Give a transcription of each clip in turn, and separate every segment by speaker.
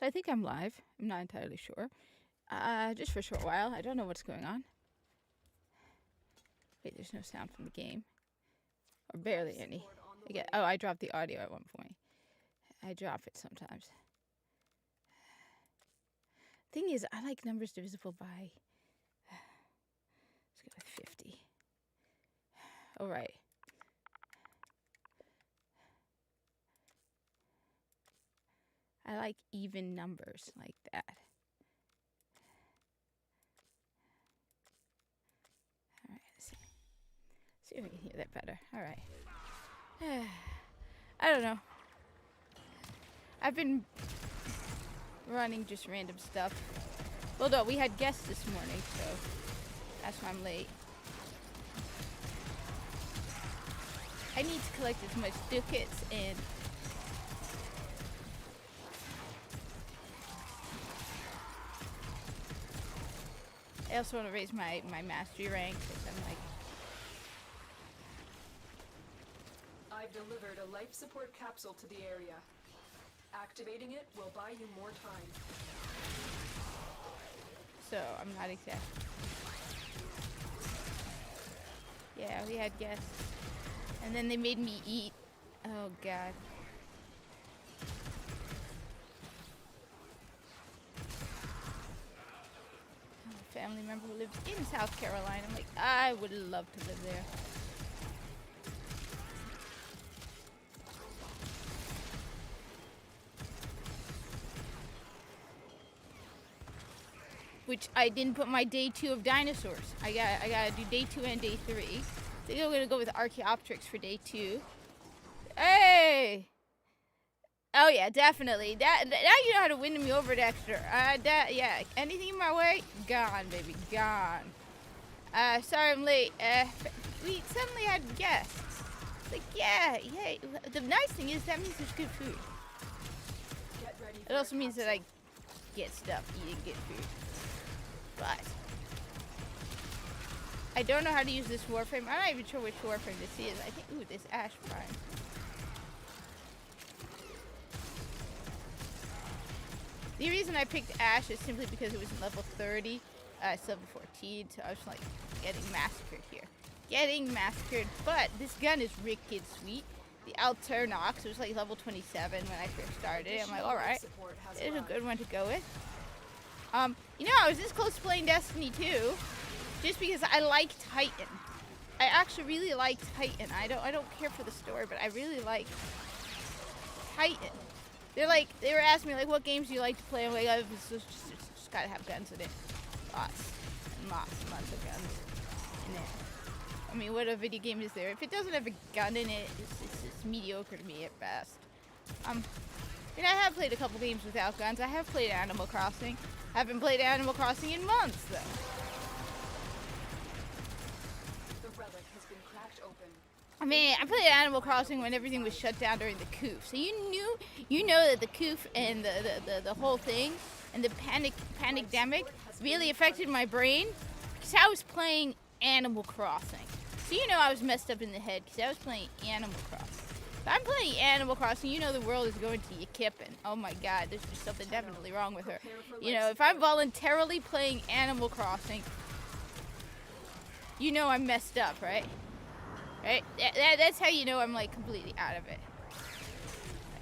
Speaker 1: So I think I'm live. I'm not entirely sure. Just for a short while. I don't know what's going on. Wait, there's no sound from the game. Or barely any. I dropped the audio at one point. I drop it sometimes. Thing is, I like numbers divisible by... Let's go with 50. Alright. I like even numbers like that. Alright, let's see. See if we can hear that better. Alright. I don't know. I've been running just random stuff. Well, no, we had guests this morning, so that's why I'm late. I need to collect as much ducats and I also want to raise my mastery rank because I'm like...
Speaker 2: I've delivered a life support capsule to the area. Activating it will buy you more time.
Speaker 1: So, I'm not exact. Yeah, we had guests. And then they made me eat. Oh, God. A family member who lives in South Carolina. I'm like, I would love to live there. Which I didn't put my day 2 of dinosaurs. I gotta do day 2 and day 3. I think I'm gonna go with Archaeopteryx for day 2. Hey! Oh yeah, definitely. Now you know how to win me over, Dexter. Yeah, anything in my way, gone, baby, gone. Sorry I'm late. We suddenly had guests. Like, yeah. The nice thing is that means there's good food. It also means that I get stuff, eating good food. But I don't know how to use this Warframe. I'm not even sure which Warframe this is. I think, ooh, this Ash Prime. The reason I picked Ash is simply because it was in level 30. It's level 14, so I was like getting massacred here. Getting massacred, but this gun is wicked sweet. The Alternox, it was like level 27 when I first started. I'm like, alright, it's a good one to go with. You know, I was this close to playing Destiny 2, just because I like Titan. I actually really like Titan. I don't care for the story, but I really like Titan. They were asking me like, what games do you like to play? I'm like, I just gotta have guns in it. Lots and lots of guns in it. I mean, what a video game is there? If it doesn't have a gun in it, it's mediocre to me at best. I mean, I have played a couple games without guns. I have played Animal Crossing. I haven't played Animal Crossing in months, though.
Speaker 2: The relic has been cracked open.
Speaker 1: I mean, I played Animal Crossing when everything was shut down during the coup. So you know that the coup and the whole thing and the panicdemic really affected my brain because I was playing Animal Crossing. So you know I was messed up in the head because I was playing Animal Crossing. If I'm playing Animal Crossing, you know the world is going to Yikippin. Oh my God, there's just something definitely wrong with her. You know, if I'm voluntarily playing Animal Crossing, you know I'm messed up, right? Right? That's how you know I'm like completely out of it.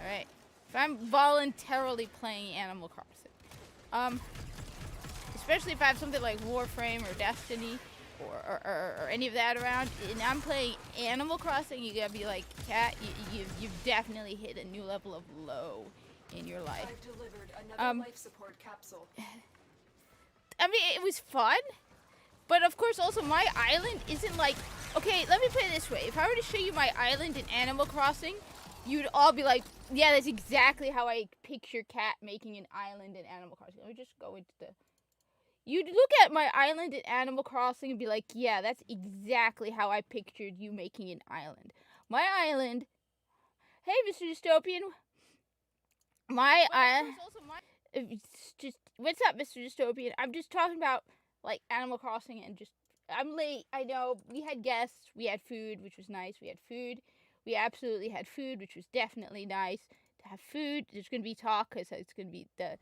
Speaker 1: Alright? If I'm voluntarily playing Animal Crossing. Especially if I have something like Warframe or Destiny or any of that around, and I'm playing Animal Crossing, you gotta be like, Cat, you've definitely hit a new level of low in your life.
Speaker 2: I've delivered another life support capsule.
Speaker 1: I mean, it was fun, but of course also my island isn't like, okay, let me put it this way. If I were to show you my island in Animal Crossing, you'd all be like, yeah, that's exactly how I picture Cat making an island in Animal Crossing. Let me just go into the... You'd look at my island in Animal Crossing and be like, yeah, that's exactly how I pictured you making an island. My island... Hey, Mr. Dystopian. My island... Just... What's up, Mr. Dystopian? I'm just talking about, like, Animal Crossing and just... I'm late, I know. We had guests. We had food, which was nice. We had food. We absolutely had food, which was definitely nice. To have food. There's gonna be talk because it's gonna be the.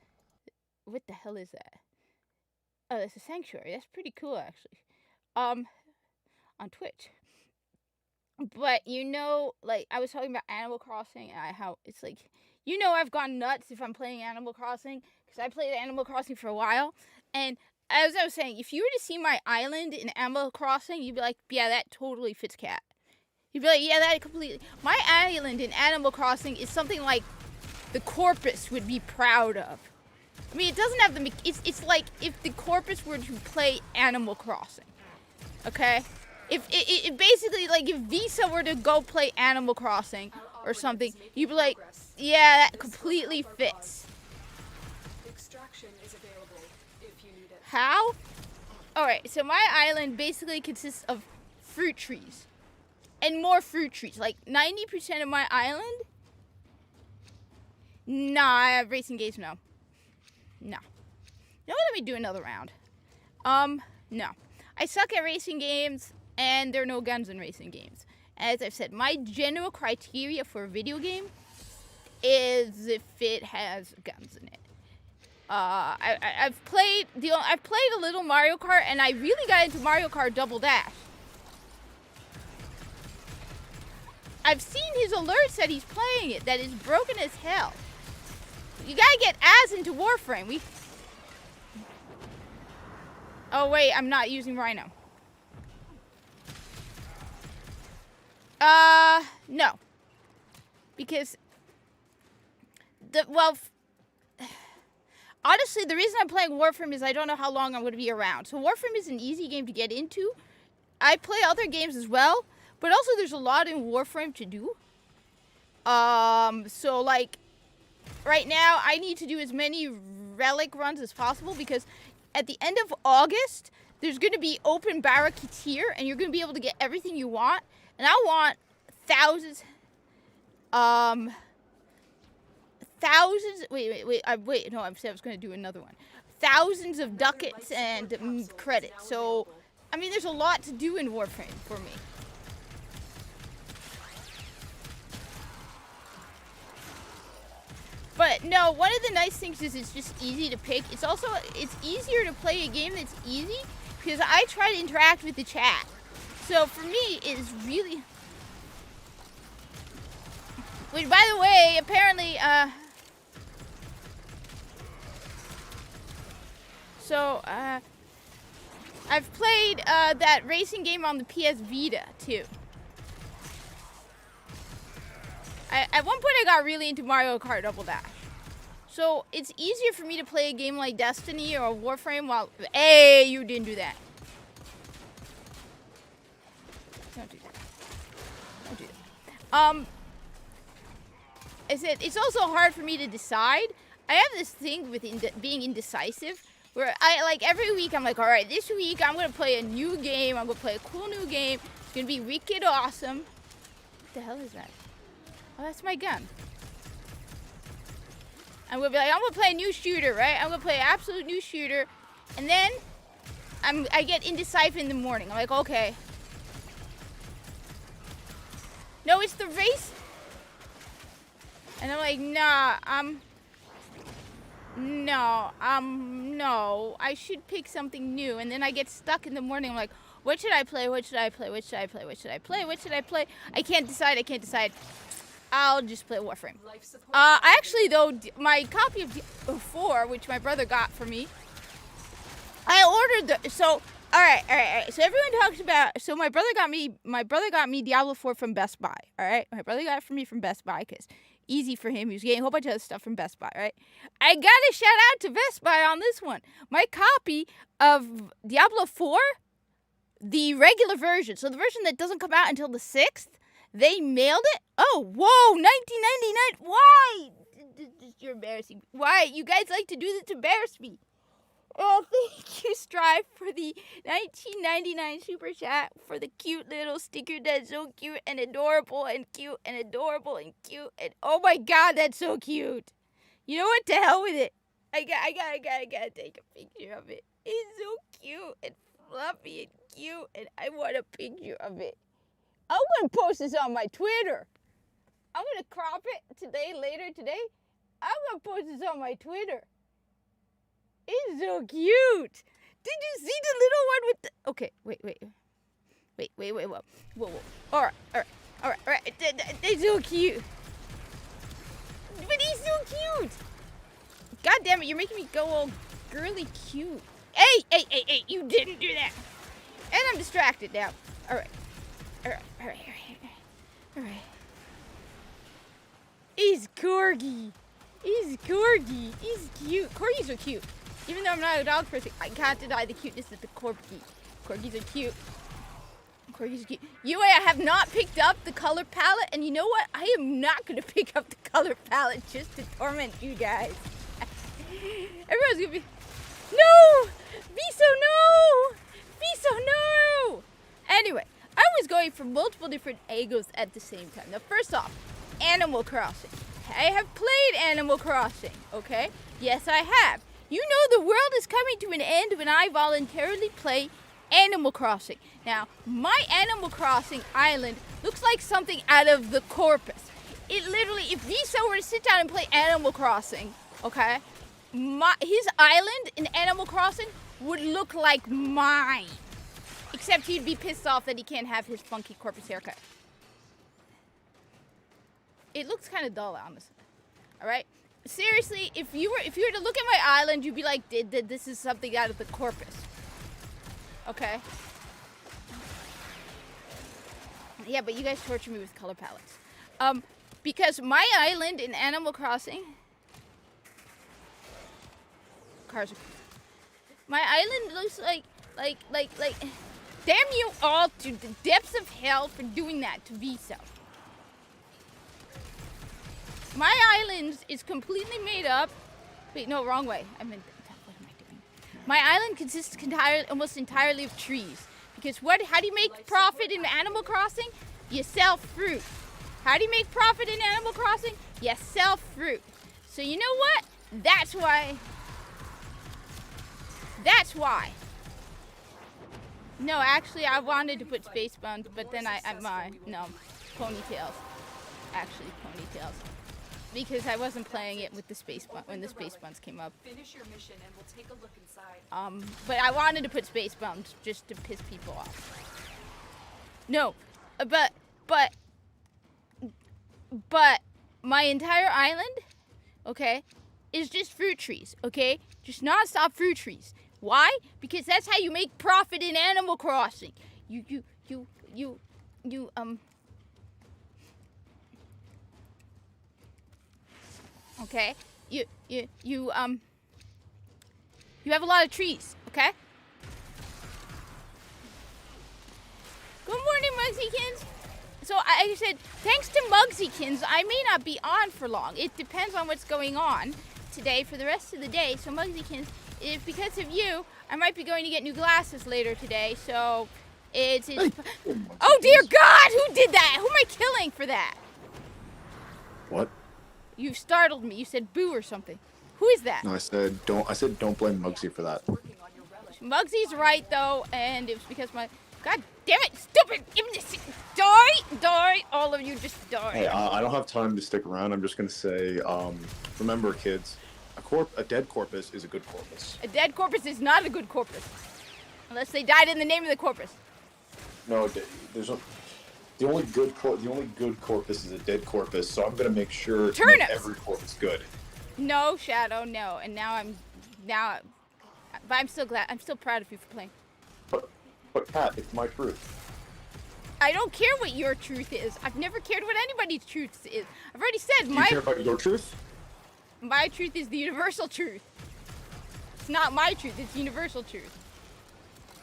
Speaker 1: What the hell is that? Oh, that's a sanctuary. That's pretty cool, actually. On Twitch. But you know, like I was talking about Animal Crossing and how it's like, you know, I've gone nuts if I'm playing Animal Crossing because I played Animal Crossing for a while. And as I was saying, if you were to see my island in Animal Crossing, you'd be like, yeah, that totally fits cat. You'd be like, yeah, that completely. My island in Animal Crossing is something like the Corpus would be proud of. I mean, it doesn't have the. It's like if the Corpus were to play Animal Crossing. Okay? If it basically, like, if Visa were to go play Animal Crossing or something, you'd be like, yeah, that completely fits.
Speaker 2: Extraction is available if you need it.
Speaker 1: How? Alright, so my island basically consists of fruit trees. And more fruit trees. Like, 90% of my island? Nah, racing games, no. No. No, let me do another round. No. I suck at racing games, and there are no guns in racing games. As I've said, my general criteria for a video game is if it has guns in it. I've played a little Mario Kart, and I really got into Mario Kart Double Dash. I've seen his alerts that he's playing it, that is broken as hell. You gotta get Az into Warframe. Oh wait, I'm not using Rhino. No. Because honestly, the reason I'm playing Warframe is I don't know how long I'm going to be around. So Warframe is an easy game to get into. I play other games as well, but also there's a lot in Warframe to do. So like right now I need to do as many relic runs as possible because at the end of August there's going to be open Barracuteer and you're going to be able to get everything you want. And I want thousands. Wait. No, I said I was going to do another one. Thousands of ducats and credits. So, I mean, there's a lot to do in Warframe for me. But no, one of the nice things is it's just easy to pick. It's easier to play a game that's easy because I try to interact with the chat. So for me, it's really. Which, by the way, apparently, I've played that racing game on the PS Vita too. At one point, I got really into Mario Kart Double Dash. So it's easier for me to play a game like Destiny or Warframe while. Hey, you didn't do that. Don't do that. Don't do that. I said it's also hard for me to decide. I have this thing with being indecisive, where I like every week I'm like, all right, this week I'm gonna play a new game. I'm gonna play a cool new game. It's gonna be wicked awesome. What the hell is that? Oh, that's my gun. I'm gonna be like, I'm gonna play a new shooter, right? I'm gonna play an absolute new shooter, and then I get indecisive in the morning. I'm like, okay. No, it's the race. And I'm like, nah, no, I should pick something new. And then I get stuck in the morning. I'm like, what should I play? What should I play? What should I play? What should I play? What should I play? I can't decide. I'll just play Warframe. Actually, though, my copy of Diablo 4, which my brother got for me, I ordered all right. So everyone talks about. So my brother got me Diablo 4 from Best Buy. All right, my brother got it for me from Best Buy because easy for him. He was getting a whole bunch of other stuff from Best Buy. Right. I gotta shout out to Best Buy on this one. My copy of Diablo 4, the regular version, so the version that doesn't come out until the 6th, they mailed it. Oh, whoa, $19.99. Why? You're embarrassing. Why? You guys like to do this to embarrass me. Oh, thank you, Strive, for the $19.99 super chat for the cute little sticker that's so cute and adorable and cute and adorable and cute and oh my God, that's so cute. You know what? To hell with it. I gotta take a picture of it. It's so cute and fluffy and cute, and I want a picture of it. I want to post this on my Twitter. I'm gonna crop it today, later today. I'm gonna post this on my Twitter. It's so cute. Did you see the little one with the... Okay, wait. Whoa. All right. They're so cute. But he's so cute. God damn it, you're making me go all girly cute. Hey, you didn't do that. And I'm distracted now. All right. He's corgi. He's cute. Corgis are cute. Even though I'm not a dog person, I can't deny the cuteness of the corgi. Corgis are cute. UA, I have not picked up the color palette, and you know what? I am not going to pick up the color palette just to torment you guys. Everyone's going to be... No! Viso, no! Anyway, I was going for multiple different angles at the same time. Now, first off, Animal Crossing. I have played Animal Crossing, okay? Yes, I have. You know the world is coming to an end when I voluntarily play Animal Crossing. Now, my Animal Crossing island looks like something out of the Corpus. It literally, if Viso were to sit down and play Animal Crossing, okay, his island in Animal Crossing would look like mine. Except he'd be pissed off that he can't have his funky Corpus haircut. It looks kind of dull, honestly. All right? Seriously, if you were to look at my island, you'd be like, this is something out of the Corpus. Okay? Yeah, but you guys torture me with color palettes. Because my island in Animal Crossing... Cars are... My island looks like... Damn you all to the depths of hell for doing that to Viso. My island is completely made up... Wait, no, wrong way. What am I doing? My island consists almost entirely of trees. Because how do you make profit in Animal Crossing? You sell fruit. How do you make profit in Animal Crossing? You sell fruit. So you know what? That's why. No, actually, I wanted to put space buns, but then ponytails. Actually, ponytails. Because I wasn't playing it with the space bun when the space buns came up.
Speaker 2: Finish your mission and we'll take a look inside.
Speaker 1: But I wanted to put space buns just to piss people off. No, but my entire island, okay, is just fruit trees, okay? Just non-stop fruit trees. Why? Because that's how you make profit in Animal Crossing. Okay? You have a lot of trees, okay? Good morning, Muggsykins. So I said, thanks to Muggsykins, I may not be on for long. It depends on what's going on today for the rest of the day. So Muggsykins, if because of you, I might be going to get new glasses later today. So it's oh dear God, who did that? Who am I killing for that?
Speaker 3: What?
Speaker 1: You startled me. You said boo or something. Who is that?
Speaker 3: No, I said don't blame Muggsy for that.
Speaker 1: Muggsy's right though, and it was because my God damn it, stupid! Give me this. Die! All of you just die.
Speaker 3: Hey, I don't have time to stick around. I'm just gonna say, remember, kids, a dead corpus is a good corpus.
Speaker 1: A dead corpus is not a good corpus, unless they died in the name of the corpus.
Speaker 3: No, there's no. The only good corpus is a dead corpus. So I'm gonna make sure to make every corpus good.
Speaker 1: No, Shadow, no. And but I'm still glad. I'm still proud of you for playing.
Speaker 3: But Pat, it's my truth.
Speaker 1: I don't care what your truth is. I've never cared what anybody's truth is. I've already said
Speaker 3: Do you care about your truth?
Speaker 1: My truth is the universal truth. It's not my truth. It's universal truth.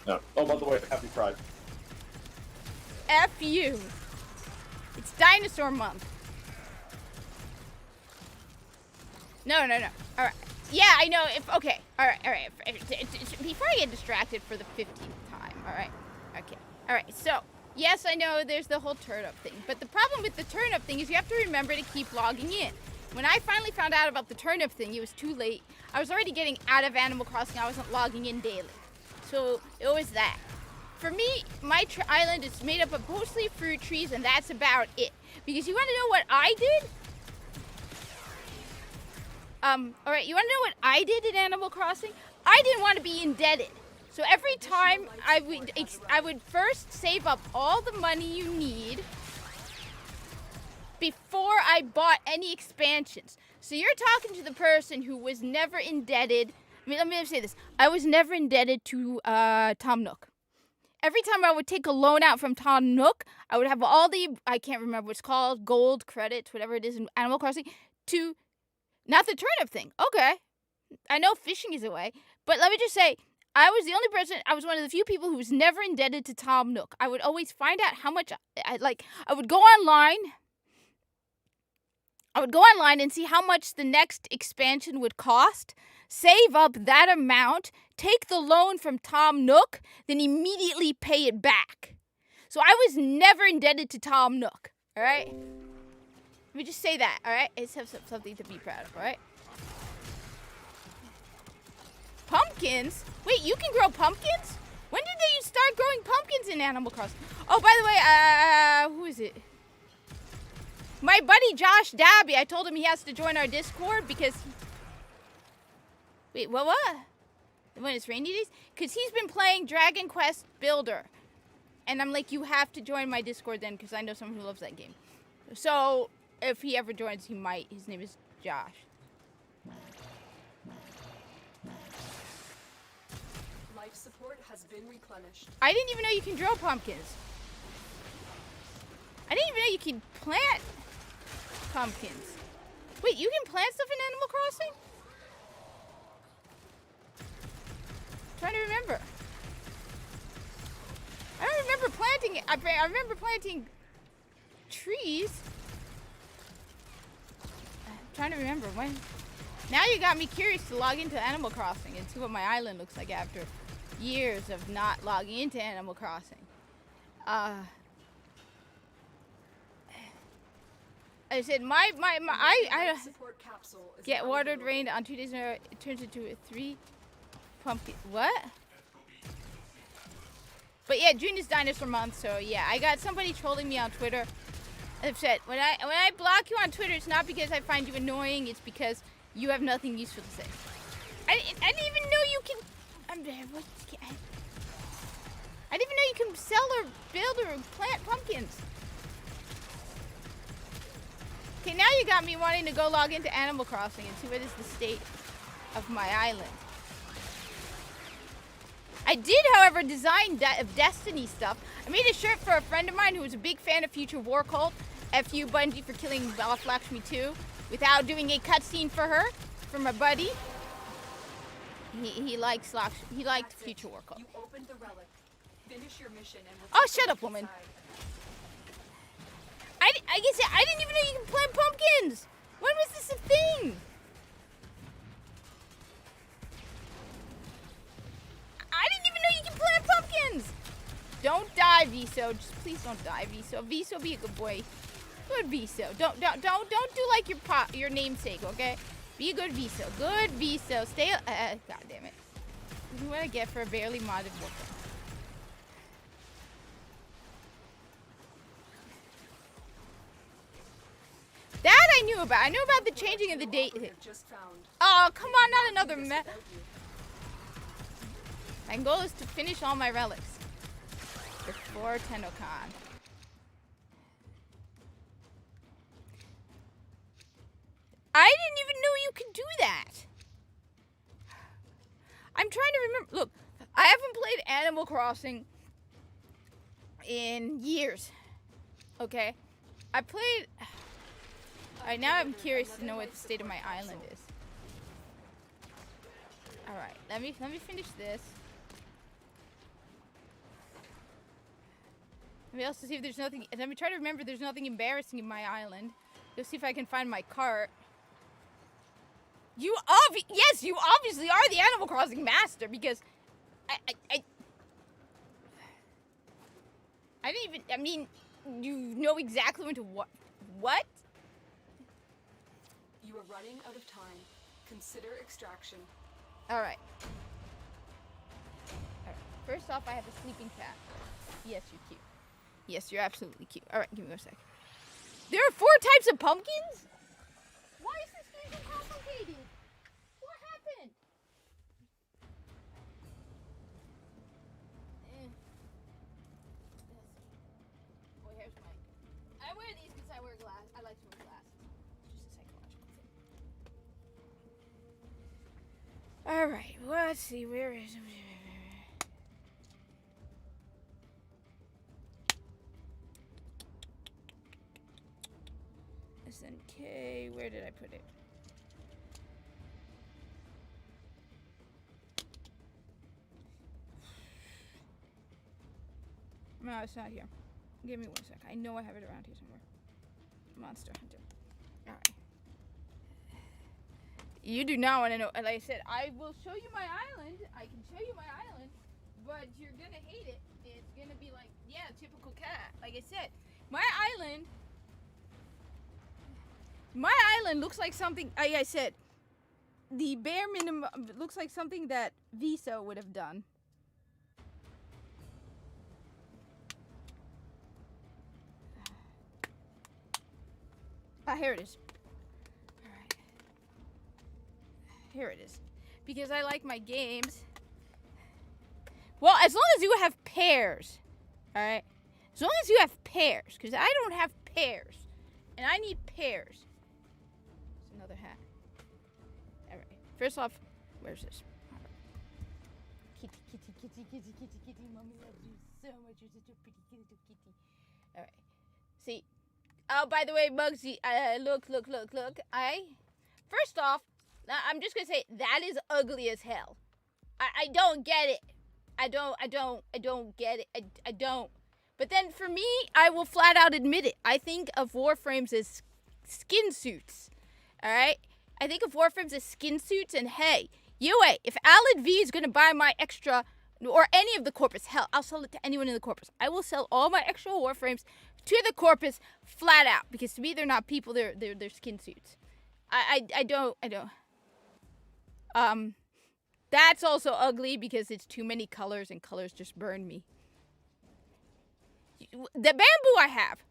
Speaker 3: No. Oh, by the way, happy Pride.
Speaker 1: F you. It's Dinosaur Month. No. All right. Yeah, I know. Okay. All right. Before I get distracted for the 15th time. All right. Okay. All right. So, yes, I know there's the whole turnip thing. But the problem with the turnip thing is you have to remember to keep logging in. When I finally found out about the turnip thing, it was too late. I was already getting out of Animal Crossing. I wasn't logging in daily. So, it was that. For me, my island is made up of mostly fruit trees, and that's about it. Because you want to know what I did? Alright, you want to know what I did in Animal Crossing? I didn't want to be indebted. So every time I would first save up all the money you need before I bought any expansions. So you're talking to the person who was never indebted. I mean, let me say this. I was never indebted to Tom Nook. Every time I would take a loan out from Tom Nook, I would have all the, I can't remember what it's called, gold, credits, whatever it is in Animal Crossing, to, not the turnip thing. Okay. I know fishing is a way, but let me just say, I was the only person, I was one of the few people who was never indebted to Tom Nook. I would always find out how much, I would go online. I would go online and see how much the next expansion would cost, save up that amount, take the loan from Tom Nook, then immediately pay it back. So I was never indebted to Tom Nook, all right? Let me just say that, all right? It's something to be proud of, all right? Pumpkins? Wait, you can grow pumpkins? When did they start growing pumpkins in Animal Crossing? Oh, by the way, who is it? My buddy Josh Dabby, I told him he has to join our Discord because... Wait, what? When it's rainy days? Because he's been playing Dragon Quest Builder. And I'm like, you have to join my Discord then because I know someone who loves that game. So, if he ever joins, he might. His name is Josh.
Speaker 2: Life support has been replenished.
Speaker 1: I didn't even know you can grow pumpkins. I didn't even know you can plant pumpkins. Wait, you can plant stuff in Animal Crossing? I'm trying to remember. I don't remember planting it. I remember planting trees. I'm trying to remember when. Now you got me curious to log into Animal Crossing and see what my island looks like after years of not logging into Animal Crossing. I said I get watered rain on 2 days in a row. It turns into a 3 pumpkin. What? But yeah, June is dinosaur month, so yeah, I got somebody trolling me on Twitter. I've said when I block you on Twitter, it's not because I find you annoying. It's because you have nothing useful to say. I didn't even know you can. I didn't even know you can sell or build or plant pumpkins. Okay, now you got me wanting to go log into Animal Crossing and see what is the state of my island. I did, however, design Destiny stuff. I made a shirt for a friend of mine who was a big fan of Future War Cult. F.U. Bungie for killing off Lakshmi 2 without doing a cutscene for her, for my buddy. He liked Future War Cult.
Speaker 2: You opened the relic. Finish your mission and
Speaker 1: Oh, shut up, woman. I didn't even know you can plant pumpkins. When was this a thing? I didn't even know you can plant pumpkins. Don't die, Viso. Just please don't die, Viso. Viso, be a good boy. Good Viso. Don't do like your namesake, okay? Be a good Viso. Good Viso. Stay. God damn it. This is what I get for a barely modded Warframe. That I knew about. I knew about the changing of the date. Oh, come on, not another mess. My goal is to finish all my relics before TennoCon. I didn't even know you could do that. I'm trying to remember. Look, I haven't played Animal Crossing in years. Okay? I played... Alright, now I'm curious to know what the state of my island is. Alright, let me finish this. Let me also see if there's nothing... Let me try to remember there's nothing embarrassing in my island. Let's see if I can find my cart. Yes, you obviously are the Animal Crossing master because I didn't even... I mean, you know exactly when to what? What?
Speaker 2: You are running out of time. Consider extraction.
Speaker 1: Alright. First off, I have a sleeping cat. Yes, you're cute. Yes, you're absolutely cute. Alright, give me a sec. There are 4 types of pumpkins? Why is this game so complicated? What happened? Well, here's my... I wear these because I wear glass. I like to wear glasses. It's just a psychological thing. Alright, let's see. Where is it? SNK. Where did I put it? No, it's not here. Give me 1 sec. I know I have it around here somewhere. Monster Hunter. Alright. You do not want to know. Like I said, I will show you my island. I can show you my island. But you're going to hate it. It's going to be like, yeah, typical cat. Like I said, my island looks like something, like I said, the bare minimum looks like something that Visa would have done. Ah, here it is. Alright. Here it is. Because I like my games. Well, as long as you have pairs. Alright? As long as you have pairs. Because I don't have pairs. And I need pairs. It's another hat. Alright. First off, where's this? Right. Kitty, kitty, kitty, kitty, kitty, kitty. Mommy loves you so much. You're such a pretty little kitty. Alright. See. Oh, by the way, Bugsy, look. First off, I'm just gonna say, that is ugly as hell. I don't get it. I don't get it. I don't. But then for me, I will flat out admit it. I think of Warframes as skin suits. Alright? I think of Warframes as skin suits, and hey, you wait. If Alad V is gonna buy my extra, or any of the corpus, hell, I'll sell it to anyone in the corpus. I will sell all my extra Warframes to the corpus flat out, because to me they're not people, they're skin suits. I don't. That's also ugly because it's too many colors and colors just burn me. The bamboo I have,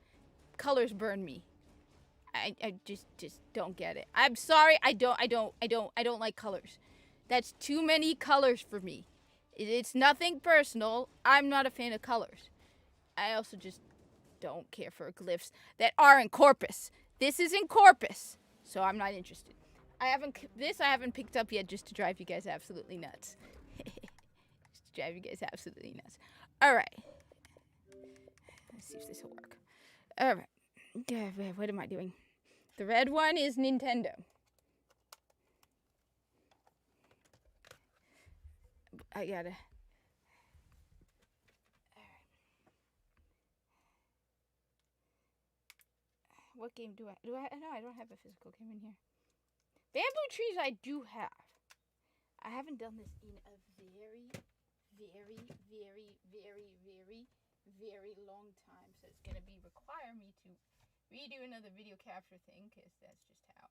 Speaker 1: colors burn me. I just don't get it. I'm sorry, I don't like colors. That's too many colors for me. It's nothing personal. I'm not a fan of colors. I also just don't care for glyphs that are in corpus. This is in corpus, so I'm not interested. I haven't picked up yet, just to drive you guys absolutely nuts. Just to drive you guys absolutely nuts. All right. Let's see if this will work. All right. What am I doing? The red one is Nintendo. I gotta. What game do I? No, I don't have a physical game in here. Bamboo trees I do have. I haven't done this in a very long time, so it's gonna require me to redo another video capture thing, because that's just how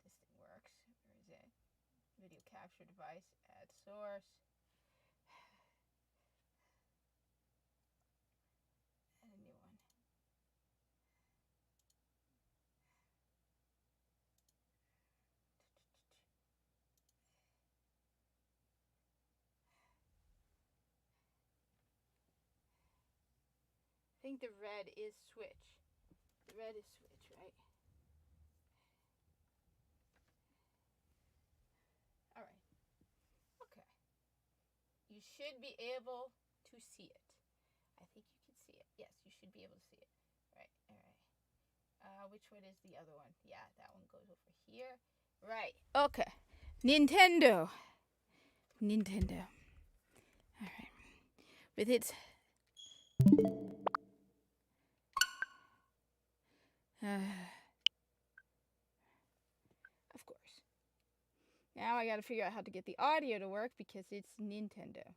Speaker 1: this thing works. Where is it? Video capture device, add source. And a new one. I think the red is switch. The red is switch, right? Alright. Okay. You should be able to see it. I think you can see it. Yes, you should be able to see it. Right, alright. Which one is the other one? Yeah, that one goes over here. Right. Okay. Nintendo. Alright. With its... of course. Now I gotta figure out how to get the audio to work, because it's Nintendo.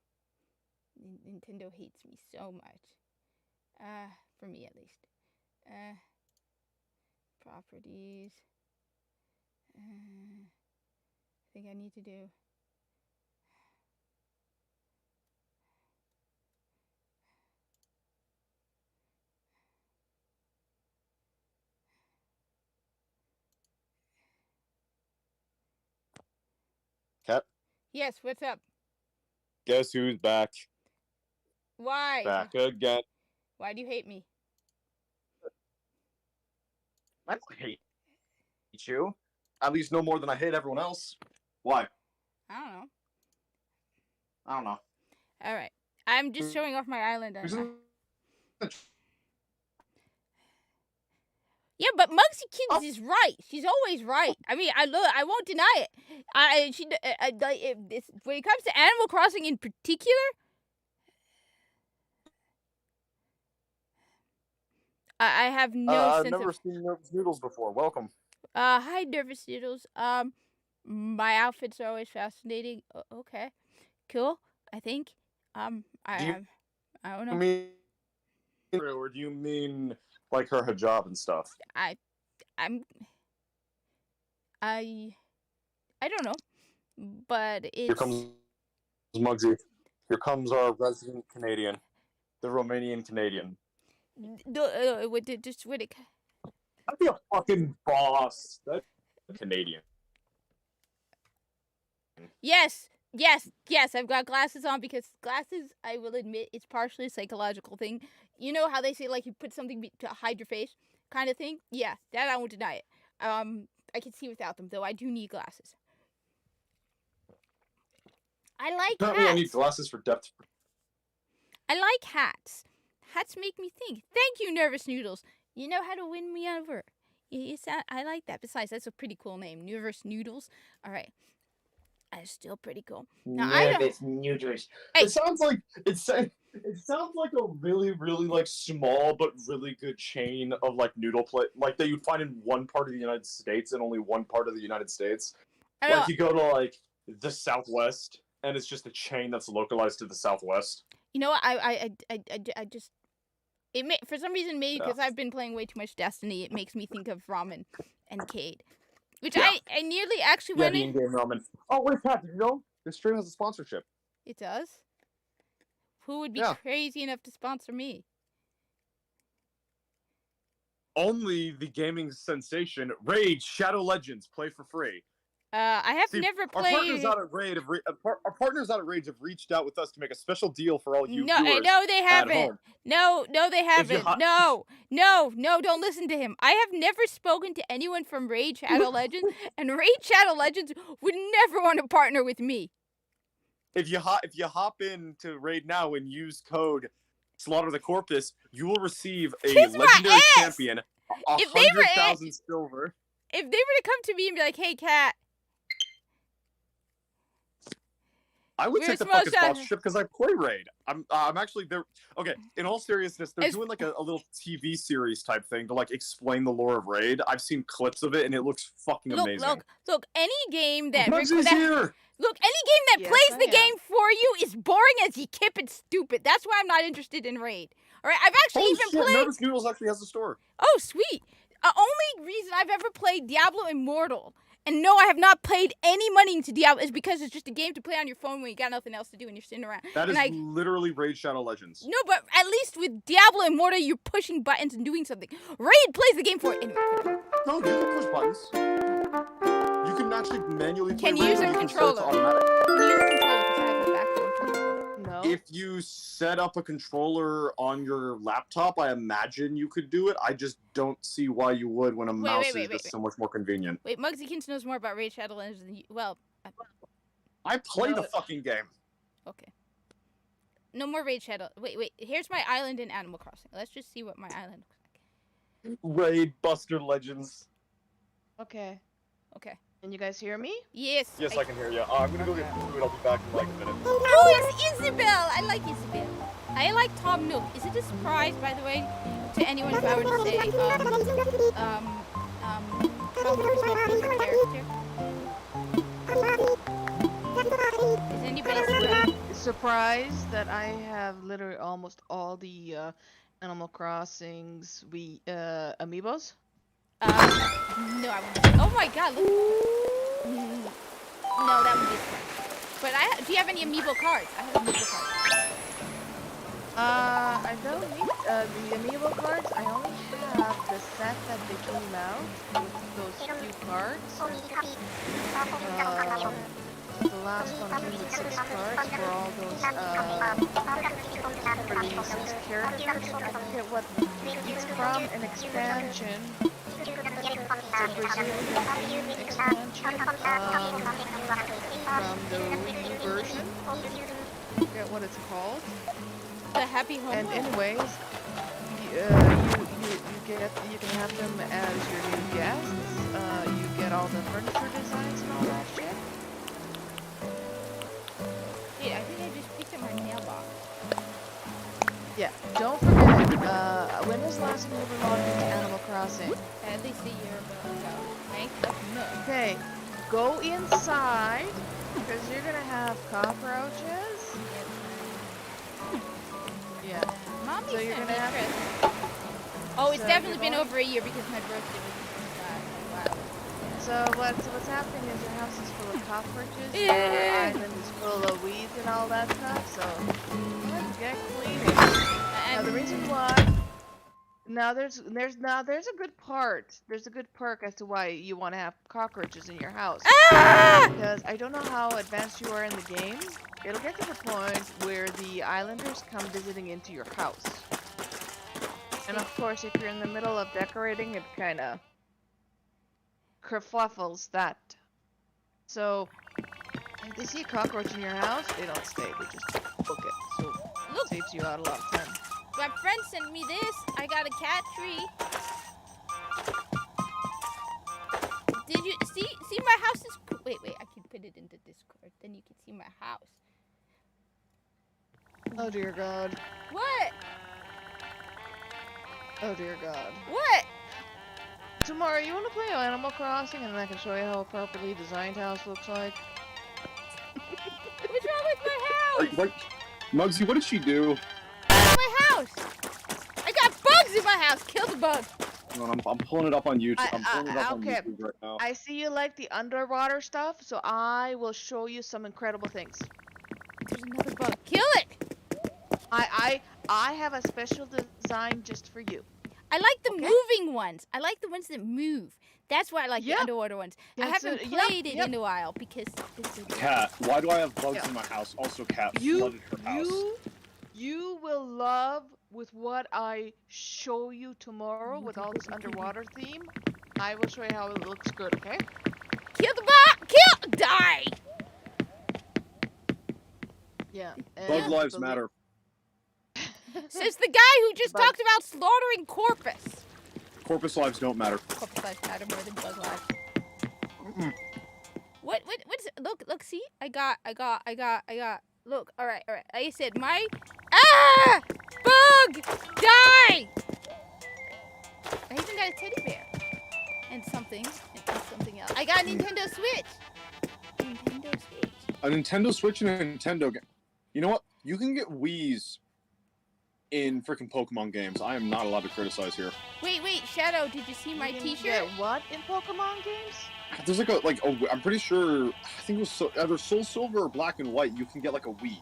Speaker 1: Nintendo hates me so much. For me at least. Properties. I think I need to do... Yes, what's up?
Speaker 4: Guess who's back?
Speaker 1: Why?
Speaker 4: Back again.
Speaker 1: Why do you hate me?
Speaker 3: I don't hate you. At least no more than I hate everyone else. Why?
Speaker 1: I don't know.
Speaker 3: I don't know.
Speaker 1: All right. I'm just showing off my island. Yeah, but Mugsy Kids is right. She's always right. I mean, I won't deny it. When it comes to Animal Crossing in particular, I have no
Speaker 3: I've
Speaker 1: sense
Speaker 3: never
Speaker 1: of.
Speaker 3: seen Nervous Noodles before. Welcome.
Speaker 1: Hi, Nervous Noodles. My outfits are always fascinating. Okay, cool. I think.
Speaker 3: Do
Speaker 1: I don't know.
Speaker 3: mean, or do you mean like her hijab and stuff?
Speaker 1: I don't know, but it's.
Speaker 3: Here comes Muggsy. Here comes our resident Canadian, the Romanian Canadian.
Speaker 1: Just with it.
Speaker 3: I'd be a fucking boss. That's Canadian.
Speaker 1: Yes. I've got glasses on because glasses, I will admit, it's partially a psychological thing. You know how they say like you put something to hide your face, kind of thing. Yeah, that I won't deny it. I can see without them though. I do need glasses. I like
Speaker 3: Apparently,
Speaker 1: hats.
Speaker 3: I need glasses for depth.
Speaker 1: I like hats. Hats make me think. Thank you, Nervous Noodles. You know how to win me over. I like that. Besides, that's a pretty cool name, Nervous Noodles. All right. That's still pretty cool. Now,
Speaker 3: Nervous Noodles.
Speaker 1: Hey.
Speaker 3: It sounds like a really, really like small but really good chain of like noodle plate, like that you'd find in one part of the United States and only one part of the United States. Like you go to like the Southwest, and it's just a chain that's localized to the Southwest.
Speaker 1: You know what? I just for some reason maybe because I've been playing way too much Destiny, it makes me think of ramen and Cade, which I nearly actually went in.
Speaker 3: In-game ramen. Oh wait, Pat, did you know this stream has a sponsorship?
Speaker 1: It does. Who would be crazy enough to sponsor me?
Speaker 3: Only the gaming sensation Raid Shadow Legends. Play for free.
Speaker 1: I have never played.
Speaker 3: Our partners out at Rage have reached out with us to make a special deal for all you
Speaker 1: viewers. No, they haven't. No, they haven't. No, don't listen to him. I have never spoken to anyone from Raid Shadow Legends, and Raid Shadow Legends would never want to partner with me.
Speaker 3: If you hop into Raid now and use code Slaughter the Corpus, you will receive a legendary champion, 100,000 silver.
Speaker 1: If they were to come to me and be like, "Hey, Cat,"
Speaker 3: I would take the fucking sponsorship because I play Raid. I'm actually there. Okay, in all seriousness, they're doing like a little TV series type thing to like explain the lore of Raid. I've seen clips of it and it looks fucking amazing.
Speaker 1: Look, any game that
Speaker 3: plays the
Speaker 1: game for you is boring as you kip and stupid. That's why I'm not interested in Raid. All right, I've actually played.
Speaker 3: Nervous Noodles actually has a store.
Speaker 1: Oh, sweet. Only reason I've ever played Diablo Immortal. And no, I have not paid any money into Diablo. Is because it's just a game to play on your phone when you got nothing else to do and you're sitting around.
Speaker 3: That is literally Raid Shadow Legends.
Speaker 1: No, but at least with Diablo Immortal, you're pushing buttons and doing something. Raid plays the game for it.
Speaker 3: No, you can push buttons. You can actually manually play.
Speaker 1: Can you use a controller? Can you use a controller? Because I have a backbone controller. No.
Speaker 3: If you set up a controller on your laptop, I imagine you could do it. I just don't see why you would when a mouse is just so much more convenient.
Speaker 1: Wait, Mugsykins knows more about Raid Shadow Legends than you. Well,
Speaker 3: I play the fucking game.
Speaker 1: Okay. No more Raid Shadow. Wait. Here's my island in Animal Crossing. Let's just see what my island looks like.
Speaker 3: Raid Buster Legends.
Speaker 5: Okay.
Speaker 1: Okay.
Speaker 5: Can you guys hear me?
Speaker 1: Yes.
Speaker 3: Yes, I can hear you. I'm gonna go get food. I'll be back in like a minute.
Speaker 1: Oh, it's Isabel! I like Isabel. I like Tom Nook. Is it a surprise, by the way, to anyone if I were to say, Tom Nook is my favorite character? Is anybody
Speaker 5: surprised that I have literally almost all the Animal Crossings amiibos?
Speaker 1: No, I wouldn't. Oh my god, look. No, that would be fun. But do you have any amiibo cards? I have amiibo cards.
Speaker 5: I don't need the amiibo cards. I only have the set that they came out with those few cards. the last one came with 6 cards for all those, for the 6 characters. I forget what it's from an expansion. It's a Brazilian expansion, from the Wii U version. I forget what it's called.
Speaker 1: The Happy Home.
Speaker 5: And anyways, you can have them as your new guests. You get all the furniture designs and all that shit.
Speaker 1: Dude, I think I just picked up my mailbox.
Speaker 5: Yeah, don't forget, when was the last time you ever logged into Animal Crossing?
Speaker 1: At least a year ago. Thank goodness.
Speaker 5: Okay, go inside, because you're gonna have cockroaches. Yeah.
Speaker 1: Mommy
Speaker 5: So you're
Speaker 1: sent
Speaker 5: gonna
Speaker 1: me
Speaker 5: have to-
Speaker 1: Chris. Oh, it's
Speaker 5: So
Speaker 1: definitely
Speaker 5: you're
Speaker 1: been
Speaker 5: going-
Speaker 1: over a year because my birthday was a while.
Speaker 5: So what's happening is your house is full of cockroaches, your
Speaker 1: Yeah.
Speaker 5: island is full of weeds and all that stuff, so you have to get cleaning. Now the reason why there's a good part. There's a good perk as to why you want to have cockroaches in your house.
Speaker 1: Ah!
Speaker 5: Because I don't know how advanced you are in the game. It'll get to the point where the islanders come visiting into your house. And of course, if you're in the middle of decorating, it kind of kerfluffles that. So, if they see a cockroach in your house, they don't stay. They just book it. So,
Speaker 1: Look.
Speaker 5: it saves you out a lot of time.
Speaker 1: My friend sent me this. I got a cat tree. Did you see my house is wait, I can put it into Discord. Then you can see my house.
Speaker 5: Oh dear God.
Speaker 1: What?
Speaker 5: Oh dear God.
Speaker 1: What?
Speaker 5: Tomorrow, you want to play Animal Crossing, and I can show you how a properly designed house looks like.
Speaker 1: What's wrong with my house?
Speaker 3: Like, Muggsy, what did she do?
Speaker 1: My house. I got bugs in my house. Kill the bug.
Speaker 3: Hold on, I'm pulling it up on YouTube. I'm pulling it up on
Speaker 5: okay.
Speaker 3: YouTube right now.
Speaker 5: I see you like the underwater stuff, so I will show you some incredible things.
Speaker 1: There's another bug. Kill it.
Speaker 5: I have a special design just for you.
Speaker 1: I like the
Speaker 5: Okay.
Speaker 1: moving ones. I like the ones that move. That's why I like
Speaker 5: Yep.
Speaker 1: the underwater ones. I
Speaker 5: That's
Speaker 1: haven't
Speaker 5: it.
Speaker 1: played
Speaker 5: Yep,
Speaker 1: it
Speaker 5: yep.
Speaker 1: in a while because it's a
Speaker 3: Cat, why do I have bugs
Speaker 5: Yeah.
Speaker 3: in my house? Also, Cat
Speaker 5: You
Speaker 3: flooded her house.
Speaker 5: you will love with what I show you tomorrow with all this underwater theme. I will show you how it looks good, okay?
Speaker 1: kill the bug. Kill. Die.
Speaker 5: Yeah.
Speaker 3: Bug
Speaker 5: and
Speaker 3: lives
Speaker 5: the-
Speaker 3: matter.
Speaker 1: Says the guy who just
Speaker 5: Bug.
Speaker 1: talked about slaughtering Corpus.
Speaker 3: Corpus lives don't matter.
Speaker 1: Corpus lives matter more than bug lives.
Speaker 3: Mm-mm.
Speaker 1: What is it? Look, see? I got. Look, all right. Like I said, bug, die! I even got a teddy bear. And something else. I got a Nintendo Switch.
Speaker 3: A Nintendo Switch and a Nintendo game. You know what? You can get Wii's in freaking Pokemon games. I am not allowed to criticize here.
Speaker 1: Wait, Shadow, did you see my
Speaker 5: You can
Speaker 1: T-shirt?
Speaker 5: get what in Pokemon games?
Speaker 3: There's I'm pretty sure, I think it was either Soul Silver or Black and White, you can get like a Wii.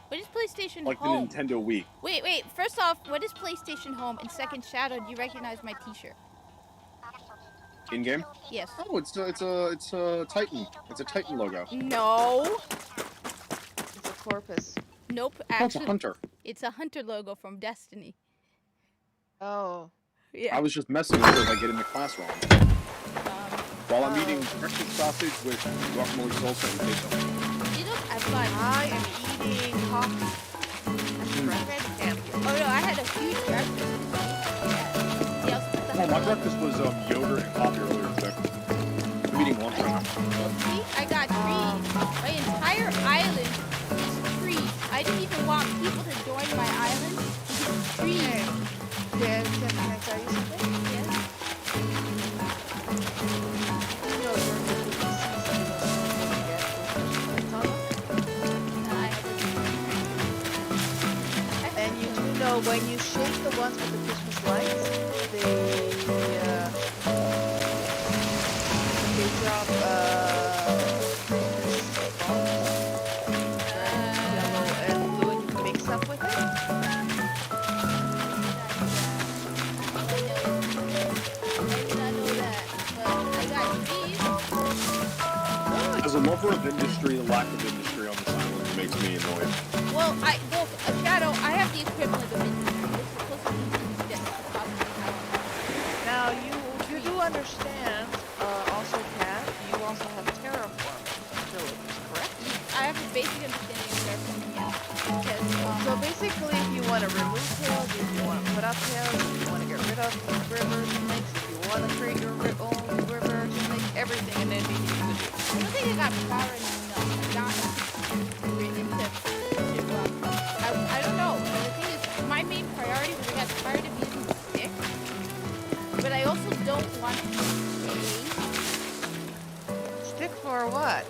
Speaker 1: What is PlayStation
Speaker 3: Like
Speaker 1: Home?
Speaker 3: the Nintendo Wii.
Speaker 1: Wait. First off, what is PlayStation Home? And second, Shadow, do you recognize my T-shirt?
Speaker 3: In game?
Speaker 1: Yes.
Speaker 3: Oh, it's a Titan. It's a Titan logo.
Speaker 1: No.
Speaker 5: It's a Corpus.
Speaker 1: Nope.
Speaker 3: Oh, it's a
Speaker 1: Actually,
Speaker 3: hunter.
Speaker 1: it's a hunter logo from Destiny.
Speaker 5: Oh.
Speaker 1: Yeah.
Speaker 3: I was just messing with it by getting the class wrong. While I'm
Speaker 5: Oh.
Speaker 3: eating breakfast sausage with guacamole salsa and queso.
Speaker 1: You know, I've got.
Speaker 5: I am eating coffee. Breakfast and
Speaker 1: Oh no, I had a huge breakfast. Yeah. He also put the
Speaker 3: Oh, my breakfast was yogurt and coffee earlier today. I'm eating lunch right now.
Speaker 1: See, I got trees. My entire island is trees. I didn't even want people to join my island. It's trees.
Speaker 5: Okay. Can I tell you something?
Speaker 1: Yes.
Speaker 5: You know during the cookie season, you get Christmas lights on them?
Speaker 1: I had
Speaker 5: And you do know when you shake the ones with the Christmas lights, they drop yellow and blue, and you can mix up with it.
Speaker 1: I did not know that, but I got trees.
Speaker 3: As a
Speaker 4: a lover of industry, the lack of industry on this island makes me annoyed.
Speaker 1: Well, Shadow, I have the equivalent of industry. It's the closest thing to this possibly have.
Speaker 5: Now you do understand, also Kat, you also have terraforming abilities, correct?
Speaker 1: I have a basic understanding of terraforming, yeah. Because,
Speaker 5: So basically, if you want to remove tails, if you want to put up tails, if you want to get rid of rivers and lakes, if you want to create your own rivers and lakes, everything and anything you could do.
Speaker 1: I don't think I got far enough. I don't know. The thing is, my main priority was I got tired of using the stick, but I also don't want to pay.
Speaker 5: Stick for what?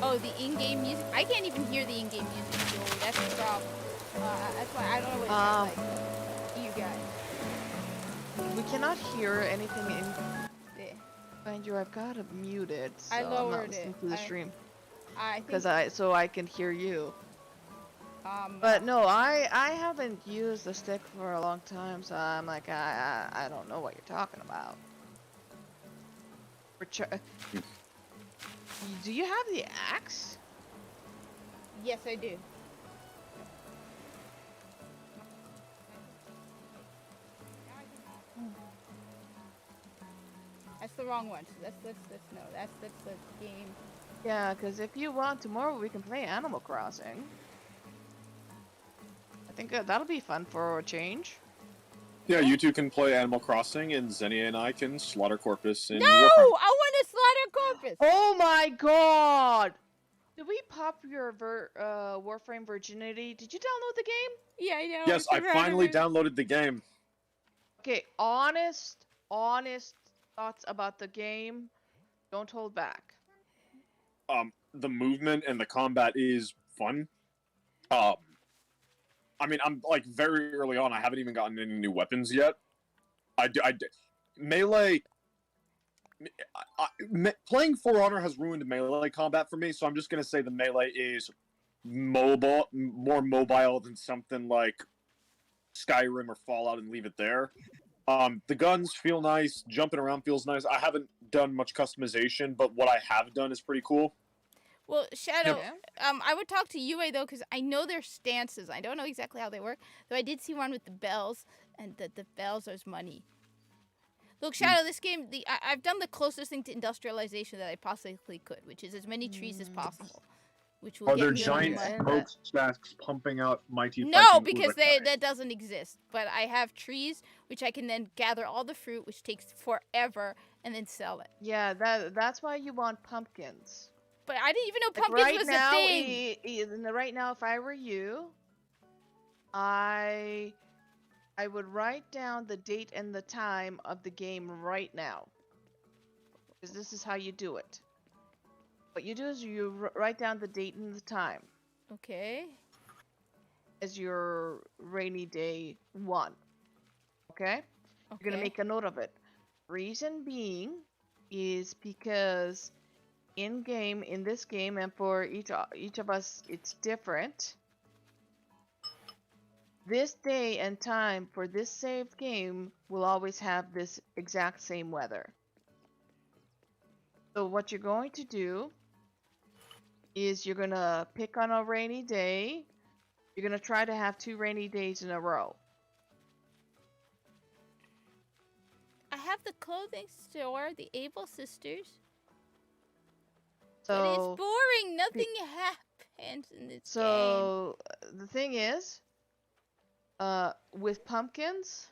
Speaker 1: Oh, the in-game music. I can't even hear the in-game music, so that's the problem. That's why I don't know what it sounds like to you guys.
Speaker 5: We cannot hear anything in
Speaker 1: Yeah.
Speaker 5: behind you. I've got it muted, so
Speaker 1: I
Speaker 5: I'm
Speaker 1: lowered
Speaker 5: not listening
Speaker 1: it.
Speaker 5: to the stream
Speaker 1: I think.
Speaker 5: because so I can hear you. But no, I haven't used the stick for a long time, so I'm like I don't know what you're talking about. Do you have the axe?
Speaker 1: Yes, I do. That's the wrong one. So that's no. That's the game.
Speaker 5: Yeah, because if you want, tomorrow we can play Animal Crossing. I think that'll be fun for a change.
Speaker 4: Yeah, you two can play Animal Crossing, and Xenia and I can slaughter Corpus in
Speaker 1: No,
Speaker 4: Warframe.
Speaker 1: I want to slaughter Corpus.
Speaker 5: Oh my god! Did we pop your Warframe virginity? Did you download the game?
Speaker 1: Yeah, I know.
Speaker 4: Yes, I finally downloaded the game.
Speaker 5: Okay, honest thoughts about the game. Don't hold back.
Speaker 4: The movement and the combat is fun. I mean, I'm like very early on. I haven't even gotten any new weapons yet. Melee. Playing For Honor has ruined melee combat for me, so I'm just gonna say the melee is more mobile than something like Skyrim or Fallout, and leave it there. The guns feel nice. Jumping around feels nice. I haven't done much customization, but what I have done is pretty cool.
Speaker 1: Well, Shadow, I would talk to Yue though, because I know their stances. I don't know exactly how they work, though I did see one with the bells, and the bells are money. Look, Shadow, this game, I've done the closest thing to industrialization that I possibly could, which is as many trees as possible. Which will
Speaker 3: Are
Speaker 1: get
Speaker 3: there
Speaker 1: me
Speaker 3: giant
Speaker 1: money.
Speaker 3: smokestacks pumping out mighty?
Speaker 1: No, because that doesn't exist. But I have trees, which I can then gather all the fruit, which takes forever, and then sell it.
Speaker 5: Yeah, that's why you want pumpkins.
Speaker 1: But I didn't even know
Speaker 5: Like
Speaker 1: pumpkins was a thing.
Speaker 5: Right now, if I were you, I would write down the date and the time of the game right now. Because this is how you do it. What you do is you write down the date and the time.
Speaker 1: Okay.
Speaker 5: As your rainy day 1. Okay? You're going to make a note of it. Reason being is because in this game, and for each of us, it's different. This day and time for this saved game will always have this exact same weather. So what you're going to do is you're going to pick on a rainy day. You're going to try to have 2 rainy days in a row.
Speaker 1: I have the clothing store, the Able Sisters.
Speaker 5: So
Speaker 1: but it's boring. Nothing happens in this game.
Speaker 5: So the thing is, with pumpkins,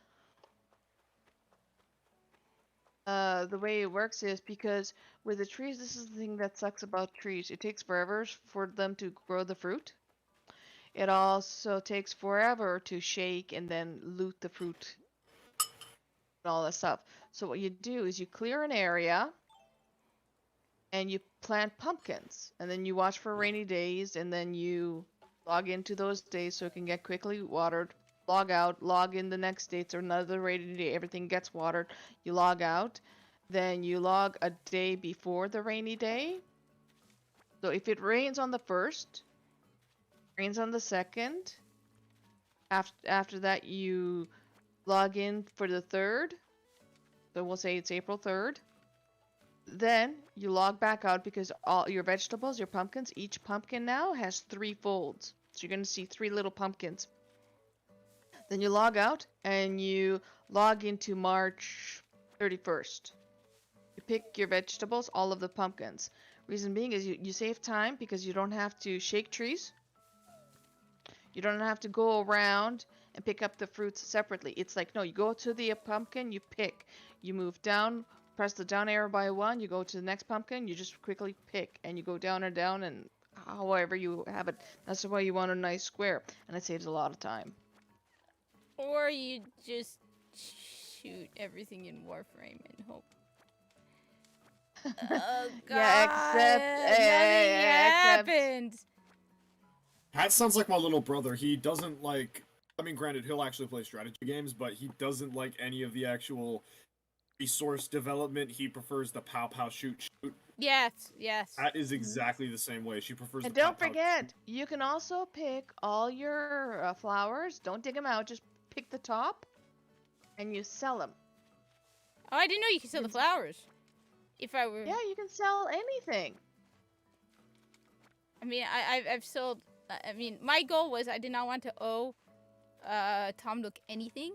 Speaker 5: the way it works is because with the trees, this is the thing that sucks about trees. It takes forever for them to grow the fruit. It also takes forever to shake and then loot the fruit and all that stuff. So what you do is you clear an area and you plant pumpkins, and then you watch for rainy days, and then you log into those days so it can get quickly watered. Log out, log in the next day, it's another rainy day, everything gets watered. You log out, then you log a day before the rainy day. So if it rains on the 1st, rains on the 2nd, after that you log in for the 3rd. So we'll say it's April 3rd. Then you log back out because all your vegetables, your pumpkins, each pumpkin now has 3 folds. So you're going to see 3 little pumpkins. Then you log out and you log into March 31st. You pick your vegetables, all of the pumpkins. Reason being is you save time because you don't have to shake trees. You don't have to go around and pick up the fruits separately. It's like, no, you go to the pumpkin, you pick. You move down, press the down arrow by 1, you go to the next pumpkin, you just quickly pick. And you go down and down, and however you have it. That's the way you want a nice square. And it saves a lot of time.
Speaker 1: Or you just shoot everything in Warframe and hope. Oh god!
Speaker 5: Yeah, except
Speaker 1: nothing happened.
Speaker 6: Pat sounds like my little brother. He doesn't like. I mean, granted, he'll actually play strategy games, but he doesn't like any of the actual resource development. He prefers the pow pow shoot shoot.
Speaker 1: Yes.
Speaker 6: That is exactly the same way. She prefers.
Speaker 5: And
Speaker 6: the
Speaker 5: don't
Speaker 6: pow, pow,
Speaker 5: forget,
Speaker 6: shoot.
Speaker 5: you can also pick all your flowers. Don't dig them out. Just pick the top, and you sell them.
Speaker 1: Oh, I didn't know you could sell the flowers. If I were.
Speaker 5: Yeah, you can sell anything.
Speaker 1: I mean, I've sold. I mean, my goal was I did not want to owe Tom Nook anything.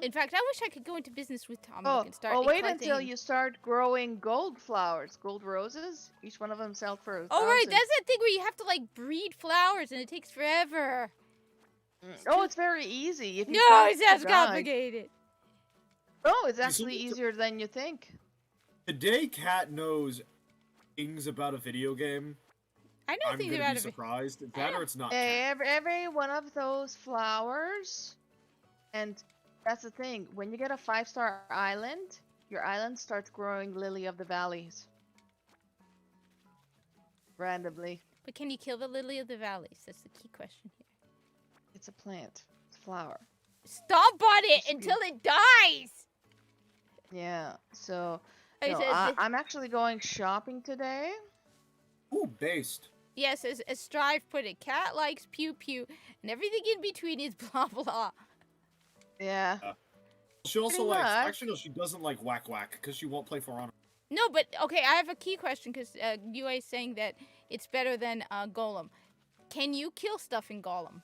Speaker 1: In fact, I wish I could go into business with Tom Nook and start.
Speaker 5: Wait
Speaker 1: collecting.
Speaker 5: until you start growing gold flowers, gold roses. Each one of them sell for.
Speaker 1: Oh right, that's that thing where you have to like breed flowers and it takes forever.
Speaker 5: Oh, it's very easy. If you
Speaker 1: No, it sounds complicated.
Speaker 5: Oh, it's actually easier than you think.
Speaker 6: The day Kat knows things about a video game,
Speaker 1: I know
Speaker 6: I'm
Speaker 1: things
Speaker 6: gonna
Speaker 1: about
Speaker 6: be
Speaker 1: it.
Speaker 6: surprised. That or it's not. Kat.
Speaker 5: Every one of those flowers, and that's the thing. When you get a 5-star island, your island starts growing lily of the valleys. Randomly.
Speaker 1: But can you kill the lily of the valleys? That's the key question here.
Speaker 5: It's a plant. It's a flower.
Speaker 1: Stomp on it until it dies!
Speaker 5: Yeah, so
Speaker 1: Okay,
Speaker 5: no,
Speaker 1: so
Speaker 5: I'm actually going shopping today.
Speaker 6: Ooh, based.
Speaker 1: Yes, as Strive put it, Cat likes pew pew, and everything in between is blah blah.
Speaker 5: Yeah.
Speaker 6: She also
Speaker 5: Pretty
Speaker 6: likes.
Speaker 5: much.
Speaker 6: Actually, no, she doesn't like whack whack because she won't play For Honor.
Speaker 1: No, but okay, I have a key question because UA is saying that it's better than Golem. Can you kill stuff in Golem?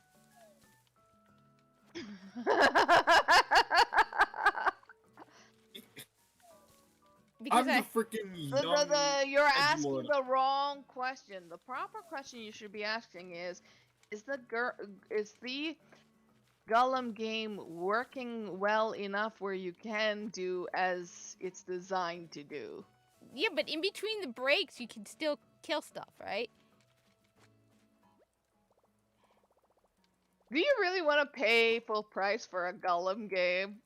Speaker 1: Because
Speaker 6: I'm the freaking young.
Speaker 5: You're asking
Speaker 6: Lord.
Speaker 5: the wrong question. The proper question you should be asking is the Gollum game working well enough where you can do as it's designed to do?
Speaker 1: yeah, but in between the breaks, you can still kill stuff, right?
Speaker 5: Do you really want to pay full price for a Gollum game?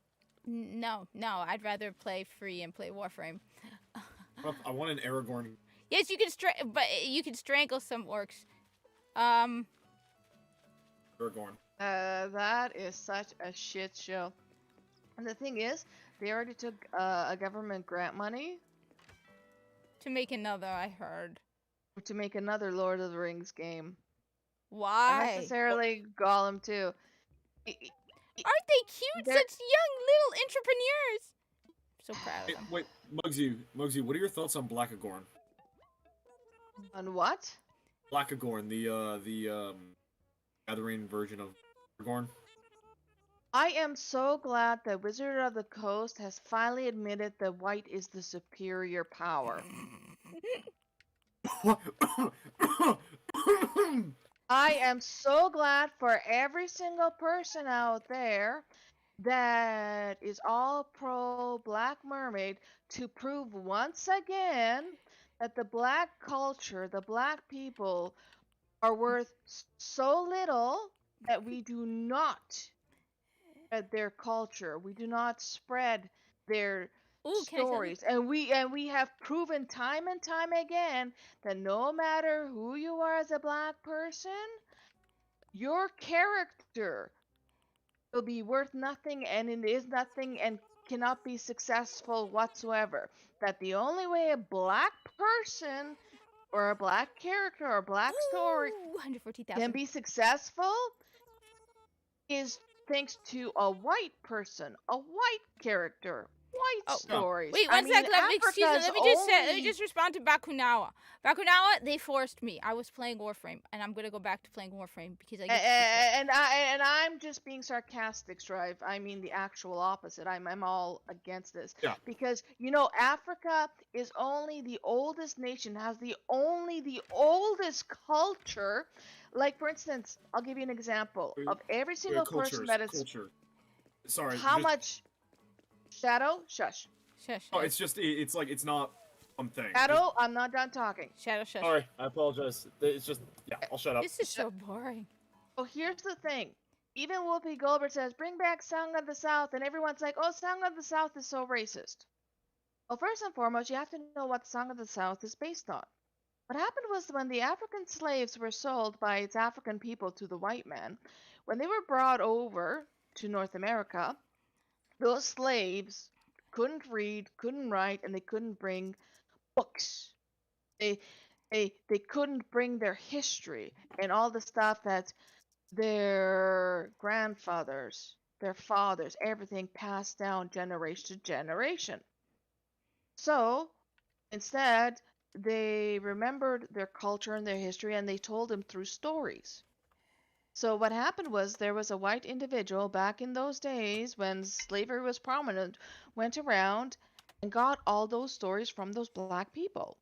Speaker 1: No, I'd rather play free and play Warframe.
Speaker 6: I want an Aragorn.
Speaker 1: Yes, you can but you can strangle some orcs.
Speaker 6: Aragorn.
Speaker 5: That is such a shit show. And the thing is, they already took a government grant money
Speaker 1: To make another, I heard.
Speaker 5: to make another Lord of the Rings game. Not
Speaker 1: Why?
Speaker 5: necessarily Gollum too.
Speaker 1: Aren't they cute?
Speaker 5: They're-
Speaker 1: Such young little entrepreneurs. So proud
Speaker 6: Hey,
Speaker 1: of them.
Speaker 6: wait, Muggsy, what are your thoughts on Blackagorn?
Speaker 5: On what?
Speaker 6: Blackagorn, the gathering version of Aragorn.
Speaker 5: I am so glad that Wizard of the Coast has finally admitted that white is the superior power. I am so glad for every single person out there that is all pro Black Mermaid to prove once again that the black culture, the black people, are worth so little that we do not spread their culture. We do not spread their
Speaker 1: Ooh, can I tell you?
Speaker 5: stories. And we have proven time and time again that no matter who you are as a black person, your character will be worth nothing, and it is nothing and cannot be successful whatsoever. That the only way a black person or a black character or a black story
Speaker 1: Ooh, 114,000.
Speaker 5: can be successful is thanks to a white person, a white character. White
Speaker 1: Oh,
Speaker 5: stories.
Speaker 1: Wait,
Speaker 5: I
Speaker 1: one
Speaker 5: mean,
Speaker 1: sec. Excuse me.
Speaker 5: Africa's
Speaker 1: Let me just respond to Bakunawa. Bakunawa, they forced me. I was playing Warframe, and I'm gonna go back to playing Warframe because I get to speak up.
Speaker 5: and I'm just being sarcastic, Strive. I mean the actual opposite. I'm all against this.
Speaker 6: Yeah.
Speaker 5: Because you know Africa is only the oldest nation, has the oldest culture. Like for instance, I'll give you an example of every single person that is
Speaker 6: culture. Sorry.
Speaker 5: how
Speaker 6: just-
Speaker 5: much Shadow? Shush.
Speaker 1: Shush.
Speaker 6: Oh, it's just it's like it's not something.
Speaker 5: Shadow, I'm not done talking.
Speaker 1: Shadow, shush.
Speaker 6: Sorry, I apologize. It's just yeah. I'll shut up.
Speaker 1: This is so boring.
Speaker 5: Well, here's the thing. Even Whoopi Goldberg says, bring back Song of the South, and everyone's like, oh, Song of the South is so racist. Well, first and foremost, you have to know what Song of the South is based on. What happened was when the African slaves were sold by its African people to the white man, when they were brought over to North America, those slaves couldn't read, couldn't write, and they couldn't bring books. They couldn't bring their history and all the stuff that their grandfathers, their fathers, everything passed down generation to generation. So instead, they remembered their culture and their history and they told them through stories. So what happened was there was a white individual back in those days when slavery was prominent, went around and got all those stories from those black people.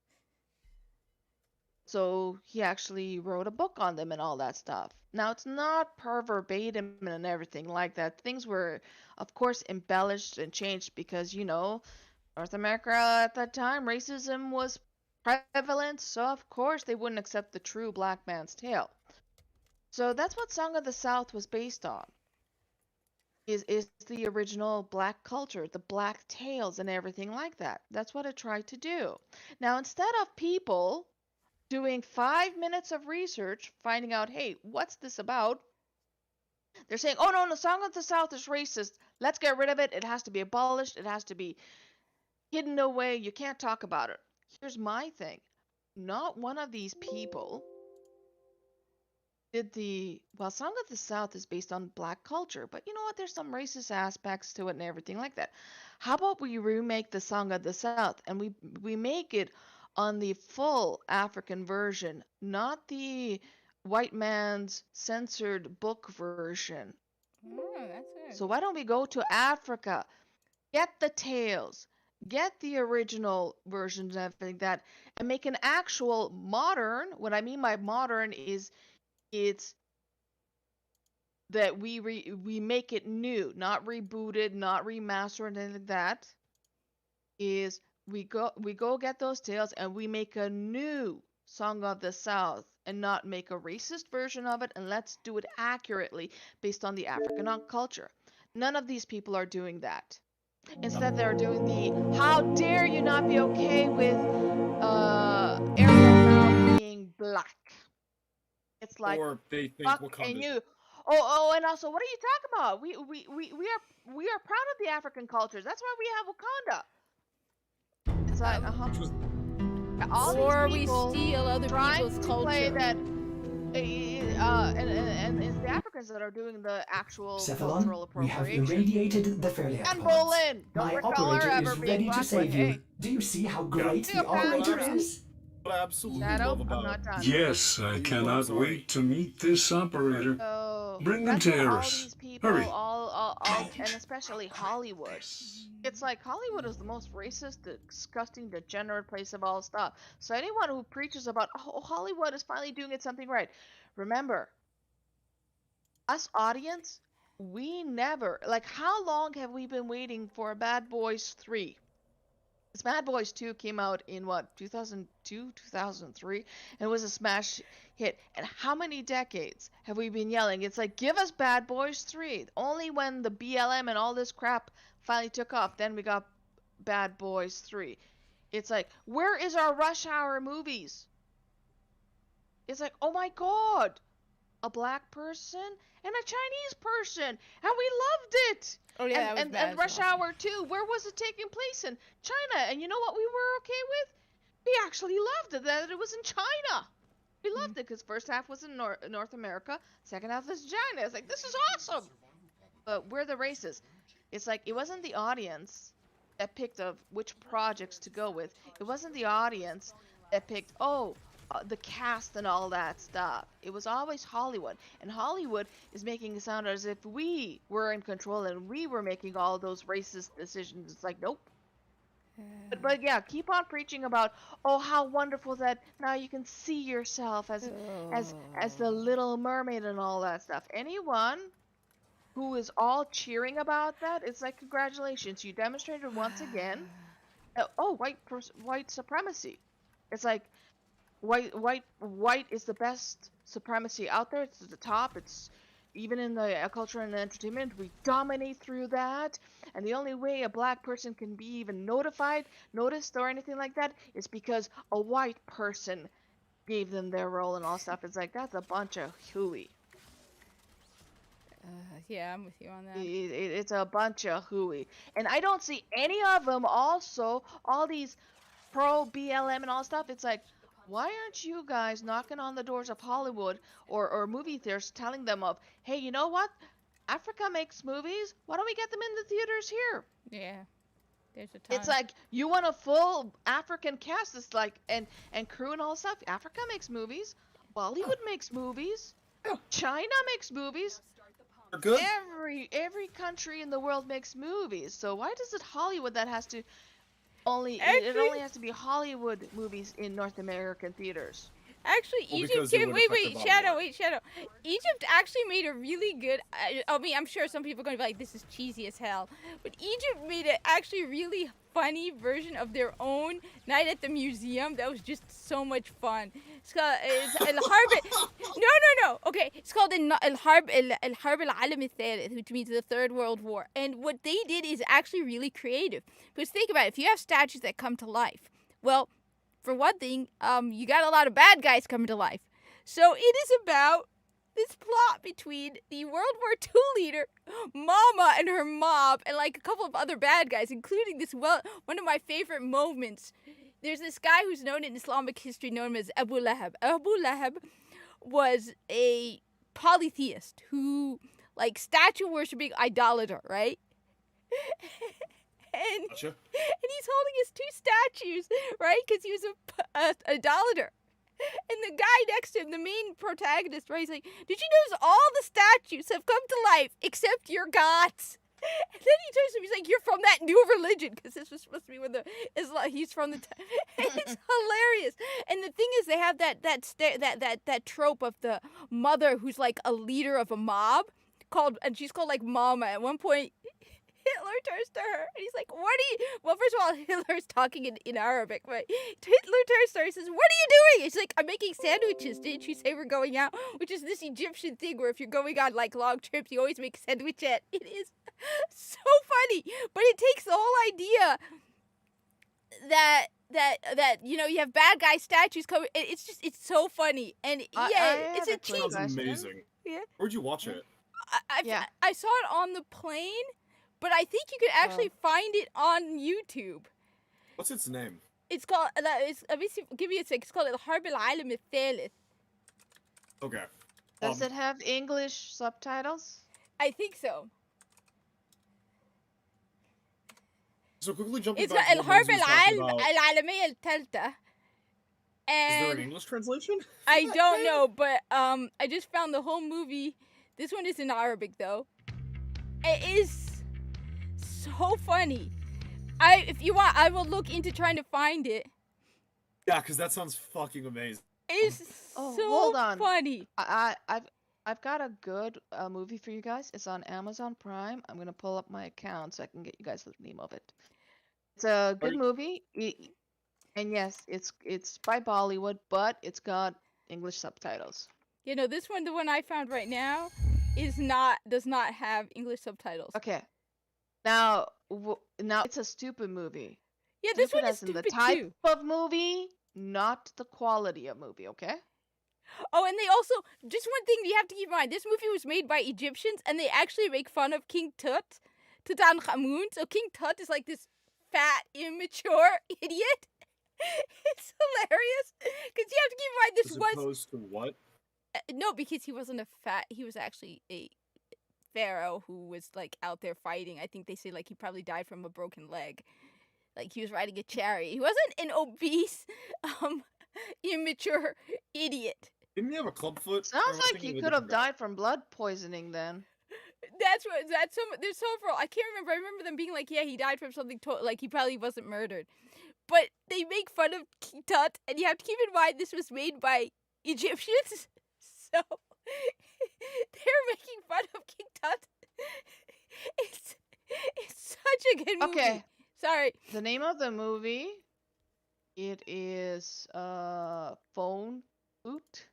Speaker 5: So he actually wrote a book on them and all that stuff. Now it's not per verbatim and everything like that. Things were, of course, embellished and changed because, you know, North America at that time, racism was prevalent. So of course they wouldn't accept the true black man's tale. So that's what Song of the South was based on. Is the original black culture, the black tales and everything like that. That's what it tried to do. Now instead of people doing 5 minutes of research, finding out, hey, what's this about? They're saying, oh no, the Song of the South is racist. Let's get rid of it. It has to be abolished. It has to be hidden away. You can't talk about it. Here's my thing. Not one of these people did well, Song of the South is based on black culture, but you know what? There's some racist aspects to it and everything like that. How about we remake the Song of the South and we make it on the full African version, not the white man's censored book version.
Speaker 1: Oh, that's good.
Speaker 5: So why don't we go to Africa, get the tales, get the original versions and everything like that, and make an actual modern. What I mean by modern is it's that we make it new, not rebooted, not remastered, anything like that. Is we go get those tales and we make a new Song of the South and not make a racist version of it, and let's do it accurately based on the African culture. None of these people are doing that. Instead, they're doing the how dare you not be okay with Ariel now being black. It's like
Speaker 6: Or they think
Speaker 5: fuck
Speaker 6: Wakanda's
Speaker 5: and you. Oh, and also, what are you talking about? We are proud of the African cultures. That's why we have Wakanda. It's like
Speaker 6: which was
Speaker 5: all
Speaker 1: Or
Speaker 5: these
Speaker 1: we
Speaker 5: people
Speaker 1: steal other
Speaker 5: trying
Speaker 1: people's
Speaker 5: to play
Speaker 1: culture.
Speaker 5: that. And it's the Africans that are doing the actual cultural
Speaker 7: Cephalon, we have
Speaker 5: appropriation.
Speaker 7: irradiated the Fairlight
Speaker 5: And
Speaker 7: pods.
Speaker 5: Bolin, don't
Speaker 7: My
Speaker 5: recall her
Speaker 7: operator
Speaker 5: ever
Speaker 7: is
Speaker 5: being
Speaker 7: ready to
Speaker 5: black,
Speaker 7: save
Speaker 5: but
Speaker 7: you.
Speaker 5: hey.
Speaker 7: Do you see how great
Speaker 5: Yeah,
Speaker 7: the operator
Speaker 5: Panther.
Speaker 7: is?
Speaker 6: what I absolutely
Speaker 5: Shadow,
Speaker 6: love
Speaker 5: I'm
Speaker 6: about
Speaker 5: not done.
Speaker 8: Yes, I cannot
Speaker 6: sorry.
Speaker 8: wait to meet this operator.
Speaker 5: So
Speaker 8: Bring them
Speaker 5: that's
Speaker 8: to
Speaker 5: what all
Speaker 8: Eris.
Speaker 5: these people,
Speaker 8: Hurry.
Speaker 5: all, and especially Hollywood. It's like Hollywood is the most racist, disgusting, degenerate place of all stuff. So anyone who preaches about, oh, Hollywood is finally doing something right, remember, us audience, we never, like, how long have we been waiting for Bad Boys 3? This Bad Boys 2 came out in what, 2002, 2003, and was a smash hit. And how many decades have we been yelling? It's like, give us Bad Boys 3. Only when the BLM and all this crap finally took off, then we got Bad Boys 3. It's like, where is our Rush Hour movies? It's like, oh my god, a black person and a Chinese person, and we loved it.
Speaker 1: Oh yeah, that was
Speaker 5: and,
Speaker 1: bad
Speaker 5: and
Speaker 1: as
Speaker 5: Rush
Speaker 1: well.
Speaker 5: Hour 2, where was it taking place? In China. And you know what we were okay with? We actually loved it, that it was in China. We loved it because first half was in North America, second half was China. It's like, this is awesome. But we're the racists. It's like, it wasn't the audience. that picked of which projects to go with. It wasn't the audience that picked, the cast and all that stuff. It was always Hollywood. And Hollywood is making it sound as if we were in control and we were making all those racist decisions. It's like, nope. But yeah, keep on preaching about, how wonderful that now you can see yourself as the Little Mermaid and all that stuff. Anyone who is all cheering about that, it's like, congratulations, you demonstrated once again. White supremacy. It's like white is the best supremacy out there. It's at the top. It's even in the culture and the entertainment, we dominate through that. And the only way a black person can be even noticed, or anything like that is because a white person gave them their role and all stuff. It's like, that's a bunch of hooey.
Speaker 1: Yeah, I'm with you on that.
Speaker 5: It's a bunch of hooey. And I don't see any of them also, all these pro BLM and all stuff. It's like, why aren't you guys knocking on the doors of Hollywood or movie theaters telling them of, hey, you know what? Africa makes movies. Why don't we get them in the theaters here?
Speaker 1: Yeah. There's a ton.
Speaker 5: It's like, you want a full African cast. It's like, and crew and all stuff. Africa makes movies. Bollywood makes movies. China makes movies.
Speaker 6: They're good.
Speaker 5: Every country in the world makes movies. So why does it Hollywood that has to it only has to be Hollywood movies in North American theaters?
Speaker 1: Actually,
Speaker 6: Well,
Speaker 1: Egypt
Speaker 6: because it
Speaker 1: did.
Speaker 6: would
Speaker 1: Wait,
Speaker 6: affect the
Speaker 1: Shadow,
Speaker 6: bottom
Speaker 1: Shadow. Egypt actually made a really good. I mean, I'm sure some people are going to be like, this is cheesy as hell. But Egypt made an actually really funny version of their own Night at the Museum that was just so much fun. It's El Harb. No. Okay, it's called El Harb Al-Alam Al-Thalith, which means the Third World War. And what they did is actually really creative. Because think about it, if you have statues that come to life, well, for one thing, you got a lot of bad guys coming to life. So it is about this plot between the World War II leader, Mama, and her mob, and like a couple of other bad guys, including one of my favorite moments. There's this guy who's known in Islamic history known as Abu Lahab. Abu Lahab was a polytheist who, like, statue worshipping idolater, right? And
Speaker 6: Gotcha.
Speaker 1: and he's holding his two statues, right? Because he was a idolater. And the guy next to him, the main protagonist, right? He's like, did you notice all the statues have come to life except your gods? And then he turns to him, he's like, you're from that new religion. Because this was supposed to be when he's from the it's hilarious. And the thing is, they have that trope of the mother who's like a leader of a mob, and she's called like Mama. At one point, Hitler turns to her and he's like, well, first of all, Hitler's talking in Arabic, but Hitler turns to her and says, what are you doing? She's like, I'm making sandwiches. Didn't you say we're going out? Which is this Egyptian thing where if you're going on like long trips, you always make sandwiches. It is so funny, but it takes the whole idea that you have bad guy statues coming. It's so funny, and it's a cheat.
Speaker 6: Sounds amazing.
Speaker 1: Yeah.
Speaker 6: Where'd you watch it?
Speaker 1: I saw it on the plane. But I think you could actually find it on YouTube.
Speaker 6: What's its name?
Speaker 1: It's called. Give me a sec. It's called El Harb Al-Alam Al-Thalith.
Speaker 6: Okay.
Speaker 5: Does it have English subtitles?
Speaker 1: I think so.
Speaker 6: So quickly jumping
Speaker 1: It's
Speaker 6: back
Speaker 1: El
Speaker 6: to what
Speaker 1: Harb
Speaker 6: Rose was talking about,
Speaker 1: Al-Alamiyya Al-Thalta.
Speaker 6: is there an
Speaker 1: And
Speaker 6: English translation?
Speaker 1: I don't know, but I just found the whole movie. This one is in Arabic though. It is so funny. If you want, I will look into trying to find it.
Speaker 6: Yeah, because that sounds fucking amazing.
Speaker 1: It's
Speaker 5: hold on.
Speaker 1: funny.
Speaker 5: I've got a good movie for you guys. It's on Amazon Prime. I'm gonna pull up my account so I can get you guys the name of it. It's a good movie, and yes, it's by Bollywood, but it's got English subtitles.
Speaker 1: This one, the one I found right now, does not have English subtitles.
Speaker 5: Okay. Now it's a stupid movie.
Speaker 1: Yeah, this
Speaker 5: Stupid
Speaker 1: one is
Speaker 5: as in
Speaker 1: stupid
Speaker 5: the type
Speaker 1: too.
Speaker 5: of movie, not the quality of movie. Okay.
Speaker 1: Oh, and they also, just one thing you have to keep in mind, this movie was made by Egyptians, and they actually make fun of King Tut, Tutankhamun. So King Tut is like this fat, immature idiot. It's hilarious, because you have to keep in mind this
Speaker 6: As
Speaker 1: was...
Speaker 6: opposed to what?
Speaker 1: No, because he wasn't he was actually a pharaoh who was like out there fighting. I think they say like he probably died from a broken leg. like he was riding a chariot. He wasn't an obese, immature idiot.
Speaker 6: Didn't he have a clubfoot?
Speaker 5: Sounds
Speaker 6: Or am I
Speaker 5: like
Speaker 6: thinking
Speaker 5: he
Speaker 6: of a
Speaker 5: could have
Speaker 6: different guy?
Speaker 5: died from blood poisoning then.
Speaker 1: There's several. I can't remember. I remember them being like, yeah, he died from something. Like he probably wasn't murdered. But they make fun of King Tut, and you have to keep in mind this was made by Egyptians, so they're making fun of King Tut. It's such a good movie.
Speaker 5: Okay.
Speaker 1: Sorry.
Speaker 5: The name of the movie, it is Phone Boot.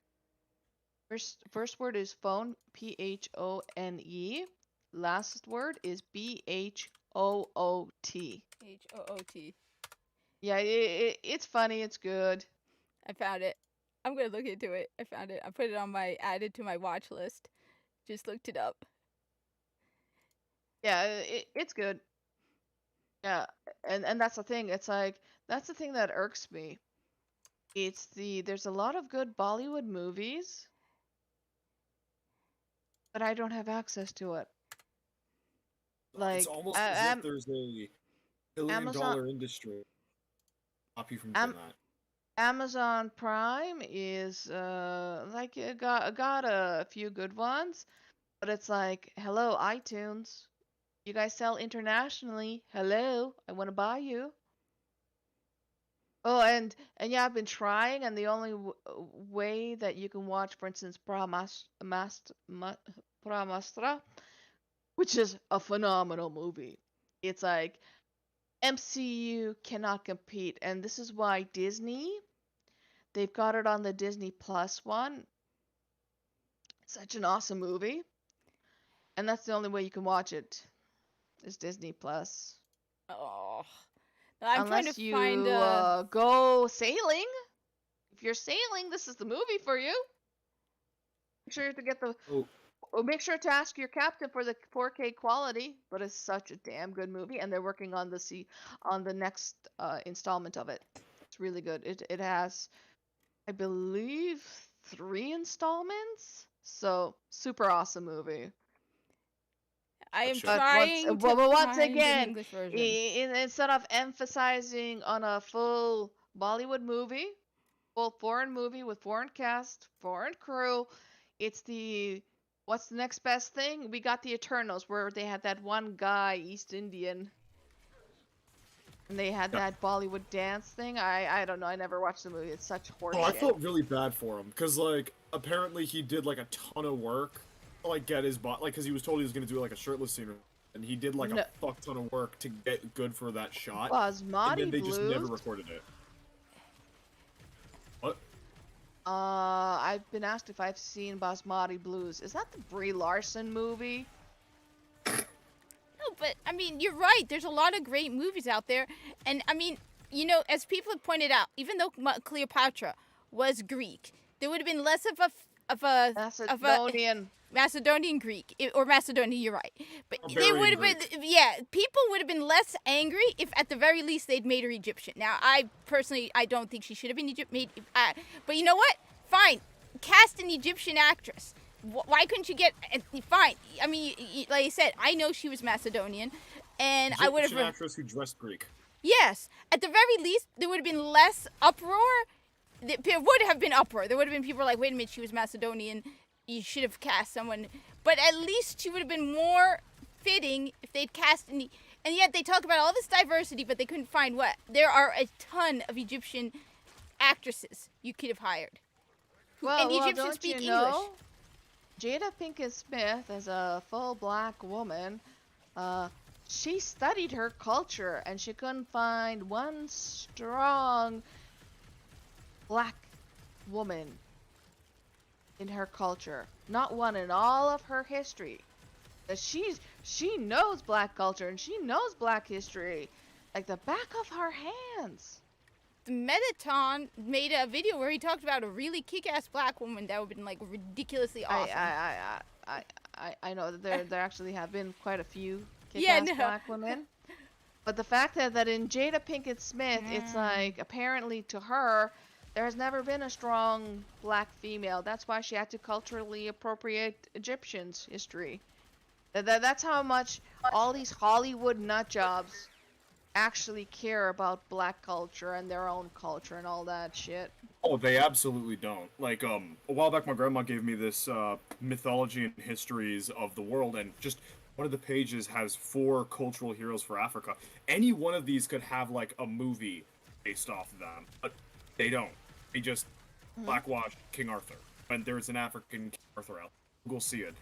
Speaker 5: First word is phone, Phone. Last word is Bhoot.
Speaker 1: Hoot.
Speaker 5: Yeah, it's funny. It's good.
Speaker 1: I found it. I'm gonna look into it. I found it. I put it on added to my watch list. Just looked it up.
Speaker 5: Yeah, it's good. Yeah, and that's the thing. It's like that's the thing that irks me. There's a lot of good Bollywood movies, but I don't have access to it. Like
Speaker 6: It's almost as if there's a billion-dollar industry to stop you from doing that.
Speaker 5: Amazon Prime is like it got a few good ones, but it's like, hello iTunes, you guys sell internationally. Hello, I want to buy you. Oh, and yeah, I've been trying, and the only way that you can watch, for instance, Brahmastra, which is a phenomenal movie. It's like MCU cannot compete, and this is why Disney, they've got it on the Disney Plus one. It's such an awesome movie, and that's the only way you can watch it, is Disney Plus.
Speaker 1: Oh, I'm
Speaker 5: Unless
Speaker 1: trying to
Speaker 5: you
Speaker 1: find
Speaker 5: go sailing. If you're sailing, this is the movie for you. Make sure to get the. Oh, make sure to ask your captain for the 4K quality. But it's such a damn good movie, and they're working on the next installment of it. It's really good. It has, I believe, 3 installments. So super awesome movie.
Speaker 1: I am
Speaker 5: But
Speaker 1: trying to
Speaker 5: once
Speaker 1: find an
Speaker 5: again,
Speaker 1: English version.
Speaker 5: instead of emphasizing on a full Bollywood movie, full foreign movie with foreign cast, foreign crew, it's what's the next best thing? We got the Eternals, where they had that one guy, East Indian, and they had that Bollywood dance thing. I don't know. I never watched the movie. It's such horseshit.
Speaker 6: Oh, I felt really bad for him because like apparently he did like a ton of work to like get his body, like because he was told he was gonna do like a shirtless scene, and he did like a fuck ton of work to get good for that shot.
Speaker 5: Basmati
Speaker 6: and then they
Speaker 5: Blues?
Speaker 6: just never recorded it. What?
Speaker 5: I've been asked if I've seen Basmati Blues. Is that the Brie Larson movie?
Speaker 1: No, but I mean, you're right. There's a lot of great movies out there, and I mean, you know, as people have pointed out, even though Cleopatra was Greek, there would have been less of a Macedonian Greek or Macedonian. You're right, but they would have been people would have been less angry if at the very least they'd made her Egyptian. Now, I personally don't think she should have been but you know what? Fine, cast an Egyptian actress. Why couldn't you get fine? I mean, like I said, I know she was Macedonian, and I would have
Speaker 6: an actress who dressed Greek.
Speaker 1: Yes, at the very least, there would have been less uproar. There would have been uproar. There would have been people like, wait a minute, she was Macedonian. You should have cast someone. But at least she would have been more fitting if they'd cast any. And yet they talk about all this diversity, but they couldn't find what? There are a ton of Egyptian actresses you could have hired. And the Egyptians speak English.
Speaker 5: Jada Pinkett Smith, as a full black woman, she studied her culture, and she couldn't find one strong black woman in her culture. Not one in all of her history. She knows black culture, and she knows black history like the back of her hands.
Speaker 1: The Metaton made a video where he talked about a really kick-ass black woman that would have been like ridiculously awesome.
Speaker 5: I know that there actually have been quite a few kick-ass black women, but the fact that in Jada Pinkett Smith, it's like apparently to her there has never been a strong black female. That's why she had to culturally appropriate Egyptians' history. That's how much all these Hollywood nut jobs actually care about black culture and their own culture and all that shit.
Speaker 6: Oh, they absolutely don't. Like, a while back, my grandma gave me this mythology and histories of the world, and just one of the pages has 4 cultural heroes for Africa. Any one of these could have like a movie based off of them, but they don't. They just blackwash King Arthur. And there's an African King Arthur out. Google see it,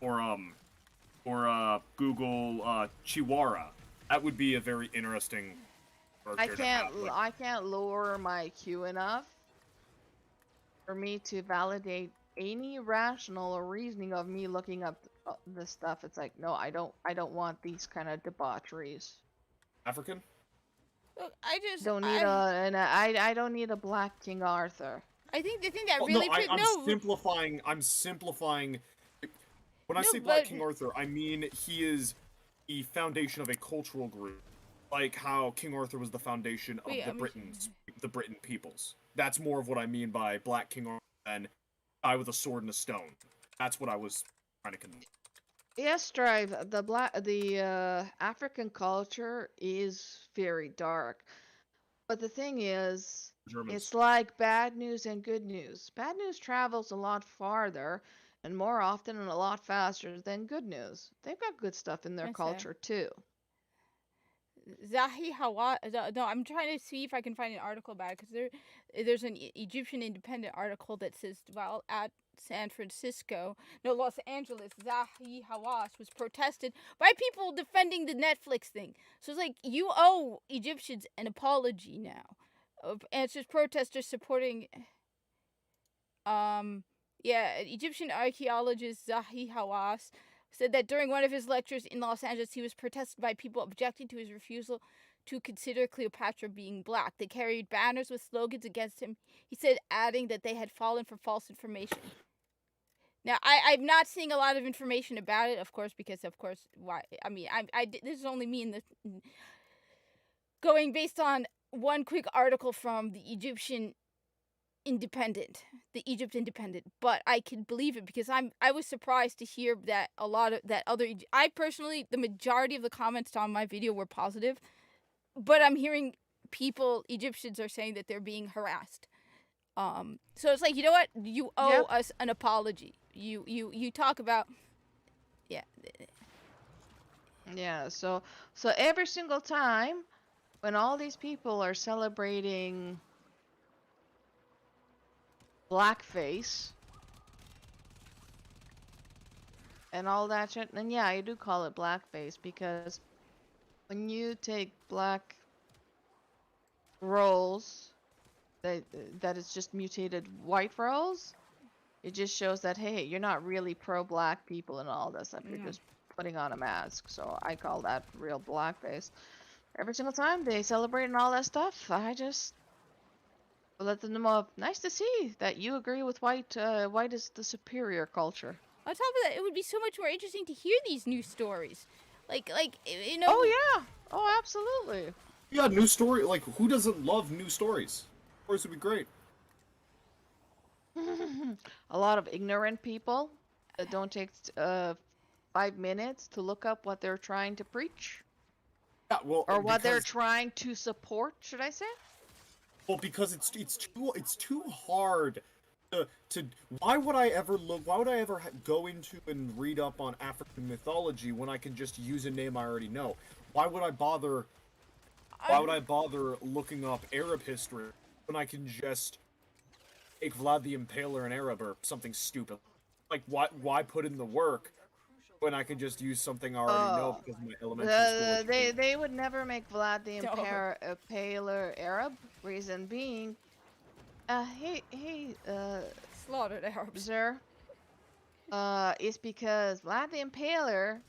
Speaker 6: or Google Chihuahua. That would be a very interesting.
Speaker 5: I can't lower my IQ enough for me to validate any rational or reasoning of me looking up this stuff. It's like, no, I don't want these kind of debaucheries.
Speaker 6: African?
Speaker 1: Look, I just
Speaker 5: Don't need I don't need a black King Arthur.
Speaker 1: I think the thing that really
Speaker 6: I'm simplifying. When I
Speaker 1: No,
Speaker 6: say Black
Speaker 1: but-
Speaker 6: King Arthur, I mean he is the foundation of a cultural group, like how King Arthur was the foundation of
Speaker 1: Wait,
Speaker 6: the
Speaker 1: I'm
Speaker 6: the Britain peoples. That's more of what I mean by Black King Arthur than guy with a sword and a stone. That's what I was trying to convey.
Speaker 5: Yes, Strive, the African culture is very dark. But the thing is,
Speaker 6: Germans.
Speaker 5: it's like bad news and good news. Bad news travels a lot farther and more often and a lot faster than good news. They've got good stuff in their
Speaker 1: That's fair.
Speaker 5: culture too.
Speaker 1: Zahi Hawass. No, I'm trying to see if I can find an article about it because there's an Egyptian Independent article that says while at Los Angeles, Zahi Hawass was protested by people defending the Netflix thing. So it's like you owe Egyptians an apology now. And it's just protesters supporting. Egyptian archaeologist Zahi Hawass said that during one of his lectures in Los Angeles, he was protested by people objecting to his refusal to consider Cleopatra being black. They carried banners with slogans against him. He said, adding that they had fallen for false information. Now, I'm not seeing a lot of information about it, of course, because, why? I mean, this is only me in the going based on one quick article from the Egypt Independent, but I can believe it because I was surprised to hear that a lot of that other. I personally, the majority of the comments on my video were positive, but I'm hearing Egyptians are saying that they're being harassed. So it's like, you know what? You owe us an apology. You talk about, yeah.
Speaker 5: Yeah, so every single time when all these people are celebrating blackface and all that shit, and yeah, I do call it blackface because when you take black roles that is just mutated white roles, it just shows that, hey, you're not really pro-black people and all this stuff. You're just putting on a mask. So I call that real blackface. Every single time they celebrate and all that stuff, I just let them know, nice to see that you agree with white. White is the superior culture.
Speaker 1: On top of that, it would be so much more interesting to hear these new stories. Like you know.
Speaker 5: Oh, yeah. Oh, absolutely.
Speaker 6: Yeah, new story. Like, who doesn't love new stories? Stories would be great.
Speaker 5: A lot of ignorant people that don't take 5 minutes to look up what they're trying to preach.
Speaker 6: Yeah, well,
Speaker 5: Or what they're trying to support, should I say?
Speaker 6: Well, because it's too hard to why would I ever go into and read up on African mythology when I can just use a name I already know? Why would I bother looking up Arab history when I can just make Vlad the Impaler an Arab or something stupid? Like, why put in the work when I can just use something I already know because of my elementary school education?
Speaker 5: They would never make Vlad the Impaler Arab. Reason being,
Speaker 1: slaughtered Arabs.
Speaker 5: sir, it's because Vlad the Impaler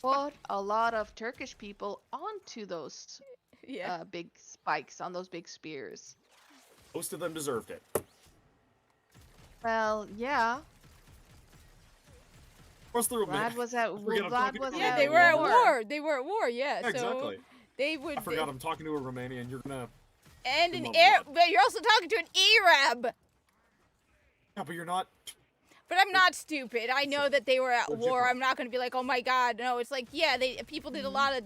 Speaker 5: put a lot of Turkish people onto those big spikes, on those big spears.
Speaker 6: Most of them deserved it.
Speaker 5: Well, yeah.
Speaker 6: Of course, there were
Speaker 5: Vlad was at
Speaker 1: Yeah, they were at war. They were at war. Yeah, so
Speaker 6: exactly.
Speaker 1: They would.
Speaker 6: I forgot. I'm talking to a Romanian. You're gonna.
Speaker 1: And an Arab, but you're also talking to an Arab.
Speaker 6: Yeah, but you're not.
Speaker 1: But I'm not stupid. I know that they were at war. I'm not going to be like, oh my god. No, it's like, yeah, people did a lot of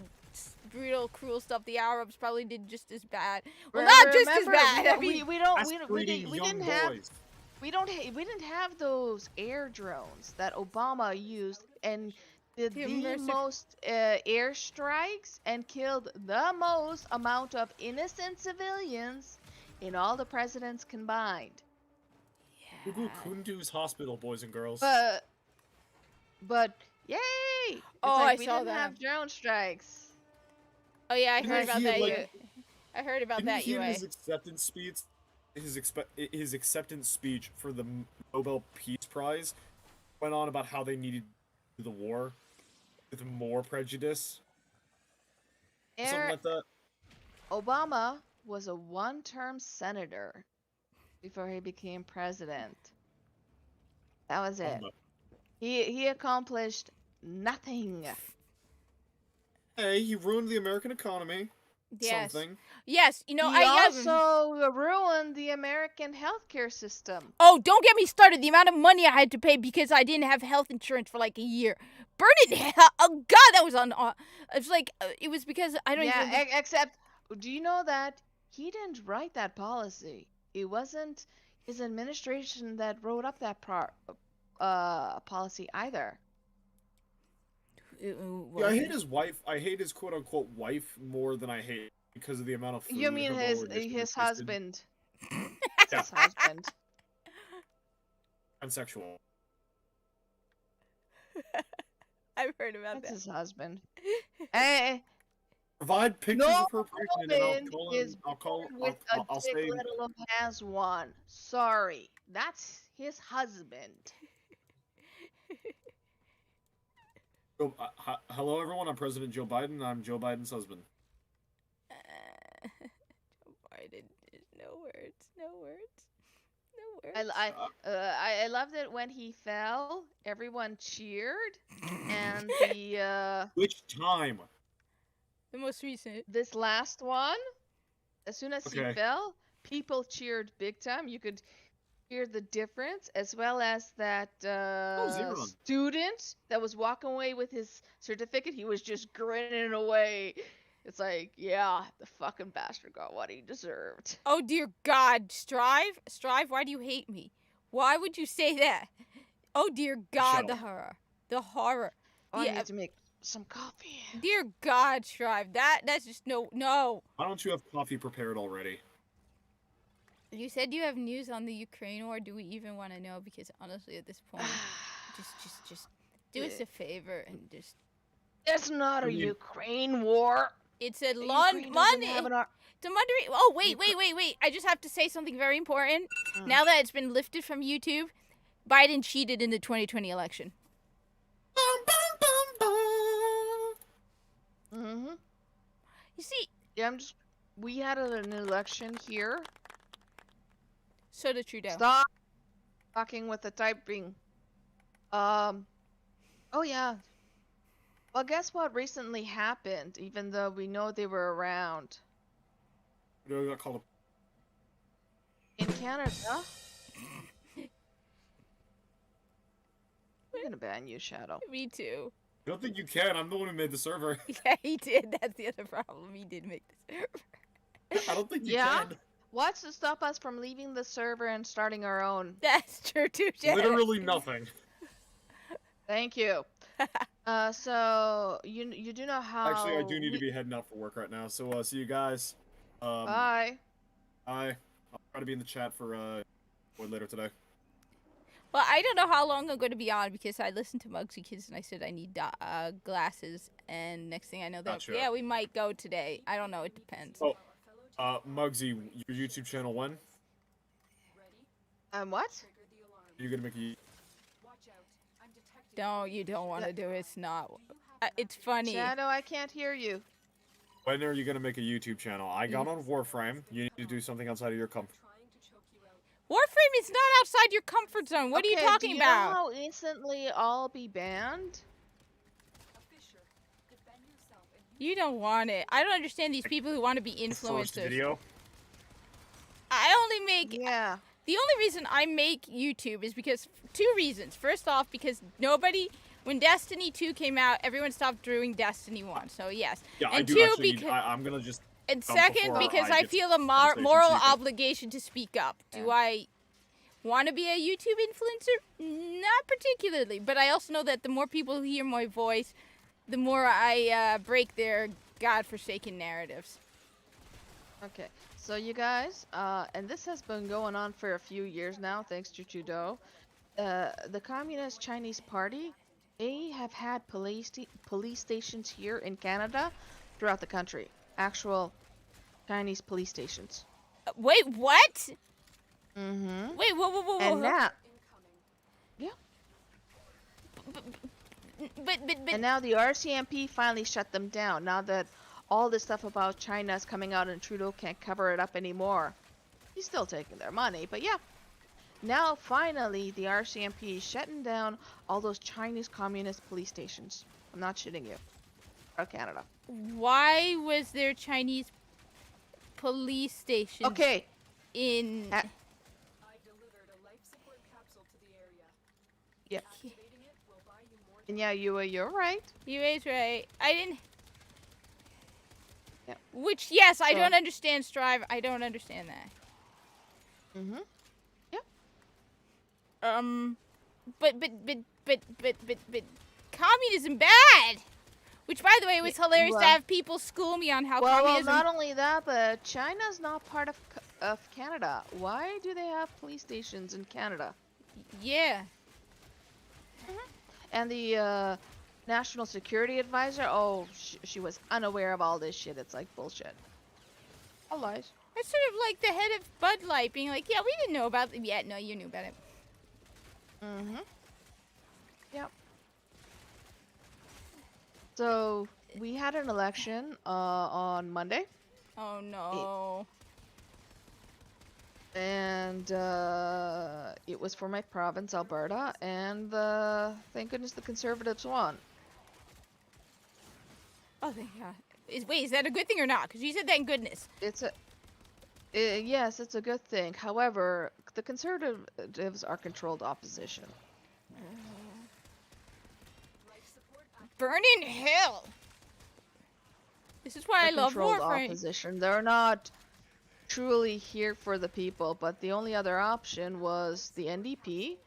Speaker 1: brutal, cruel stuff the Arabs probably did just as bad. Well, not just as bad. I mean,
Speaker 5: we didn't have those air drones that Obama used and did the most airstrikes and killed the most amount of innocent civilians in all the presidents combined.
Speaker 6: Google Kunduz Hospital, boys and girls.
Speaker 5: But yay! It's
Speaker 1: I
Speaker 5: we
Speaker 1: saw
Speaker 5: didn't
Speaker 1: that.
Speaker 5: have drone strikes.
Speaker 1: Oh yeah, I heard about that.
Speaker 6: Like,
Speaker 1: I heard about
Speaker 6: didn't
Speaker 1: that.
Speaker 6: he hear
Speaker 1: UA.
Speaker 6: his acceptance speech? His acceptance speech for the Nobel Peace Prize went on about how they needed the war with more prejudice. Something like that.
Speaker 5: Obama was a one-term senator before he became president. That was it. He accomplished nothing.
Speaker 6: Hey, he ruined the American economy.
Speaker 1: Yes.
Speaker 6: Something.
Speaker 1: Yes, you know,
Speaker 5: He also ruined the American healthcare system.
Speaker 1: Oh, don't get me started. The amount of money I had to pay because I didn't have health insurance for like a year. Burn it in hell. Oh God, that was on. It's like it was because I don't even.
Speaker 5: Yeah, except, do you know that he didn't write that policy? It wasn't his administration that wrote up that policy either.
Speaker 6: Yeah, I hate his wife. I hate his quote-unquote wife more than I hate because of the amount of food.
Speaker 5: You mean
Speaker 6: her lower district
Speaker 5: his
Speaker 6: wasted.
Speaker 5: husband?
Speaker 6: Yeah.
Speaker 5: His husband.
Speaker 6: Unsexual.
Speaker 1: I've heard about
Speaker 5: That's
Speaker 1: that.
Speaker 5: his husband. Hey,
Speaker 6: Provide pictures
Speaker 5: no
Speaker 6: of her pregnant, and
Speaker 5: woman
Speaker 6: I'll call him.
Speaker 5: is born with
Speaker 6: I'll
Speaker 5: a dick,
Speaker 6: say.
Speaker 5: let alone has one. Sorry, that's his husband.
Speaker 6: Hello, everyone. I'm President Joe Biden. I'm Joe Biden's husband.
Speaker 1: Joe Biden. There's no words. No words. No words.
Speaker 5: I loved it when he fell. Everyone cheered, and the
Speaker 6: Which time?
Speaker 1: The most recent.
Speaker 5: this last one, as soon as
Speaker 6: Okay.
Speaker 5: he fell, people cheered big time. You could hear the difference, as well as that
Speaker 6: Xeron.
Speaker 5: student that was walking away with his certificate. He was just grinning away. It's like, yeah, the fucking bastard got what he deserved.
Speaker 1: Oh dear God, Strive, why do you hate me? Why would you say that? Oh dear God,
Speaker 6: Shut
Speaker 1: the
Speaker 6: up.
Speaker 1: horror, the horror.
Speaker 5: I
Speaker 1: Yeah.
Speaker 5: need to make some coffee.
Speaker 1: Dear God, Strive, that's just no.
Speaker 6: Why don't you have coffee prepared already?
Speaker 1: You said you have news on the Ukraine war. Do we even want to know? Because honestly, at this point, just do us a favor and just.
Speaker 5: It's not a
Speaker 6: mean-
Speaker 5: Ukraine war.
Speaker 1: It's a
Speaker 5: Ukraine
Speaker 1: London.
Speaker 5: doesn't have an
Speaker 1: Oh wait. I just have to say something very important. Now that it's been lifted from YouTube, Biden cheated in the 2020 election.
Speaker 5: Mm-hmm.
Speaker 1: You see,
Speaker 5: Yeah, we had an election here.
Speaker 1: so did Trudeau.
Speaker 5: Stop talking with the typing. Oh yeah. Well, guess what recently happened, even though we know they were around?
Speaker 6: You got called
Speaker 5: In Canada? I'm gonna ban you, Shadow.
Speaker 1: Me too.
Speaker 6: I don't think you can. I'm the one who made the server.
Speaker 1: Yeah, he did. That's the other problem. He did make this.
Speaker 6: I don't think you
Speaker 5: Yeah?
Speaker 6: can.
Speaker 5: What's to stop us from leaving the server and starting our own?
Speaker 1: That's true too. Shannon.
Speaker 6: Literally nothing.
Speaker 5: Thank you. So you do know how?
Speaker 6: Actually, I do need to be heading out for work right now. So, see you guys.
Speaker 5: Bye.
Speaker 6: I'll try to be in the chat for later today.
Speaker 1: Well, I don't know how long I'm going to be on because I listened to Mugsy Kids and I said I need glasses, and next thing I know, that
Speaker 6: Gotcha.
Speaker 1: yeah, we might go today. I don't know. It depends.
Speaker 6: Oh, Muggsy, your YouTube channel when?
Speaker 5: What?
Speaker 6: You're gonna make a.
Speaker 1: You don't want to do it. It's not. It's funny.
Speaker 5: Shadow, I can't hear you.
Speaker 6: When are you gonna make a YouTube channel? I got on Warframe. You need to do something outside of your comfort.
Speaker 1: Warframe is not outside your comfort zone. What are you talking
Speaker 5: do you
Speaker 1: about?
Speaker 5: know how instantly I'll be banned?
Speaker 1: You don't want it. I don't understand these people who want to be
Speaker 6: First
Speaker 1: influencers.
Speaker 6: video.
Speaker 1: I only make.
Speaker 5: Yeah.
Speaker 1: The only reason I make YouTube is because two reasons. First off, because nobody When Destiny 2 came out, everyone stopped doing Destiny 1. So yes.
Speaker 6: Yeah, I
Speaker 1: And
Speaker 6: do
Speaker 1: 2
Speaker 6: actually.
Speaker 1: because
Speaker 6: I'm gonna just.
Speaker 1: and
Speaker 6: jump
Speaker 1: second
Speaker 6: before
Speaker 1: because
Speaker 6: I
Speaker 1: I
Speaker 6: get
Speaker 1: feel a
Speaker 6: conversation,
Speaker 1: moral
Speaker 6: so you can-
Speaker 1: obligation to speak up. Do I want to be a YouTube influencer? Not particularly, but I also know that the more people hear my voice, the more I break their godforsaken narratives.
Speaker 5: Okay, so you guys, and this has been going on for a few years now, thanks to Trudeau. The Communist Chinese Party, they have had police stations here in Canada throughout the country. Actual Chinese police stations.
Speaker 1: Wait, what?
Speaker 5: Mm-hmm.
Speaker 1: Wait, whoa.
Speaker 5: And now,
Speaker 1: But
Speaker 5: and now the RCMP finally shut them down. Now that all this stuff about China is coming out and Trudeau can't cover it up anymore. He's still taking their money, but yeah. Now, finally, the RCMP is shutting down all those Chinese communist police stations. I'm not shitting you. Out of Canada.
Speaker 1: why was there Chinese police stations
Speaker 5: Okay.
Speaker 1: in...
Speaker 2: I've delivered a life support capsule to the area.
Speaker 5: Yeah.
Speaker 2: Activating it will buy you more
Speaker 5: And yeah, you're right.
Speaker 1: UA's right. I didn't...
Speaker 5: Yep.
Speaker 1: Which, yes, I
Speaker 5: So-
Speaker 1: don't understand Strive. I don't understand that.
Speaker 5: Mm-hmm.
Speaker 1: But communism bad. Which, by the way, it was
Speaker 5: Yeah,
Speaker 1: hilarious to
Speaker 5: well-
Speaker 1: have people school me on how
Speaker 5: Well,
Speaker 1: communism.
Speaker 5: not only that, but China's not part of Canada. Why do they have police stations in Canada?
Speaker 1: Yeah.
Speaker 5: And the National Security Advisor, she was unaware of all this shit. It's like bullshit. All lies.
Speaker 1: That's sort of like the head of Bud Light being like, yeah, we didn't know about it. Yeah, no, you knew about it.
Speaker 5: Mm-hmm. Yep. So we had an election on Monday,
Speaker 1: Oh, no.
Speaker 5: and it was for my province, Alberta, and thank goodness the Conservatives won.
Speaker 1: Oh, thank God. Wait, is that a good thing or not? Because you said thank goodness.
Speaker 5: Yes, it's a good thing. However, the Conservatives are controlled opposition.
Speaker 1: Burn in hell. This is why I
Speaker 5: They're
Speaker 1: love
Speaker 5: controlled
Speaker 1: Warframe.
Speaker 5: opposition. They're not truly here for the people, but the only other option was the NDP.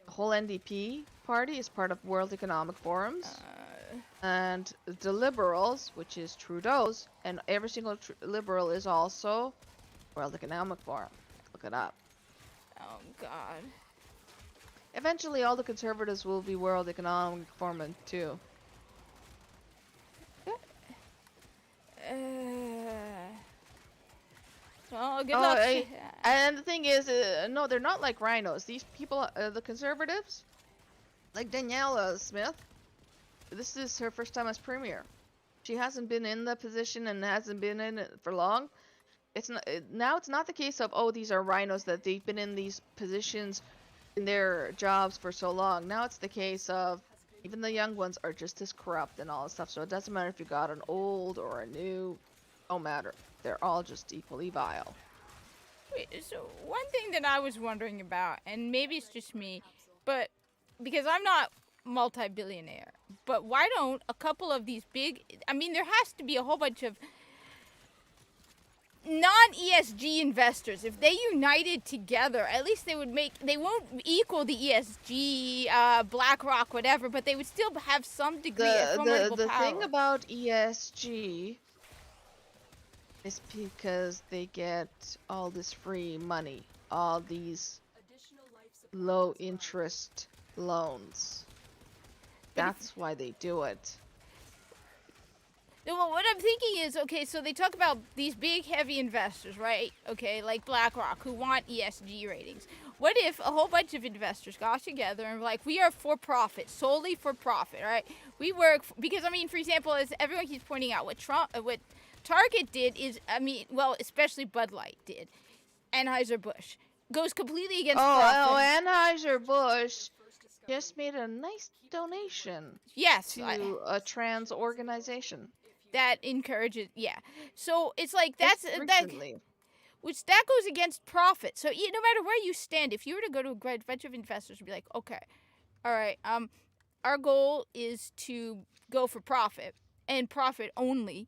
Speaker 5: The whole NDP party is part of World Economic Forums. And the Liberals, which is Trudeau's, and every single Liberal is also World Economic Forum. Look it up.
Speaker 1: Oh, God.
Speaker 5: Eventually, all the Conservatives will be World Economic Forum too.
Speaker 1: Well, good luck.
Speaker 5: And the thing is, no, they're not like rhinos. These people, the Conservatives, like Danielle Smith, this is her first time as Premier. She hasn't been in the position and hasn't been in it for long. It's not, now it's not the case of, oh, these are rhinos, that they've been in these positions in their jobs for so long. Now it's the case of even the young ones are just as corrupt and all this stuff. So it doesn't matter if you got an old or a new, don't matter. They're all just equally vile.
Speaker 1: Wait, so one thing that I was wondering about, and maybe it's just me, but because I'm not multi-billionaire, but why don't a couple of these big, I mean, there has to be a whole bunch of non-ESG investors. If they united together, at least they won't equal the ESG, BlackRock, whatever, but they would still have some degree of formidable
Speaker 5: The
Speaker 1: power.
Speaker 5: thing about ESG is because they get all this free money, all these low interest loans. That's why they do it.
Speaker 1: Well, what I'm thinking is, okay, so they talk about these big, heavy investors, right? Okay, like BlackRock, who want ESG ratings. What if a whole bunch of investors got together and were like, we are for profit, solely for profit, right? We work, because, I mean, for example, as everyone keeps pointing out, what Target did is, I mean, well, especially Bud Light did, Anheuser-Busch, goes completely against profit.
Speaker 5: Anheuser-Busch just made a nice donation
Speaker 1: Yes,
Speaker 5: to a trans organization.
Speaker 1: that encourages, yeah. So it's like
Speaker 5: Just
Speaker 1: that,
Speaker 5: recently.
Speaker 1: which that goes against profit. So no matter where you stand, if you were to go to a great bunch of investors and be like, okay, all right, our goal is to go for profit and profit only.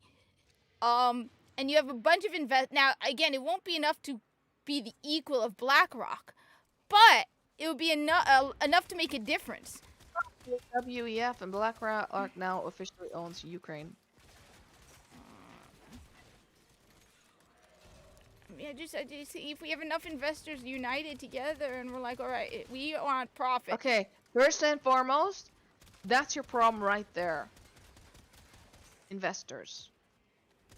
Speaker 1: And you have a bunch of now again, it won't be enough to be the equal of BlackRock, but it will be enough to make a difference.
Speaker 5: WEF and BlackRock now officially owns Ukraine.
Speaker 1: I just see if we have enough investors united together and we're like, all right, we want profit.
Speaker 5: Okay, first and foremost, that's your problem right there. Investors.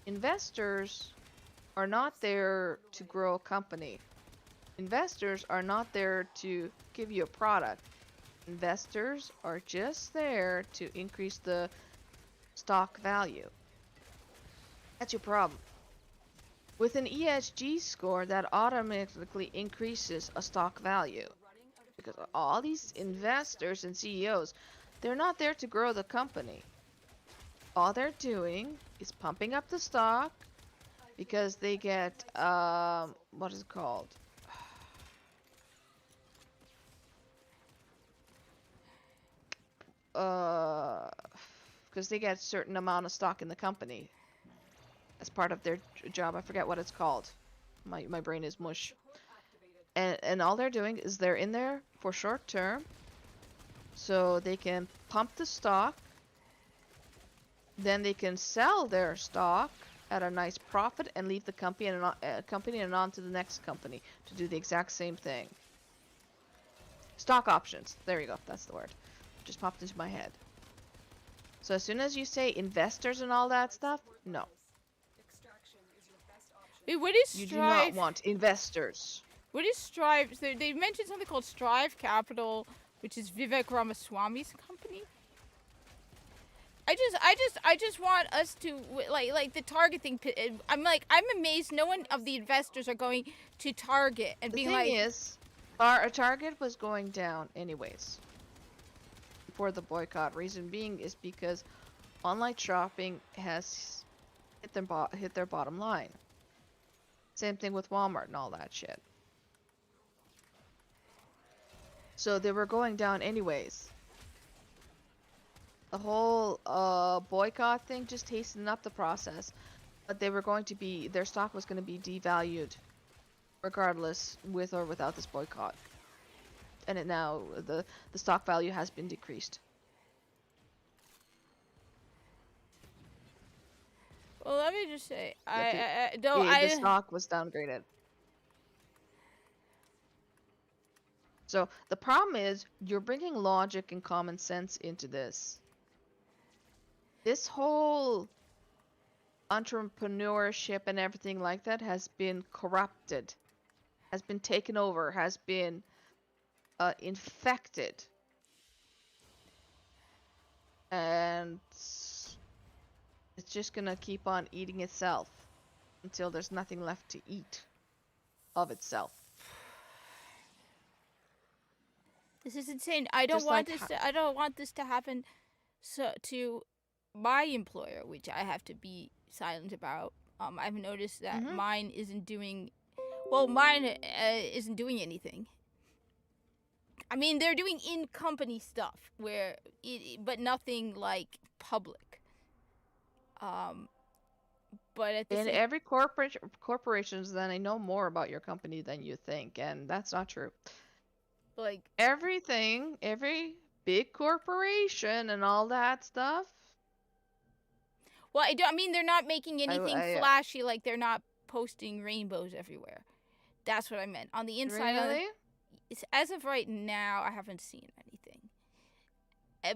Speaker 5: Investors are not there to grow a company. Investors are not there to give you a product. Investors are just there to increase the stock value. That's your problem. With an ESG score, that automatically increases a stock value. Because all these investors and CEOs, they're not there to grow the company. All they're doing is pumping up the stock because they get, what is it called? Because they get a certain amount of stock in the company as part of their job. I forget what it's called. My brain is mush. And all they're doing is they're in there for short term, so they can pump the stock. Then they can sell their stock at a nice profit and leave the company and on to the next company to do the exact same thing. Stock options. There you go. That's the word. Just popped into my head. So as soon as you say investors and all that stuff, no.
Speaker 1: Wait, what is Strive?
Speaker 5: You do not want investors.
Speaker 1: What is Strive? So they mentioned something called Strive Capital, which is Vivek Ramaswamy's company. I just want us to like the Target thing. I'm amazed no one of the investors are going to Target and being like.
Speaker 5: The thing is, our Target was going down anyways. For the boycott, reason being is because online shopping has hit their bottom line. Same thing with Walmart and all that shit. So they were going down anyways. The whole boycott thing just hastened up the process, but they were going to be, their stock was going to be devalued regardless, with or without this boycott. And it now, the stock value has been decreased.
Speaker 1: Well, let me just say,
Speaker 5: the stock was downgraded. So the problem is, you're bringing logic and common sense into this. This whole entrepreneurship and everything like that has been corrupted, has been taken over, has been infected. And it's just gonna keep on eating itself until there's nothing left to eat of itself.
Speaker 1: This is insane. I don't want this to happen to my employer, which I have to be silent about. I've noticed that mine isn't doing isn't doing anything. I mean, they're doing in-company stuff but nothing like public. But at the
Speaker 5: in every corporations, then I know more about your company than you think, and that's not true.
Speaker 1: Like
Speaker 5: every big corporation and all that stuff.
Speaker 1: Well, I mean, they're not making anything flashy, like they're not posting rainbows everywhere. That's what I meant. On the inside,
Speaker 5: really?
Speaker 1: As of right now, I haven't seen anything.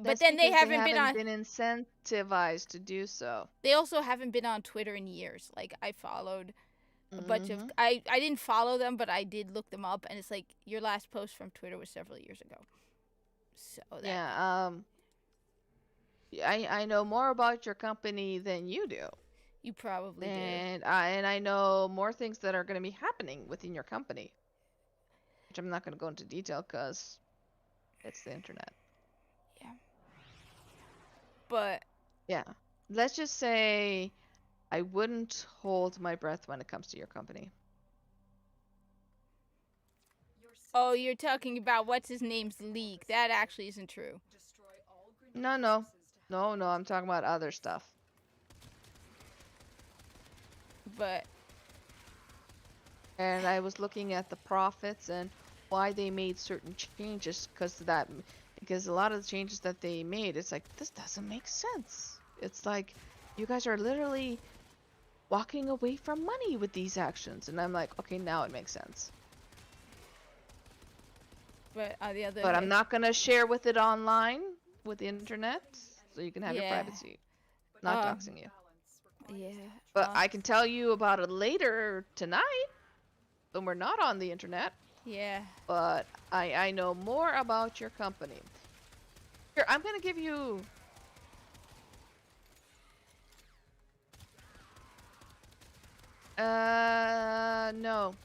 Speaker 1: But then they haven't
Speaker 5: been incentivized to do so.
Speaker 1: They also haven't been on Twitter in years. Like, I followed a bunch of... I didn't follow them, but I did look them up, and it's like, your last post from Twitter was several years ago. So that...
Speaker 5: I know more about your company than you do.
Speaker 1: You probably do.
Speaker 5: And I know more things that are going to be happening within your company. Which I'm not going to go into detail because it's the internet.
Speaker 1: Yeah. But...
Speaker 5: Yeah. Let's just say I wouldn't hold my breath when it comes to your company.
Speaker 1: Oh, you're talking about what's his name's leak. That actually isn't true.
Speaker 5: No, no. No, no, I'm talking about other stuff.
Speaker 1: But
Speaker 5: And I was looking at the profits and why they made certain changes because a lot of the changes that they made, it's like, this doesn't make sense. It's like, you guys are literally walking away from money with these actions. And I'm like, okay, now it makes sense.
Speaker 1: but on the other
Speaker 5: But I'm
Speaker 1: hand,
Speaker 5: not gonna share with it online with the internet, so you can have your
Speaker 1: Yeah.
Speaker 5: privacy. Not
Speaker 1: Um,
Speaker 5: doxing you.
Speaker 1: yeah.
Speaker 5: But I can tell you about it later tonight when we're not on the internet.
Speaker 1: Yeah.
Speaker 5: But I know more about your company. Here, I'm gonna give you. No.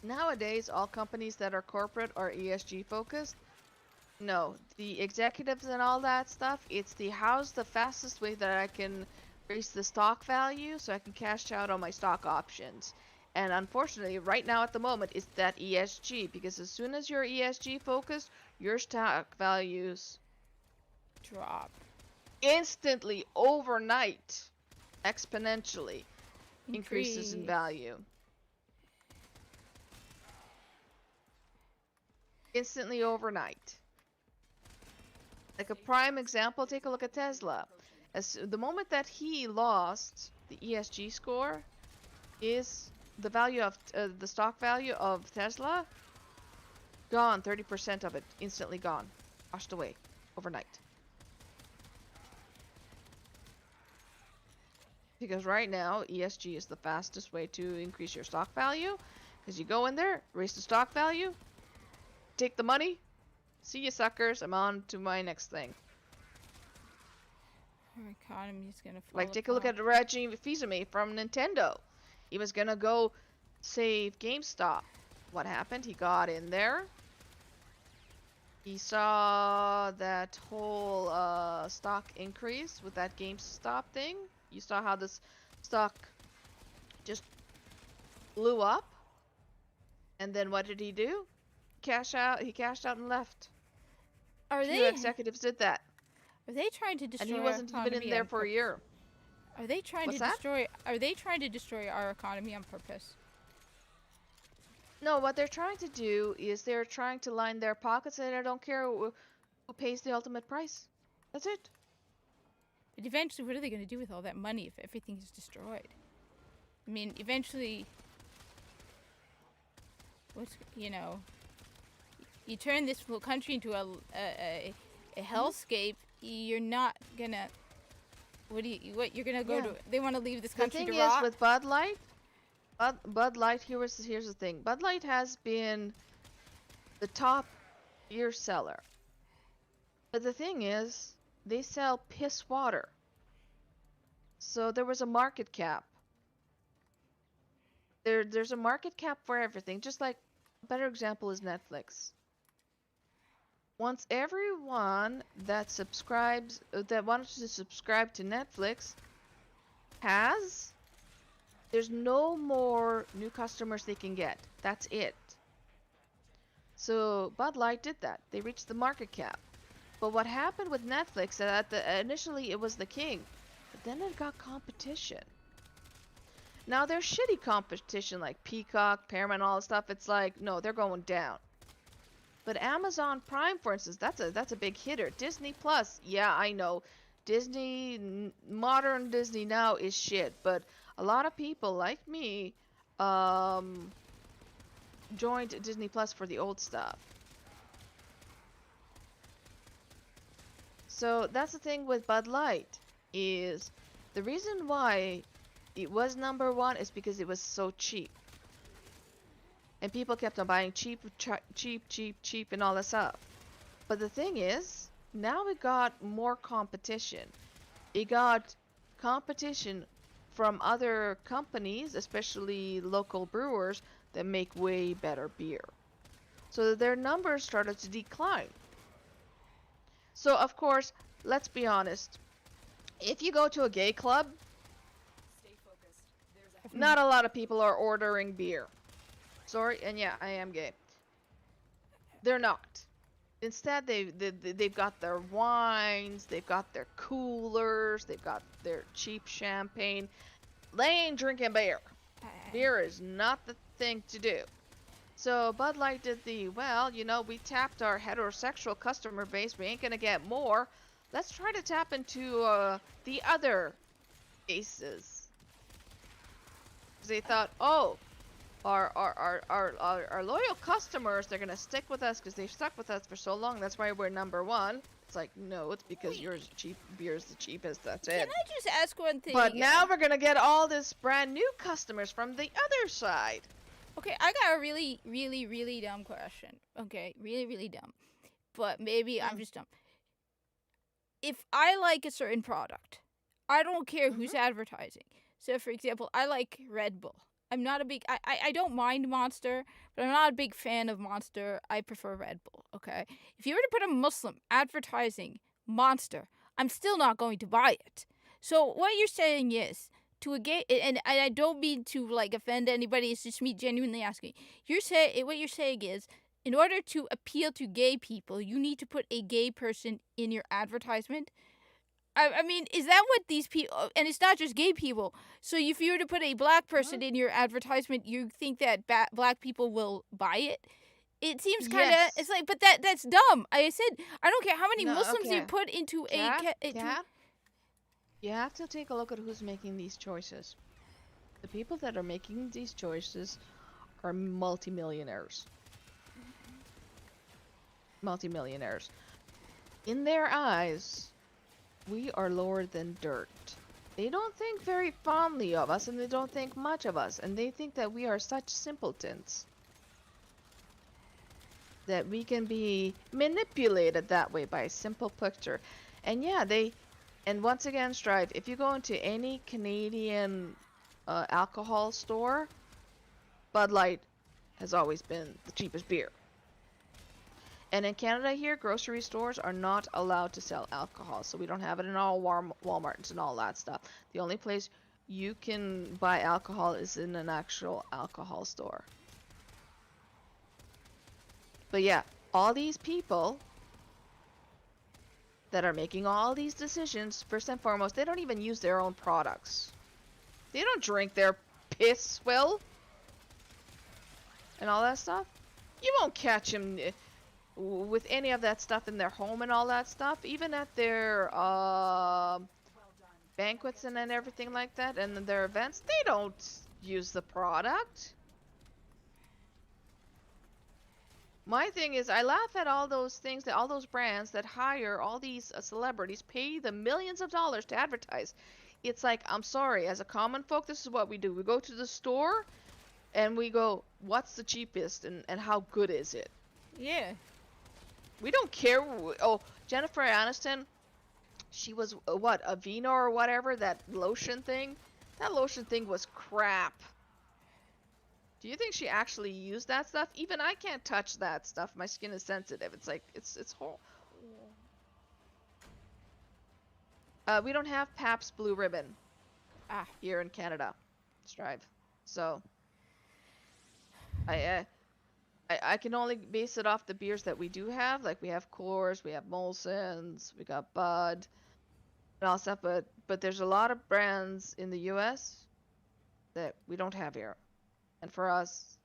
Speaker 5: Nowadays, all companies that are corporate are ESG focused. No, the executives and all that stuff, it's how's the fastest way that I can raise the stock value so I can cash out on my stock options. And unfortunately, right now at the moment, it's that ESG, because as soon as you're ESG focused, your stock values
Speaker 1: Drop.
Speaker 5: instantly, overnight, exponentially increases in
Speaker 1: Increase.
Speaker 5: value. Instantly overnight. Like a prime example, take a look at Tesla. As the moment that he lost the ESG score, is the value of the stock value of Tesla gone. 30% of it instantly gone, washed away overnight. Because right now ESG is the fastest way to increase your stock value, because you go in there, raise the stock value, take the money, see you suckers, I'm on to my next thing.
Speaker 1: Our economy is gonna fall
Speaker 5: Like, take a look
Speaker 1: apart.
Speaker 5: at Reggie Fils-Aimé from Nintendo. He was gonna go save GameStop. What happened? He got in there. He saw that whole stock increase with that GameStop thing. You saw how this stock just blew up. And then what did he do? Cash out. He cashed out and left.
Speaker 1: Are
Speaker 5: Few
Speaker 1: they
Speaker 5: executives did that,
Speaker 1: trying to
Speaker 5: and
Speaker 1: destroy
Speaker 5: he
Speaker 1: our
Speaker 5: wasn't even
Speaker 1: economy
Speaker 5: in there
Speaker 1: on
Speaker 5: for a
Speaker 1: purpose?
Speaker 5: year.
Speaker 1: Are they trying
Speaker 5: What's
Speaker 1: to
Speaker 5: that?
Speaker 1: destroy? Are they trying to destroy our economy on purpose?
Speaker 5: No, what they're trying to do is they're trying to line their pockets, and I don't care who pays the ultimate price. That's it.
Speaker 1: But eventually, what are they going to do with all that money if everything is destroyed? I mean, eventually, you turn this whole country into a hellscape. You're not gonna. You're gonna go
Speaker 5: Yeah.
Speaker 1: to? They want to leave this
Speaker 5: The
Speaker 1: country
Speaker 5: thing
Speaker 1: to
Speaker 5: is
Speaker 1: rot.
Speaker 5: with Bud Light, Bud Light. Here's the thing. Bud Light has been the top beer seller, but the thing is, they sell piss water. So there was a market cap. There's a market cap for everything. Just like a better example is Netflix. Once everyone that subscribes that wanted to subscribe to Netflix has, there's no more new customers they can get. That's it. So Bud Light did that. They reached the market cap. But what happened with Netflix, initially it was the king, but then it got competition. Now there's shitty competition like Peacock, Paramount, all that stuff. It's like, no, they're going down. But Amazon Prime, for instance, that's a big hitter. Disney Plus, yeah, I know. Modern Disney now is shit, but a lot of people like me joined Disney Plus for the old stuff. So that's the thing with Bud Light, is the reason why it was number one is because it was so cheap. And people kept on buying cheap, and all that stuff. But the thing is, now it got more competition. It got competition from other companies, especially local brewers, that make way better beer. So their numbers started to decline. So of course, let's be honest. If you go to a gay club,
Speaker 2: Stay focused. There's a
Speaker 5: not a lot of people are ordering beer. Sorry, and yeah, I am gay. They're not. Instead, they've got their wines, they've got their coolers, they've got their cheap champagne. They ain't drinking beer. Beer is not the thing to do. So Bud Light did well, we tapped our heterosexual customer base. We ain't gonna get more. Let's try to tap into the other bases. They thought, oh, our loyal customers, they're gonna stick with us because they've stuck with us for so long. That's why we're #1. It's like, no, it's because yours cheap beer's the cheapest. That's it.
Speaker 1: Can I just ask one thing?
Speaker 5: But now we're gonna get all this brand new customers from the other side.
Speaker 1: Okay, I got a really, really, really dumb question. Okay, really, really dumb. But maybe I'm just dumb. If I like a certain product, I don't care who's advertising. So, for example, I like Red Bull. I'm not a big... I don't mind Monster, but I'm not a big fan of Monster. I prefer Red Bull, okay? If you were to put a Muslim advertising Monster, I'm still not going to buy it. So what you're saying is, to a gay... And I don't mean to, like, offend anybody. It's just me genuinely asking. What you're saying is, in order to appeal to gay people, you need to put a gay person in your advertisement? I mean, is that what these people... And it's not just gay people. So if you were to put a black person in your advertisement, you think that black people will buy it? It seems kind of... It's like, but that's dumb. I said, I don't care how many Muslims you put into
Speaker 5: You have to take a look at who's making these choices. The people that are making these choices are multimillionaires. Multimillionaires. In their eyes... we are lower than dirt. They don't think very fondly of us, and they don't think much of us, and they think that we are such simpletons that we can be manipulated that way by a simple picture. And yeah, and once again, Strive, if you go into any Canadian alcohol store, Bud Light has always been the cheapest beer. And in Canada here, grocery stores are not allowed to sell alcohol, so we don't have it in all Walmarts and all that stuff. The only place you can buy alcohol is in an actual alcohol store. But yeah, all these people that are making all these decisions, first and foremost, they don't even use their own products. They don't drink their piss, and all that stuff. You won't catch them with any of that stuff in their home and all that stuff, even at their banquets and everything like that, and their events, they don't use the product. My thing is, I laugh at all those things, that all those brands that hire all these celebrities, pay them millions of dollars to advertise. It's like, I'm sorry, as a common folk, this is what we do. We go to the store, and we go, what's the cheapest, and how good is it?
Speaker 1: Yeah.
Speaker 5: We don't care. Oh, Jennifer Aniston, she was, what, Aveeno or whatever, that lotion thing? That lotion thing was crap. Do you think she actually used that stuff? Even I can't touch that stuff. My skin is sensitive. It's like, it's horrible. We don't have Pabst Blue Ribbon here in Canada. Strive. So, I can only base it off the beers that we do have. Like, we have Coors, we have Molson's, we got Bud, and all stuff. But there's a lot of brands in the U.S. that we don't have here. And for us,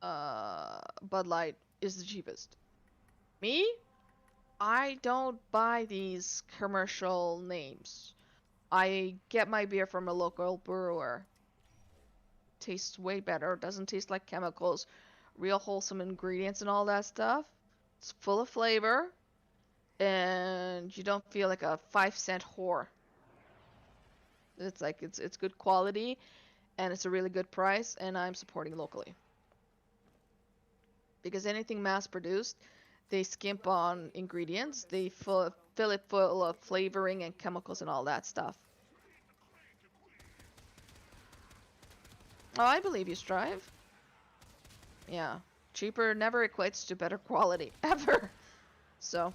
Speaker 5: Bud Light is the cheapest. Me? I don't buy these commercial names. I get my beer from a local brewer. Tastes way better. Doesn't taste like chemicals. Real wholesome ingredients and all that stuff. It's full of flavor. And you don't feel like a 5-cent whore. It's like, it's good quality. And it's a really good price. And I'm supporting locally. Because anything mass-produced, they skimp on ingredients. They fill it full of flavoring and chemicals and all that stuff. Oh, I believe you, Strive. Yeah. Cheaper never equates to better quality. Ever. So,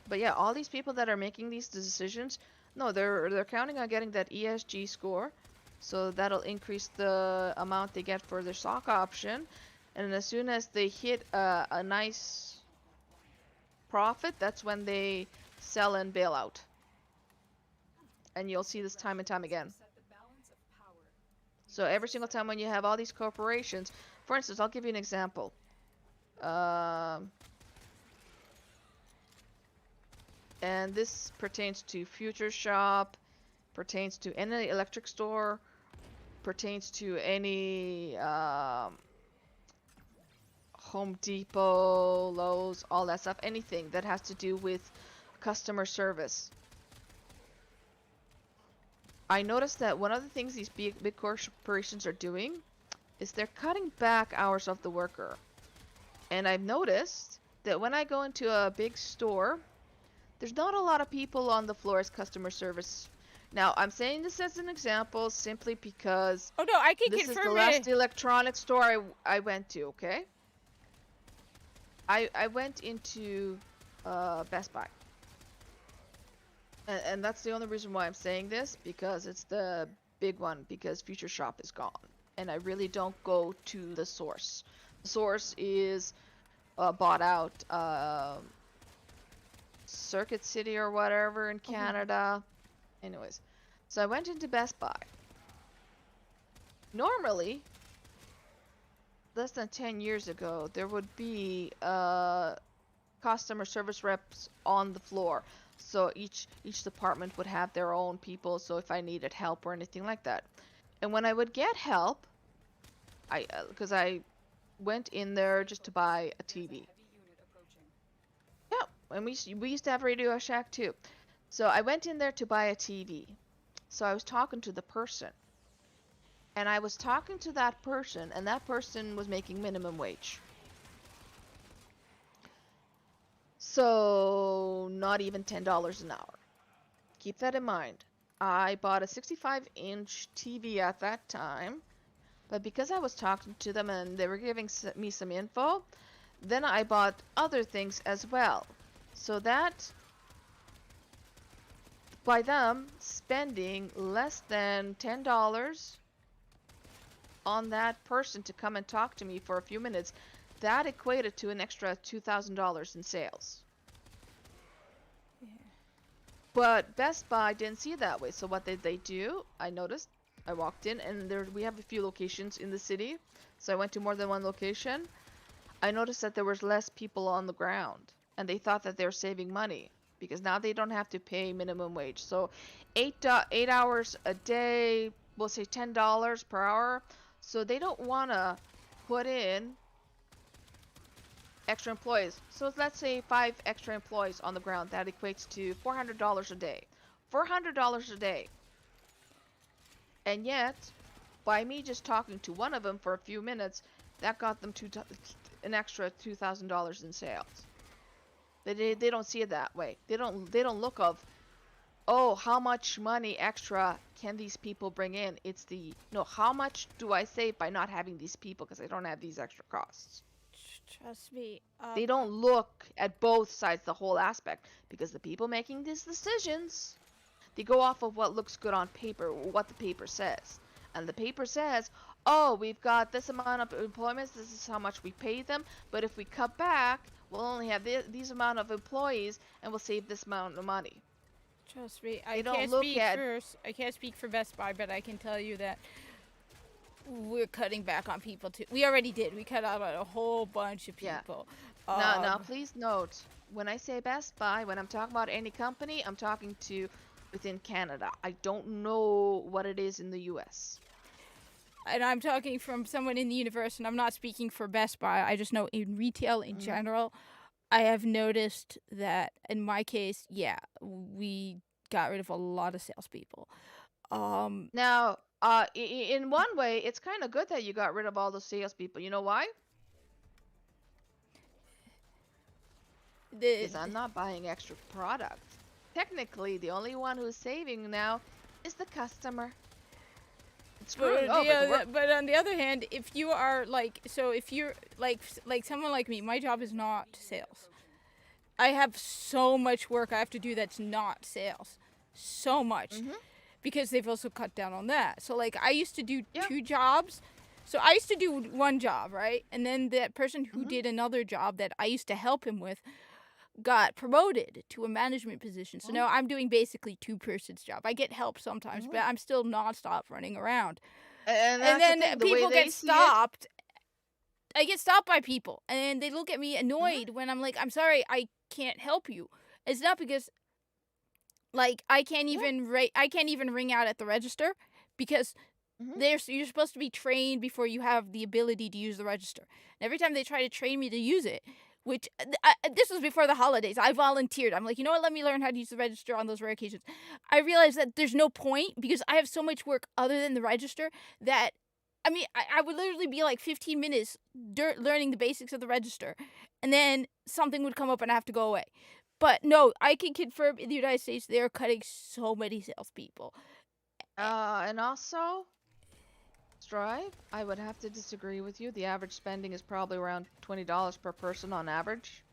Speaker 5: but yeah, all these people that are making these decisions, no, they're counting on getting that ESG score. So that'll increase the amount they get for their stock option. And as soon as they hit a nice profit, that's when they sell and bail out. And you'll see this time and time again.
Speaker 2: Set the balance of power.
Speaker 5: So every single time when you have all these corporations, for instance, I'll give you an example. And this pertains to Future Shop, pertains to any electric store, pertains to any Home Depot, Lowe's, all that stuff, anything that has to do with customer service. I noticed that one of the things these big corporations are doing is they're cutting back hours of the worker. And I've noticed that when I go into a big store, there's not a lot of people on the floor as customer service. Now, I'm saying this as an example simply because
Speaker 1: Oh no, I can
Speaker 5: this is the
Speaker 1: confirm
Speaker 5: last
Speaker 1: it.
Speaker 5: electronics store I went to, okay? I went into Best Buy. And that's the only reason why I'm saying this, because it's the big one, because Future Shop is gone. And I really don't go to the source. The source is bought out Circuit City or whatever in Canada. Anyways, so I went into Best Buy. Normally, less than 10 years ago, there would be customer service reps on the floor. So each department would have their own people, so if I needed help or anything like that. And when I would get help, because I went in there just to buy a TV.
Speaker 2: Heavy unit approaching.
Speaker 5: Yeah, and we used to have Radio Shack too. So I went in there to buy a TV. So I was talking to the person. And I was talking to that person, and that person was making minimum wage. So not even $10 an hour. Keep that in mind. I bought a 65-inch TV at that time, but because I was talking to them and they were giving me some info, then I bought other things as well. So that, by them spending less than $10 on that person to come and talk to me for a few minutes, that equated to an extra $2,000 in sales.
Speaker 1: Yeah.
Speaker 5: But Best Buy didn't see it that way. So what did they do? I noticed. I walked in, and we have a few locations in the city. So I went to more than one location. I noticed that there was less people on the ground, and they thought that they were saving money because now they don't have to pay minimum wage. So 8 hours a day, we'll say $10 per hour. So they don't want to put in extra employees. So let's say 5 extra employees on the ground. That equates to $400 a day. $400 a day. And yet, by me just talking to one of them for a few minutes, that got them an extra $2,000 in sales. They don't see it that way. They don't look of, oh, how much money extra can these people bring in? It's no, how much do I save by not having these people because I don't have these extra costs?
Speaker 1: Trust me.
Speaker 5: They don't look at both sides, the whole aspect, because the people making these decisions, they go off of what looks good on paper, what the paper says. And the paper says, oh, we've got this amount of employments, this is how much we pay them, but if we cut back, we'll only have these amount of employees, and we'll save this amount of money.
Speaker 1: Trust me.
Speaker 5: I
Speaker 1: can't speak for Best Buy, but I can tell you that we're cutting back on people too. We already did. We cut out a whole bunch of
Speaker 5: Yeah.
Speaker 1: people.
Speaker 5: Now, please note, when I say Best Buy, when I'm talking about any company, I'm talking to within Canada. I don't know what it is in the US.
Speaker 1: And I'm talking from someone in the universe, and I'm not speaking for Best Buy. I just know in retail in general, I have noticed that in my case, yeah, we got rid of a lot of salespeople.
Speaker 5: Now, in one way, it's kind of good that you got rid of all the salespeople. You know why? Because I'm not buying extra product. Technically, the only one who's saving now is the customer. It's screwing over.
Speaker 1: But on the other hand, if you are if you're like someone like me, my job is not sales. I have so much work I have to do that's not sales. So much. Because they've also cut down on that. So like I used to do 2 jobs. So I used to do one job, right? And then that person who did another job that I used to help him with got promoted to a management position. So now I'm doing basically 2-person's job. I get help sometimes, but I'm still nonstop running around.
Speaker 5: And
Speaker 1: And
Speaker 5: that's
Speaker 1: then
Speaker 5: the thing, the
Speaker 1: people
Speaker 5: way they
Speaker 1: get
Speaker 5: see it.
Speaker 1: stopped. I get stopped by people, and they look at me annoyed when I'm like, I'm sorry, I can't help you. It's not because, like, I can't even ring out at the register because you're supposed to be trained before you have the ability to use the register. And every time they try to train me to use it, which this was before the holidays, I volunteered. I'm like, you know what? Let me learn how to use the register on those rare occasions. I realized that there's no point because I have so much work other than the register that, I mean, I would literally be like 15 minutes learning the basics of the register, and then something would come up and I have to go away. But no, I can confirm in the United States they are cutting so many salespeople.
Speaker 5: And also, Strive, I would have to disagree with you. The average spending is probably around $20 per person on average.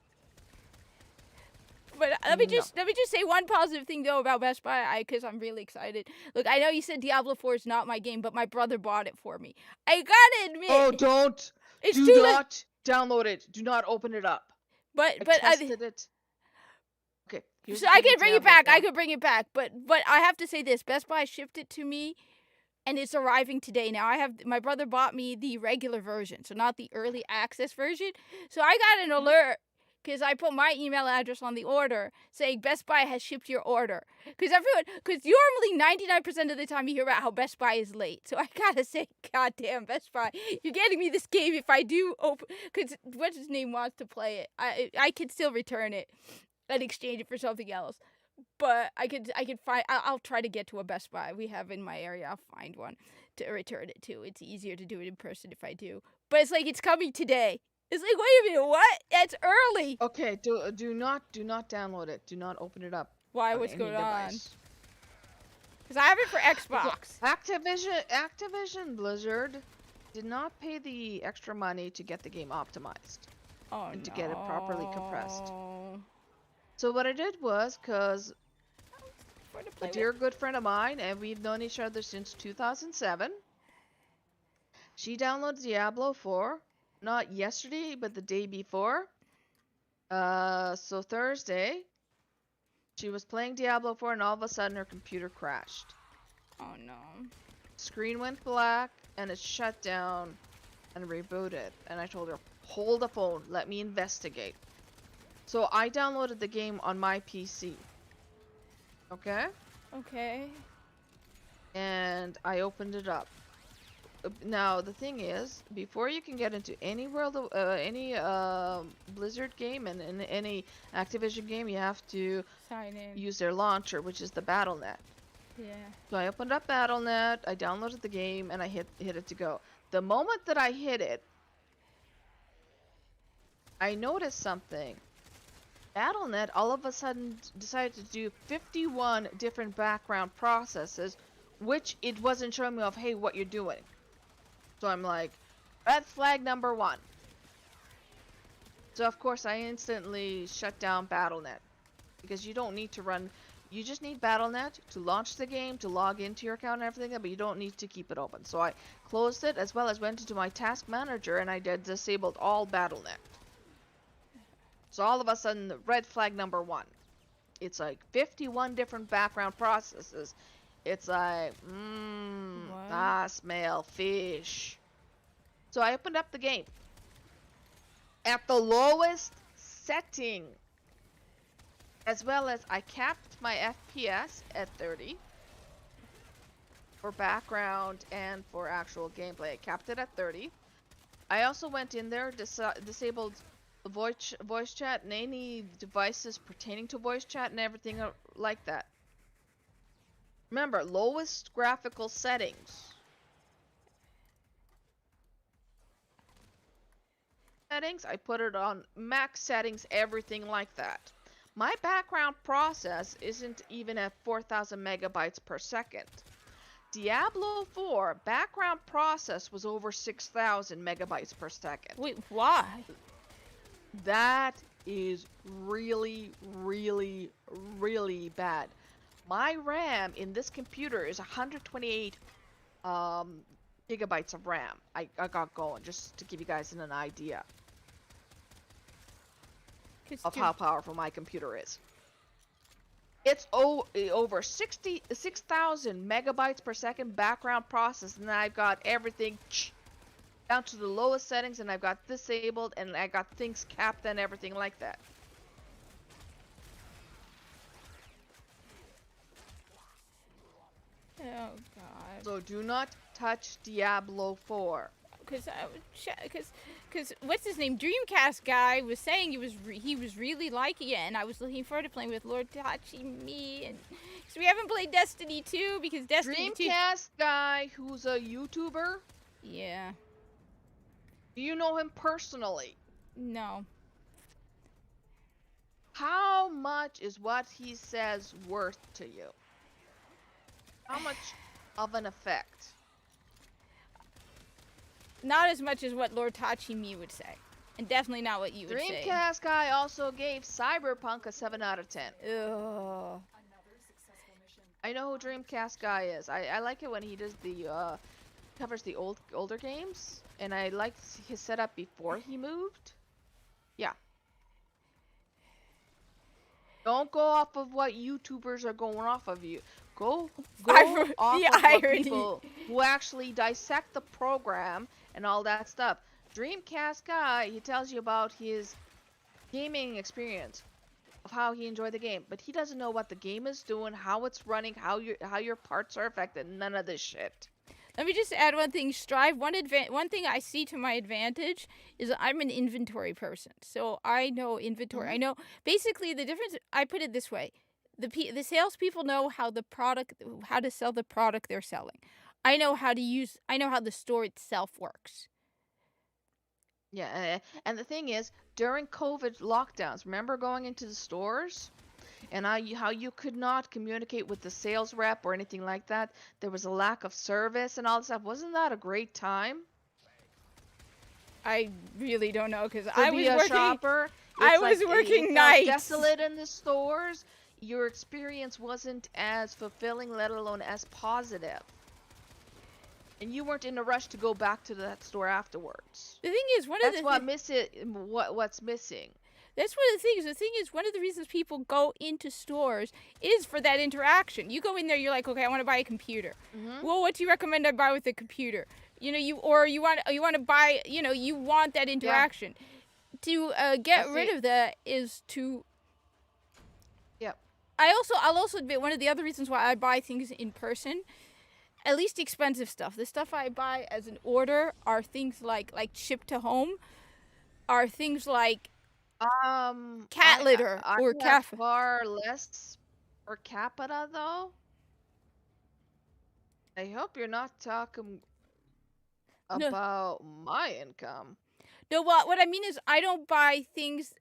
Speaker 1: But let me just say one positive thing though about Best Buy, because I'm really excited. Look, I know you said Diablo 4 is not my game, but my brother bought it for me. I gotta admit.
Speaker 5: Oh, don't!
Speaker 1: It's
Speaker 5: Do not download it. Do not open it up.
Speaker 1: But
Speaker 5: I tested it. Okay.
Speaker 1: So I can bring it back. I could bring it back. But I have to say this: Best Buy shipped it to me, and it's arriving today. Now my brother bought me the regular version, so not the early access version. So I got an alert because I put my email address on the order saying Best Buy has shipped your order. Because normally 99% of the time you hear about how Best Buy is late. So I gotta say, goddamn Best Buy, you're getting me this game if I do open. Because what's his name wants to play it, I can still return it and exchange it for something else. But I could find. I'll try to get to a Best Buy we have in my area. I'll find one to return it to. It's easier to do it in person if I do. But it's like it's coming today. It's like, wait a minute, what? That's early.
Speaker 5: Okay, do not download it. Do not open it up.
Speaker 1: Why? What's going on? Because I have it for Xbox.
Speaker 5: Activision Blizzard did not pay the extra money to get the game optimized.
Speaker 1: Oh,
Speaker 5: and to get it properly compressed. So what I did was, because a dear good friend of mine, and we've known each other since 2007, she downloaded Diablo 4, not yesterday, but the day before. So Thursday, she was playing Diablo 4, and all of a sudden her computer crashed.
Speaker 1: Oh no.
Speaker 5: Screen went black, and it shut down, and rebooted. And I told her, hold the phone, let me investigate. So I downloaded the game on my PC. Okay?
Speaker 1: Okay.
Speaker 5: And I opened it up. Now the thing is, before you can get into any Blizzard game and in any Activision game, you have to
Speaker 1: sign in.
Speaker 5: Use their launcher, which is the BattleNet.
Speaker 1: Yeah.
Speaker 5: So I opened up BattleNet, I downloaded the game, and I hit it to go. The moment that I hit it, I noticed something. BattleNet all of a sudden decided to do 51 different background processes, which it wasn't showing me of, hey, what you're doing. So I'm like, red flag number 1. So of course I instantly shut down BattleNet, because you don't need to run, you just need BattleNet to launch the game, to log into your account and everything, but you don't need to keep it open. So I closed it, as well as went into my task manager, and I disabled all BattleNet. So all of a sudden, the red flag number 1. It's like 51 different background processes. It's like, I smell fish. So I opened up the game. At the lowest setting. As well as I capped my FPS at 30. For background and for actual gameplay. I capped it at 30. I also went in there, disabled voice chat and any devices pertaining to voice chat and everything like that. Remember, lowest graphical settings. I put it on max settings, everything like that. My background process isn't even at 4,000 megabytes per second. Diablo 4 background process was over 6,000 megabytes per second.
Speaker 1: Wait, why?
Speaker 5: That is really, really, really bad. My RAM in this computer is 128 gigabytes of RAM. I got going, just to give you guys an idea. of how powerful my computer is. It's over 6,000 megabytes per second background process, and I've got everything down to the lowest settings, and I've got disabled, and I got things capped and everything like that.
Speaker 1: Oh god.
Speaker 5: So do not touch Diablo 4.
Speaker 1: Because what's his name, Dreamcast guy was saying he was really liking it, and I was looking forward to playing with Lord Tachimi, and because we haven't played Destiny 2 because Destiny 2.
Speaker 5: Dreamcast guy who's a YouTuber.
Speaker 1: Yeah.
Speaker 5: Do you know him personally?
Speaker 1: No.
Speaker 5: How much is what he says worth to you? How much of an effect?
Speaker 1: Not as much as what Lord Tachimi would say. And definitely not what you would say.
Speaker 5: Dreamcast guy also gave Cyberpunk a 7 out of 10.
Speaker 1: Ugh.
Speaker 5: I know who Dreamcast guy is. I like it when he does the covers the older games, and I liked his setup before he moved. Yeah. Don't go off of what YouTubers are going off of you. Go off of what people who actually dissect the program and all that stuff. Dreamcast guy, he tells you about his gaming experience of how he enjoyed the game, but he doesn't know what the game is doing, how it's running, how your parts are affected. None of this shit.
Speaker 1: Let me just add one thing. Strive. One thing I see to my advantage is I'm an inventory person, so I know inventory. I know basically the difference. I put it this way: the salespeople know how to sell the product they're selling. I know how the store itself works.
Speaker 5: Yeah, and the thing is, during COVID lockdowns, remember going into the stores? And how you could not communicate with the sales rep or anything like that. There was a lack of service and all that stuff. Wasn't that a great time?
Speaker 1: I really don't know because
Speaker 5: I was working. Shopper,
Speaker 1: I was working nights.
Speaker 5: Desolate in the stores. Your experience wasn't as fulfilling, let alone as positive. And you weren't in a rush to go back to that store afterwards.
Speaker 1: The thing is,
Speaker 5: what's missing.
Speaker 1: That's one of the things. The thing is, one of the reasons people go into stores is for that interaction. You go in there, you're like, okay, I want to buy a computer. Mm-hmm. Well, what do you recommend I buy with a computer? You know, you want to buy. You know, you want that interaction. Yeah. To get rid of that is to.
Speaker 5: Yep.
Speaker 1: I'll also admit one of the other reasons why I buy things in person, at least expensive stuff. The stuff I buy as an order are things like shipped to home, are things like. Cat litter or cafe.
Speaker 5: Far less per capita though. I hope you're not talking about my income.
Speaker 1: No, what I mean is I don't buy things.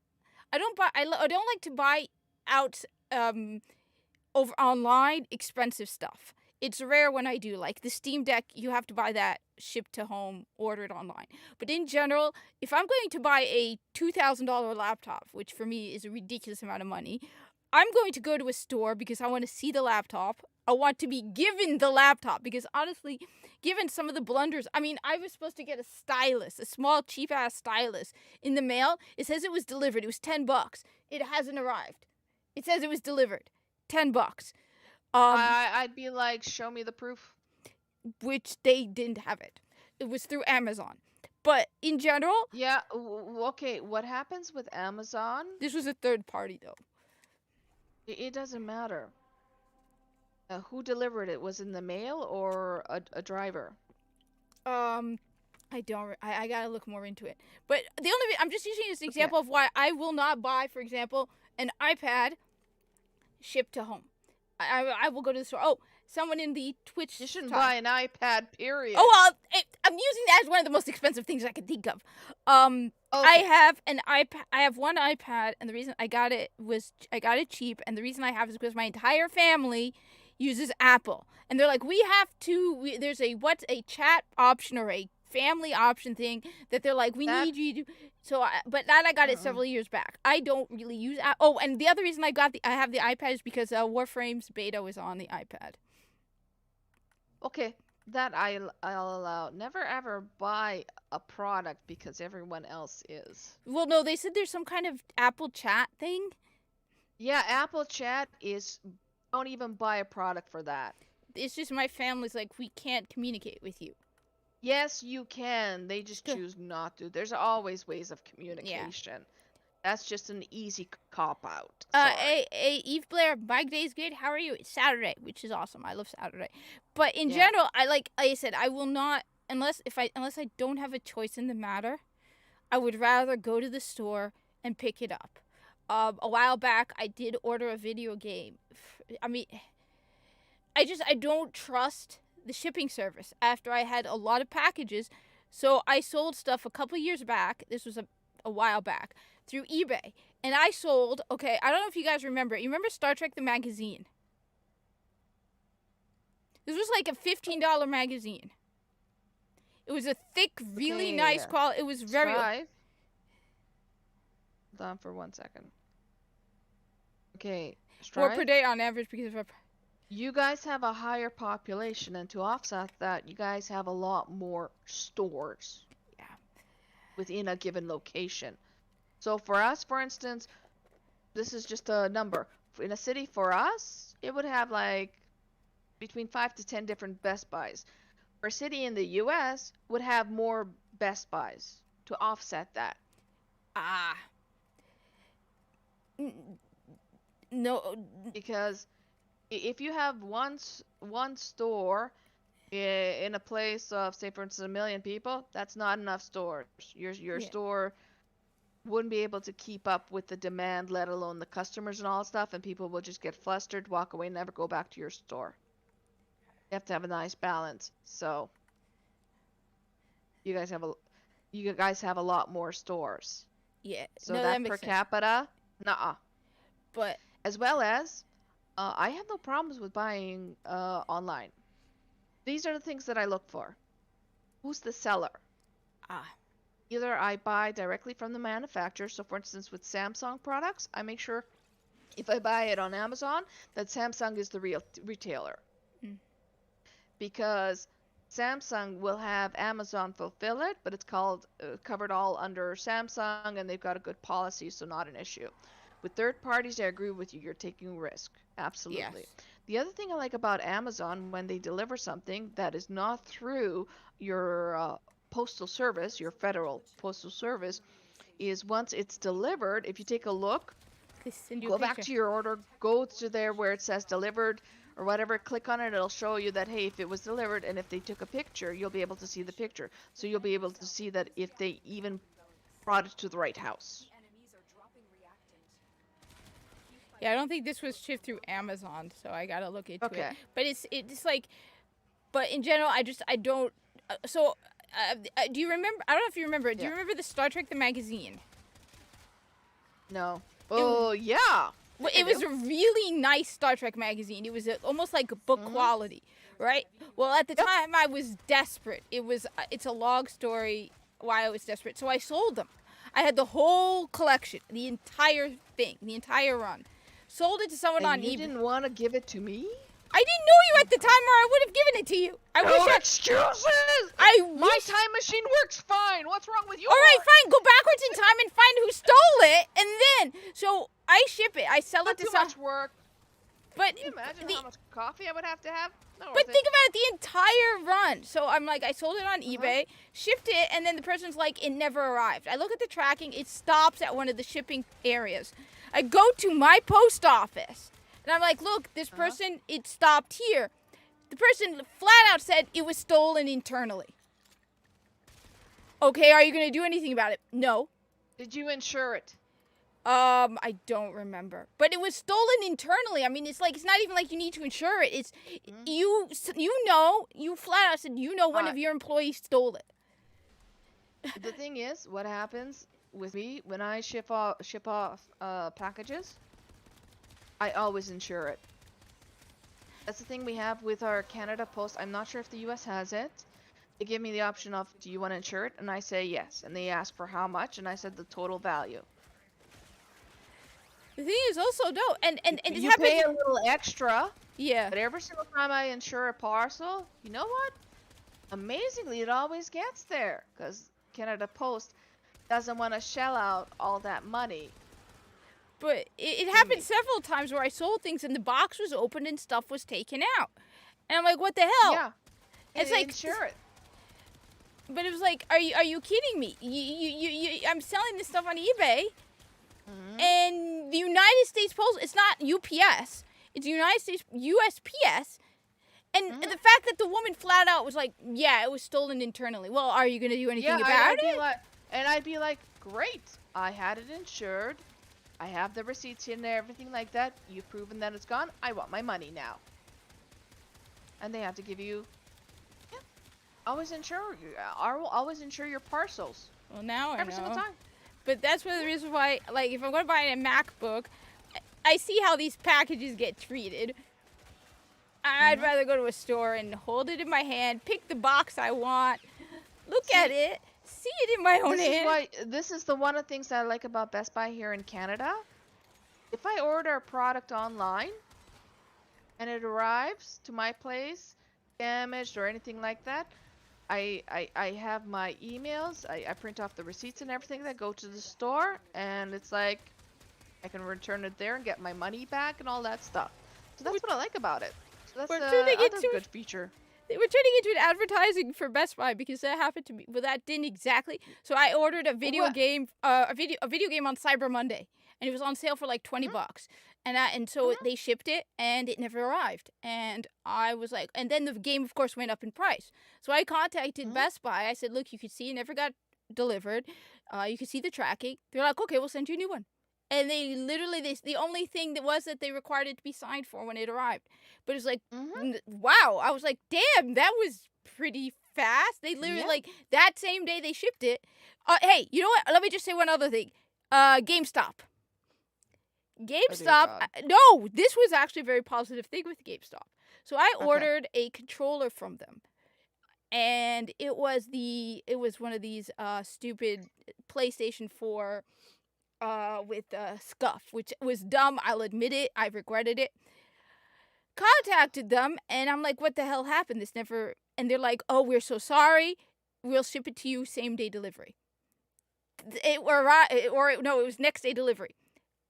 Speaker 1: I don't like to buy out over online expensive stuff. It's rare when I do. Like the Steam Deck, you have to buy that shipped to home, ordered online. But in general, if I'm going to buy a $2,000 laptop, which for me is a ridiculous amount of money, I'm going to go to a store because I want to see the laptop. I want to be given the laptop because honestly, given some of the blunders, I mean, I was supposed to get a stylus, a small cheap-ass stylus in the mail. It says it was delivered. It was $10. It hasn't arrived. It says it was delivered. $10.
Speaker 5: I'd be like, show me the proof.
Speaker 1: Which they didn't have it. It was through Amazon. But in general...
Speaker 5: Yeah, okay, what happens with Amazon?
Speaker 1: This was a third party, though.
Speaker 5: It doesn't matter. Who delivered it? Was it in the mail or a driver?
Speaker 1: I gotta look more into it. But I'm just using this example of why I will not buy, for example, an iPad shipped to home. I will go to the store. Oh, someone in the Twitch.
Speaker 5: You shouldn't buy an iPad, period.
Speaker 1: Oh, well, I'm using that as one of the most expensive things I can think of. Okay. I have an iPad. I have one iPad, and the reason I got it cheap, and the reason I have is because my entire family uses Apple, and they're like, there's a chat option or a family option thing that they're like, we need you to. So, but that I got it several years back. I don't really use. Oh, and the other reason I have the iPad is because Warframe's beta was on the iPad.
Speaker 5: Okay, That I'll allow. Never ever buy a product because everyone else is.
Speaker 1: Well, no, they said there's some kind of Apple Chat thing.
Speaker 5: Yeah, Apple Chat is. Don't even buy a product for that.
Speaker 1: It's just my family's like, we can't communicate with you.
Speaker 5: Yes, you can. They just
Speaker 1: Still-
Speaker 5: choose not to. There's always ways of communication. That's just an easy cop out.
Speaker 1: Hey, Eve Blair, my day's good. How are you? It's Saturday, which is awesome. I love Saturday. But in
Speaker 5: Yeah.
Speaker 1: general, like I said, I will not unless I don't have a choice in the matter. I would rather go to the store and pick it up. A while back, I did order a video game. I mean, I don't trust the shipping service after I had a lot of packages. So I sold stuff a couple years back. This was a while back through eBay. And I sold, okay, I don't know if you guys remember. You remember Star Trek the magazine? This was like a $15 magazine. It was a thick, really
Speaker 5: Okay,
Speaker 1: nice quality. It was very...
Speaker 5: Strive. Hold on for 1 second. Okay,
Speaker 1: Four
Speaker 5: Strive.
Speaker 1: per day on average because of our...
Speaker 5: You guys have a higher population, and to offset that, you guys have a lot more stores.
Speaker 1: Yeah.
Speaker 5: Within a given location. So for us, for instance, this is just a number. In a city for us, it would have like between 5 to 10 different Best Buys. For a city in the US, would have more Best Buys to offset that.
Speaker 1: Ah. No.
Speaker 5: Because if you have one store in a place of, say, for instance, 1 million people, that's not enough stores. Your
Speaker 1: Yeah.
Speaker 5: store wouldn't be able to keep up with the demand, let alone the customers and all that stuff, and people will just get flustered, walk away, never go back to your store. You have to have a nice balance. So you guys have a lot more stores.
Speaker 1: Yeah.
Speaker 5: So
Speaker 1: no,
Speaker 5: that
Speaker 1: makes
Speaker 5: per
Speaker 1: sense.
Speaker 5: capita, nuh-uh.
Speaker 1: But
Speaker 5: As well as, I have no problems with buying online. These are the things that I look for. Who's the seller? Either I buy directly from the manufacturer. So, for instance, with Samsung products, I make sure if I buy it on Amazon that Samsung is the real retailer. Because Samsung will have Amazon fulfill it, but it's called covered all under Samsung, and they've got a good policy, so not an issue. With third parties, I agree with you. You're taking risk. Absolutely.
Speaker 1: Yes.
Speaker 5: The other thing I like about Amazon, when they deliver something that is not through your postal service, your federal postal service, is once it's delivered, if you take a look,
Speaker 1: they send you
Speaker 5: go
Speaker 1: a
Speaker 5: back
Speaker 1: picture.
Speaker 5: to your order, go to there where it says delivered or whatever, click on it, it'll show you that, hey, if it was delivered, and if they took a picture, you'll be able to see the picture. So you'll be able to see that if they even brought it to the right house.
Speaker 1: Yeah, I don't think this was shipped through Amazon, so I gotta look into
Speaker 5: Okay.
Speaker 1: it. But it's like, but in general, I don't. Do you remember? I don't know if you remember. Do you
Speaker 5: Yeah.
Speaker 1: remember the Star Trek the magazine?
Speaker 5: No. Oh, yeah.
Speaker 1: Well,
Speaker 5: I
Speaker 1: it was
Speaker 5: do.
Speaker 1: a really nice Star Trek magazine. It was almost like book quality, right? Well, at the time, I was desperate. It's a log story why I was desperate. So I sold them. I had the whole collection, the entire thing, the entire run. Sold it to someone on
Speaker 5: And you
Speaker 1: eBay.
Speaker 5: didn't want to give it to me?
Speaker 1: I didn't know you at the time, or I would have given it to you. I
Speaker 5: No
Speaker 1: wish
Speaker 5: excuses!
Speaker 1: I
Speaker 5: My
Speaker 1: wish.
Speaker 5: time machine works fine. What's wrong with yours?
Speaker 1: All right, fine. Go backwards in time and find who stole it, and then I ship it. I sell
Speaker 5: Not
Speaker 1: it to
Speaker 5: too
Speaker 1: some.
Speaker 5: much work.
Speaker 1: But
Speaker 5: Can you imagine
Speaker 1: the-
Speaker 5: how much coffee I would have to have? Not
Speaker 1: But
Speaker 5: worth
Speaker 1: think
Speaker 5: it.
Speaker 1: about it, the entire run. So I'm like, I sold it on
Speaker 5: Uh-huh.
Speaker 1: eBay, shipped it, and then the person's like, it never arrived. I look at the tracking, it stops at one of the shipping areas. I go to my post office, and I'm like, look, this person, it stopped here. The person flat out said it was stolen internally. Okay, are you going to do anything about it? No.
Speaker 5: Did you insure it?
Speaker 1: I don't remember, but it was stolen internally. I mean, it's not even like you need to insure it. It's you flat out said one of your employees stole it.
Speaker 5: The thing is, what happens with me when I ship off packages, I always insure it. That's the thing we have with our Canada Post. I'm not sure if the US has it. They give me the option of, do you want to insure it? And I say yes. And they ask for how much, and I said the total value.
Speaker 1: The thing is also and it
Speaker 5: You
Speaker 1: happens.
Speaker 5: pay a little extra,
Speaker 1: Yeah.
Speaker 5: but every single time I insure a parcel, you know what? amazingly, it always gets there because Canada Post doesn't want to shell out all that money.
Speaker 1: But it
Speaker 5: To
Speaker 1: happened
Speaker 5: me.
Speaker 1: several times where I sold things and the box was opened and stuff was taken out. And I'm like, what the hell?
Speaker 5: Yeah.
Speaker 1: It's
Speaker 5: And
Speaker 1: like,
Speaker 5: insure it.
Speaker 1: but it was like, are you kidding me? I'm selling this stuff on eBay,
Speaker 5: Mhm.
Speaker 1: and the United States Post, it's not UPS, it's United States USPS, and
Speaker 5: Mhm.
Speaker 1: the fact that the woman flat out was like, yeah, it was stolen internally. Well, are you gonna do anything
Speaker 5: Yeah,
Speaker 1: about
Speaker 5: I'd be like, great. I had it insured. I have the receipts in there, everything like that. You've proven that it's gone. I want my money now. And they have to give you. Yeah. Always insure. I will always insure your parcels
Speaker 1: Well, now I
Speaker 5: every
Speaker 1: know.
Speaker 5: single time.
Speaker 1: But that's one of the reasons why, like, if I'm going to buy a MacBook, I see how these packages get treated. I'd rather go to a store and hold it in my hand, pick the box I want, look at it, see it in my own hand.
Speaker 5: This is the one of the things that I like about Best Buy here in Canada. If I order a product online and it arrives to my place damaged or anything like that, I have my emails, I print off the receipts and everything that go to the store, and it's like I can return it there and get my money back and all that stuff. So that's what I like about it. So that's
Speaker 1: We're
Speaker 5: the
Speaker 1: turning
Speaker 5: other
Speaker 1: into-
Speaker 5: good feature.
Speaker 1: We're turning into an advertising for Best Buy because that happened to me. Well, that didn't exactly. So I ordered a video
Speaker 5: What?
Speaker 1: game, a video game on Cyber Monday, and it was on sale for like $20. And so they shipped it, and it never arrived. And I was like, and then the game, of course, went up in price. So I contacted Best Buy. I said, look, you can see it never got delivered. You can see the tracking. They're like, okay, we'll send you a new one. And they literally, the only thing that was that they required it to be signed for when it arrived. But it was like, wow. I was like, damn, that was pretty fast. They literally, like, that same day they shipped it. Hey, you know what? Let me just say one other thing. GameStop. No, this was actually a very positive thing with GameStop. So I ordered a controller from them. And it was one of these stupid PlayStation 4 with scuff, which was dumb. I'll admit it. I regretted it. Contacted them, and I'm like, what the hell happened? This never... And they're like, oh, we're so sorry. We'll ship it to you same-day delivery. It was next-day delivery.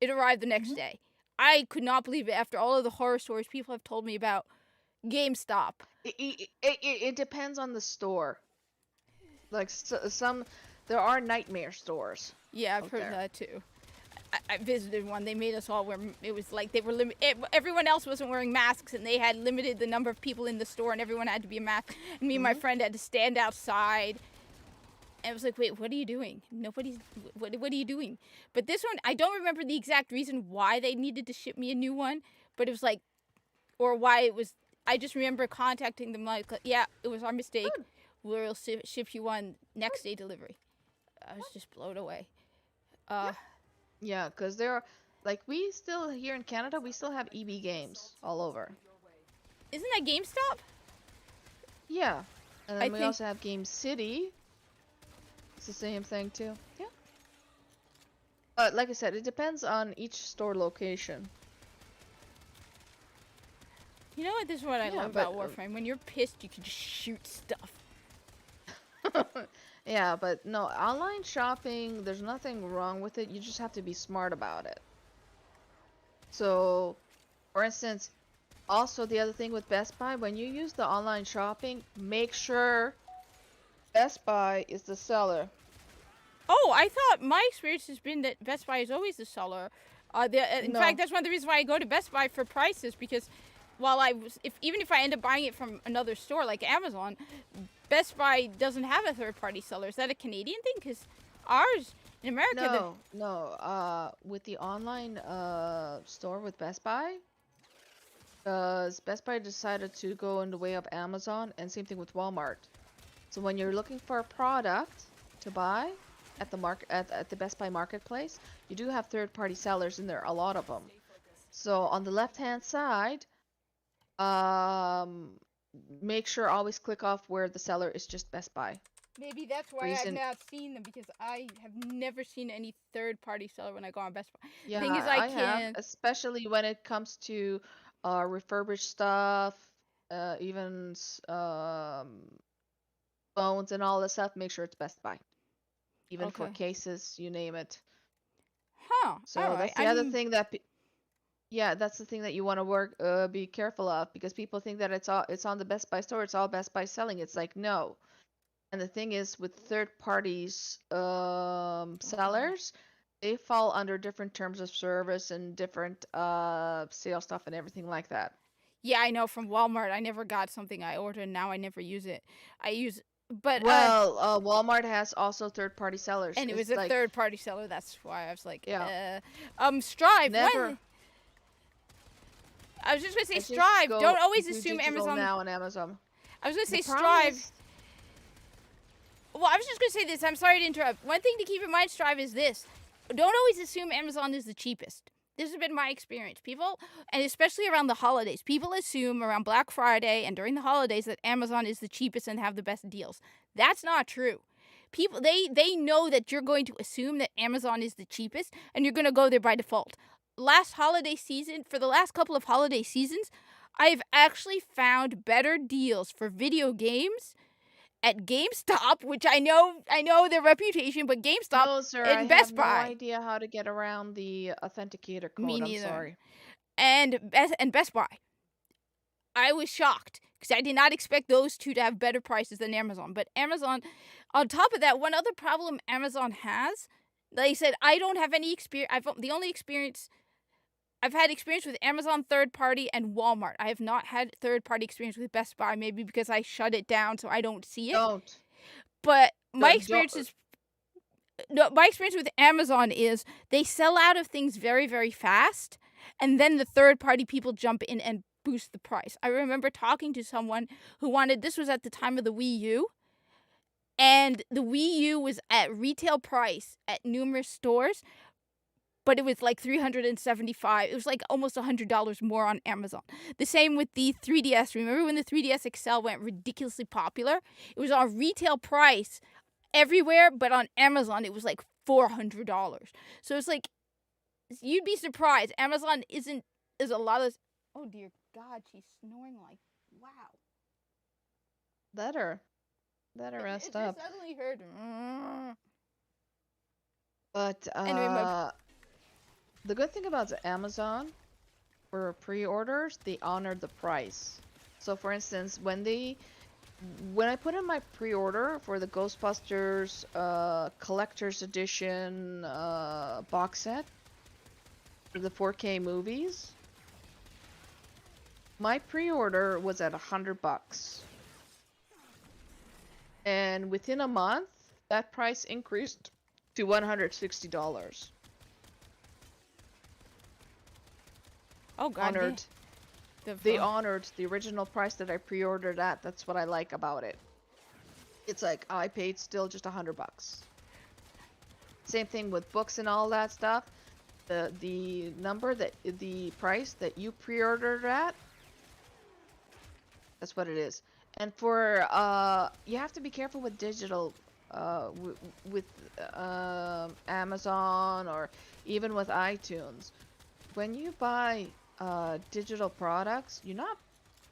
Speaker 1: It arrived the next day. I could not believe it after all of the horror stories people have told me about GameStop.
Speaker 5: It depends on the store. Like, there are nightmare stores.
Speaker 1: Yeah, I've heard that too. I visited one. They made us all wear. It was like they were everyone else wasn't wearing masks, and they had limited the number of people in the store, and everyone had to be a mask. And me and my friend had to stand outside. And I was like, wait, what are you doing? Nobody's. What are you doing? But this one, I don't remember the exact reason why they needed to ship me a new one, but it was like, or why it was. I just remember contacting them like, yeah, it was our mistake. We'll ship you one next day delivery. I was just blown away.
Speaker 5: Yeah, because there are, like, we still, here in Canada, we still have EB Games all over.
Speaker 1: Isn't that GameStop?
Speaker 5: Yeah. And then we also have Game City. It's the same thing, too. Yeah. But, like I said, it depends on each store location.
Speaker 1: You know what? This is what I love about Warframe. When you're pissed, you can just shoot stuff.
Speaker 5: Yeah, but no, online shopping, there's nothing wrong with it. You just have to be smart about it. So, for instance, also the other thing with Best Buy, when you use the online shopping, make sure Best Buy is the seller.
Speaker 1: Oh, I thought my experience has been that Best Buy is always the seller. In fact, that's one of the reasons why I go to Best Buy for prices, because while even if I end up buying it from another store like Amazon, Best Buy doesn't have a third-party seller. Is that a Canadian thing? Because ours in America...
Speaker 5: with the online store with Best Buy, because Best Buy decided to go in the way of Amazon, and same thing with Walmart. So when you're looking for a product to buy at the Best Buy marketplace, you do have third-party sellers in there, a lot of them. So on the left-hand side, make sure always click off where the seller is just Best Buy.
Speaker 1: Maybe that's why I've not seen them, because I have never seen any third-party seller when I go on Best Buy.
Speaker 5: Yeah,
Speaker 1: the thing is,
Speaker 5: I have, especially when it comes to refurbished stuff, even phones and all this stuff, make sure it's Best Buy. Even for
Speaker 1: Okay.
Speaker 5: cases, you name it.
Speaker 1: Huh.
Speaker 5: So
Speaker 1: All right.
Speaker 5: that's the other thing that, yeah, that's the thing that you want to be careful of, because people think that it's on the Best Buy store, it's all Best Buy selling. It's like, no. And the thing is, with third parties sellers, they fall under different terms of service and different sales stuff and everything like that.
Speaker 1: Yeah, I know from Walmart. I never got something I ordered, and now I never use it. I use, but
Speaker 5: Well, Walmart has also third party sellers.
Speaker 1: and it was
Speaker 5: It's
Speaker 1: a
Speaker 5: like,
Speaker 1: third-party seller. That's why I was like,
Speaker 5: yeah,
Speaker 1: Strive.
Speaker 5: never.
Speaker 1: When? I was just gonna say
Speaker 5: I just
Speaker 1: Strive.
Speaker 5: go
Speaker 1: Don't always
Speaker 5: do
Speaker 1: assume
Speaker 5: digital
Speaker 1: Amazon.
Speaker 5: now on Amazon.
Speaker 1: I was gonna
Speaker 5: The
Speaker 1: say
Speaker 5: problem
Speaker 1: Strive.
Speaker 5: is-
Speaker 1: Well, I was just gonna say this. I'm sorry to interrupt. One thing to keep in mind, Strive, is this: don't always assume Amazon is the cheapest. This has been my experience. People, and especially around the holidays, people assume around Black Friday and during the holidays that Amazon is the cheapest and have the best deals. That's not true. People, they know that you're going to assume that Amazon is the cheapest, and you're gonna go there by default. Last holiday season, for the last couple of holiday seasons, I've actually found better deals for video games at GameStop, which I know their reputation, but GameStop
Speaker 5: No, sir,
Speaker 1: and
Speaker 5: I
Speaker 1: Best
Speaker 5: have
Speaker 1: Buy.
Speaker 5: no idea how to get around the authenticator code.
Speaker 1: Me
Speaker 5: I'm
Speaker 1: neither.
Speaker 5: sorry.
Speaker 1: And Best Buy. I was shocked because I did not expect those two to have better prices than Amazon. But Amazon, on top of that, one other problem Amazon has, like I said, I don't have any experience. I've had experience with Amazon third party and Walmart. I have not had third party experience with Best Buy, maybe because I shut it down so I don't see it.
Speaker 5: Don't.
Speaker 1: But my
Speaker 5: Don't-
Speaker 1: experience is my experience with Amazon is they sell out of things very, very fast, and then the third party people jump in and boost the price. I remember talking to someone who this was at the time of the Wii U, and the Wii U was at retail price at numerous stores, but it was like $375. It was like almost $100 more on Amazon. The same with the 3DS. Remember when the 3DS XL went ridiculously popular? It was on retail price everywhere, but on Amazon it was like $400. So it's like, you'd be surprised. Amazon is a lot of. Oh dear God, she's snoring like wow.
Speaker 5: That or messed up.
Speaker 1: I suddenly heard.
Speaker 5: But
Speaker 1: Anyway,
Speaker 5: the good thing about Amazon for pre-orders, they honor the price. So for instance, when I put in my pre-order for the Ghostbusters collector's edition box set for the 4K movies, my pre-order was at $100. And within a month, that price increased to $160.
Speaker 1: Oh God,
Speaker 5: Honored. They honored the original price that I pre-ordered at. That's what I like about it. It's like I paid still just $100. Same thing with books and all that stuff. The price that you pre-ordered at, that's what it is. And for you have to be careful with digital, with Amazon or even with iTunes. When you buy digital products, you're not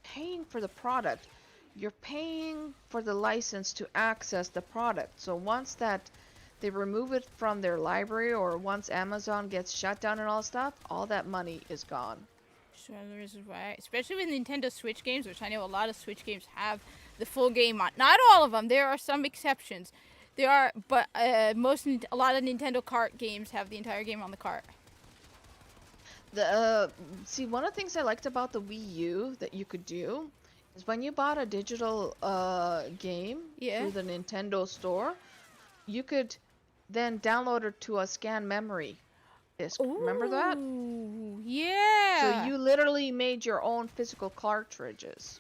Speaker 5: paying for the product. You're paying for the license to access the product. So once that they remove it from their library, or once Amazon gets shut down and all stuff, all that money is gone.
Speaker 1: So the reason why, especially with Nintendo Switch games, which I know a lot of Switch games have the full game on. Not all of them. There are some exceptions. There are, but a lot of Nintendo Kart games have the entire game on the cart.
Speaker 5: See, one of the things I liked about the Wii U that you could do is when you bought a digital game through the Nintendo store, you could then download it to a scan memory disk. Remember that?
Speaker 1: Yeah.
Speaker 5: So you literally made your own physical cartridges.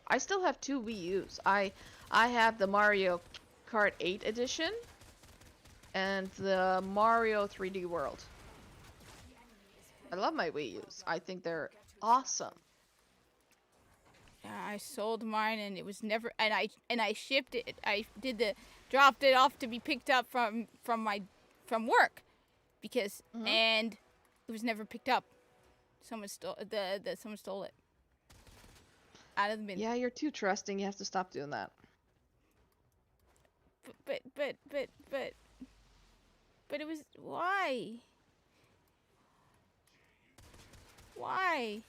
Speaker 5: I still have 2 Wii U's. I have the Mario Kart 8 edition and the Mario 3D World. I love my Wii U's. I think they're awesome.
Speaker 1: Yeah, I sold mine and it was never, and I shipped it. I dropped it off to be picked up from work, because and it was never picked up. Someone stole someone stole it out of the bin.
Speaker 5: Yeah, you're too trusting. You have to stop doing that.
Speaker 1: but it was why? Why?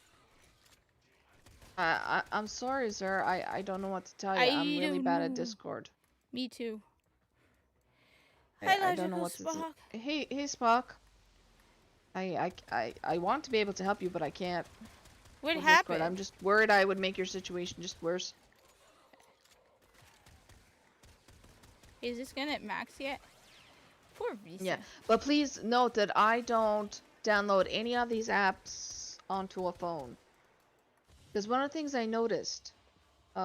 Speaker 5: I'm sorry, sir. I don't know what to tell you.
Speaker 1: I
Speaker 5: I'm really
Speaker 1: don't
Speaker 5: bad at
Speaker 1: know.
Speaker 5: Discord.
Speaker 1: Me too. Hi,
Speaker 5: I don't know
Speaker 1: Logical
Speaker 5: what to do.
Speaker 1: Spock.
Speaker 5: Hey, Spock. I want to be able to help you, but I can't.
Speaker 1: What
Speaker 5: With Discord.
Speaker 1: happened?
Speaker 5: I'm just worried I would make your situation just worse.
Speaker 1: Is this gun at max yet? Poor Visa.
Speaker 5: Yeah, but please note that I don't download any of these apps onto a phone. Because one of the things I noticed, when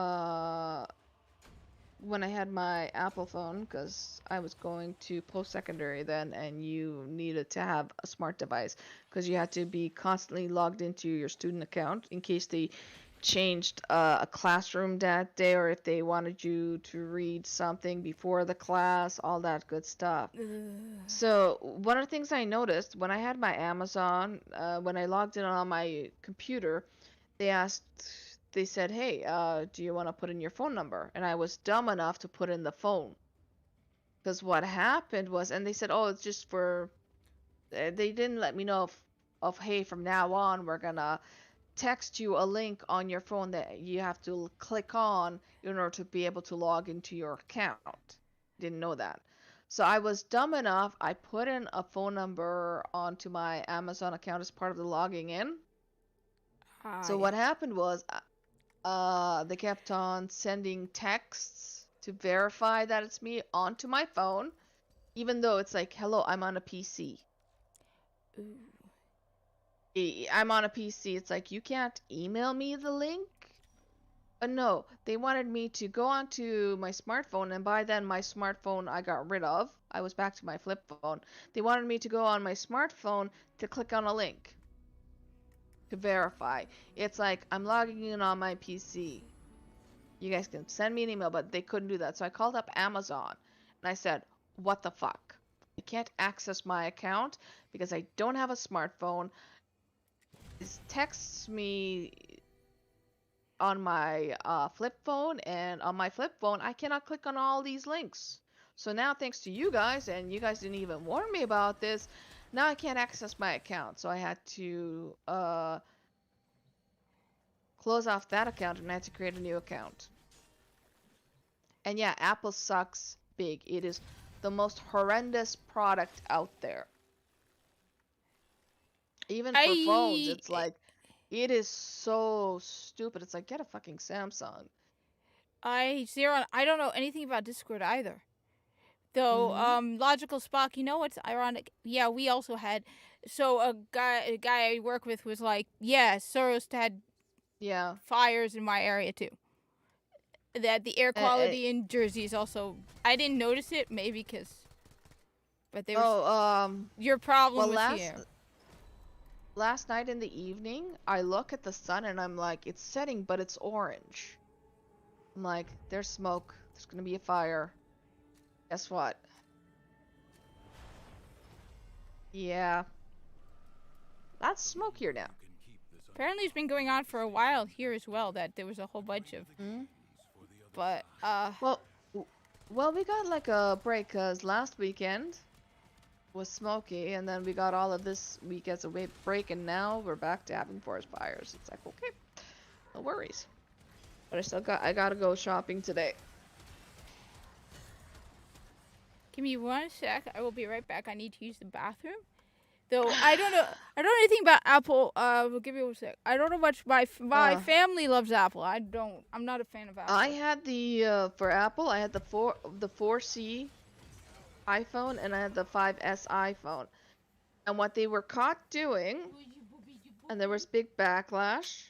Speaker 5: I had my Apple phone, because I was going to post-secondary then, and you needed to have a smart device, because you had to be constantly logged into your student account in case they changed a classroom that day, or if they wanted you to read something before the class, all that good stuff. So one of the things I noticed when I had my Amazon, when I logged in on my computer, they said, hey, do you want to put in your phone number? And I was dumb enough to put in the phone. Because what happened was, and they said, oh, it's just for, they didn't let me know hey, from now on, we're gonna text you a link on your phone that you have to click on in order to be able to log into your account. Didn't know that. So I was dumb enough, I put in a phone number onto my Amazon account as part of the logging in. So what happened was, they kept on sending texts to verify that it's me onto my phone, even though it's like, hello, I'm on a PC.
Speaker 1: Ooh.
Speaker 5: I'm on a PC. It's like, you can't email me the link? But no, they wanted me to go onto my smartphone, and by then my smartphone I got rid of. I was back to my flip phone. They wanted me to go on my smartphone to click on a link to verify. It's like, I'm logging in on my PC. You guys can send me an email, but they couldn't do that. So I called up Amazon and I said, what the fuck? I can't access my account because I don't have a smartphone. It texts me on my flip phone, and on my flip phone, I cannot click on all these links. So now, thanks to you guys, and you guys didn't even warn me about this, now I can't access my account. So I had to close off that account, and I had to create a new account. And yeah, Apple sucks big. It is the most horrendous product out there. Even for phones, it's like, it is so stupid. It's like, get a fucking Samsung.
Speaker 1: I don't know anything about Discord either. Though, Logical Spock, you know what's ironic? Yeah, we also had, so a guy I work with was like, yeah, Soros had fires in my area too. That the air quality in Jersey is also, I didn't notice it, maybe because, but they were, your problem was here.
Speaker 5: Last night in the evening, I look at the sun and I'm like, it's setting, but it's orange. I'm like, there's smoke. There's gonna be a fire. Guess what? Yeah. That's smokier now.
Speaker 1: Apparently it's been going on for a while here as well, that there was a whole bunch of... But,
Speaker 5: Well, we got like a break, because last weekend was smoky, and then we got all of this week as a break, and now we're back to having forest fires. It's like, okay, no worries. But I gotta go shopping today.
Speaker 1: Give me 1 sec. I will be right back. I need to use the bathroom. Though I don't know anything about Apple. We'll give you 1 sec. I don't know much. My family loves Apple. I'm not a fan of Apple.
Speaker 5: I had the for Apple. I had the 4C iPhone, and I had the 5S iPhone. And what they were caught doing, and there was big backlash,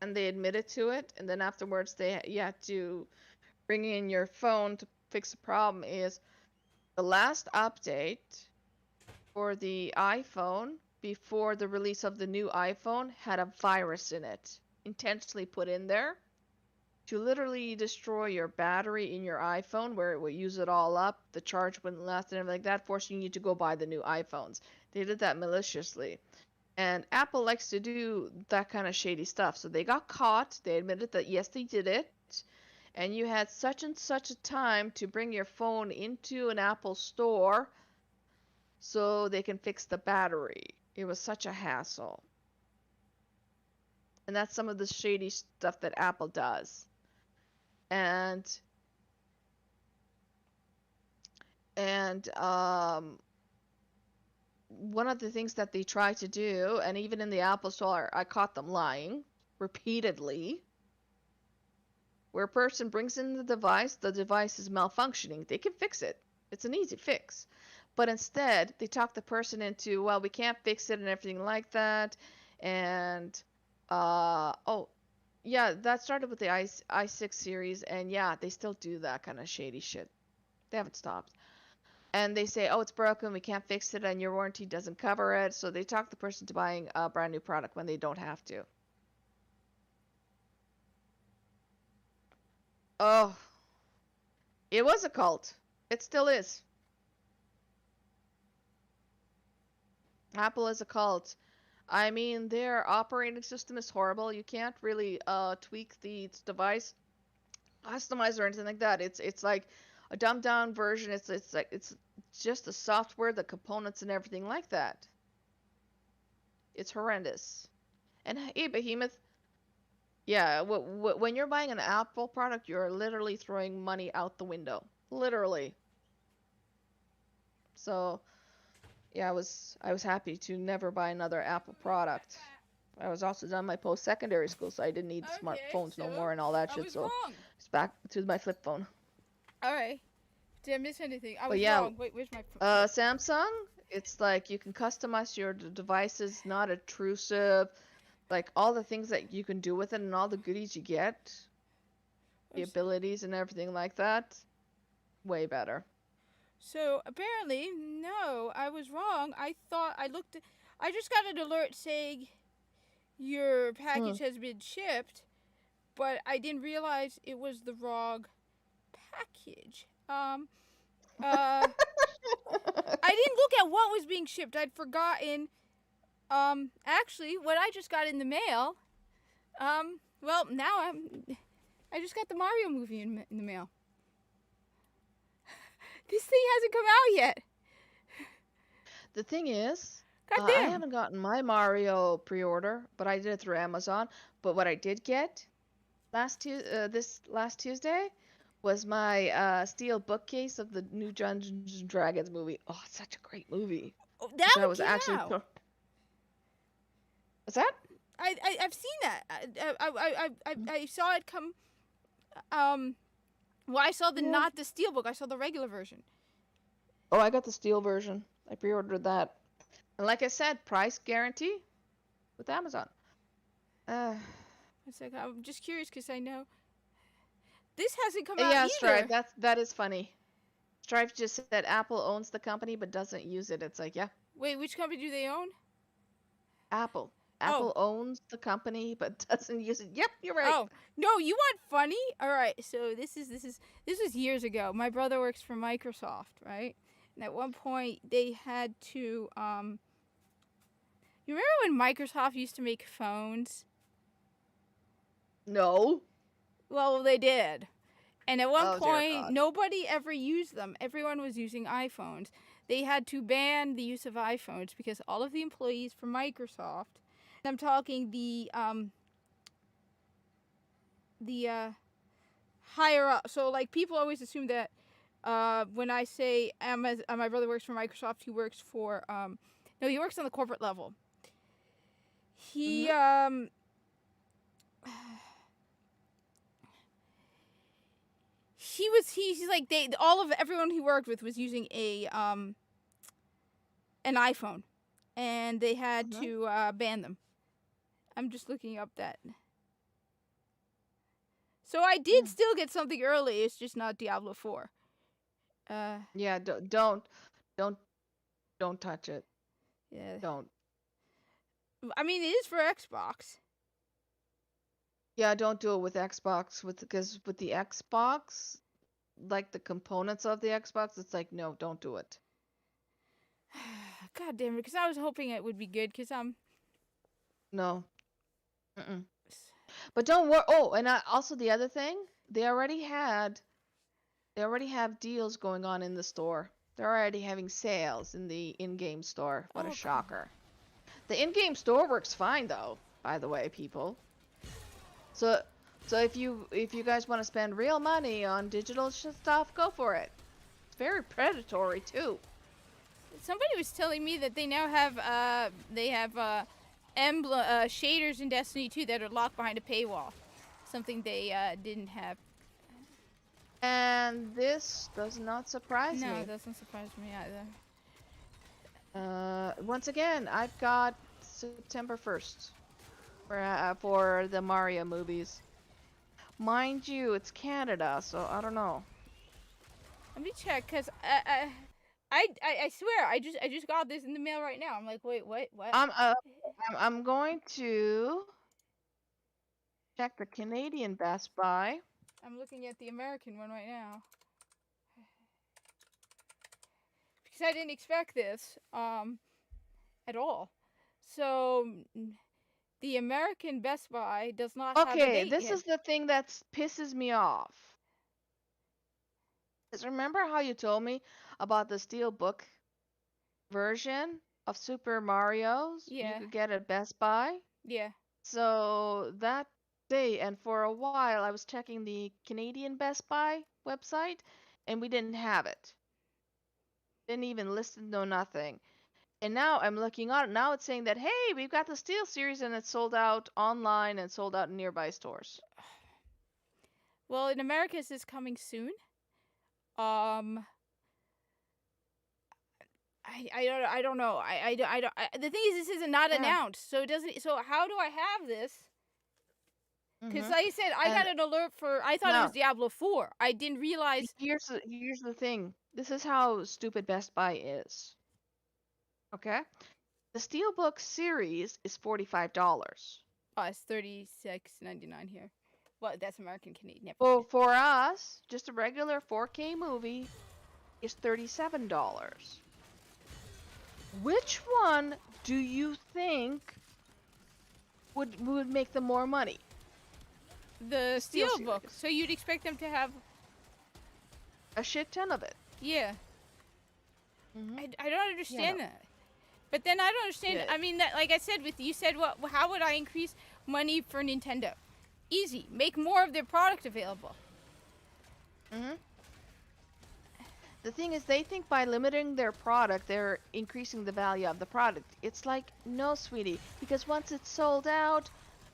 Speaker 5: and they admitted to it. And then afterwards, you had to bring in your phone to fix the problem. Is the last update for the iPhone before the release of the new iPhone had a virus in it, intentionally put in there to literally destroy your battery in your iPhone, where it would use it all up, the charge wouldn't last and everything like that, forcing you to go buy the new iPhones. They did that maliciously. And Apple likes to do that kind of shady stuff. So they got caught. They admitted that yes, they did it. and you had such and such a time to bring your phone into an Apple store so they can fix the battery. It was such a hassle. And that's some of the shady stuff that Apple does. And one of the things that they try to do, and even in the Apple Store, I caught them lying repeatedly, where a person brings in the device is malfunctioning. They can fix it. It's an easy fix. But instead, they talk the person into, well, we can't fix it and everything like that. And, oh, yeah, that started with the i6 series, and yeah, they still do that kind of shady shit. They haven't stopped. And they say, oh, it's broken, we can't fix it, and your warranty doesn't cover it. So they talk the person to buying a brand new product when they don't have to. Oh, it was a cult. It still is. Apple is a cult. I mean, their operating system is horrible. You can't really tweak the device, customize or anything like that. It's like a dumbed down version. It's just the software, the components, and everything like that. It's horrendous. And hey, Behemoth, yeah, when you're buying an Apple product, you're literally throwing money out the window, literally. So, yeah, I was happy to never buy another Apple product. I was also done my post-secondary school, so I didn't need smartphones no more and all that shit. So it's back to my flip phone.
Speaker 1: All right. Did I miss anything? I
Speaker 5: But
Speaker 1: was
Speaker 5: yeah,
Speaker 1: wrong. Wait, where's my?
Speaker 5: Samsung. It's like you can customize your devices, not intrusive. Like all the things that you can do with it and all the goodies you get, the abilities and everything like that, way better.
Speaker 1: So apparently, no, I was wrong. I thought I looked. I just got an alert saying your package has been shipped, but I didn't realize it was the wrong package. I didn't look at what was being shipped. I'd forgotten. Actually, what I just got in the mail. Well, now I just got the Mario movie in the mail. This thing hasn't come out yet.
Speaker 5: The thing is,
Speaker 1: God
Speaker 5: I
Speaker 1: damn.
Speaker 5: haven't gotten my Mario pre-order, but I did it through Amazon. But what I did get this last Tuesday was my steel bookcase of the new Dungeons and Dragons movie. Oh, it's such a great movie.
Speaker 1: Oh, that
Speaker 5: I was actually. What's that?
Speaker 1: I've seen that. I saw it come. Well, I saw not the steelbook. I saw the regular version.
Speaker 5: Oh, I got the steel version. I pre-ordered that, and like I said, price guarantee with Amazon.
Speaker 1: It's like I'm just curious because I know this hasn't come out
Speaker 5: yeah,
Speaker 1: either.
Speaker 5: Stripe. That is funny. Stripe just said that Apple owns the company but doesn't use it. It's like, yeah.
Speaker 1: Wait, which company do they own?
Speaker 5: Apple. Apple owns the company but doesn't use it. Yep, you're right.
Speaker 1: Oh, no, you want funny? All right. So this was years ago. My brother works for Microsoft, right? And at one point they had to you remember when Microsoft used to make phones?
Speaker 5: No.
Speaker 1: Well, they did. And at one
Speaker 5: Oh, dear
Speaker 1: point
Speaker 5: God.
Speaker 1: nobody ever used them. Everyone was using iPhones. They had to ban the use of iPhones because all of the employees from Microsoft, I'm talking the higher up. So like people always assume that when I say my brother works for Microsoft, he works for no, he works on the corporate level. He he's like everyone he worked with was using an iPhone, and they had to ban them. I'm just looking up that. So I did still get something early. It's just not Diablo 4.
Speaker 5: Yeah, don't touch it.
Speaker 1: Yeah.
Speaker 5: Don't.
Speaker 1: I mean, it is for Xbox.
Speaker 5: Yeah, don't do it with Xbox because with the Xbox, like the components of the Xbox, it's like no, don't do it.
Speaker 1: God damn it! Because I was hoping it would be good. Because
Speaker 5: No. But don't worry. Oh, and also the other thing they already have deals going on in the store. They're already having sales in the in-game store. What
Speaker 1: Oh,
Speaker 5: a
Speaker 1: cool.
Speaker 5: shocker. The in-game store works fine though, by the way, people. So if you guys want to spend real money on digital stuff, go for it. It's very predatory too.
Speaker 1: Somebody was telling me that they now have shaders in Destiny 2 that are locked behind a paywall. Something they didn't have.
Speaker 5: And this does not surprise
Speaker 1: No,
Speaker 5: me.
Speaker 1: it doesn't surprise me either.
Speaker 5: Once again, I've got September 1st for the Mario movies. Mind you, it's Canada, so I don't know.
Speaker 1: Let me check, cause I swear I just got this in the mail right now. I'm like, wait, what?
Speaker 5: I'm going to check the Canadian Best Buy.
Speaker 1: I'm looking at the American one right now. Because I didn't expect this at all. So the American Best Buy does not have a
Speaker 5: Okay,
Speaker 1: date
Speaker 5: this
Speaker 1: yet.
Speaker 5: is the thing that pisses me off. Is remember how you told me about the Steelbook version of Super Mario
Speaker 1: Yeah.
Speaker 5: you could get at Best Buy?
Speaker 1: Yeah.
Speaker 5: So that day, and for a while, I was checking the Canadian Best Buy website, and we didn't have it. Didn't even list it, no nothing. And now I'm looking on it. Now it's saying that, hey, we've got the Steel series, and it's sold out online and sold out in nearby stores.
Speaker 1: Well, in America, this is coming soon. I don't know. The thing is, this is not announced, so it doesn't. So how do I have this? Because, like I said, I got an alert for. I thought it was Diablo 4. I didn't realize.
Speaker 5: Here's the thing. This is how stupid Best Buy is. Okay, the Steelbook series is $45.
Speaker 1: Oh, it's $36.99 here. Well, that's American Canadian.
Speaker 5: Well, for us, just a regular 4K movie is $37. Which one do you think would make them more money?
Speaker 1: The
Speaker 5: Steel
Speaker 1: Steelbook.
Speaker 5: series.
Speaker 1: So you'd expect them to have.
Speaker 5: A shit ton of it.
Speaker 1: Yeah.
Speaker 5: Mhm.
Speaker 1: I don't understand that. But then I don't understand.
Speaker 5: Yeah.
Speaker 1: I mean, that, like I said, with you said, what? How would I increase money for Nintendo? Easy. Make more of their product available.
Speaker 5: Mhm. The thing is, they think by limiting their product, they're increasing the value of the product. It's like, no, sweetie, because once it's sold out,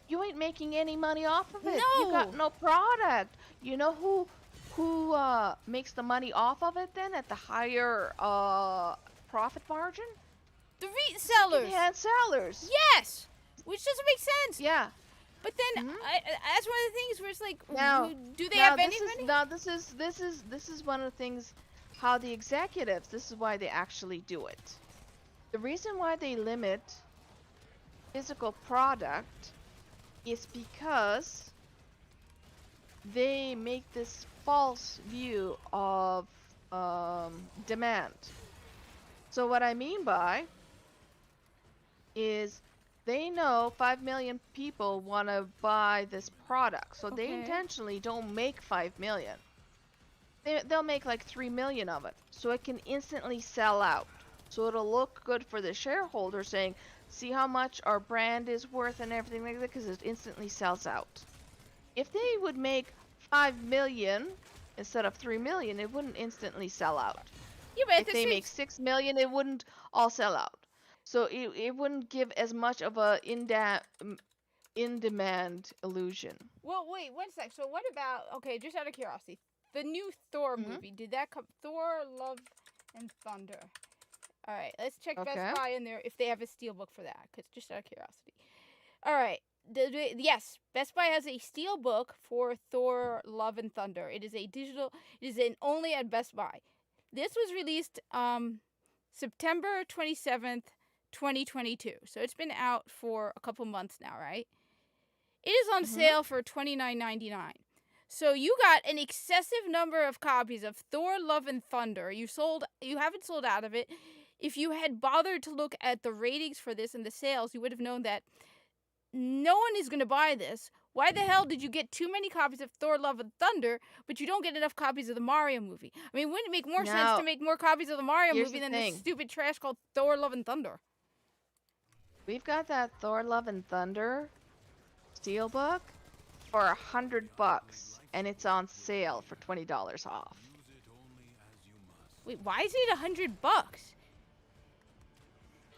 Speaker 5: you ain't making any money off of it. You got no product. You know who makes the money off of it then at the higher profit margin?
Speaker 1: The resellers.
Speaker 5: Secondhand sellers.
Speaker 1: Yes. Which doesn't make sense.
Speaker 5: Yeah.
Speaker 1: But then that's one of the things where it's like,
Speaker 5: Now,
Speaker 1: do they have any money?
Speaker 5: Now this is one of the things how the executives. This is why they actually do it. The reason why they limit physical product is because they make this false view of demand. So what I mean by is they know 5 million people want to buy this product, so they intentionally don't make 5 million. They'll make like 3 million of it, so it can instantly sell out. So it'll look good for the shareholder saying, see how much our brand is worth and everything like that, because it instantly sells out. If they would make 5 million instead of 3 million, it wouldn't instantly sell out.
Speaker 1: Yeah, but
Speaker 5: if they make 6 million, it wouldn't all sell out. So it wouldn't give as much of a in-demand illusion.
Speaker 1: Well, wait, one sec. So what about, okay, just out of curiosity, the new Thor movie, did that come, Thor, Love, and Thunder? All right, let's check Best Buy in there if they have a steelbook for that, because just out of curiosity. All right, yes, Best Buy has a steelbook for Thor, Love, and Thunder. It is a digital, it is only at Best Buy. This was released September 27th, 2022. So it's been out for a couple months now, right? It is on sale for $29.99. So you got an excessive number of copies of Thor, Love, and Thunder. You haven't sold out of it. If you had bothered to look at the ratings for this and the sales, you would have known that no one is going to buy this. Why the hell did you get too many copies of Thor: Love and Thunder, but you don't get enough copies of the Mario movie? I mean, wouldn't it make more sense
Speaker 5: Now,
Speaker 1: to make more copies of the Mario
Speaker 5: here's
Speaker 1: movie
Speaker 5: the
Speaker 1: than this
Speaker 5: thing.
Speaker 1: stupid trash called Thor: Love and Thunder?
Speaker 5: We've got that Thor: Love and Thunder steelbook for $100, and it's on sale for $20 off.
Speaker 1: Wait, why is it $100?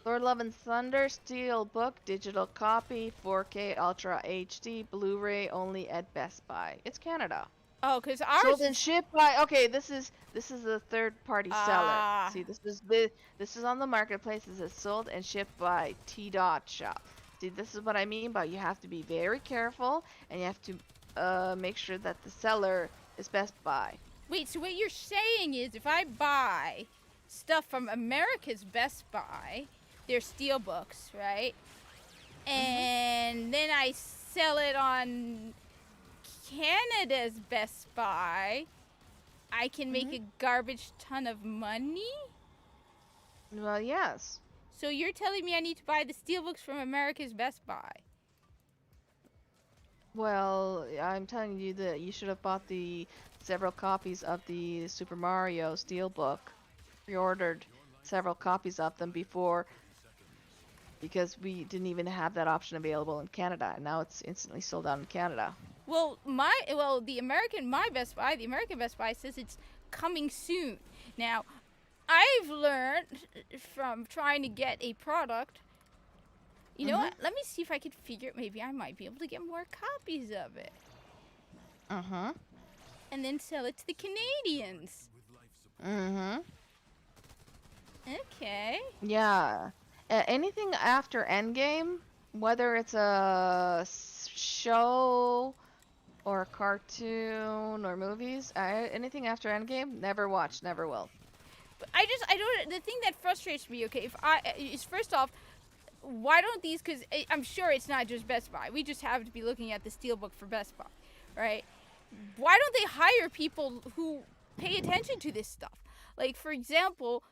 Speaker 5: Thor: Love and Thunder steelbook digital copy 4K Ultra HD Blu-ray only at Best Buy. It's Canada.
Speaker 1: Oh, because ours
Speaker 5: Sold and shipped by. Okay, this is the third-party
Speaker 1: Ah.
Speaker 5: seller. See, this is on the marketplace. This is sold and shipped by T-Dot Shop. See, this is what I mean by you have to be very careful, and you have to make sure that the seller is Best Buy.
Speaker 1: Wait, so what you're saying is if I buy stuff from America's Best Buy, they're steelbooks, right? And then I sell it on Canada's Best Buy, I can make a garbage ton of money?
Speaker 5: Well, yes.
Speaker 1: So you're telling me I need to buy the steelbooks from America's Best Buy?
Speaker 5: Well, I'm telling you that you should have bought the several copies of the Super Mario Steelbook. Pre-ordered several copies of them before, because we didn't even have that option available in Canada, and now it's instantly sold out in Canada.
Speaker 1: Well, the American Best Buy says it's coming soon. Now, I've learned from trying to get a product. You know what? Let me see if I could figure. Maybe I might be able to get more copies of it. And then sell it to the Canadians. Okay.
Speaker 5: Yeah. Anything after Endgame, whether it's a show or a cartoon or movies, anything after Endgame, never watch, never will.
Speaker 1: But I don't. The thing that frustrates me, okay, is first off, why don't these? Because I'm sure it's not just Best Buy. We just have to be looking at the steelbook for Best Buy, right? Why don't they hire people who pay attention to this stuff? Like, for example,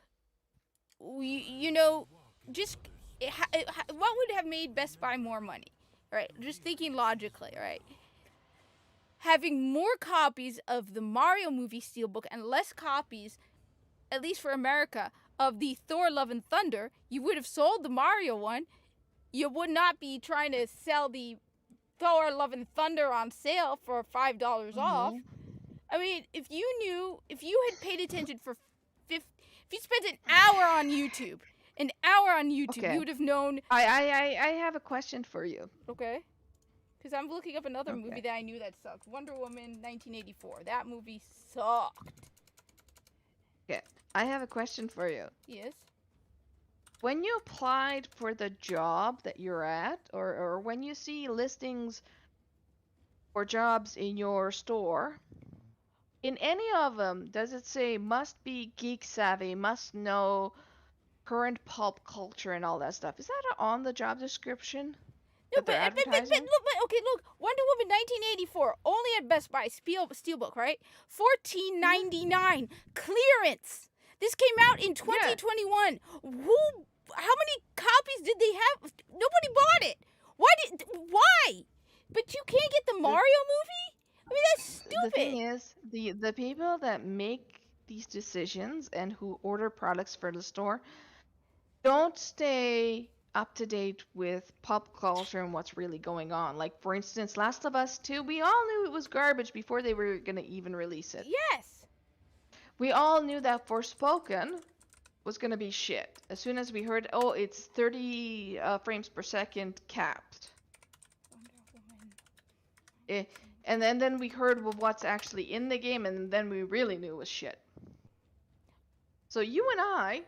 Speaker 1: just what would have made Best Buy more money, right? Just thinking logically, right? Having more copies of the Mario movie steelbook and less copies, at least for America, of the Thor: Love and Thunder, you would have sold the Mario one. You would not be trying to sell the Thor: Love and Thunder on sale for $5 off. I mean, if you had paid attention for if you spent an hour on YouTube,
Speaker 5: Okay.
Speaker 1: you would have known.
Speaker 5: I have a question for you.
Speaker 1: Okay. Because I'm looking up another movie that I knew that sucked. Wonder Woman 1984. That movie sucked.
Speaker 5: Okay. I have a question for you.
Speaker 1: Yes.
Speaker 5: When you applied for the job that you're at, or when you see listings for jobs in your store, in any of them, does it say must be geek savvy, must know current pop culture and all that stuff? Is that on the job description?
Speaker 1: No,
Speaker 5: that they're advertising?
Speaker 1: look, Wonder Woman 1984, only at Best Buy, Steelbook, right? $14.99 clearance. This came out in 2021. How many copies did they have? Nobody bought it. Why? But you can't get the Mario movie? I mean, that's stupid.
Speaker 5: The thing is, the people that make these decisions and who order products for the store don't stay up to date with pop culture and what's really going on. Like, for instance, Last of Us 2, we all knew it was garbage before they were going to even release it.
Speaker 1: Yes.
Speaker 5: We all knew that Forspoken was going to be shit. As soon as we heard, oh, it's 30 frames per second capped. And then we heard what's actually in the game, and then we really knew it was shit. So you and I,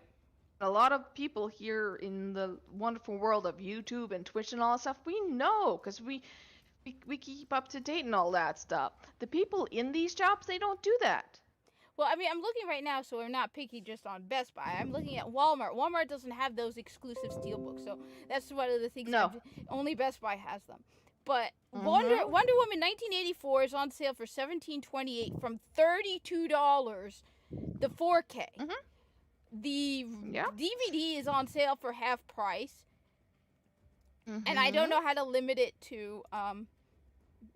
Speaker 5: a lot of people here in the wonderful world of YouTube and Twitch and all that stuff, we know, because we keep up to date and all that stuff. The people in these jobs, they don't do that.
Speaker 1: Well, I mean, I'm looking right now, so we're not picky just on Best Buy. I'm looking at Walmart. Walmart doesn't have those exclusive steelbooks, so that's one of the things.
Speaker 5: No.
Speaker 1: Only Best Buy has them. But Wonder Woman 1984 is on sale for $17.28 from $32. The 4K. The DVD is on sale for half price. And I don't know how to limit it to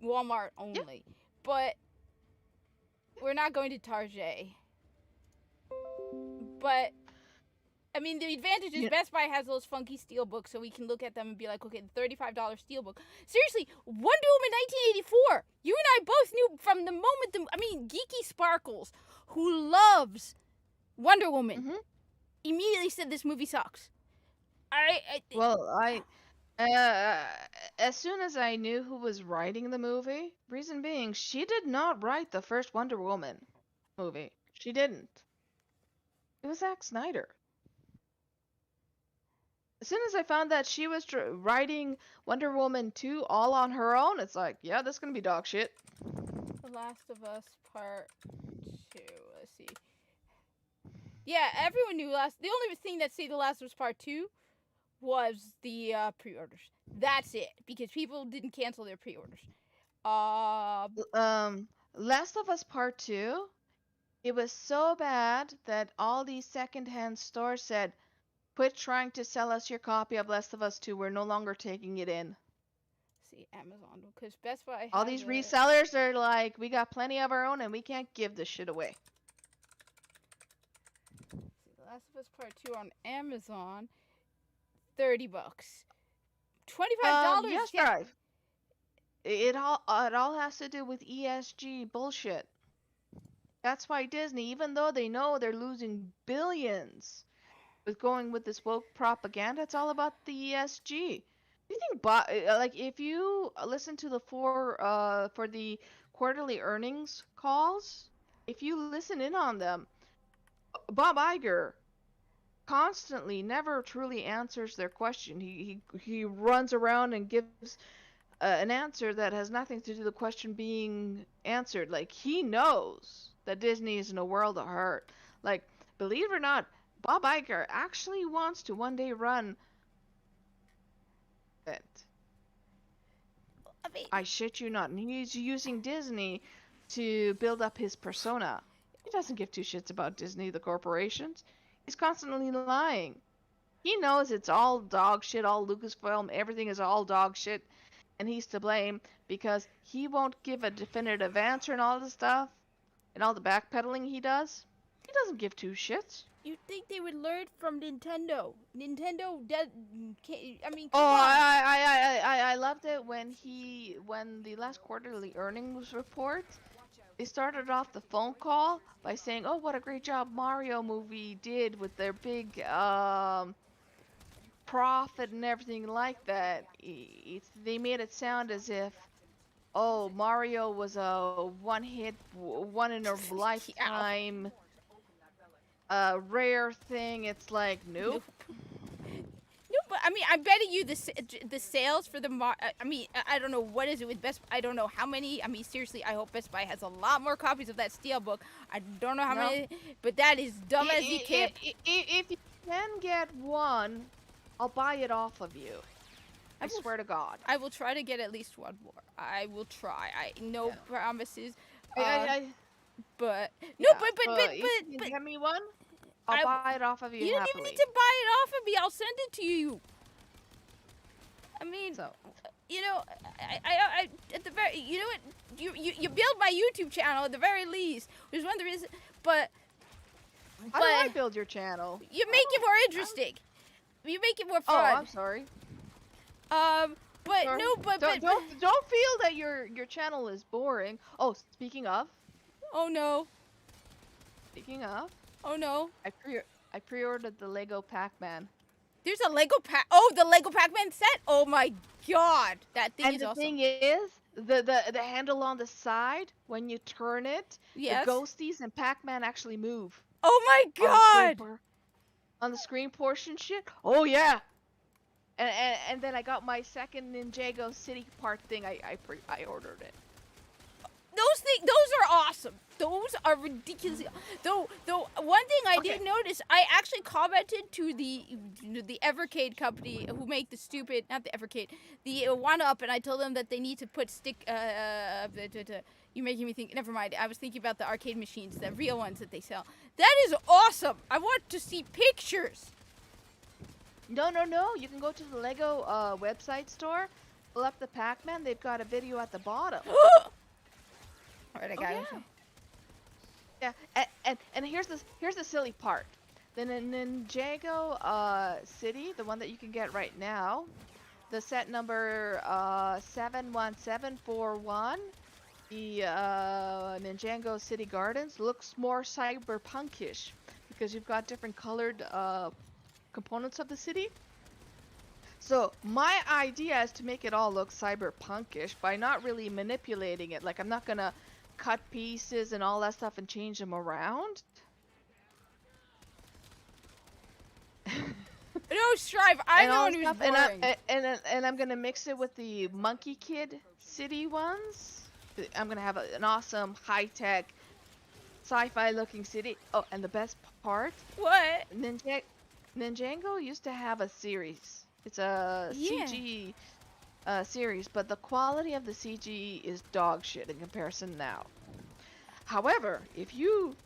Speaker 1: Walmart only. But we're not going to Target. But I mean, the advantage is Best Buy has those funky steel books, so we can look at them and be like, okay, the $35 steel book. Seriously, Wonder Woman 1984. You and I both knew from the moment. Geeky Sparkles, who loves Wonder Woman, immediately said this movie sucks.
Speaker 5: As soon as I knew who was writing the movie, reason being, she did not write the first Wonder Woman movie. She didn't. It was Zack Snyder. As soon as I found that she was writing Wonder Woman 2 all on her own, it's like, yeah, that's gonna be dog shit.
Speaker 1: The Last of Us Part 2. Let's see. Yeah, everyone knew The only thing that saved The Last of Us Part 2 was the pre-orders. That's it, because people didn't cancel their pre-orders.
Speaker 5: Last of Us Part 2, it was so bad that all these secondhand stores said, quit trying to sell us your copy of Last of Us 2. We're no longer taking it in.
Speaker 1: See, Amazon, because Best Buy.
Speaker 5: All these resellers are like, we got plenty of our own and we can't give this shit away.
Speaker 1: See, The Last of Us Part 2 on Amazon, $30. $25.
Speaker 5: Yes, Drive. It all has to do with ESG bullshit. That's why Disney, even though they know they're losing billions with going with this woke propaganda, it's all about the ESG. You think, if you listen to the for the quarterly earnings calls, if you listen in on them, Bob Iger constantly never truly answers their question. He runs around and gives an answer that has nothing to do with the question being answered. Like, he knows that Disney is in a world of hurt. Like, believe it or not, Bob Iger actually wants to one day run it. I shit you not. And he's using Disney to build up his persona. He doesn't give two shits about Disney, the corporations. He's constantly lying. He knows it's all dog shit, all Lucasfilm, everything is all dog shit, and he's to blame because he won't give a definitive answer and all the stuff, and all the backpedaling he does. He doesn't give two shits.
Speaker 1: You'd think they would learn from Nintendo. Nintendo does. I mean,
Speaker 5: oh, I loved it when the last quarterly earnings report, they started off the phone call by saying, "Oh, what a great job Mario movie did with their big profit and everything like that." They made it sound as if, oh, Mario was a one-hit, one in a lifetime. Rare thing. It's like, nope.
Speaker 1: No, but I mean, I'm betting you the sales for the I don't know what is it with Best. I don't know how many. I mean, seriously, I hope Best Buy has a lot more copies of that Steelbook. I don't know how many, but that is dumb as you can.
Speaker 5: If you can get one, I'll buy it off of you. I swear to God.
Speaker 1: I will try to get at least one more. I will try. No promises. But no,
Speaker 5: yeah,
Speaker 1: but
Speaker 5: you give me one, I'll buy it off of you.
Speaker 1: You don't
Speaker 5: happily.
Speaker 1: even need to buy it off of me. I'll send it to you. I mean, you know, I at the very, you know what, you build my YouTube channel at the very least, which is one of the reasons. But
Speaker 5: how do I build your channel?
Speaker 1: You make it more interesting. You make it more fun.
Speaker 5: Oh, I'm sorry.
Speaker 1: But
Speaker 5: sorry.
Speaker 1: no, but
Speaker 5: don't feel that your channel is boring. Oh, speaking of.
Speaker 1: Oh no.
Speaker 5: Speaking of.
Speaker 1: Oh no.
Speaker 5: I pre-ordered the Lego Pac-Man.
Speaker 1: There's a Lego the Lego Pac-Man set? Oh my god. That thing is awesome.
Speaker 5: And the thing is, the handle on the side, when you turn it,
Speaker 1: yes,
Speaker 5: the ghosties and Pac-Man actually move.
Speaker 1: Oh my god.
Speaker 5: On the screen portion shit? Oh yeah. And then I got my second Ninjago City Park thing. I ordered it.
Speaker 1: Those are awesome. Those are ridiculous. Though one thing I did notice, I actually commented to the Evercade company who make the stupid, not the Evercade, the One Up, and I told them that they need to put you're making me think. Never mind. I was thinking about the arcade machines, the real ones that they sell. That is awesome. I want to see pictures.
Speaker 5: No. You can go to the Lego website store. pull up the Pac-Man, they've got a video at the bottom.
Speaker 1: Alright, I got it.
Speaker 5: Yeah, and here's the silly part. The Ninjago city, the one that you can get right now, the set number 71741, the Ninjago City Gardens looks more cyberpunkish because you've got different colored components of the city. So my idea is to make it all look cyberpunkish by not really manipulating it. Like I'm not gonna cut pieces and all that stuff and change them around.
Speaker 1: No, Strive, I'm the one who's boring.
Speaker 5: And I'm gonna mix it with the Monkey Kid City ones. I'm gonna have an awesome high-tech sci-fi looking city. Oh, and the best part,
Speaker 1: What?
Speaker 5: Ninjago used to have a series. It's a
Speaker 1: Yeah.
Speaker 5: CG series, but the quality of the CG is dog shit in comparison now. However, if you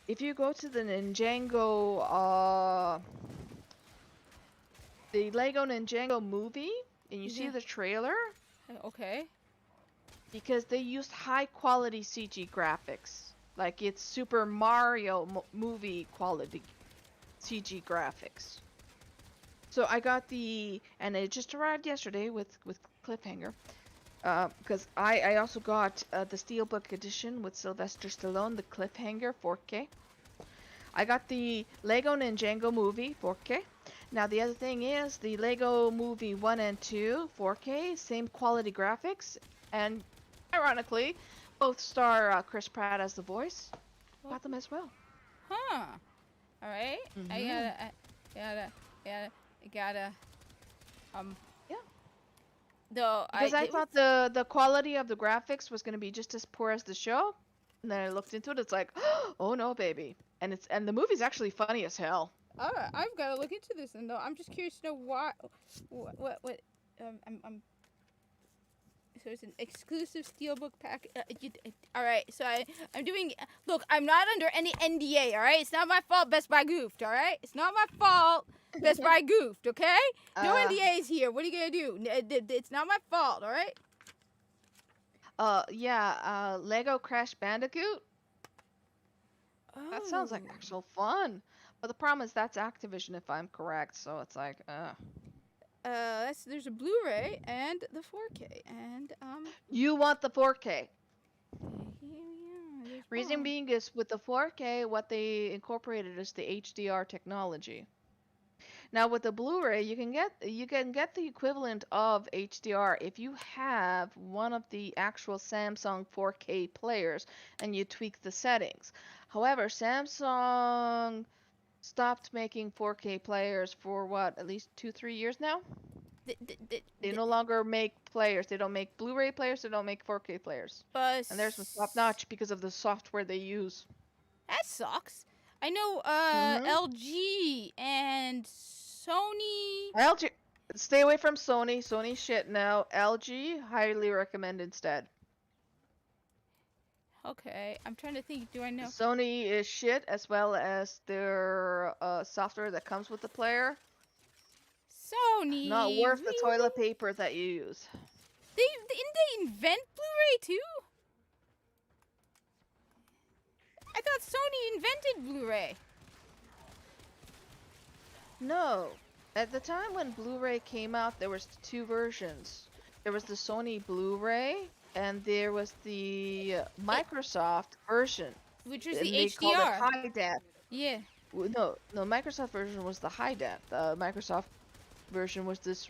Speaker 5: go to the Ninjago the Lego Ninjago movie and you see the trailer,
Speaker 1: Okay.
Speaker 5: because they used high quality CG graphics. Like it's Super Mario movie quality CG graphics. So I got and it just arrived yesterday with Cliffhanger. Because I also got the Steelbook edition with Sylvester Stallone, the Cliffhanger 4K. I got the Lego Ninjago movie 4K. Now the other thing is the Lego movie 1 and 2 4K, same quality graphics, and ironically, both star Chris Pratt as the voice. Got them as well.
Speaker 1: Huh. All right. I gotta.
Speaker 5: Yeah.
Speaker 1: Though
Speaker 5: Because I thought the quality of the graphics was gonna be just as poor as the show, and then I looked into it. It's like, oh no, baby, and the movie's actually funny as hell.
Speaker 1: All right, I've got to look into this, and though I'm just curious to know why. What? I'm. So it's an exclusive steelbook pack. All right, so I'm doing. Look, I'm not under any NDA. All right, it's not my fault. Best Buy goofed. All right, it's not my fault. Best Buy goofed. Okay, no NDAs here. What are you gonna do? It's not my fault. All right.
Speaker 5: Lego Crash Bandicoot. That sounds like actual fun. But the problem is that's Activision, if I'm correct. So it's like,
Speaker 1: there's a Blu-ray and the 4K, and
Speaker 5: You want the 4K.
Speaker 1: Yeah,
Speaker 5: Reason being is with the 4K, what they incorporated is the HDR technology. Now with the Blu-ray, you can get the equivalent of HDR if you have one of the actual Samsung 4K players and you tweak the settings. However, Samsung stopped making 4K players for what, at least 2-3 years now? They no longer make players. They don't make Blu-ray players. They don't make 4K players.
Speaker 1: But
Speaker 5: And theirs was top-notch because of the software they use.
Speaker 1: that sucks. I know LG and Sony.
Speaker 5: LG, stay away from Sony. Sony shit now. LG, highly recommend instead.
Speaker 1: Okay, I'm trying to think. Do I know?
Speaker 5: Sony is shit, as well as their software that comes with the player.
Speaker 1: Sony.
Speaker 5: Not worth the
Speaker 1: really?
Speaker 5: toilet paper that you use.
Speaker 1: Didn't they invent Blu-ray too? I thought Sony invented Blu-ray.
Speaker 5: No. At the time when Blu-ray came out, there was 2 versions. There was the Sony Blu-ray, and there was the Microsoft version.
Speaker 1: Which was
Speaker 5: And
Speaker 1: the
Speaker 5: they called it
Speaker 1: HDR.
Speaker 5: high def.
Speaker 1: Yeah.
Speaker 5: No, Microsoft version was the high def. The Microsoft version was this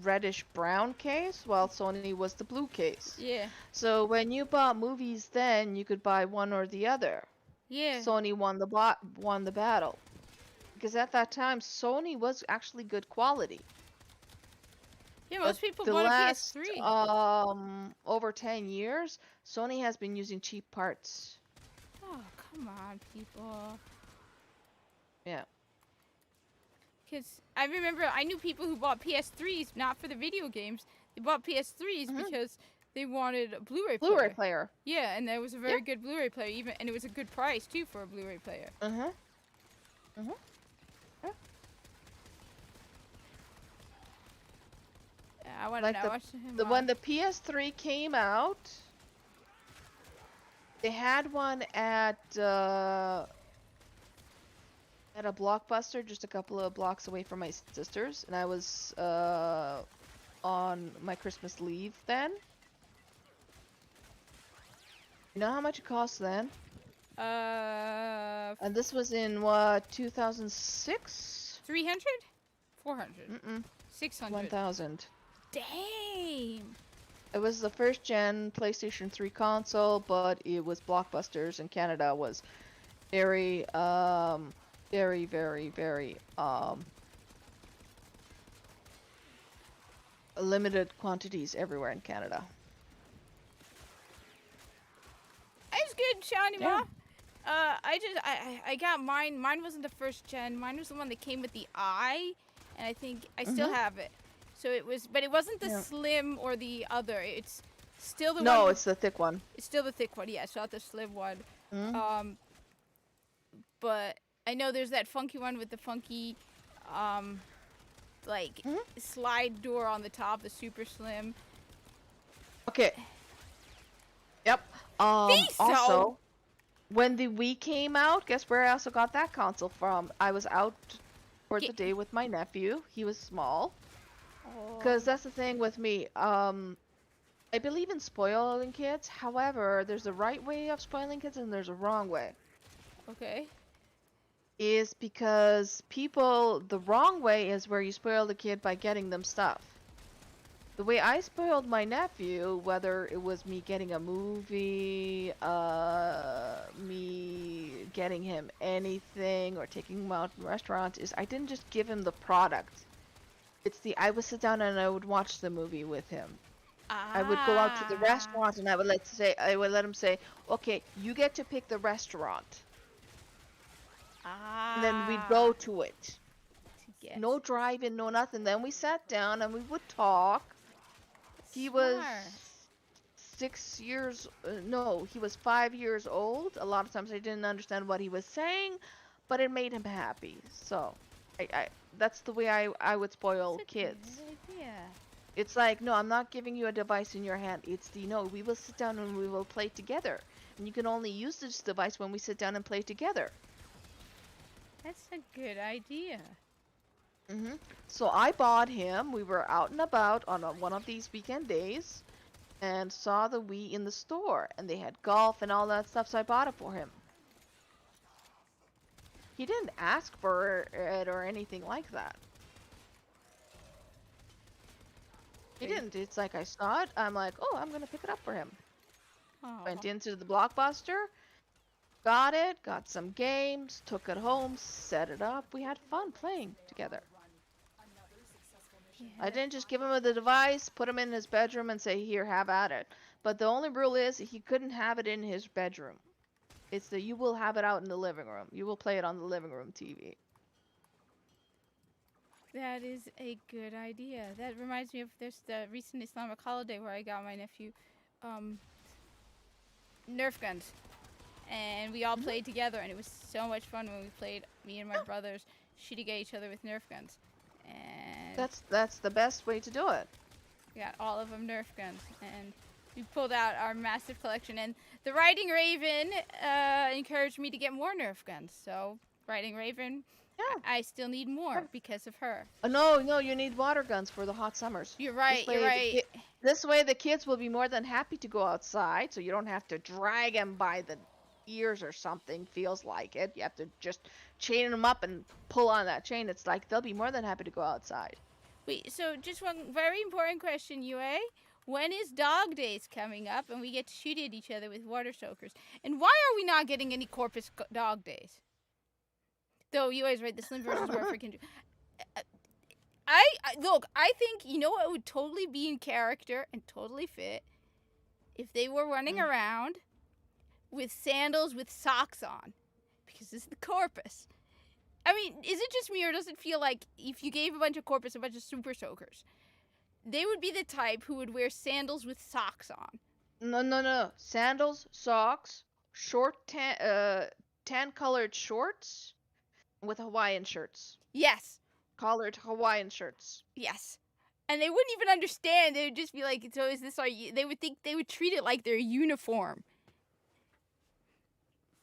Speaker 5: reddish brown case, while Sony was the blue case.
Speaker 1: Yeah.
Speaker 5: So when you bought movies then, you could buy one or the other.
Speaker 1: Yeah.
Speaker 5: Sony won the battle. Because at that time, Sony was actually good quality.
Speaker 1: Yeah, most people
Speaker 5: the
Speaker 1: bought
Speaker 5: last,
Speaker 1: a PS3.
Speaker 5: over 10 years, Sony has been using cheap parts.
Speaker 1: Oh, come on, people.
Speaker 5: Yeah.
Speaker 1: Because I remember I knew people who bought PS3s not for the video games. They bought PS3s because they wanted a Blu-ray player.
Speaker 5: Blu-ray player.
Speaker 1: Yeah, and that was a very good Blu-ray player, and it was a good price too for a Blu-ray player.
Speaker 5: Yeah.
Speaker 1: I want to
Speaker 5: Like
Speaker 1: know. Watch him
Speaker 5: when the PS3 came out, they had one at a Blockbuster just a couple of blocks away from my sister's, and I was on my Christmas leave then. You know how much it cost then? And this was in what, 2006?
Speaker 1: 300? 400? 600?
Speaker 5: 1,000.
Speaker 1: Damn!
Speaker 5: It was the first gen PlayStation 3 console, but it was Blockbusters, and Canada was very, very, very, very, limited quantities everywhere in Canada.
Speaker 1: It's good, Shawnee
Speaker 5: Yeah.
Speaker 1: Ma. I got mine. Mine wasn't the first gen. Mine was the one that came with the eye, and I think I still have it. So it was, but it wasn't the slim or the other. It's still the one.
Speaker 5: No, it's the thick one.
Speaker 1: It's still the thick one. Yeah, it's not the slim one. But I know there's that funky one with the funky, like slide door on the top, the super slim.
Speaker 5: Okay. Yep.
Speaker 1: Think so?
Speaker 5: Also, when the Wii came out, guess where I also got that console from? I was out for the day with my nephew. He was small. Because that's the thing with me. I believe in spoiling kids. However, there's a right way of spoiling kids and there's a wrong way.
Speaker 1: Okay.
Speaker 5: Is because the wrong way is where you spoil the kid by getting them stuff. The way I spoiled my nephew, whether it was me getting a movie, me getting him anything, or taking him out to restaurants, is I didn't just give him the product. I would sit down and I would watch the movie with him. I would go out to the restaurant and I would let him say, okay, you get to pick the restaurant. And then we'd go to it. No driving, no nothing. Then we sat down and we would talk. He was 6 years, no, he was 5 years old. A lot of times I didn't understand what he was saying, but it made him happy. So, that's the way I would spoil kids. It's like, no, I'm not giving you a device in your hand. It's we will sit down and we will play together. And you can only use this device when we sit down and play together.
Speaker 1: That's a good idea.
Speaker 5: So I bought him. We were out and about on one of these weekend days and saw the Wii in the store. And they had golf and all that stuff, so I bought it for him. He didn't ask for it or anything like that. He didn't. It's like I saw it. I'm like, oh, I'm going to pick it up for him. Went into the Blockbuster, got it, got some games, took it home, set it up. We had fun playing together. I didn't just give him the device, put him in his bedroom and say, here, have at it. But the only rule is he couldn't have it in his bedroom. It's that you will have it out in the living room. You will play it on the living room TV.
Speaker 1: That is a good idea. That reminds me of there's the recent Islamic holiday where I got my nephew Nerf guns. And we all played together, and it was so much fun when we played, me and my brothers, shooting at each other with Nerf guns. And
Speaker 5: that's the best way to do it.
Speaker 1: we got all of them Nerf guns, and we pulled out our massive collection. And the Riding Raven encouraged me to get more Nerf guns. So, Riding Raven, I still need more because of her.
Speaker 5: Oh, no, you need water guns for the hot summers.
Speaker 1: You're right, you're right.
Speaker 5: This way the kids will be more than happy to go outside, so you don't have to drag them by the ears or something. Feels like it. You have to just chain them up and pull on that chain. It's like they'll be more than happy to go outside.
Speaker 1: Wait, so just one very important question, UA. When is Dog Days coming up and we get to shoot at each other with water soakers? And why are we not getting any Corpus Dog Days? Though UA is right, the Slim versus Warframe can do. Look, I think, you know what would totally be in character and totally fit? If they were running around with sandals with socks on, because it's the Corpus. I mean, is it just me, or does it feel like if you gave a bunch of Corpus a bunch of super soakers, they would be the type who would wear sandals with socks on?
Speaker 5: No. Sandals, socks, short tan-colored shorts with Hawaiian shirts.
Speaker 1: Yes.
Speaker 5: Collared Hawaiian shirts.
Speaker 1: Yes. And they wouldn't even understand. They would just be like, so is this our... They would treat it like their uniform.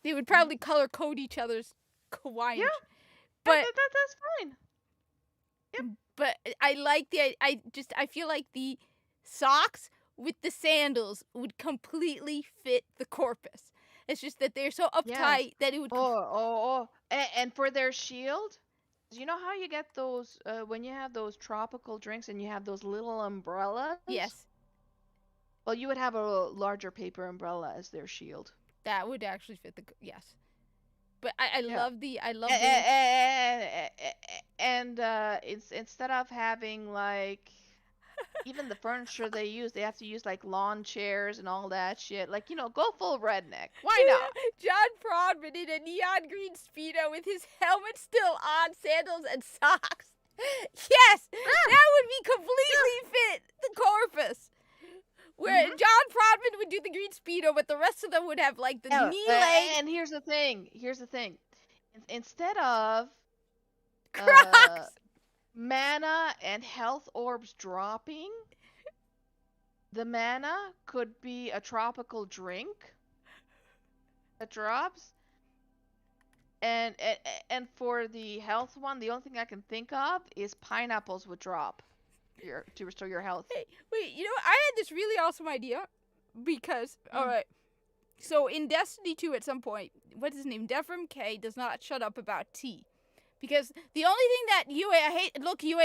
Speaker 1: They would probably color code each other's kawaii.
Speaker 5: Yeah,
Speaker 1: But
Speaker 5: that's fine.
Speaker 1: but I like I feel like the socks with the sandals would completely fit the corpus. It's just that they're so uptight that it would...
Speaker 5: And for their shield, you know how you get those when you have those tropical drinks and you have those little umbrellas?
Speaker 1: Yes.
Speaker 5: Well, you would have a larger paper umbrella as their shield.
Speaker 1: That would actually fit the... Yes. But I love the...
Speaker 5: And it's instead of having like even the furniture they use, they have to use like lawn chairs and all that shit. Like, you know, go full redneck. Why not?
Speaker 1: John Prodman in a neon green Speedo with his helmet still on, sandals and socks. Yes! That would be completely fit the corpus. Where John Prodman would do the green Speedo, but the rest of them would have like the knee length.
Speaker 5: And here's the thing. Instead of
Speaker 1: Crocs!
Speaker 5: Mana and health orbs dropping, the mana could be a tropical drink that drops. And for the health one, the only thing I can think of is pineapples would drop to restore your health.
Speaker 1: Hey, wait, you know what? I had this really awesome idea because, alright, so in Destiny 2 at some point, what's his name? Devrim K does not shut up about tea. Because the only thing that UA,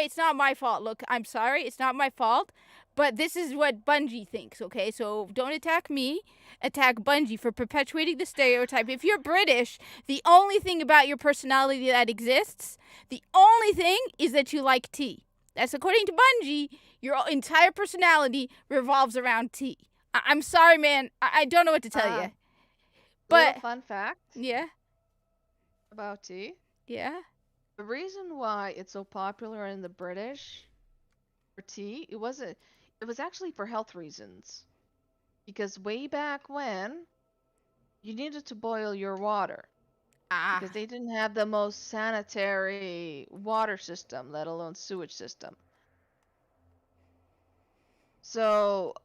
Speaker 1: it's not my fault. Look, I'm sorry, it's not my fault. But this is what Bungie thinks, okay? So don't attack me, attack Bungie for perpetuating the stereotype. If you're British, the only thing about your personality that exists, the only thing is that you like tea. That's according to Bungie, your entire personality revolves around tea. I'm sorry, man. I don't know what to tell you. But
Speaker 5: fun fact.
Speaker 1: Yeah.
Speaker 5: About tea.
Speaker 1: Yeah.
Speaker 5: The reason why it's so popular in the British for tea, it was actually for health reasons. Because way back when, you needed to boil your water. Because they didn't have the most sanitary water system, let alone sewage system. So,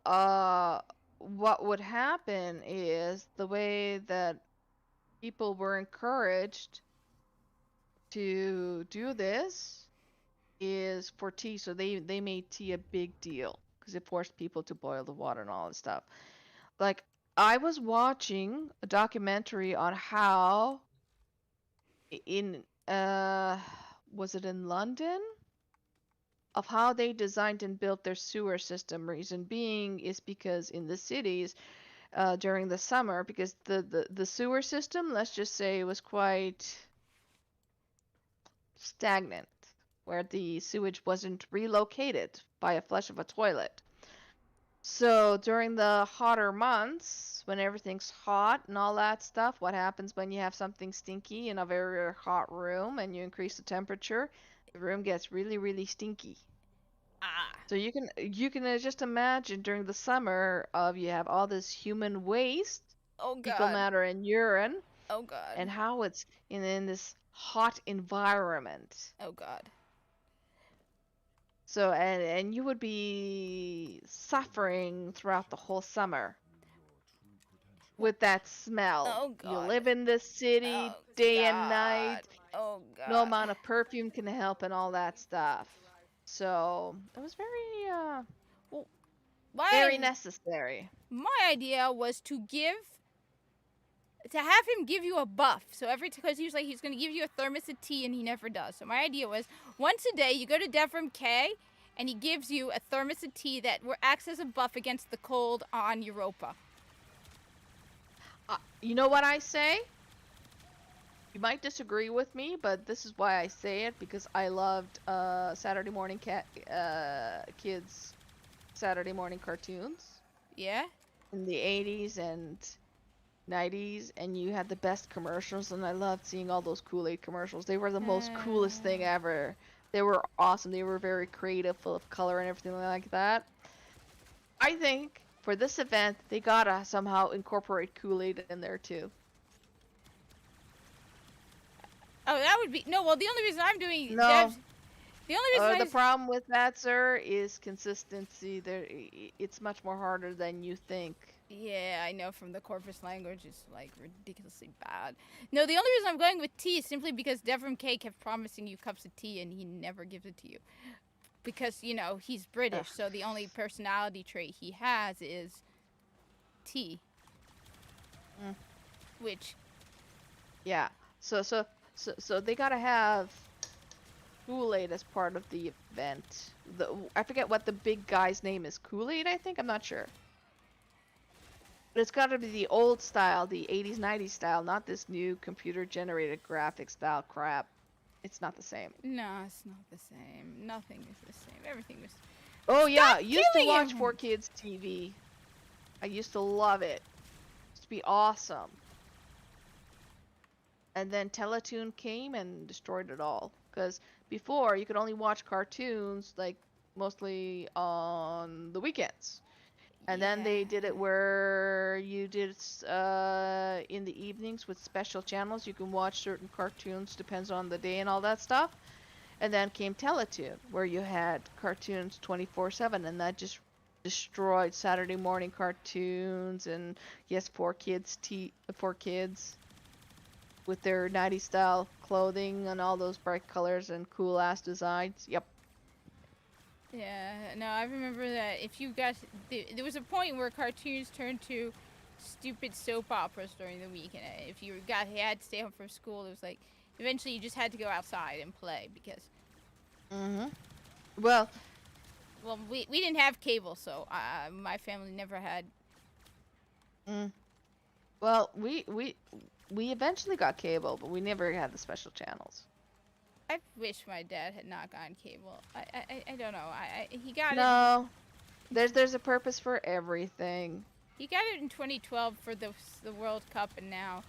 Speaker 5: what would happen is the way that people were encouraged to do this is for tea. So they made tea a big deal because it forced people to boil the water and all this stuff. Like, I was watching a documentary on how was it in London? Of how they designed and built their sewer system. Reason being is because in the cities during the summer, because the sewer system, let's just say, was quite stagnant, where the sewage wasn't relocated by a flush of a toilet. So during the hotter months, when everything's hot and all that stuff, what happens when you have something stinky in a very hot room and you increase the temperature? The room gets really, really stinky. So you can just imagine during the summer you have all this human waste, fecal matter and urine.
Speaker 1: Oh God.
Speaker 5: And how it's in this hot environment.
Speaker 1: Oh God.
Speaker 5: So and you would be suffering throughout the whole summer with that smell.
Speaker 1: Oh God.
Speaker 5: You live in the city day and night.
Speaker 1: Oh God.
Speaker 5: No amount of perfume can help and all that stuff. So it was very necessary.
Speaker 1: My idea was to have him give you a buff. So because he was like, he's going to give you a thermos of tea, and he never does. So my idea was, once a day, you go to Devrim K, and he gives you a thermos of tea that acts as a buff against the cold on Europa.
Speaker 5: You know what I say? You might disagree with me, but this is why I say it, because I loved Saturday morning kids Saturday morning cartoons.
Speaker 1: Yeah?
Speaker 5: In the 80s and 90s, and you had the best commercials, and I loved seeing all those Kool-Aid commercials. They were the most coolest thing ever. They were awesome. They were very creative, full of color and everything like that. I think for this event, they gotta somehow incorporate Kool-Aid in there too.
Speaker 1: Oh, that would be... No, well, the only reason I'm doing...
Speaker 5: No.
Speaker 1: The only reason
Speaker 5: The problem with that, sir, is consistency. It's much more harder than you think.
Speaker 1: Yeah, I know from the corpus language it's like ridiculously bad. No, the only reason I'm going with tea is simply because Devram K kept promising you cups of tea and he never gives it to you. Because, you know, he's British, so the only personality trait he has is tea. Which,
Speaker 5: yeah. So they gotta have Kool-Aid as part of the event. I forget what the big guy's name is. Kool-Aid, I think? I'm not sure. But it's gotta be the old style, the 80s, 90s style, not this new computer-generated graphic style crap. It's not the same.
Speaker 1: no, it's not the same. Nothing is the same. Everything is...
Speaker 5: Oh yeah,
Speaker 1: Stop
Speaker 5: used to
Speaker 1: killing
Speaker 5: watch
Speaker 1: him!
Speaker 5: 4Kids TV. I used to love it. Used to be awesome. And then Teletoon came and destroyed it all. Because before, you could only watch cartoons, like, mostly on the weekends. And then they did it where you did in the evenings with special channels. You can watch certain cartoons, depends on the day and all that stuff. And then came Teletoon, where you had cartoons 24/7, and that just destroyed Saturday morning cartoons and yes, 4Kids with their 90s style clothing and all those bright colors and cool ass designs. Yep.
Speaker 1: Yeah, no, I remember that if you got... There was a point where cartoons turned to stupid soap operas during the week, and if you had to stay home from school, it was like... Eventually you just had to go outside and play, because...
Speaker 5: Well,
Speaker 1: we didn't have cable, so my family never had...
Speaker 5: Well, we eventually got cable, but we never had the special channels.
Speaker 1: I wish my dad had not gotten cable. I don't know. He got it.
Speaker 5: No, there's a purpose for everything.
Speaker 1: He got it in 2012 for the World Cup, and now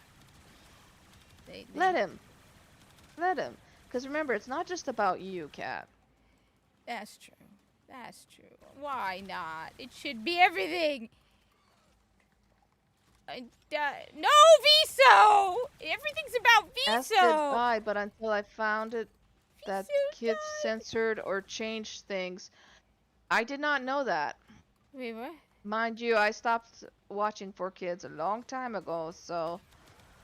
Speaker 1: they
Speaker 5: Let him. Because remember, it's not just about you, Kat.
Speaker 1: That's true. That's true. Why not? It should be everything. No, Viso! Everything's about
Speaker 5: As did
Speaker 1: Viso!
Speaker 5: I, but until I found it that
Speaker 1: Viso
Speaker 5: kids
Speaker 1: died.
Speaker 5: censored or changed things, I did not know that.
Speaker 1: Wait, what?
Speaker 5: Mind you, I stopped watching 4Kids a long time ago, so...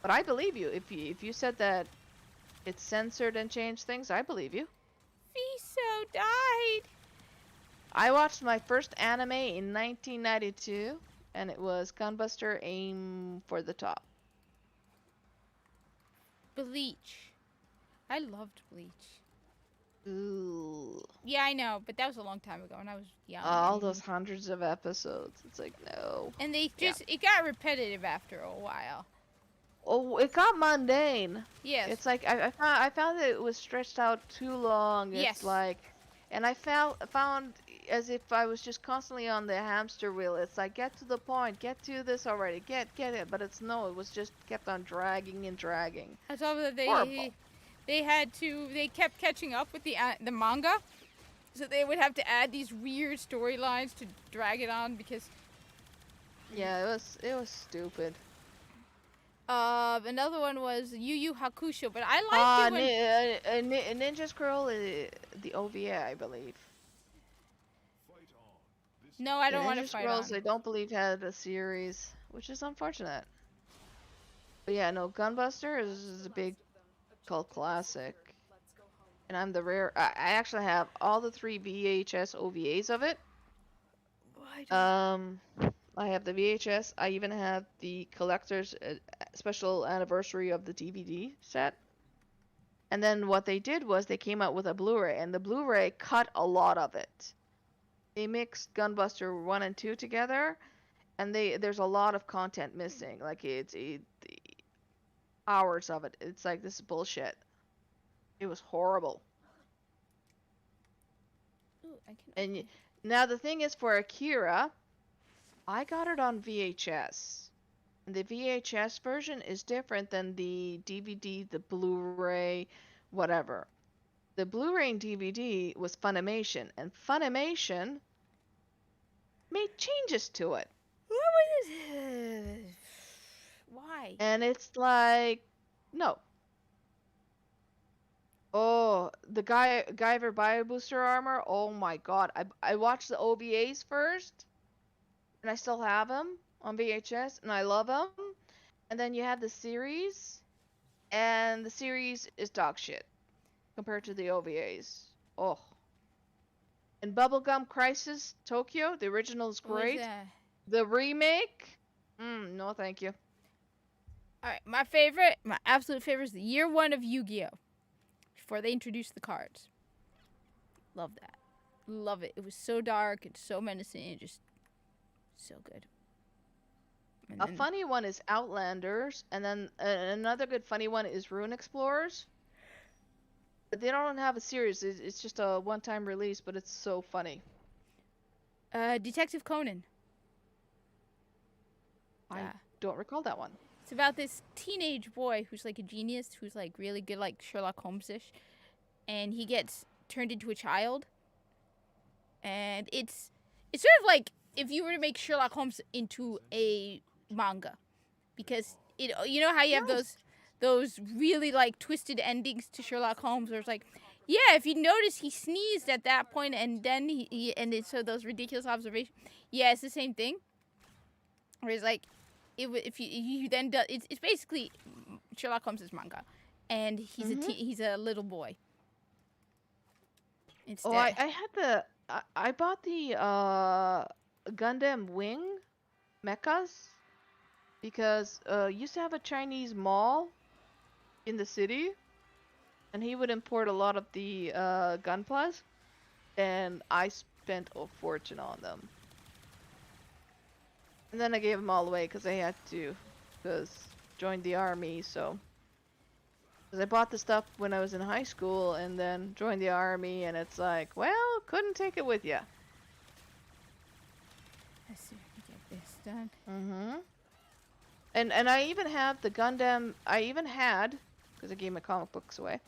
Speaker 5: But I believe you. If you said that it's censored and changed things, I believe you.
Speaker 1: Viso died!
Speaker 5: I watched my first anime in 1992, and it was Gunbuster Aim for the Top.
Speaker 1: Bleach. I loved Bleach.
Speaker 5: Ooh.
Speaker 1: Yeah, I know, but that was a long time ago, and I was young.
Speaker 5: All those hundreds of episodes. It's like, no.
Speaker 1: And they just... It got repetitive after a while.
Speaker 5: Oh, it got mundane.
Speaker 1: Yes.
Speaker 5: It's like, I found that it was stretched out too long. It's
Speaker 1: Yes.
Speaker 5: like... And I found as if I was just constantly on the hamster wheel. It's like, get to the point, get to this already, get it. But it was just kept on dragging and dragging.
Speaker 1: I saw that
Speaker 5: Horrible.
Speaker 1: they kept catching up with the manga, so they would have to add these weird storylines to drag it on because.
Speaker 5: Yeah, it was stupid.
Speaker 1: Another one was Yu Yu Hakusho, but I liked it when...
Speaker 5: Ninja Scroll, the OVA, I believe.
Speaker 1: No, I don't want to
Speaker 5: Ninja
Speaker 1: fight
Speaker 5: Scrolls,
Speaker 1: on.
Speaker 5: I don't believe had a series, which is unfortunate. But yeah, no, Gunbuster is a big cult classic. And I'm the rare... I actually have all the 3 VHS OVAs of it. I have the VHS. I even have the collector's special anniversary of the DVD set. And then what they did was they came out with a Blu-ray, and the Blu-ray cut a lot of it. They mixed Gunbuster 1 and 2 together, and there's a lot of content missing. Like, it's hours of it. It's like, this is bullshit. It was horrible.
Speaker 1: Ooh,
Speaker 5: And now the thing is, for Akira, I got it on VHS. And the VHS version is different than the DVD, the Blu-ray, whatever. The Blu-ray and DVD was Funimation, and Funimation made changes to it.
Speaker 1: What was it? Why?
Speaker 5: And it's like, no. Oh, the Guyver Bio Booster armor. Oh my god. I watched the OVAs first, and I still have them on VHS, and I love them. And then you have the series, and the series is dog shit compared to the OVAs. Oh. And Bubblegum Crisis Tokyo, the original is
Speaker 1: What was
Speaker 5: great.
Speaker 1: that?
Speaker 5: The remake, no thank you.
Speaker 1: All right, my favorite, my absolute favorite is the year 1 of Yu-Gi-Oh! Before they introduced the cards. Love that. Love it. It was so dark and so menacing and just so good. And
Speaker 5: A
Speaker 1: then-
Speaker 5: funny one is Outlanders, and then another good funny one is Rune Explorers. But they don't have a series. It's just a one-time release, but it's so funny.
Speaker 1: Detective Conan.
Speaker 5: I
Speaker 1: Yeah.
Speaker 5: don't recall that one.
Speaker 1: It's about this teenage boy who's like a genius, who's like really good, like Sherlock Holmes-ish, and he gets turned into a child. And it's sort of like if you were to make Sherlock Holmes into a manga, because you know how you have those really like twisted endings to Sherlock Holmes, where it's like, yeah, if you notice he sneezed at that point, and then so those ridiculous observations. Yeah, it's the same thing. Where it's like, if you then do, it's basically Sherlock Holmes' manga, and he's a little boy. Instead.
Speaker 5: Oh, I bought the Gundam Wing mechas because used to have a Chinese mall in the city, and he would import a lot of the Gunplas, and I spent a fortune on them. And then I gave them all away because I had to, because joined the army, so. Because I bought the stuff when I was in high school and then joined the army, and it's like, well, couldn't take it with you.
Speaker 1: Let's see if we get this done.
Speaker 5: Mm-hmm. And I even have the Gundam, because I gave my comic books away,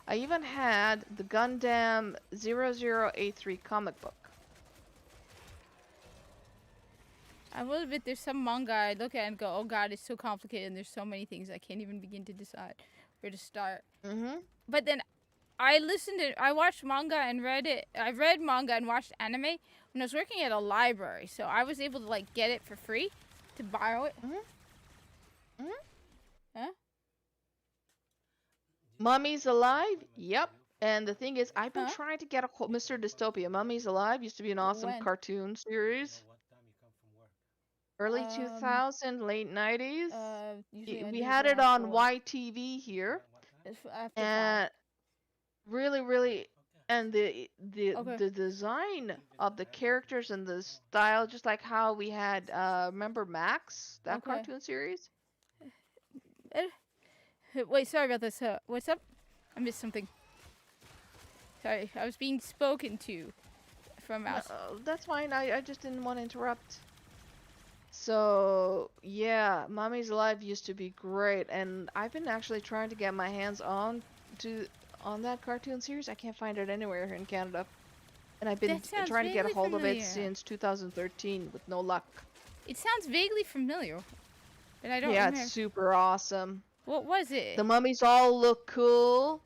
Speaker 5: I even had the Gundam 0083 comic book.
Speaker 1: I will admit there's some manga I look at and go, oh god, it's so complicated and there's so many things I can't even begin to decide where to start.
Speaker 5: Mm-hmm.
Speaker 1: But then I watched manga and read it. I read manga and watched anime when I was working at a library, so I was able to like get it for free to borrow it.
Speaker 5: Mm-hmm. Mm-hmm.
Speaker 1: Huh?
Speaker 5: Mummy's Alive? Yep. And the thing is, I've been
Speaker 1: Huh?
Speaker 5: trying to get a hold Mr. Dystopia. Mummy's Alive used to be an awesome
Speaker 1: When?
Speaker 5: cartoon series. Early 2000, late 90s.
Speaker 1: Usually I
Speaker 5: We
Speaker 1: do
Speaker 5: had
Speaker 1: around
Speaker 5: it on
Speaker 1: 4.
Speaker 5: YTV here.
Speaker 1: It's after 5.
Speaker 5: And really, and the
Speaker 1: Okay.
Speaker 5: the design of the characters and the style, just like how we had remember Max, that
Speaker 1: Okay.
Speaker 5: cartoon series.
Speaker 1: Wait, sorry about this. What's up? I missed something. Sorry, I was being spoken to from
Speaker 5: No,
Speaker 1: mouse.
Speaker 5: that's fine. I just didn't want to interrupt. So yeah, Mommy's Alive used to be great, and I've been actually trying to get my hands on that cartoon series. I can't find it anywhere here in Canada, and I've been
Speaker 1: That sounds
Speaker 5: trying to get a
Speaker 1: vaguely
Speaker 5: hold of it
Speaker 1: familiar.
Speaker 5: since 2013 with no luck.
Speaker 1: It sounds vaguely familiar, but I don't
Speaker 5: Yeah,
Speaker 1: remember.
Speaker 5: it's super awesome.
Speaker 1: What was it?
Speaker 5: The mummies all look cool.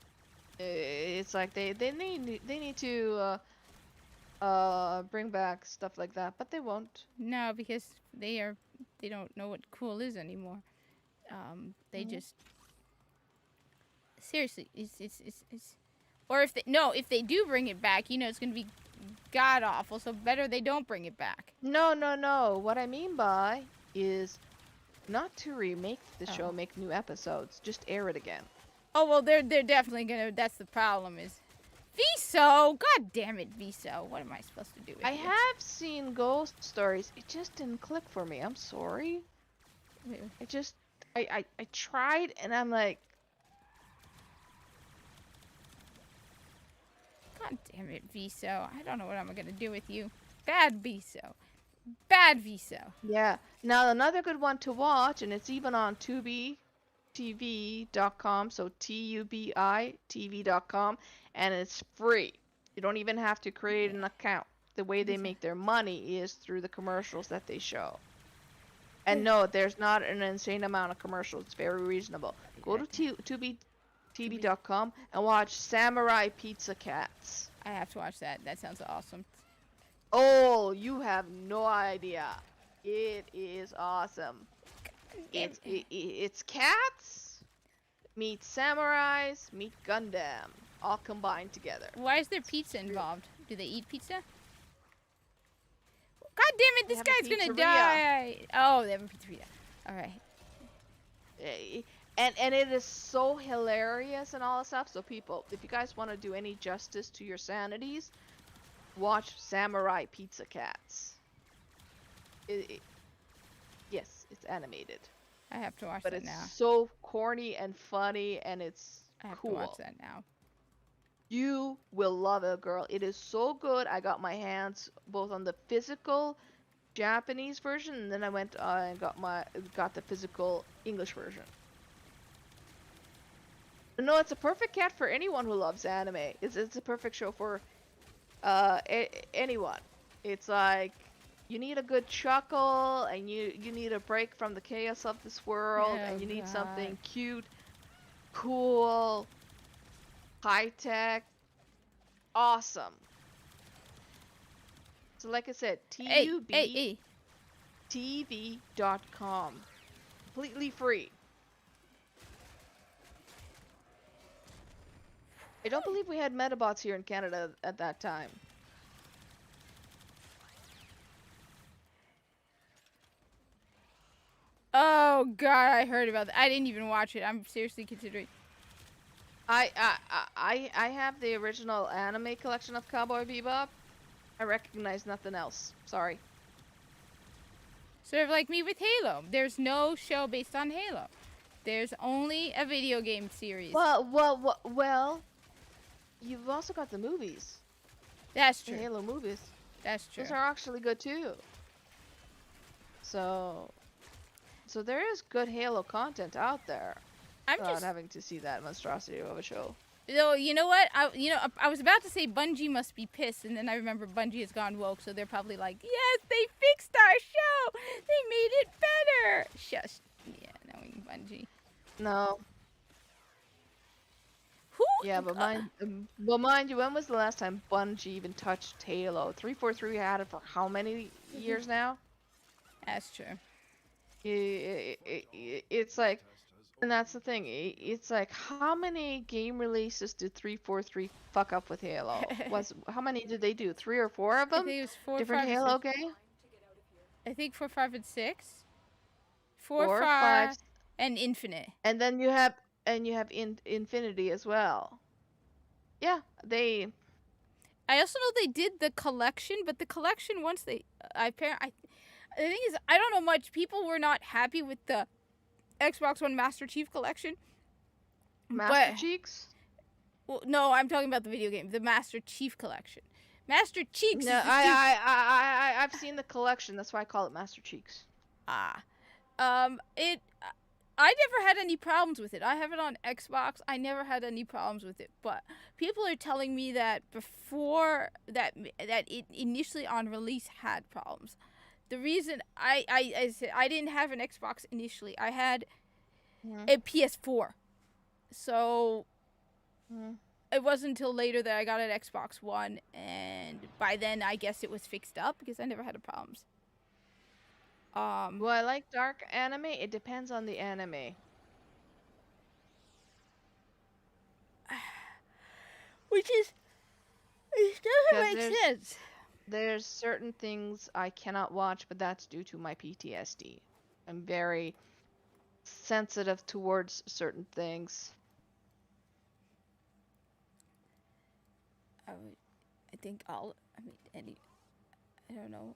Speaker 5: It's like they need to bring back stuff like that, but they won't.
Speaker 1: No, because they don't know what cool is anymore. They just seriously, it's or if they do bring it back, it's gonna be god awful. So better they don't bring it back.
Speaker 5: No. What I mean by is not to remake the show, make new episodes. Just air it again.
Speaker 1: Oh well, they're definitely gonna. That's the problem is. Viso! God damn it, Viso. What am I supposed to do with
Speaker 5: I
Speaker 1: you?
Speaker 5: have seen Ghost Stories. It just didn't click for me. I'm sorry.
Speaker 1: Wait,
Speaker 5: I tried and I'm like,
Speaker 1: God damn it, Viso. I don't know what I'm gonna do with you. Bad Viso. Bad Viso.
Speaker 5: yeah. Now another good one to watch, and it's even on tubitv.com, so TUBI-TV.com, and it's free. You don't even have to create an account. The way they make their money is through the commercials that they show. And no, there's not an insane amount of commercials. It's very reasonable. Go to tv.com, and watch Samurai Pizza Cats.
Speaker 1: I have to watch that. That sounds awesome.
Speaker 5: Oh, you have no idea. It is awesome. It's cats meet samurais meet Gundam, all combined together.
Speaker 1: Why is there pizza involved? Do they eat pizza? God damn it!
Speaker 5: They
Speaker 1: This
Speaker 5: have a
Speaker 1: guy's gonna
Speaker 5: pizzeria.
Speaker 1: die. Oh, they have a pizzeria. All right.
Speaker 5: And it is so hilarious and all that stuff. So people, if you guys want to do any justice to your sanities, watch Samurai Pizza Cats. Yes, it's animated,
Speaker 1: I have to watch
Speaker 5: but
Speaker 1: that
Speaker 5: it's
Speaker 1: now.
Speaker 5: so corny and funny, and it's
Speaker 1: I have
Speaker 5: cool.
Speaker 1: to watch that now.
Speaker 5: You will love it, girl. It is so good. I got my hands both on the physical Japanese version, and then I went and got the physical English version. No, it's a perfect cat for anyone who loves anime. It's a perfect show for anyone. It's like you need a good chuckle, and you need a break from the chaos of this world,
Speaker 1: Oh,
Speaker 5: and you need
Speaker 1: God.
Speaker 5: something cute, cool, high tech, awesome. So like I said,
Speaker 1: Hey.
Speaker 5: tubtv.com, completely free. I don't believe we had Metabots here in Canada at that time.
Speaker 1: Oh God, I heard about that. I didn't even watch it. I'm seriously considering.
Speaker 5: I have the original anime collection of Cowboy Bebop. I recognize nothing else. Sorry.
Speaker 1: Sort of like me with Halo. There's no show based on Halo. There's only a video game series.
Speaker 5: Well. You've also got the movies.
Speaker 1: That's
Speaker 5: The
Speaker 1: true.
Speaker 5: Halo movies.
Speaker 1: That's true.
Speaker 5: Those are actually good too. So there is good Halo content out there.
Speaker 1: I'm
Speaker 5: Without
Speaker 1: just.
Speaker 5: having to see that monstrosity of a show.
Speaker 1: Though, you know what? I was about to say Bungie must be pissed, and then I remember Bungie has gone woke, so they're probably like, yes, they fixed our show. They made it better. Shush. Yeah, knowing Bungie.
Speaker 5: No.
Speaker 1: Who?
Speaker 5: Yeah, but mind you, when was the last time Bungie even touched Halo? 343 had it for how many years now?
Speaker 1: That's true.
Speaker 5: It's like, and that's the thing. It's like, how many game releases did 343 fuck up with Halo? How many did they do? 3 or 4 of
Speaker 1: I
Speaker 5: them?
Speaker 1: think it was 4,
Speaker 5: Different
Speaker 1: 5,
Speaker 5: Halo
Speaker 1: 6.
Speaker 5: game?
Speaker 1: I think 4, 5, and 6. 4,
Speaker 5: 4,
Speaker 1: 5,
Speaker 5: 5,
Speaker 1: and Infinite.
Speaker 5: and then you have Infinity as well. Yeah, they.
Speaker 1: I also know they did the collection, but the collection once they, the thing is, I don't know much. People were not happy with the Xbox One Master Chief Collection.
Speaker 5: Master Cheeks?
Speaker 1: Well, no, I'm talking about the video game, the Master Chief Collection. Master Cheeks.
Speaker 5: No,
Speaker 1: is the
Speaker 5: I've seen the collection. That's why I call it Master Cheeks.
Speaker 1: I never had any problems with it. I have it on Xbox. I never had any problems with it. But people are telling me that before that it initially on release had problems. The reason I said I didn't have an Xbox initially. I had a PS4. So it wasn't until later that I got an Xbox One, and by then I guess it was fixed up because I never had problems.
Speaker 5: Well, I like dark anime. It depends on the anime.
Speaker 1: Which is, it doesn't make sense.
Speaker 5: There's certain things I cannot watch, but that's due to my PTSD. I'm very sensitive towards certain things.
Speaker 1: I don't know.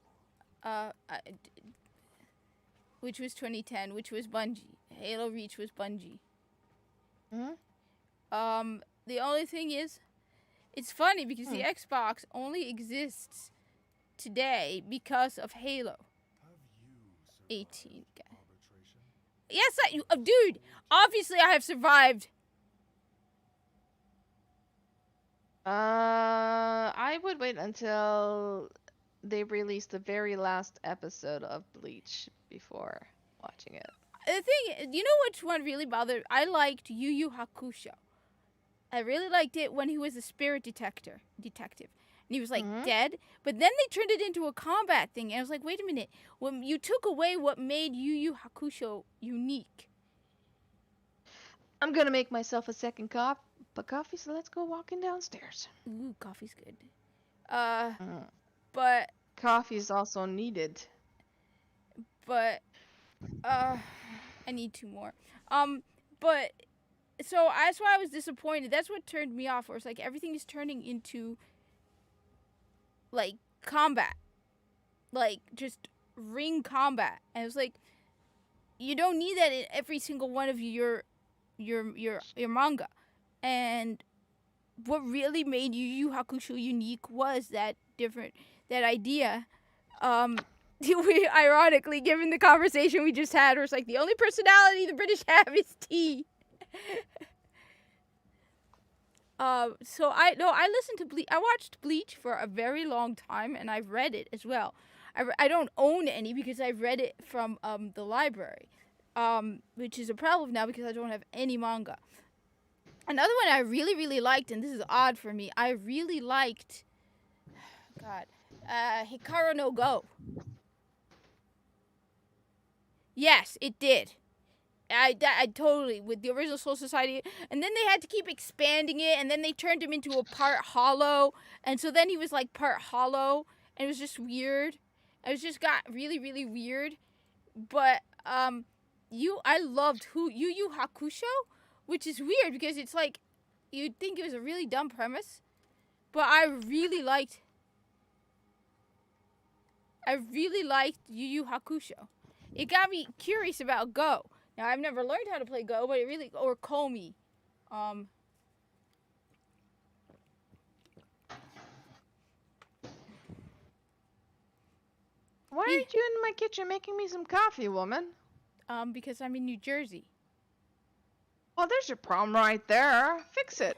Speaker 1: Which was 2010, which was Bungie. Halo Reach was Bungie. The only thing is, it's funny because the Xbox only exists today because of Halo. 18. Yes, dude, obviously I have survived.
Speaker 5: I would wait until they release the very last episode of Bleach before watching it.
Speaker 1: The thing, you know which one really bothered? I liked Yu Yu Hakusho. I really liked it when he was a spirit detective. And he was like dead, but then they turned it into a combat thing. And I was like, wait a minute. When you took away what made Yu Yu Hakusho unique.
Speaker 5: I'm gonna make myself a second cup of coffee, so let's go walking downstairs.
Speaker 1: Ooh, coffee's good.
Speaker 5: Mm.
Speaker 1: But
Speaker 5: Coffee is also needed.
Speaker 1: I need 2 more. But so that's why I was disappointed. That's what turned me off. Where it's like everything is turning into like combat, like just ring combat, and it was like you don't need that in every single one of your manga. And what really made Yu Yu Hakusho unique was that idea. Ironically, given the conversation we just had, where it's like the only personality the British have is tea. So I listened to Bleach. I watched Bleach for a very long time, and I've read it as well. I don't own any because I've read it from the library, which is a problem now because I don't have any manga. Another one I really, really liked, and this is odd for me, I really liked, Hikaru no Go. Yes, it did. I totally, with the original Soul Society, and then they had to keep expanding it, and then they turned him into a part hollow, and so then he was like part hollow, and it was just weird. It just got really, really weird. But I loved Yu Yu Hakusho, which is weird because it's like you'd think it was a really dumb premise, but I really liked Yu Yu Hakusho. It got me curious about Go. Now, I've never learned how to play Go, but or Komi.
Speaker 5: Why aren't you in my kitchen making me some coffee, woman?
Speaker 1: Because I'm in New Jersey.
Speaker 5: Well, there's your problem right there. Fix it.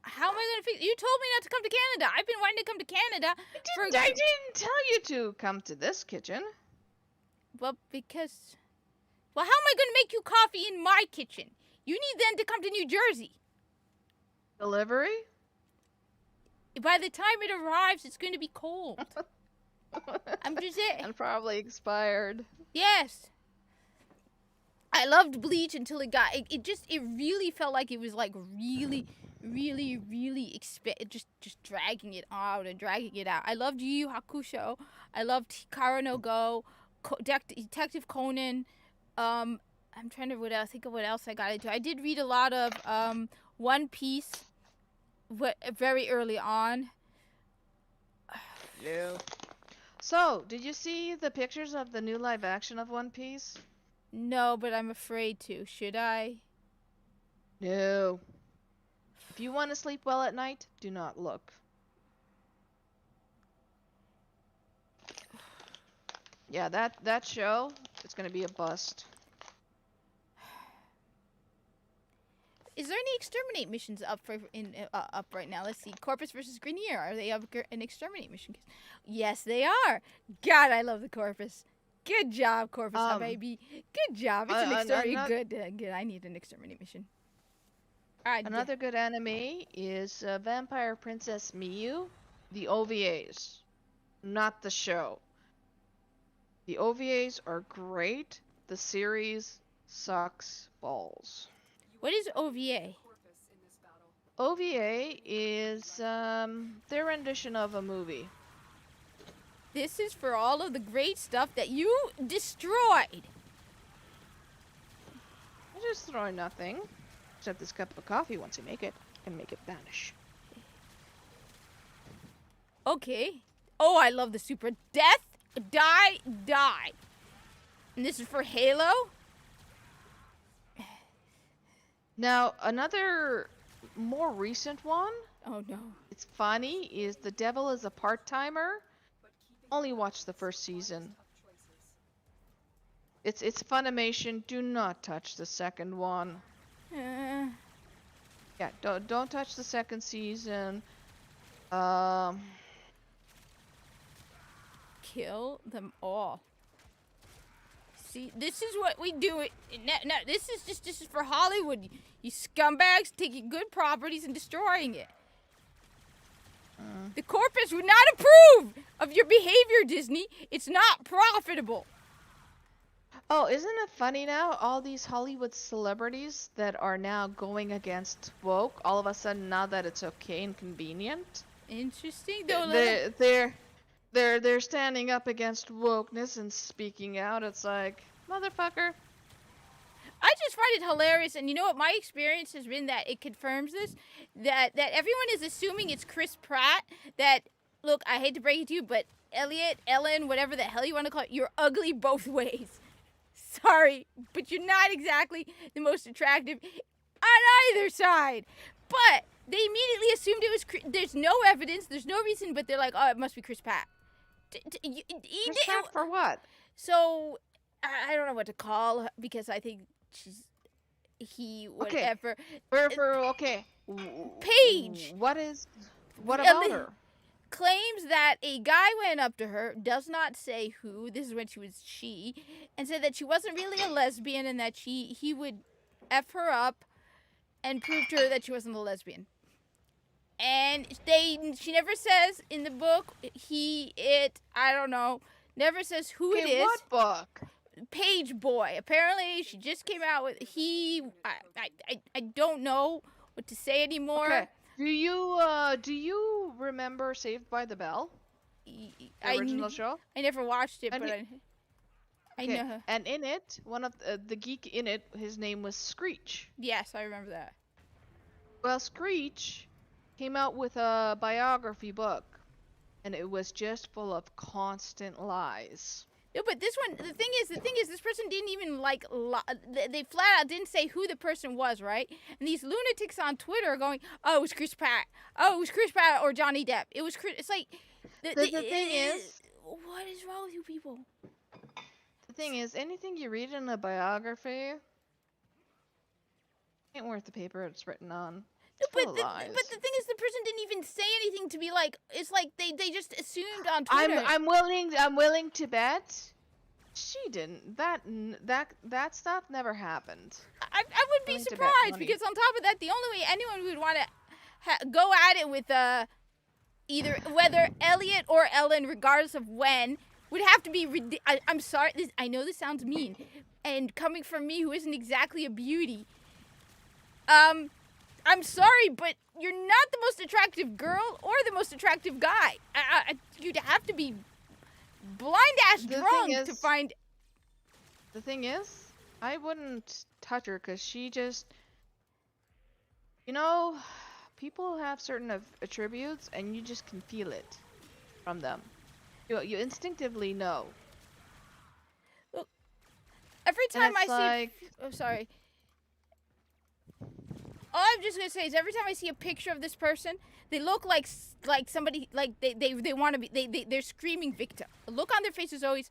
Speaker 1: How am I going to fix it? You told me not to come to Canada. I've been wanting to come to Canada.
Speaker 5: I didn't tell you to come to this kitchen.
Speaker 1: Well, how am I going to make you coffee in my kitchen? You need then to come to New Jersey.
Speaker 5: Delivery?
Speaker 1: By the time it arrives, it's going to be cold. I'm just saying.
Speaker 5: And probably expired.
Speaker 1: Yes. I loved Bleach until it really felt like it was like really, really, really just dragging it out and dragging it out. I loved Yu Yu Hakusho. I loved Hikaru no Go, Detective Conan. I'm trying to think of what else I got into. I did read a lot of One Piece very early on.
Speaker 5: No. So, did you see the pictures of the new live action of One Piece?
Speaker 1: No, but I'm afraid to. Should I?
Speaker 5: No. If you want to sleep well at night, do not look. Yeah, that show, it's gonna be a bust.
Speaker 1: Is there any exterminate missions up up right now? Let's see. Corpus versus Grenier. Are they up an exterminate mission? Yes, they are. God, I love the Corpus. Good job, Corpus, baby. Good job. It's an exterminate. Good. I need an exterminate mission.
Speaker 5: Another good anime is Vampire Princess Miyu, the OVAs, not the show. The OVAs are great. The series sucks balls.
Speaker 1: What is OVA?
Speaker 5: OVA is their rendition of a movie.
Speaker 1: This is for all of the great stuff that you destroyed.
Speaker 5: I just throw nothing. Except this cup of coffee, once you make it, can make it vanish.
Speaker 1: Okay. Oh, I love the super death, die. And this is for Halo?
Speaker 5: Now, another more recent one.
Speaker 1: Oh no.
Speaker 5: It's funny, is The Devil is a Part-Timer. Only watch the first season. It's Funimation. Do not touch the second one. Yeah, don't touch the second season.
Speaker 1: Kill them all. See, this is what we do. No, this is for Hollywood. You scumbags taking good properties and destroying it. The corpus would not approve of your behavior, Disney. It's not profitable.
Speaker 5: Oh, isn't it funny now? All these Hollywood celebrities that are now going against woke, all of a sudden now that it's okay and convenient,
Speaker 1: Interesting, though.
Speaker 5: they're standing up against wokeness and speaking out. It's like, motherfucker.
Speaker 1: I just find it hilarious, and you know what? My experience has been that it confirms this, that everyone is assuming it's Chris Pratt. That, look, I hate to break it to you, but Elliot, Ellen, whatever the hell you want to call it, you're ugly both ways. Sorry, but you're not exactly the most attractive on either side. But they immediately assumed it was there's no evidence, there's no reason, but they're like, oh, it must be Chris Pratt.
Speaker 5: Chris Pratt for what?
Speaker 1: So, I don't know what to call her, because I think whatever.
Speaker 5: Okay.
Speaker 1: Paige.
Speaker 5: What about her?
Speaker 1: Claims that a guy went up to her, does not say who, this is when she, and said that she wasn't really a lesbian and that he would F her up and prove to her that she wasn't a lesbian. And she never says in the book, I don't know, never says who it is.
Speaker 5: What book?
Speaker 1: Page Boy. Apparently, she just came out with I don't know what to say anymore.
Speaker 5: Okay. Do you remember Saved by the Bell? The original show?
Speaker 1: I never watched it,
Speaker 5: And
Speaker 1: but I know.
Speaker 5: And in it, one of the geek in it, his name was Screech.
Speaker 1: Yes, I remember that.
Speaker 5: Well, Screech came out with a biography book, and it was just full of constant lies.
Speaker 1: No, but this one, the thing is, this person didn't even they flat out didn't say who the person was, right? And these lunatics on Twitter are going, oh, it was Chris Pratt. Oh, it was Chris Pratt or Johnny Depp. It was Chris. It's like,
Speaker 5: the thing is,
Speaker 1: what is wrong with you people?
Speaker 5: The thing is, anything you read in a biography ain't worth the paper it's written on.
Speaker 1: But the thing is, the person didn't even say anything to be like. It's like they just assumed on Twitter.
Speaker 5: I'm willing to bet she didn't. That stuff never happened.
Speaker 1: I would be surprised because on top of that, the only way anyone would want to go at it with either whether Elliot or Ellen, regardless of when, would have to be. I'm sorry. I know this sounds mean, and coming from me, who isn't exactly a beauty. I'm sorry, but you're not the most attractive girl or the most attractive guy. You'd have to be blind-ass drunk to find...
Speaker 5: The thing is, I wouldn't touch her because she just... You know, people have certain attributes and you just can feel it from them. You instinctively know.
Speaker 1: Look, every time I see... Oh, sorry. All I'm just gonna say is every time I see a picture of this person, they look like somebody they want to be they're screaming victim. The look on their face is always,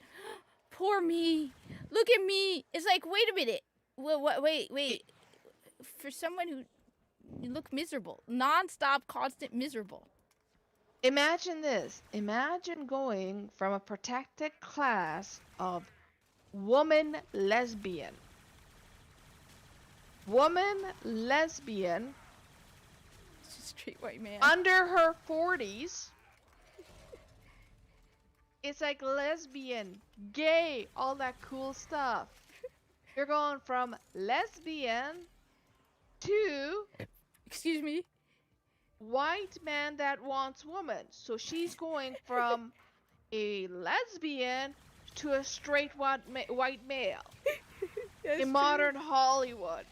Speaker 1: poor me, look at me. It's like, wait a minute, wait. For someone who you look miserable, non-stop, constant miserable.
Speaker 5: Imagine this. Imagine going from a protected class of woman lesbian. Woman lesbian,
Speaker 1: It's a straight white man.
Speaker 5: under her 40s. It's like lesbian, gay, all that cool stuff. You're going from lesbian to
Speaker 1: Excuse me.
Speaker 5: white man that wants woman. So she's going from a lesbian to a straight white male in modern Hollywood.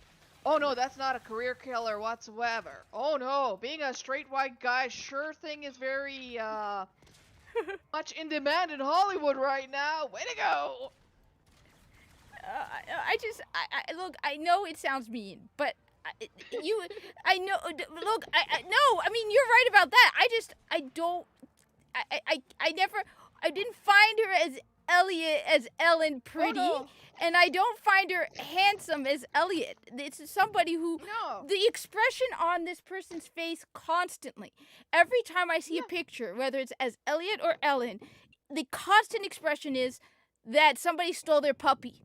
Speaker 5: Oh no, that's not a career killer whatsoever. Oh no, being a straight white guy sure thing is very much in demand in Hollywood right now. Way to go!
Speaker 1: Look, I know it sounds mean, but I know, look, no, I mean, you're right about that. I didn't find her as Ellen pretty.
Speaker 5: Oh, no.
Speaker 1: And I don't find her handsome as Elliot. It's somebody who...
Speaker 5: No.
Speaker 1: The expression on this person's face constantly. Every time I see a picture, whether it's as Elliot or Ellen, the constant expression is that somebody stole their puppy.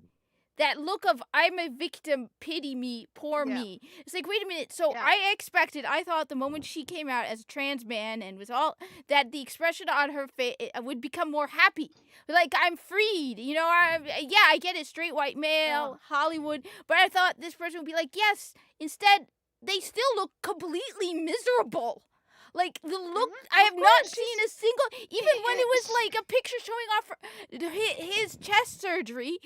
Speaker 1: that look of I'm a victim, pity me, poor
Speaker 5: Yeah.
Speaker 1: me. It's like, wait a minute. So
Speaker 5: Yeah.
Speaker 1: I thought the moment she came out as a trans man and was all that, the expression on her face would become more happy. Like, I'm freed, you know. I get it, straight white male, Hollywood. But I thought this person would be like, yes. Instead, they still look completely miserable. Like, the look, I have not seen a single, even when it was like a picture showing off his chest surgery,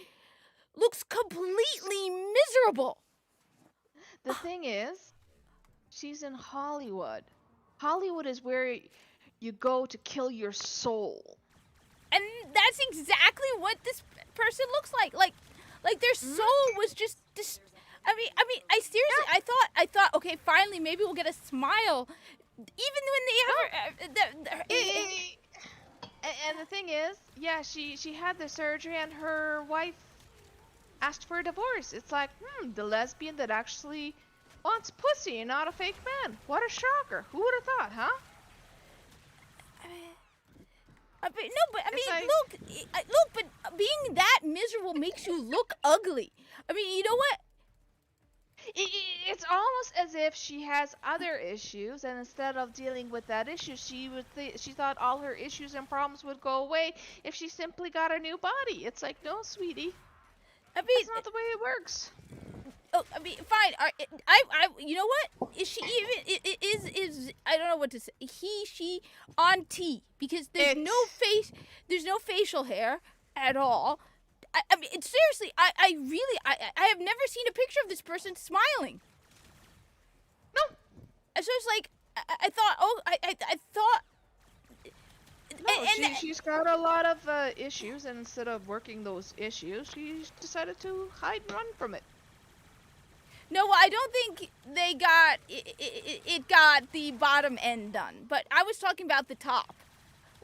Speaker 1: looks completely miserable.
Speaker 5: The thing is, she's in Hollywood. Hollywood is where you go to kill your soul.
Speaker 1: And that's exactly what this person looks like. Like their soul was just I mean, I seriously, I thought, okay, finally, maybe we'll get a smile. Even when
Speaker 5: And the thing is, yeah, she had the surgery and her wife asked for a divorce. It's like, the lesbian that actually wants pussy and not a fake man. What a shocker. Who would have thought, huh?
Speaker 1: Look, but being that miserable makes you look ugly. I mean, you know what?
Speaker 5: It's almost as if she has other issues, and instead of dealing with that issue, she thought all her issues and problems would go away if she simply got a new body. It's like, no, sweetie.
Speaker 1: I mean,
Speaker 5: that's not the way it works.
Speaker 1: Oh, I mean, fine. You know what? Is she even? Is I don't know what to say. She on T, because there's no facial hair at all. I mean, seriously, I really have never seen a picture of this person smiling.
Speaker 5: No.
Speaker 1: So it's like, I thought.
Speaker 5: No, she's got a lot of issues, and instead of working those issues, she decided to hide and run from it.
Speaker 1: No, well, I don't think they got it got the bottom end done, but I was talking about the top,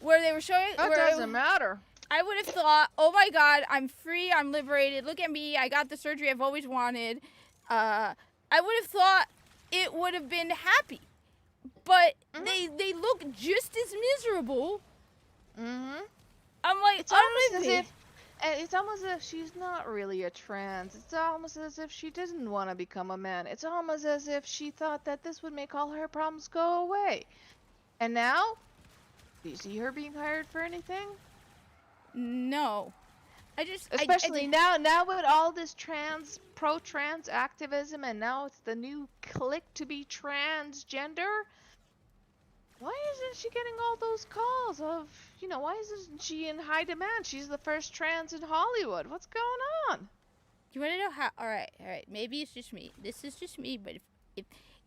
Speaker 1: where they were showing.
Speaker 5: That doesn't matter.
Speaker 1: I would have thought, oh my God, I'm free, I'm liberated. Look at me, I got the surgery I've always wanted. I would have thought it would have been happy, but they look just as miserable.
Speaker 5: Mm-hmm.
Speaker 1: I'm like,
Speaker 5: it's almost as if she's not really a trans. It's almost as if she didn't want to become a man. It's almost as if she thought that this would make all her problems go away. And now, do you see her being hired for anything?
Speaker 1: No.
Speaker 5: Especially now with all this pro-trans activism, and now it's the new clique to be transgender. Why isn't she getting all those calls of, why isn't she in high demand? She's the first trans in Hollywood. What's going on?
Speaker 1: You want to know how? All right. Maybe it's just me. This is just me, but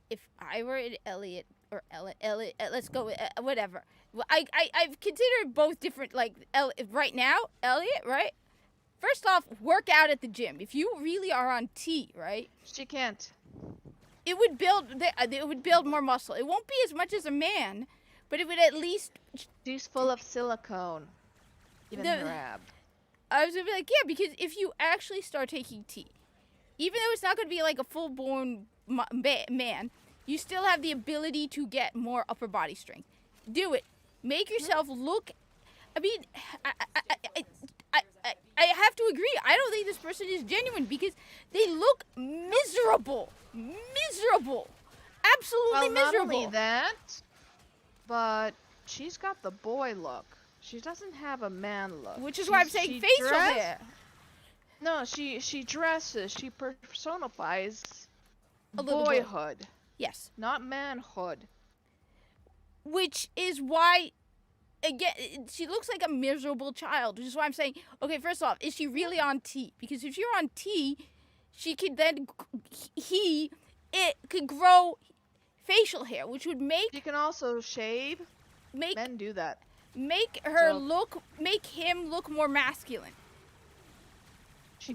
Speaker 1: if I were an Elliot or Elliot, let's go with whatever. Well, I've considered both different, like, right now, Elliot, right? First off, work out at the gym. If you really are on T, right?
Speaker 5: She can't.
Speaker 1: It would build more muscle. It won't be as much as a man, but it would at least.
Speaker 5: She's full of silicone. Even her ab.
Speaker 1: I was gonna be like, yeah, because if you actually start taking T, even though it's not gonna be like a full-born man, you still have the ability to get more upper body strength. Do it. Make yourself look. I mean, I have to agree. I don't think this person is genuine because they look miserable. Miserable. Absolutely miserable.
Speaker 5: Not only that, but she's got the boy look. She doesn't have a man look.
Speaker 1: Which is why I'm saying facial hair.
Speaker 5: No, she dresses. She personifies
Speaker 1: boyhood. Yes.
Speaker 5: Not manhood.
Speaker 1: Which is why, again, she looks like a miserable child. Which is why I'm saying, okay, first off, is she really on T? Because if you're on T, she could then, it could grow facial hair, which would make...
Speaker 5: She can also shave. Men do that.
Speaker 1: Make him look more masculine.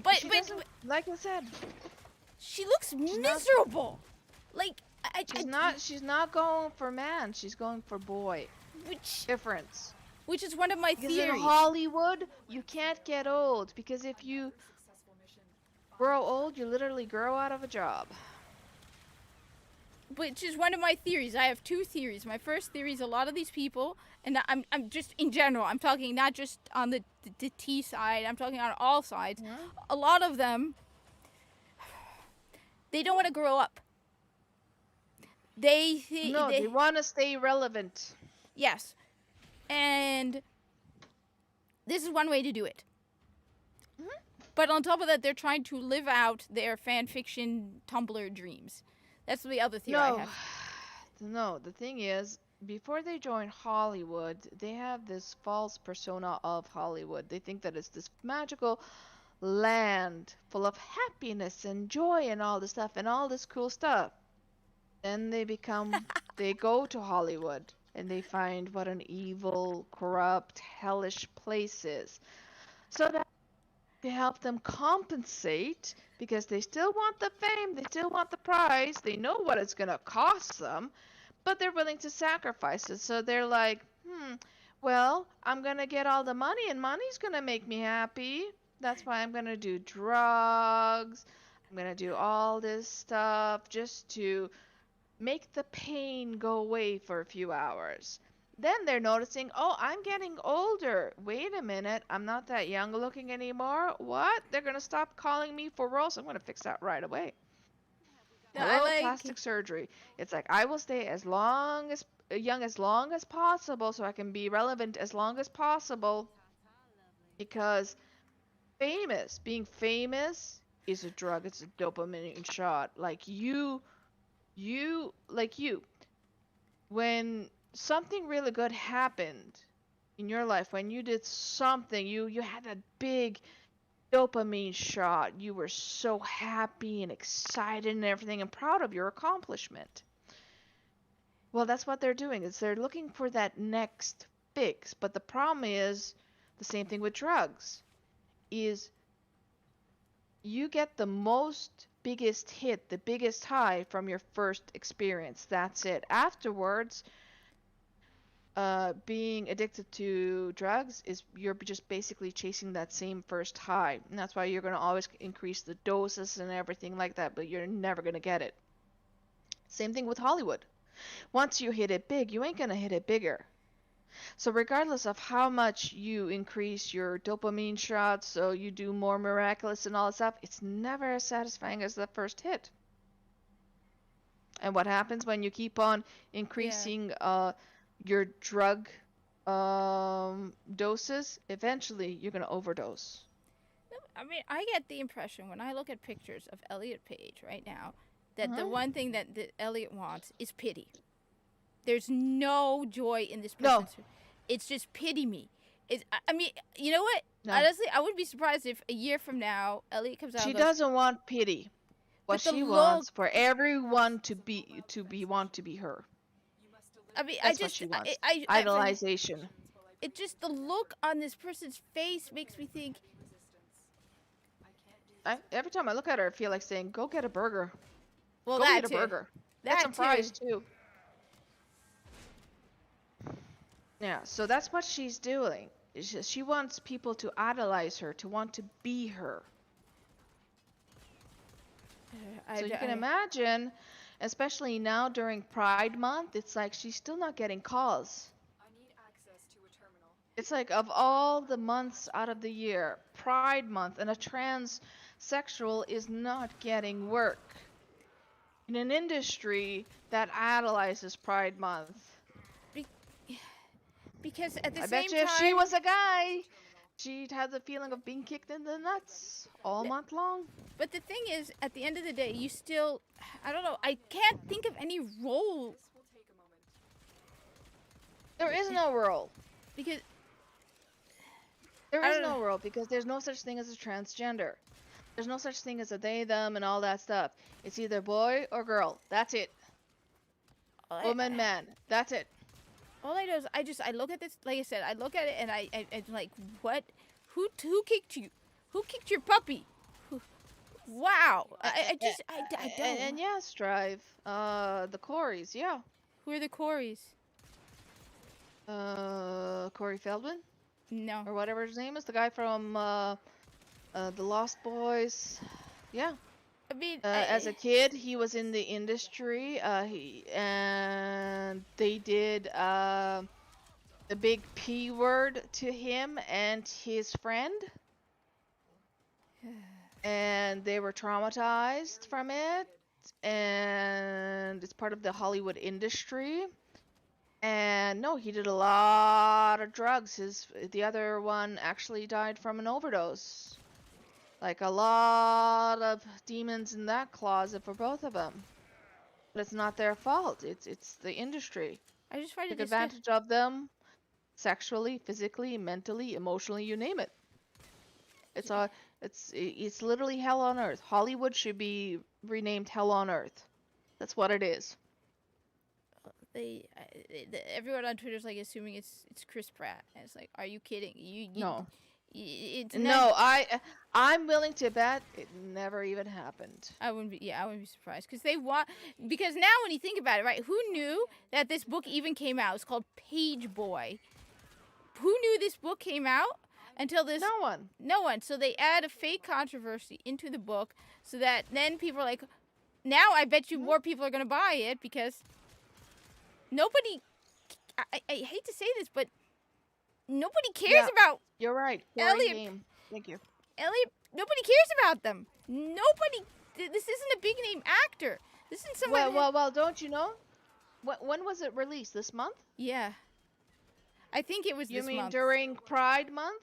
Speaker 5: But like I said,
Speaker 1: she looks miserable.
Speaker 5: She's not going for man. She's going for boy. Difference.
Speaker 1: Which is one of my theories.
Speaker 5: In Hollywood, you can't get old because if you grow old, you literally grow out of a job.
Speaker 1: which is one of my theories. I have two theories. My first theory is a lot of these people, and I'm just in general. I'm talking not just on the T side. I'm talking on all sides.
Speaker 5: Yeah.
Speaker 1: A lot of them, they don't want to grow up.
Speaker 5: No, they want to stay relevant.
Speaker 1: Yes, and this is one way to do it. But on top of that, they're trying to live out their fan fiction Tumblr dreams. That's the other theory I have.
Speaker 5: No, the thing is, before they join Hollywood, they have this false persona of Hollywood. They think that it's this magical land full of happiness and joy and all this stuff and all this cool stuff. Then they go to Hollywood and they find what an evil, corrupt, hellish place is. So that to help them compensate, because they still want the fame, they still want the prize, they know what it's going to cost them, but they're willing to sacrifice it. So they're like, well, I'm going to get all the money, and money's going to make me happy. That's why I'm going to do drugs. I'm going to do all this stuff just to make the pain go away for a few hours. Then they're noticing, oh, I'm getting older. Wait a minute, I'm not that young looking anymore. What? They're going to stop calling me for roles. I'm going to fix that right away.
Speaker 1: No,
Speaker 5: Hello, plastic surgery. It's like, I will stay as long as young as long as possible so I can be relevant as long as possible. Because being famous is a drug. It's a dopamine shot. Like you, when something really good happened in your life, when you did something, you had that big dopamine shot, you were so happy and excited and everything and proud of your accomplishment. Well, that's what they're doing, is they're looking for that next fix. But the problem is the same thing with drugs, is you get the biggest hit, the biggest high from your first experience. That's it. Afterwards, being addicted to drugs is you're just basically chasing that same first high. And that's why you're going to always increase the doses and everything like that, but you're never going to get it. Same thing with Hollywood. Once you hit it big, you ain't going to hit it bigger. So regardless of how much you increase your dopamine shots, so you do more miraculous and all that stuff, it's never as satisfying as the first hit. And what happens when you keep on increasing your drug doses? Eventually, you're going to overdose.
Speaker 1: I mean, I get the impression when I look at pictures of Elliot Page right now that the one thing that Elliot wants is pity. There's no joy in this person. No. It's just pity me. I mean, you know what? No. Honestly, I wouldn't be surprised if a year from now, Elliot comes out.
Speaker 5: She doesn't want pity. What she wants for everyone to be her.
Speaker 1: I mean,
Speaker 5: that's what she wants. Idolization.
Speaker 1: It just, the look on this person's face makes me think.
Speaker 5: Every time I look at her, I feel like saying, "Go get a burger."
Speaker 1: Well,
Speaker 5: go get a burger. Get some fries too. Yeah, so that's what she's doing. She wants people to idolize her, to want to be her. So you can imagine, especially now during Pride Month, it's like she's still not getting calls.
Speaker 2: I need access to a terminal.
Speaker 5: It's like, of all the months out of the year, Pride Month, and a transsexual is not getting work. In an industry that idolizes Pride Month.
Speaker 1: Because at the same time...
Speaker 5: I bet you if she was a guy, she'd have the feeling of being kicked in the nuts all month long.
Speaker 1: But the thing is, at the end of the day, you still... I don't know, I can't think of any role.
Speaker 5: There is no role.
Speaker 1: Because...
Speaker 5: There is no role, because there's no such thing as a transgender. There's no such thing as a they, them, and all that stuff. It's either boy or girl. That's it. Woman, man. That's it.
Speaker 1: All I know is I look at this, like I said, I look at it and I'm like, what? Who kicked you? Who kicked your puppy? Wow. I don't.
Speaker 5: And yeah, Strive. The Coreys, yeah.
Speaker 1: Who are the Coreys?
Speaker 5: Corey Feldman?
Speaker 1: No.
Speaker 5: Or whatever his name is. The guy from The Lost Boys. Yeah.
Speaker 1: I mean,
Speaker 5: As a kid, he was in the industry. And they did the big P word to him and his friend, and they were traumatized from it. And it's part of the Hollywood industry. And no, he did a lot of drugs. The other one actually died from an overdose. Like a lot of demons in that closet for both of them. But it's not their fault. It's the industry.
Speaker 1: I just find it
Speaker 5: Took advantage of them sexually, physically, mentally, emotionally, you name it. It's literally hell on earth. Hollywood should be renamed Hell on Earth. That's what it is.
Speaker 1: Everyone on Twitter's like assuming it's Chris Pratt, and it's like, are you kidding?
Speaker 5: No.
Speaker 1: It's
Speaker 5: No, I'm willing to bet it never even happened.
Speaker 1: I wouldn't be surprised because now when you think about it, right? Who knew that this book even came out? It's called Page Boy. Who knew this book came out until this?
Speaker 5: No one.
Speaker 1: No one. So they add a fake controversy into the book so that then people are like, now I bet you more people are gonna buy it because nobody. I hate to say this, but nobody cares about.
Speaker 5: You're right.
Speaker 1: Elliot.
Speaker 5: Game. Thank you.
Speaker 1: Elliot, nobody cares about them. Nobody. This isn't a big name actor. This isn't somebody.
Speaker 5: Well, don't you know? When was it released? This month?
Speaker 1: Yeah. I think it was this month.
Speaker 5: You mean during Pride Month?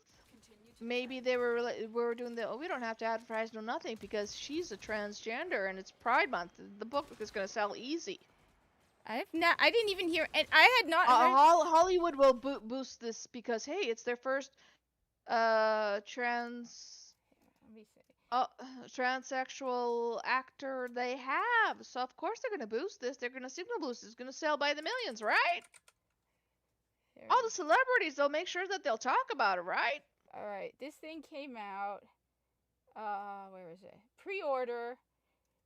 Speaker 5: Maybe they were doing we don't have to advertise no nothing because she's a transgender and it's Pride Month. The book is going to sell easy.
Speaker 1: I didn't even hear, and I had not heard.
Speaker 5: Hollywood will boost this because hey, it's their first transsexual actor they have. So of course they're gonna boost this. They're gonna signal boost. It's gonna sell by the millions, right? All the celebrities, they'll make sure that they'll talk about it, right?
Speaker 1: All right, this thing came out. Where is it? Pre-order.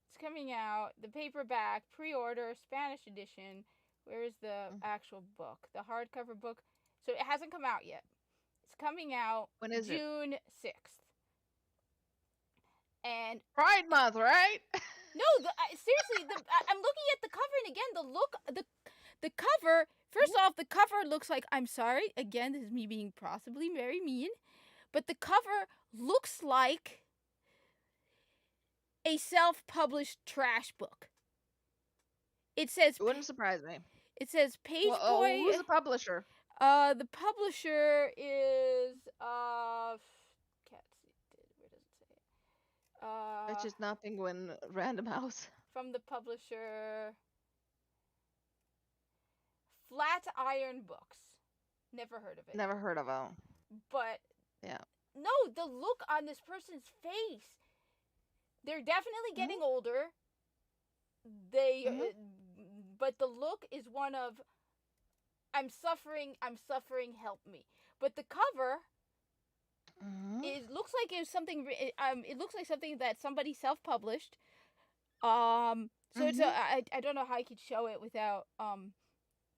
Speaker 1: It's coming out. The paperback, pre-order, Spanish edition. Where is the actual book? The hardcover book. So it hasn't come out yet. It's coming out June 6th. And
Speaker 5: Pride Month, right?
Speaker 1: No, seriously, I'm looking at the cover, and again, the cover. First off, the cover looks like, I'm sorry, again, this is me being possibly very mean, but the cover looks like a self-published trash book. It says.
Speaker 5: It wouldn't surprise me.
Speaker 1: It says Page Boy.
Speaker 5: Who's the publisher?
Speaker 1: The publisher is can't see. Where does it say it?
Speaker 5: It's just not Penguin Random House.
Speaker 1: From the publisher, Flatiron Books. Never heard of it.
Speaker 5: Never heard of it.
Speaker 1: But
Speaker 5: yeah.
Speaker 1: No, the look on this person's face. They're definitely getting older. But the look is one of, I'm suffering, help me. But the cover looks like it's something. It looks like something that somebody self-published. So it's I don't know how I could show it without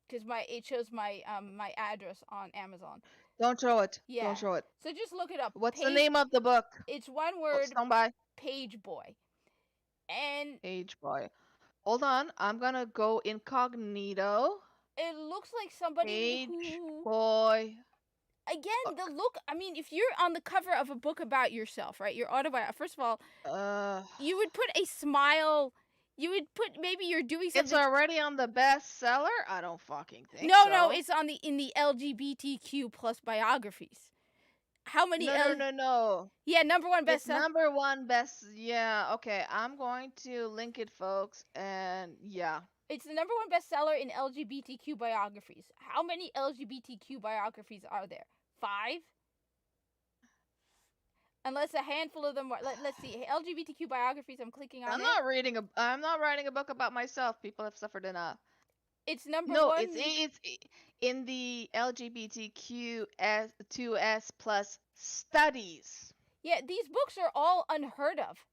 Speaker 1: because it shows my my address on Amazon.
Speaker 5: Don't show it.
Speaker 1: Yeah.
Speaker 5: Don't show it.
Speaker 1: So just look it up.
Speaker 5: What's the name of the book?
Speaker 1: It's one word.
Speaker 5: By
Speaker 1: Page Boy. And
Speaker 5: Page Boy. Hold on, I'm gonna go incognito.
Speaker 1: It looks like somebody
Speaker 5: Page Boy.
Speaker 1: Again, the look. I mean, if you're on the cover of a book about yourself, right? Your autobiography. First of all, you would put a smile. You would put maybe you're doing something.
Speaker 5: It's already on the bestseller. I don't fucking think.
Speaker 1: No, it's on in the LGBTQ plus biographies. How many?
Speaker 5: No.
Speaker 1: Yeah, number one bestseller.
Speaker 5: Number one best. Yeah, okay. I'm going to link it, folks, and yeah.
Speaker 1: It's the number one bestseller in LGBTQ biographies. How many LGBTQ biographies are there? 5? Unless a handful of them are. Let's see. LGBTQ biographies. I'm clicking on.
Speaker 5: I'm not writing a book about myself. People have suffered enough.
Speaker 1: It's number
Speaker 5: one.
Speaker 1: No,
Speaker 5: it's in the LGBTQ2S plus studies.
Speaker 1: Yeah, these books are all unheard of.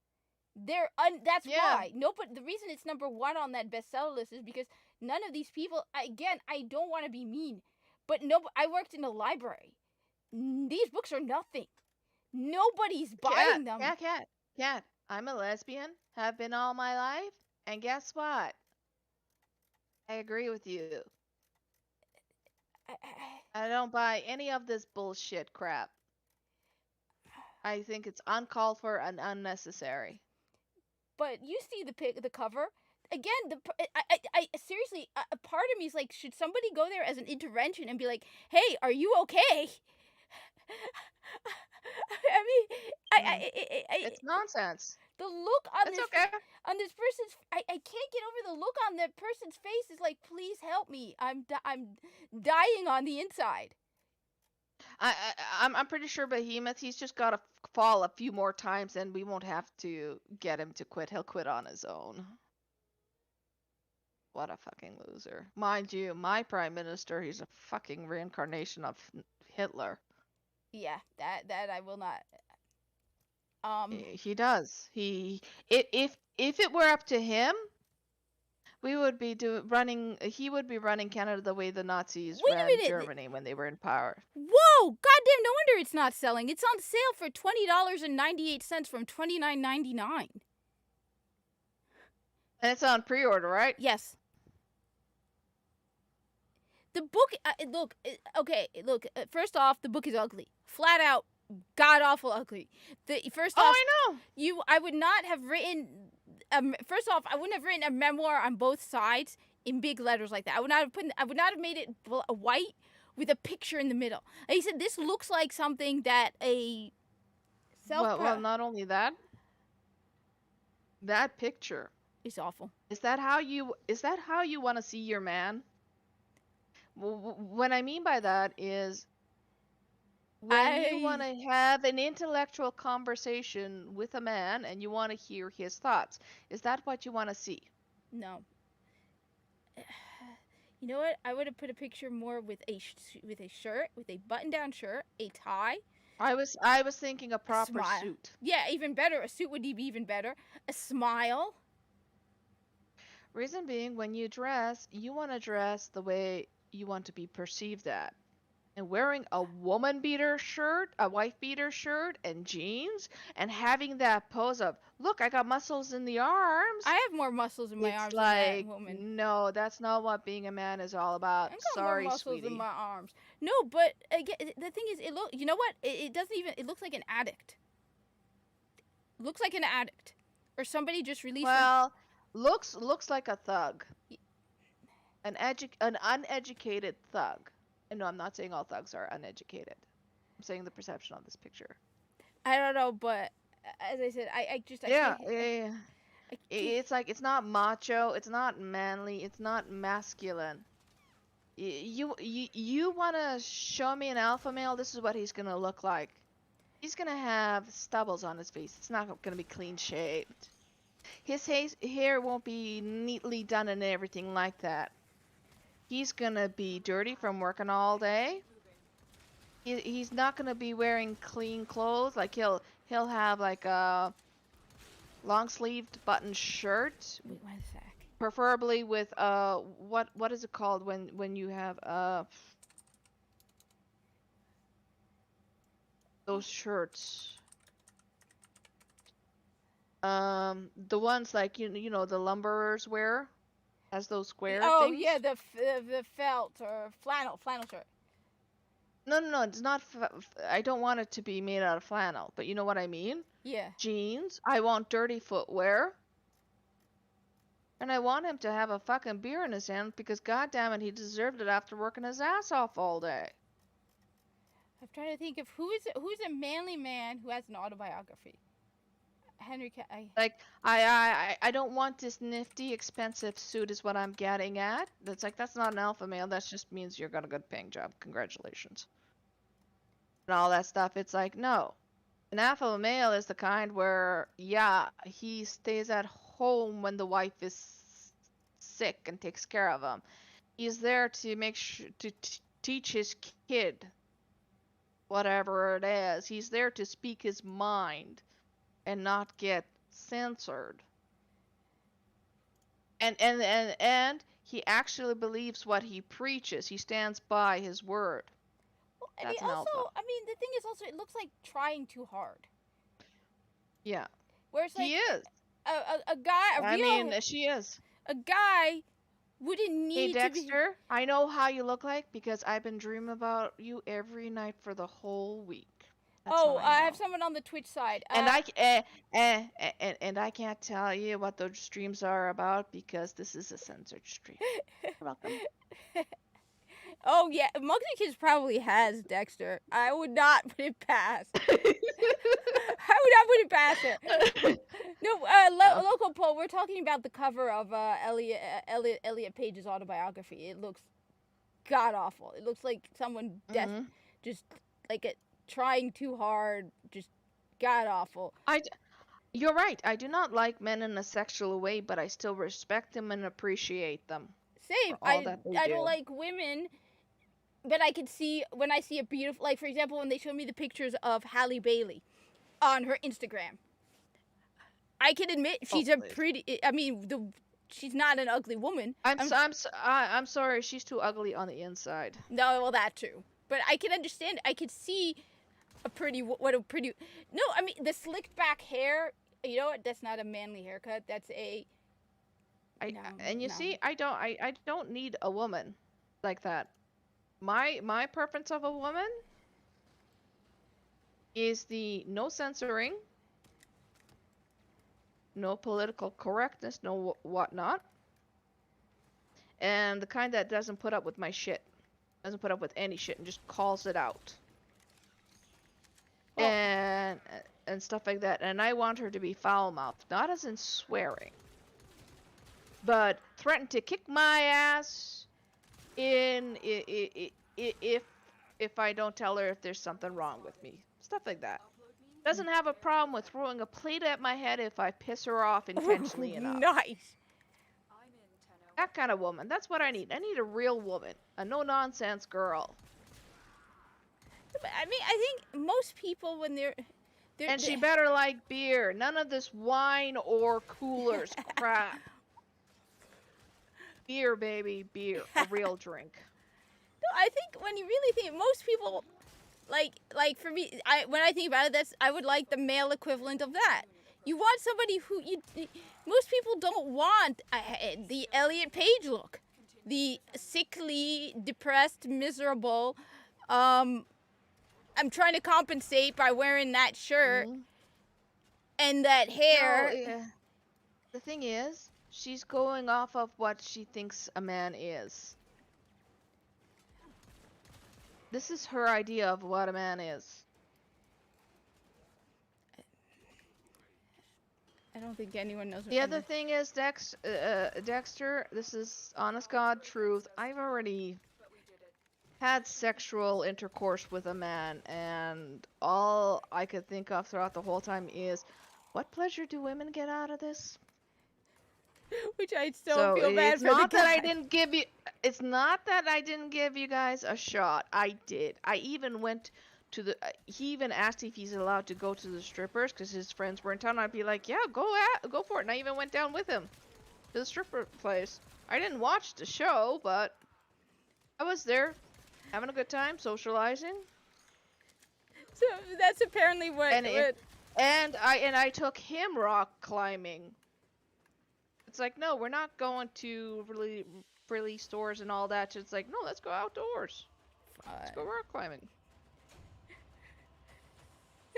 Speaker 1: That's why. No, but the reason it's number one on that bestseller list is because none of these people. Again, I don't want to be mean, but I worked in a library. These books are nothing. Nobody's buying them.
Speaker 5: Cat. I'm a lesbian, have been all my life, and guess what? I agree with you. I don't buy any of this bullshit crap. I think it's uncalled for and unnecessary.
Speaker 1: But you see the cover again. I seriously, a part of me is like, should somebody go there as an intervention and be like, "Hey, are you okay?" I mean,
Speaker 5: It's nonsense.
Speaker 1: the look on
Speaker 5: It's
Speaker 1: this
Speaker 5: okay.
Speaker 1: on this person's, I can't get over the look on that person's face. Is like, please help me. I'm dying on the inside.
Speaker 5: I'm pretty sure Behemoth, he's just got to fall a few more times and we won't have to get him to quit. He'll quit on his own. What a fucking loser. Mind you, my prime minister, he's a fucking reincarnation of Hitler.
Speaker 1: Yeah, that I will not.
Speaker 5: He does. If it were up to him, we would be he would be running Canada the way the Nazis
Speaker 1: Wait a
Speaker 5: ran
Speaker 1: minute.
Speaker 5: Germany when they were in power.
Speaker 1: Whoa! Goddamn! No wonder it's not selling. It's on sale for $20.98 from $29.99.
Speaker 5: And it's on pre-order, right?
Speaker 1: Yes. The book. Look. Okay. Look. First off, the book is ugly. Flat out, god awful ugly. First off,
Speaker 5: I know.
Speaker 1: I would not have written. First off, I wouldn't have written a memoir on both sides in big letters like that. I would not have made it white with a picture in the middle. And he said this looks like something that a
Speaker 5: Well, not only that. That picture
Speaker 1: is awful.
Speaker 5: Is that how you want to see your man? What I mean by that is when you want to have an intellectual conversation with a man and you want to hear his thoughts. Is that what you want to see?
Speaker 1: No. You know what? I would have put a picture more with a shirt, with a button-down shirt, a tie.
Speaker 5: I was thinking a proper suit.
Speaker 1: Yeah, even better. A suit would be even better. A smile.
Speaker 5: Reason being, when you dress, you want to dress the way you want to be perceived at. And wearing a woman beater shirt, a wife beater shirt, and jeans, and having that pose of, look, I got muscles in the arms.
Speaker 1: I have more muscles in my arms than that woman.
Speaker 5: No, that's not what being a man is all about.
Speaker 1: I got
Speaker 5: Sorry,
Speaker 1: more muscles
Speaker 5: sweetie.
Speaker 1: in my arms. No, but again, the thing is, you know what? It doesn't even. It looks like an addict. Looks like an addict, or somebody just released.
Speaker 5: Well, looks like a thug. An uneducated thug. And no, I'm not saying all thugs are uneducated. I'm saying the perception on this picture.
Speaker 1: I don't know, but as I said,
Speaker 5: It's like, it's not macho, it's not manly, it's not masculine. You want to show me an alpha male? This is what he's gonna look like. He's gonna have stubbles on his face. It's not gonna be clean shaved. His hair won't be neatly done and everything like that. He's gonna be dirty from working all day. He's not gonna be wearing clean clothes. Like he'll have like a long-sleeved button shirt.
Speaker 1: Wait 1 sec.
Speaker 5: Preferably with what is it called when you have those shirts? The ones like you know the lumberers wear. Has those square things?
Speaker 1: Oh yeah, the felt or flannel shirt.
Speaker 5: No, it's not. I don't want it to be made out of flannel, but you know what I mean?
Speaker 1: Yeah.
Speaker 5: Jeans. I want dirty footwear. And I want him to have a fucking beer in his hand because goddammit, he deserved it after working his ass off all day.
Speaker 1: I'm trying to think of who's a manly man who has an autobiography. Henry
Speaker 5: I don't want this nifty, expensive suit is what I'm getting at. That's not an alpha male. That just means you're got a good paying job. Congratulations. And all that stuff. It's like, no. An alpha male is the kind where, yeah, he stays at home when the wife is sick and takes care of him. He's there to make sure to teach his kid whatever it is. He's there to speak his mind and not get censored. And he actually believes what he preaches. He stands by his word.
Speaker 1: Well, the thing is also, it looks like trying too hard.
Speaker 5: Yeah.
Speaker 1: Where it's like
Speaker 5: He is.
Speaker 1: a guy,
Speaker 5: I mean, she is.
Speaker 1: a guy wouldn't
Speaker 5: Hey,
Speaker 1: need to be.
Speaker 5: Dexter, I know how you look like because I've been dreaming about you every night for the whole week. That's
Speaker 1: Oh,
Speaker 5: how I
Speaker 1: I have
Speaker 5: know.
Speaker 1: someone on the Twitch side.
Speaker 5: And and I can't tell you what those streams are about because this is a censored stream. You're welcome.
Speaker 1: Oh yeah, Mugsy Kids probably has Dexter. I would not put it past. I would not put it past her. No,
Speaker 5: No.
Speaker 1: local poll. We're talking about the cover of Elliot Page's autobiography. It looks god awful. It looks like someone
Speaker 5: Mhm.
Speaker 1: just like trying too hard. Just god awful.
Speaker 5: You're right. I do not like men in a sexual way, but I still respect them and appreciate them.
Speaker 1: Same.
Speaker 5: For all that they
Speaker 1: I
Speaker 5: do.
Speaker 1: don't like women, but I can see when I see a beautiful, like for example, when they show me the pictures of Halle Bailey on her Instagram. I can admit she's a
Speaker 5: please.
Speaker 1: pretty. I mean, she's not an ugly woman.
Speaker 5: I'm sorry. She's too ugly on the inside.
Speaker 1: No, well that too. But I can understand. I could see what a pretty. No, I mean the slicked back hair. You know what? That's not a manly haircut. That's a.
Speaker 5: And you see, I don't need a woman like that. My preference of a woman is the no censoring, no political correctness, no whatnot, and the kind that doesn't put up with my shit, doesn't put up with any shit, and just calls it out,
Speaker 1: Well-
Speaker 5: and stuff like that. And I want her to be foul-mouthed, not as in swearing, but threaten to kick my ass if I don't tell her if there's something wrong with me. Stuff like that. Doesn't have a problem with throwing a plate at my head if I piss her off intentionally enough.
Speaker 1: Nice.
Speaker 5: That kind of woman. That's what I need. I need a real woman. A no-nonsense girl.
Speaker 1: But, I mean, I think most people when they're
Speaker 5: And she better like beer. None of this wine or coolers crap. Beer, baby, beer. A real drink.
Speaker 1: No, I think when you really think, most people, like for me, when I think about it, I would like the male equivalent of that. You want somebody who most people don't want the Elliot Page look, the sickly, depressed, miserable. I'm trying to compensate by wearing that shirt and that hair.
Speaker 5: No, yeah. The thing is, she's going off of what she thinks a man is. This is her idea of what a man is.
Speaker 1: I don't think anyone knows.
Speaker 5: The other thing is, Dexter, this is honest God truth. I've already had sexual intercourse with a man, and all I could think of throughout the whole time is, what pleasure do women get out of this?
Speaker 1: Which I still feel bad
Speaker 5: it's
Speaker 1: for
Speaker 5: not
Speaker 1: the
Speaker 5: that
Speaker 1: guy.
Speaker 5: I didn't give you. It's not that I didn't give you guys a shot. I did. I even went to the. He even asked if he's allowed to go to the strippers because his friends were in town. I'd be like, yeah, go for it. And I even went down with him to the stripper place. I didn't watch the show, but I was there, having a good time, socializing.
Speaker 1: So that's apparently what.
Speaker 5: And I took him rock climbing. It's like, no, we're not going to really stores and all that. It's like, no, let's go outdoors. Let's go rock climbing.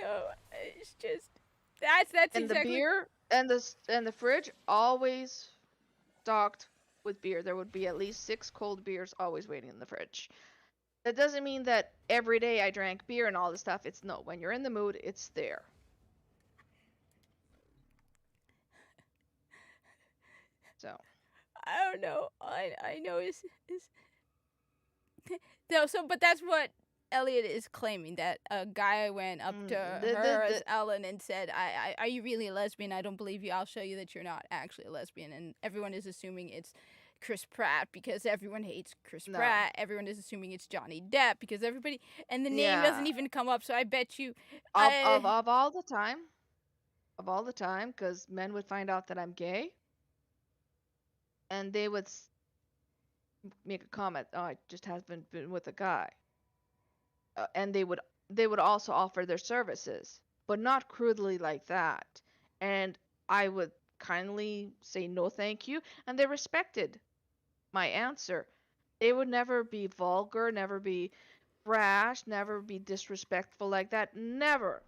Speaker 1: No, it's just that's
Speaker 5: And
Speaker 1: exactly.
Speaker 5: the beer and the fridge always stocked with beer. There would be at least 6 cold beers always waiting in the fridge. That doesn't mean that every day I drank beer and all this stuff. It's no, when you're in the mood, it's there. So
Speaker 1: I don't know. I know is no. So, but that's what Elliot is claiming, that a guy went up to her as Ellen and said, "Are you really a lesbian? I don't believe you. I'll show you that you're not actually a lesbian." And everyone is assuming it's Chris Pratt because everyone hates Chris Pratt. Everyone is assuming it's Johnny Depp because everybody, and the name doesn't even come up. So I bet you
Speaker 5: of all the time, because men would find out that I'm gay, and they would make a comment, "Oh, I just haven't been with a guy," and they would also offer their services, but not crudely like that. and I would kindly say no thank you, and they respected my answer. They would never be vulgar, never be brash, never be disrespectful like that. Never.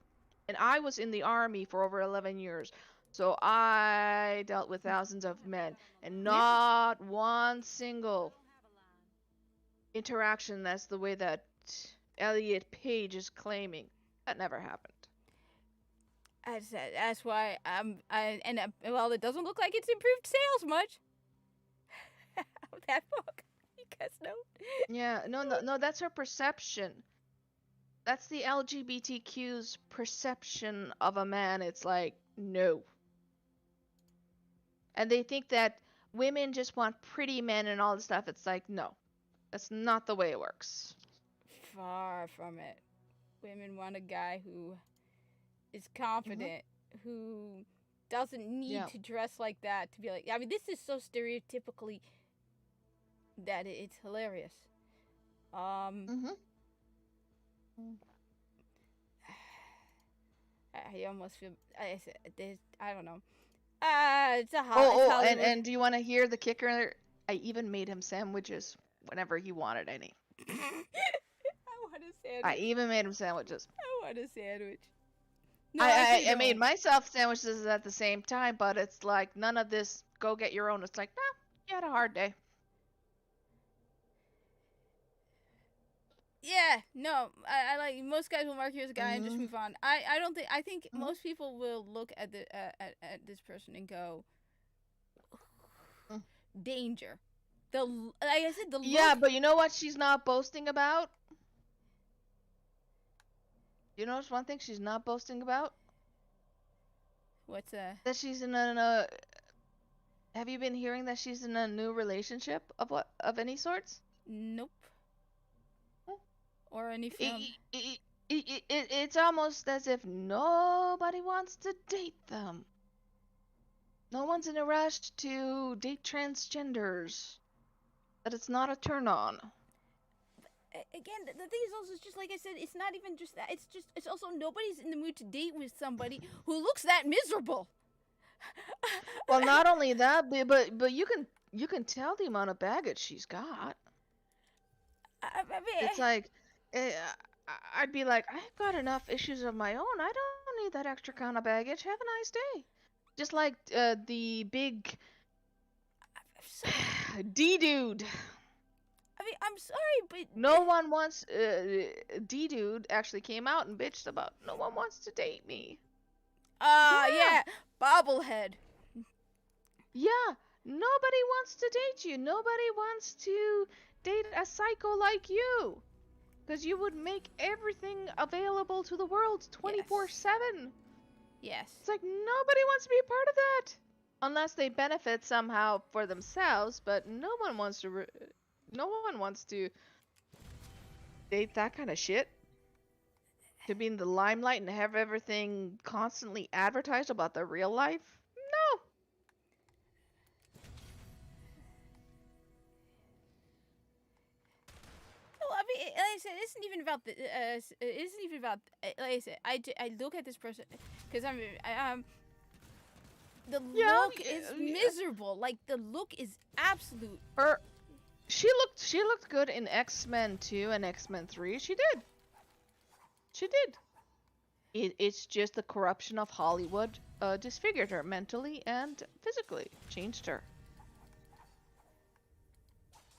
Speaker 5: And I was in the army for over 11 years. So I dealt with thousands of men, and not one single interaction that's the way that Elliot Page is claiming. That never happened.
Speaker 1: That's why well, it doesn't look like it's improved sales much. That book, because no.
Speaker 5: Yeah, no, that's her perception. That's the LGBTQ's perception of a man. It's like, no. And they think that women just want pretty men and all this stuff. It's like, no. That's not the way it works.
Speaker 1: Far from it. Women want a guy who is confident, who doesn't need to dress like that to be like. I mean, this is so stereotypically that it's hilarious. I almost feel. I don't know. It's a Hollywood.
Speaker 5: And do you want to hear the kicker? I even made him sandwiches whenever he wanted any.
Speaker 1: I want a sandwich.
Speaker 5: I even made him sandwiches.
Speaker 1: I want a sandwich. No,
Speaker 5: I made myself sandwiches at the same time, but it's like none of this go get your own. It's like, nah, you had a hard day.
Speaker 1: Yeah, no, I like most guys will mark you as a guy and just move on. I don't think. I think most people will look at the at this person and go, danger. Like I said, the look.
Speaker 5: Yeah, but you know what she's not boasting about? You notice one thing she's not boasting about?
Speaker 1: What's that?
Speaker 5: That she's in a. Have you been hearing that she's in a new relationship of any sorts?
Speaker 1: Nope. Or any film.
Speaker 5: It's almost as if nobody wants to date them. No one's in a rush to date transgenders. That it's not a turn on.
Speaker 1: Again, the thing is also, just like I said, it's not even just that. It's also nobody's in the mood to date with somebody who looks that miserable.
Speaker 5: Well, not only that, but you can tell the amount of baggage she's got. It's like, I'd be like, I've got enough issues of my own. I don't need that extra kind of baggage. Have a nice day. Just like the big D-dude.
Speaker 1: I mean, I'm sorry, but
Speaker 5: no one wants. D-dude actually came out and bitched about no one wants to date me.
Speaker 1: Yeah, bobblehead.
Speaker 5: Yeah, nobody wants to date you. Nobody wants to date a psycho like you. Because you would make everything available to the world 24/7.
Speaker 1: Yes.
Speaker 5: It's like nobody wants to be a part of that. Unless they benefit somehow for themselves, but no one wants to date that kind of shit. To be in the limelight and have everything constantly advertised about their real life? No.
Speaker 1: I mean, like I said, it isn't even about the. It isn't even about. Like I said, I look at this person because the look is miserable. Like the look is absolute.
Speaker 5: She looked good in X-Men 2 and X-Men 3. She did. It's just the corruption of Hollywood disfigured her mentally and physically, changed her,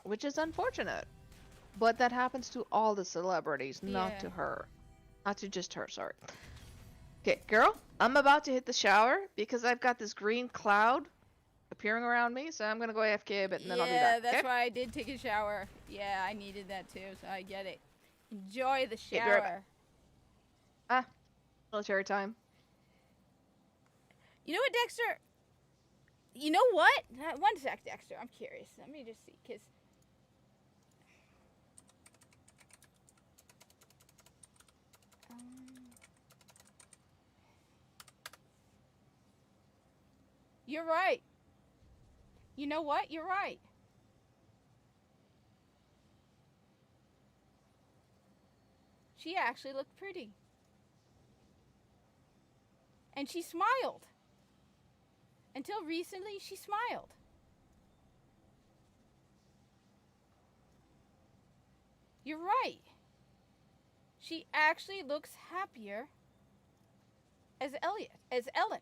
Speaker 5: which is unfortunate. But that happens to all the celebrities, not to her. Not to just her, sorry. Okay, girl, I'm about to hit the shower because I've got this green cloud appearing around me, so I'm gonna go AFK a bit and then I'll be back.
Speaker 1: Yeah, that's why I did take a shower. Yeah, I needed that too, so I get it. Enjoy the shower.
Speaker 5: Military time.
Speaker 1: You know what, Dexter? You know what? One sec, Dexter. I'm curious. Let me just see, because... You're right. You know what? You're right. She actually looked pretty. And she smiled. Until recently, she smiled. You're right. She actually looks happier as Ellen.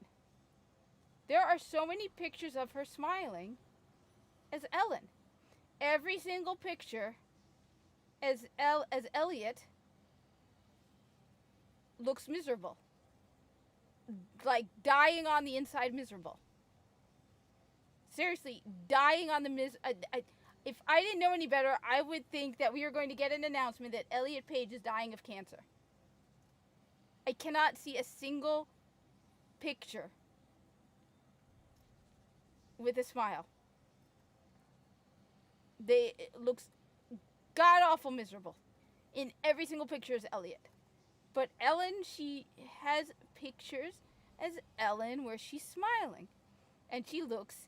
Speaker 1: There are so many pictures of her smiling as Ellen. Every single picture as Elliot looks miserable. Like dying on the inside miserable. Seriously, dying on the if I didn't know any better, I would think that we were going to get an announcement that Elliot Page is dying of cancer. I cannot see a single picture with a smile. It looks god-awful miserable in every single picture as Elliot. But Ellen, she has pictures as Ellen where she's smiling. And she looks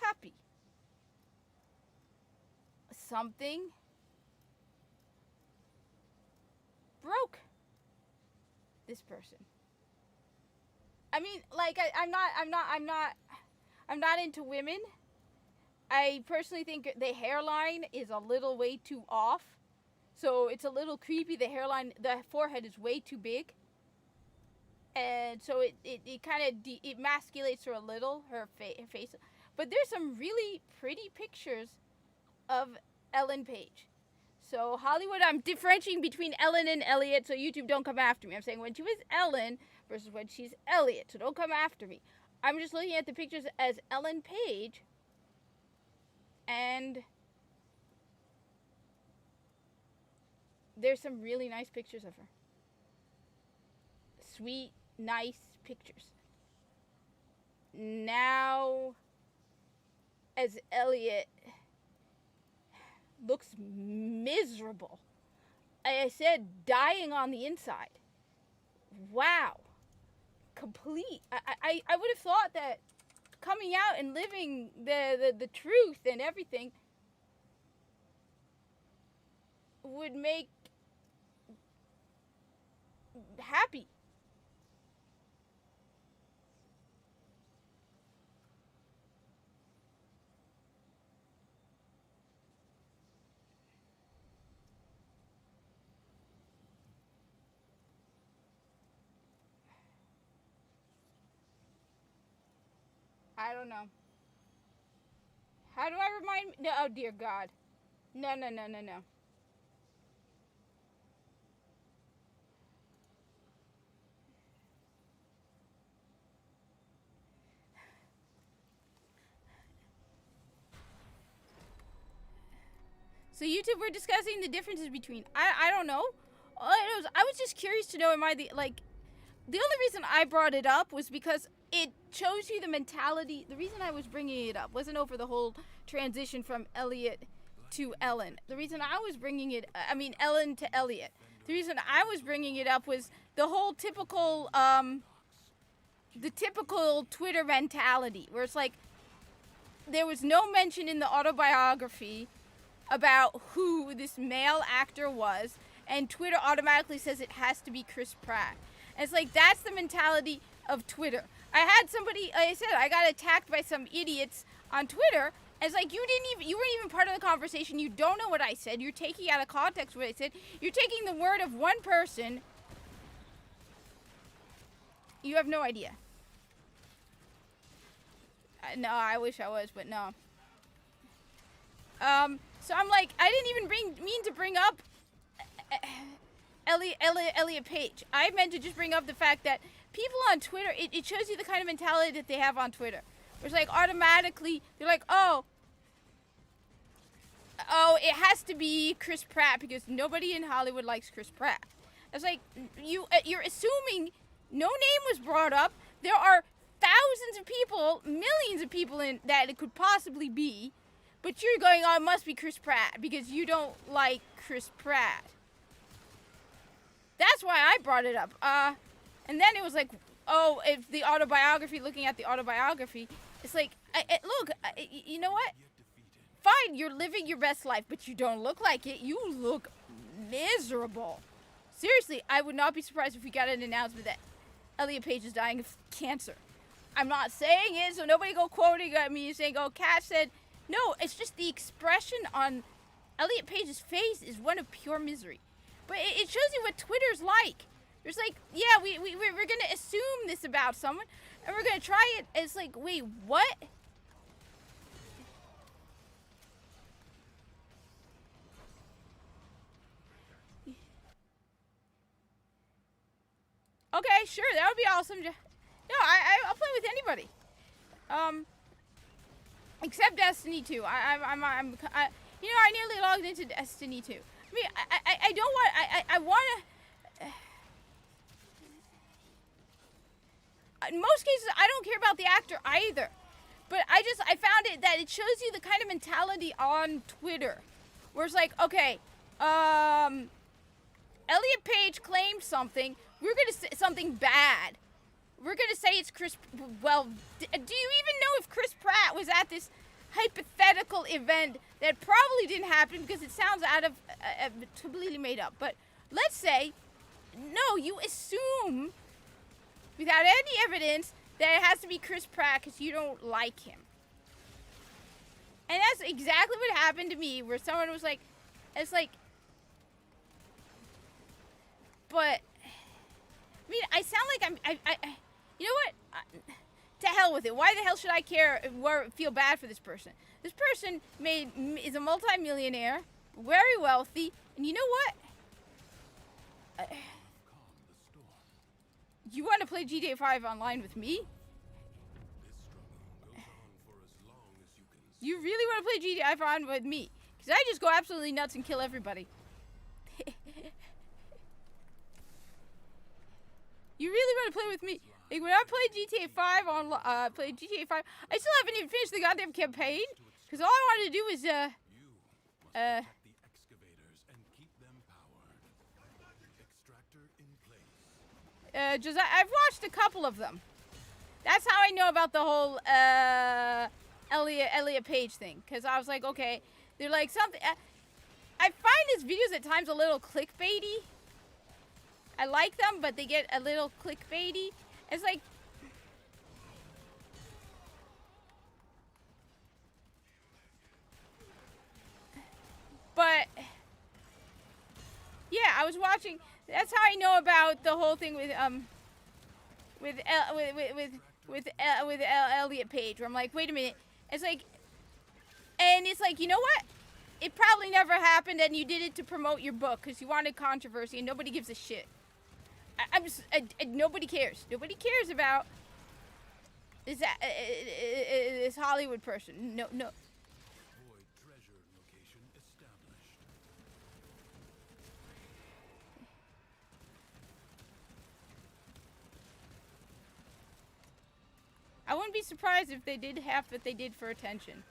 Speaker 1: happy. Something broke this person. I mean, like, I'm not into women. I personally think the hairline is a little way too off. So it's a little creepy. The forehead is way too big. And so it kind of emasculates her a little, her face. But there's some really pretty pictures of Ellen Page. So Hollywood, I'm differentiating between Ellen and Elliot, so YouTube don't come after me. I'm saying when she was Ellen versus when she's Elliot, so don't come after me. I'm just looking at the pictures as Ellen Page, and there's some really nice pictures of her. Sweet, nice pictures. Now, as Elliot looks miserable. I said dying on the inside. Wow. Complete. I would have thought that coming out and living the truth and everything would make happy. I don't know. How do I remind? No, oh dear God. No. So YouTube, we're discussing the differences between. I don't know. I was just curious to know. Am I the only reason I brought it up was because it shows you the mentality. The reason I was bringing it up wasn't over the whole transition from Elliot to Ellen. The reason I was bringing it, Ellen to Elliot. The reason I was bringing it up was the whole typical Twitter mentality, where it's like there was no mention in the autobiography about who this male actor was, and Twitter automatically says it has to be Chris Pratt. And it's like, that's the mentality of Twitter. I had somebody, like I said, I got attacked by some idiots on Twitter. And it's like, you weren't even part of the conversation. You don't know what I said. You're taking out of context what I said. You're taking the word of one person. You have no idea. No, I wish I was, but no. So I'm like, I didn't even mean to bring up Elliot Page. I meant to just bring up the fact that people on Twitter, it shows you the kind of mentality that they have on Twitter. It's like automatically, they're like, oh, it has to be Chris Pratt because nobody in Hollywood likes Chris Pratt. It's like, you're assuming no name was brought up. There are thousands of people, millions of people in that it could possibly be. But you're going, oh, it must be Chris Pratt because you don't like Chris Pratt. That's why I brought it up. And then it was like, oh, if the autobiography, looking at the autobiography, it's like, look, you know what? Fine, you're living your best life, but you don't look like it. You look miserable. Seriously, I would not be surprised if we got an announcement that Elliot Page is dying of cancer. I'm not saying it, so nobody go quoting at me saying, oh, Kat said, no, it's just the expression on Elliot Page's face is one of pure misery. But it shows you what Twitter's like. There's like, yeah, we're going to assume this about someone, and we're going to try it. It's like, wait, what? Okay, sure, that would be awesome. No, I'll play with anybody. Except Destiny 2. I nearly logged into Destiny 2. I mean, I don't want, I want to, in most cases, I don't care about the actor either. But I found it that it shows you the kind of mentality on Twitter. Where it's like, okay, Elliot Page claimed something. We're going to say something bad. We're going to say it's Chris, well, do you even know if Chris Pratt was at this hypothetical event that probably didn't happen because it sounds out of, completely made up. But let's say, no, you assume, without any evidence, that it has to be Chris Pratt because you don't like him. And that's exactly what happened to me, where someone was like, it's like, but, I mean, I sound like you know what? To hell with it. Why the hell should I care or feel bad for this person? This person is a multi-millionaire, very wealthy, and you know what? You want to play GTA 5 online with me? You really want to play GTA 5 with me? Because I just go absolutely nuts and kill everybody. You really want to play with me? Like when I played GTA 5 I still haven't even finished the goddamn campaign. Because all I wanted to do was, I've watched a couple of them. That's how I know about the whole, Elliot Page thing. Because I was like, okay, they're like something, I find his videos at times a little clickbaity. I like them, but they get a little clickbaity. It's like, but yeah, I was watching. That's how I know about the whole thing with Elliot Page. Where I'm like, wait a minute. It's like, and it's like, you know what? It probably never happened, and you did it to promote your book because you wanted controversy, and nobody gives a shit. Nobody cares. Nobody cares about this Hollywood person. No. I wouldn't be surprised if they did half that they did for attention.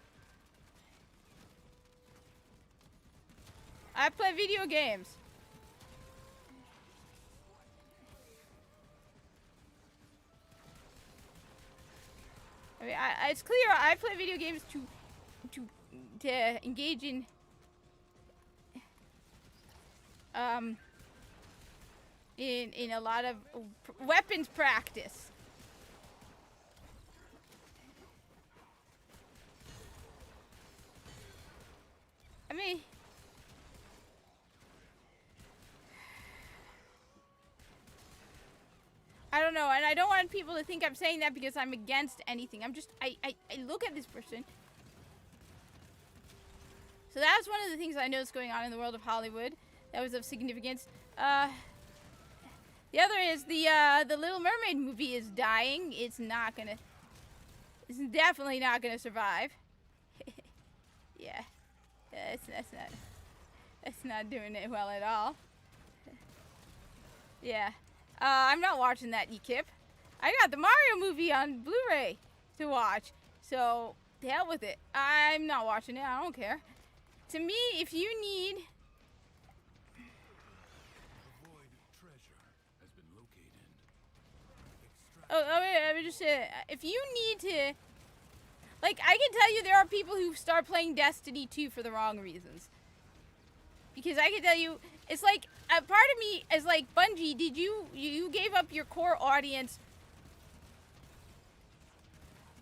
Speaker 1: I play video games. I mean, it's clear I play video games to engage in in a lot of weapons practice. I mean, I don't know, and I don't want people to think I'm saying that because I'm against anything. I'm just, I look at this person. So that's one of the things I noticed going on in the world of Hollywood that was of significance. The other is the Little Mermaid movie is dying. It's definitely not gonna survive. Yeah, that's not doing it well at all. Yeah. I'm not watching that, Ekip. I got the Mario movie on Blu-ray to watch, so to hell with it. I'm not watching it. I don't care. To me, if you need... Let me just say, if you need to... Like, I can tell you there are people who start playing Destiny 2 for the wrong reasons. Because I can tell you, it's like, a part of me is like, Bungie, did you gave up your core audience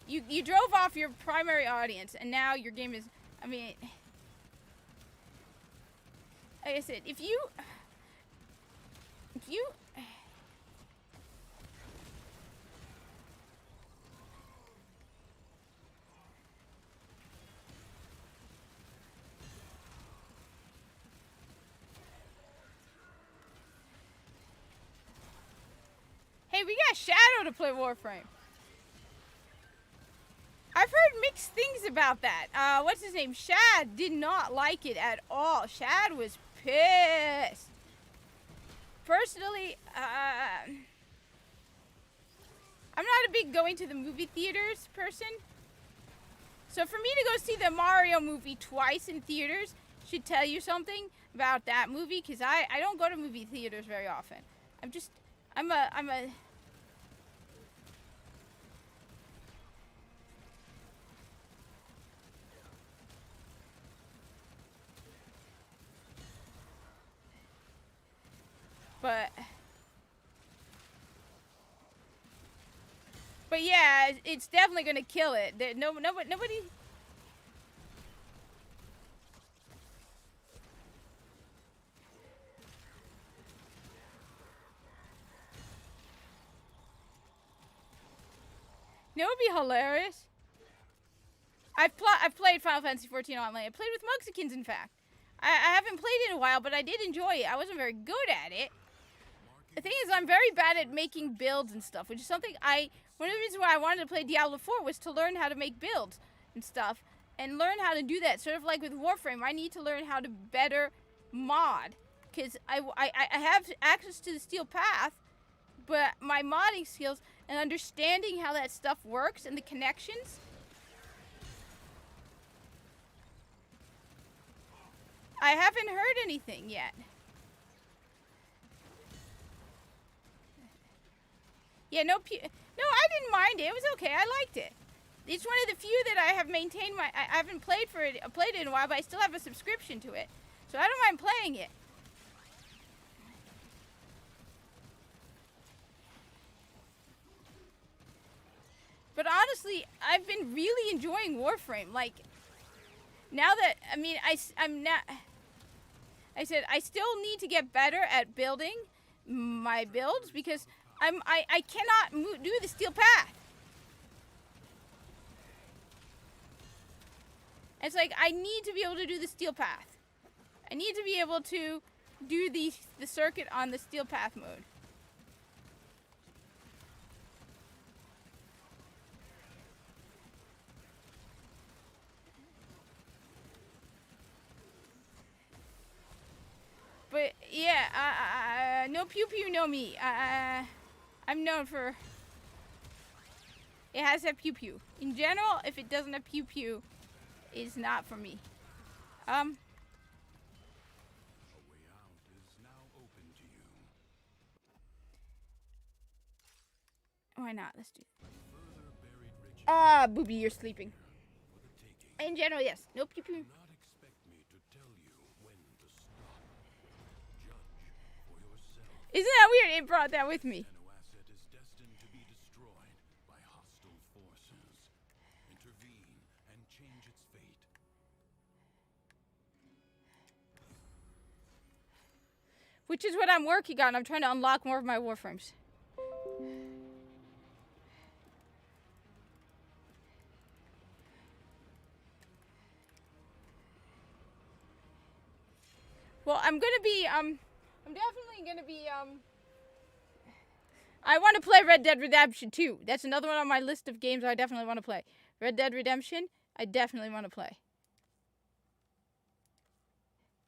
Speaker 1: You drove off your primary audience, and now your game is. I mean, like I said, if you. Hey, we got Shadow to play Warframe. I've heard mixed things about that. What's his name? Shad did not like it at all. Shad was pissed. Personally, I'm not a big going to the movie theaters person. So for me to go see the Mario movie twice in theaters should tell you something about that movie, because I don't go to movie theaters very often. I'm a But yeah, it's definitely gonna kill it. Nobody. You know what would be hilarious? I've played Final Fantasy XIV online. I played with Mexicans, in fact. I haven't played it in a while, but I did enjoy it. I wasn't very good at it. The thing is, I'm very bad at making builds and stuff, which is something one of the reasons why I wanted to play Diablo 4 was to learn how to make builds and stuff, and learn how to do that. Sort of like with Warframe, I need to learn how to better mod, because I have access to the Steel Path, but my modding skills and understanding how that stuff works and the connections, I haven't heard anything yet. Yeah, no, I didn't mind it. It was okay. I liked it. It's one of the few that I have maintained I haven't played it in a while, but I still have a subscription to it, so I don't mind playing it. But honestly, I've been really enjoying Warframe. Like, now that I said I still need to get better at building my builds, because I cannot do the Steel Path. It's like I need to be able to do the Steel Path. I need to be able to do the circuit on the Steel Path mode. But yeah, no pew pew, no me. I'm known for. It has to have pew pew. In general, if it doesn't have pew pew, it's not for me. Why not? Let's do it. Booby, you're sleeping. In general, yes. No pew pew. Isn't that weird? It brought that with me. Which is what I'm working on. I'm trying to unlock more of my Warframes. Well, I'm definitely gonna be, I want to play Red Dead Redemption 2. That's another one on my list of games I definitely want to play. Red Dead Redemption, I definitely want to play.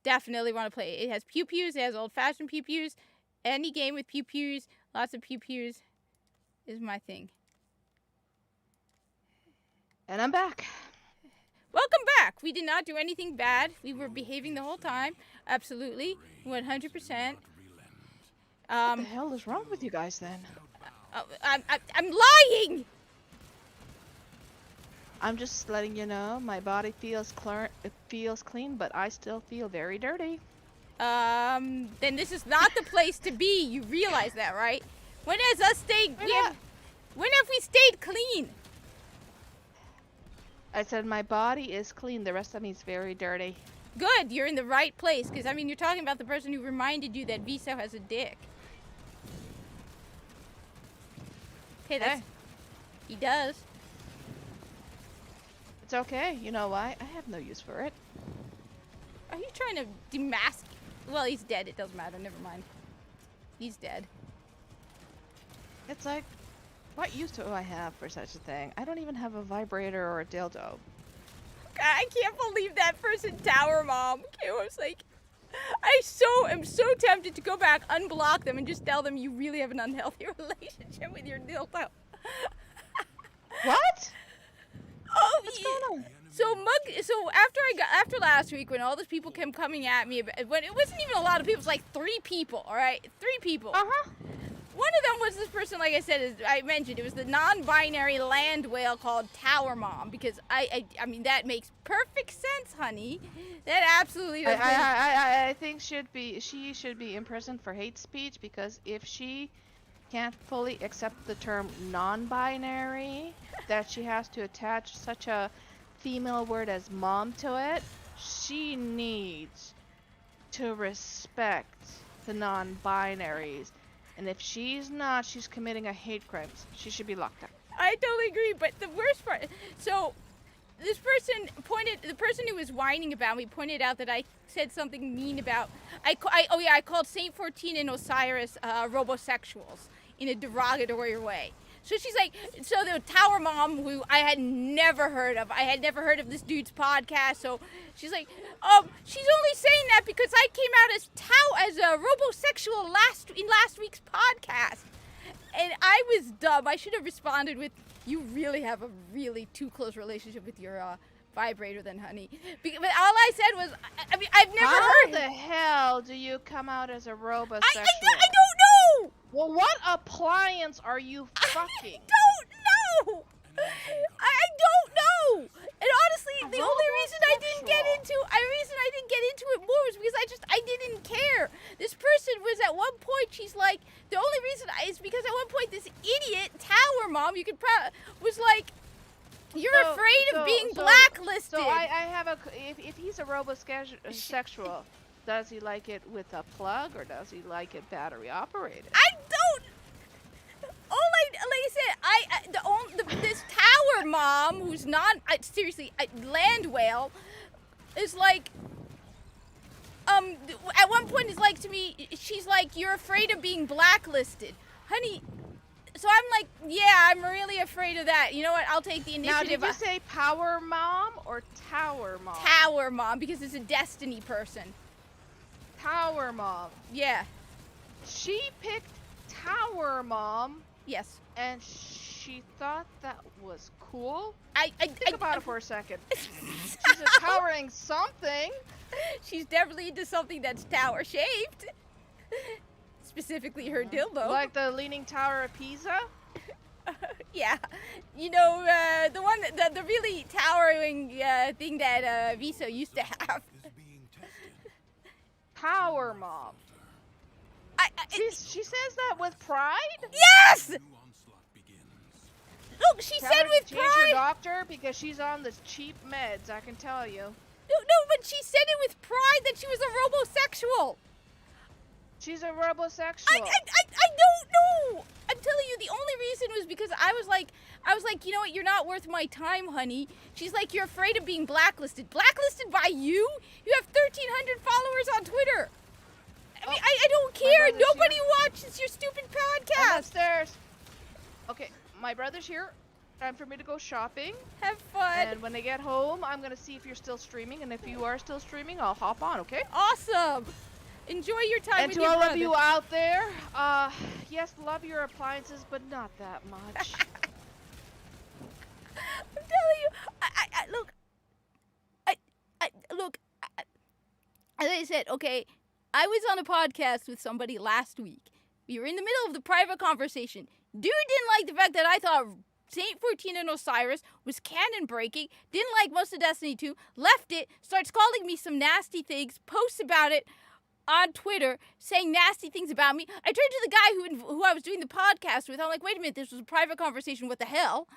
Speaker 1: Definitely want to play it. It has pew-pews, it has old-fashioned pew-pews. Any game with pew-pews, lots of pew-pews is my thing.
Speaker 5: And I'm back.
Speaker 1: Welcome back. We did not do anything bad. We were behaving the whole time. Absolutely. 100%.
Speaker 5: What the hell is wrong with you guys then?
Speaker 1: I'm lying!
Speaker 5: I'm just letting you know, my body feels clean, but I still feel very dirty.
Speaker 1: Then this is not the place to be. You realize that, right? When has us stayed? When have we stayed clean?
Speaker 5: I said my body is clean. The rest of me is very dirty.
Speaker 1: Good, you're in the right place, because, I mean, you're talking about the person who reminded you that Viso has a dick. Okay, that's...
Speaker 5: Hey.
Speaker 1: He does.
Speaker 5: It's okay. You know why? I have no use for it.
Speaker 1: Are you trying to demask... Well, he's dead. It doesn't matter. Never mind. He's dead.
Speaker 5: It's like, what use do I have for such a thing? I don't even have a vibrator or a dildo.
Speaker 1: I can't believe that person Tower Mom. Okay, I was like... am so tempted to go back, unblock them, and just tell them you really have an unhealthy relationship with your dildo.
Speaker 5: What?
Speaker 1: Oh,
Speaker 5: What's
Speaker 1: yeah.
Speaker 5: going on?
Speaker 1: So after last week when all those people came coming at me, when it wasn't even a lot of people, it was like 3 people, all right? 3 people.
Speaker 5: Uh-huh.
Speaker 1: One of them was this person, like I said, I mentioned, it was the non-binary land whale called Tower Mom, because I mean, that makes perfect sense, honey. That absolutely does.
Speaker 5: I think she should be imprisoned for hate speech, because if she can't fully accept the term non-binary, that she has to attach such a female word as mom to it, she needs to respect the non-binaries. And if she's not, she's committing a hate crime. She should be locked up.
Speaker 1: I totally agree, but the worst part, so this person the person who was whining about me pointed out that I said something mean about, I called Saint 14 and Osiris robosexuals in a derogatory way. So she's like, so the Tower Mom, who I had never heard of this dude's podcast, so she's like, she's only saying that because I came out as a robosexual in last week's podcast. And I was dumb. I should have responded with, you really have a really too close relationship with your vibrator then, honey. But all I said was, I mean, I've never heard.
Speaker 5: How the hell do you come out as a robosexual?
Speaker 1: I don't know!
Speaker 5: Well, what appliance are you fucking?
Speaker 1: I don't know! I don't know! And honestly, the only reason I didn't get into it more was because I didn't care. This person was at one point, she's like, the only reason is because at one point this idiot Tower Mom, was like, you're afraid of being blacklisted.
Speaker 5: So I have if he's a robosexual, does he like it with a plug or does he like it battery operated?
Speaker 1: I don't. This Tower Mom, who's not seriously a land whale, is like, at one point is like to me, she's like, you're afraid of being blacklisted, honey. So I'm like, yeah, I'm really afraid of that. You know what? I'll take the initiative.
Speaker 5: Now, did you say Power Mom or Tower Mom?
Speaker 1: Tower Mom, because it's a Destiny person.
Speaker 5: Tower Mom.
Speaker 1: Yeah.
Speaker 5: She picked Tower Mom.
Speaker 1: Yes.
Speaker 5: And she thought that was cool.
Speaker 1: Think
Speaker 5: about it for a second. She's a towering something.
Speaker 1: She's definitely into something that's tower shaped. Specifically her dildo.
Speaker 5: Like the Leaning Tower of Pisa?
Speaker 1: Yeah. You know, the one, the really towering thing that Viso used to have.
Speaker 5: Tower Mom. She says that with pride?
Speaker 1: Yes! Look, she said with
Speaker 5: change
Speaker 1: pride.
Speaker 5: Your doctor because she's on the cheap meds, I can tell you.
Speaker 1: No, but she said it with pride that she was a robosexual.
Speaker 5: She's a robosexual.
Speaker 1: I don't know. I'm telling you, the only reason was because I was like, you know what, you're not worth my time, honey. She's like, you're afraid of being blacklisted. Blacklisted by you? You have 1,300 followers on Twitter. I mean, I don't care. Nobody watches your stupid podcast.
Speaker 5: I'm upstairs. Okay, my brother's here. Time for me to go shopping.
Speaker 1: Have fun.
Speaker 5: And when I get home, I'm going to see if you're still streaming. And if you are still streaming, I'll hop on, okay?
Speaker 1: Awesome. Enjoy your time with your brother.
Speaker 5: And to all of you out there, yes, love your appliances, but not that much.
Speaker 1: I'm telling you, look, as I said, okay, I was on a podcast with somebody last week. We were in the middle of the private conversation. Dude didn't like the fact that I thought Saint 14 and Osiris was canon breaking, didn't like most of Destiny 2, left it, starts calling me some nasty things, posts about it on Twitter, saying nasty things about me. I turned to the guy who I was doing the podcast with. I'm like, wait a minute, this was a private conversation, what the hell?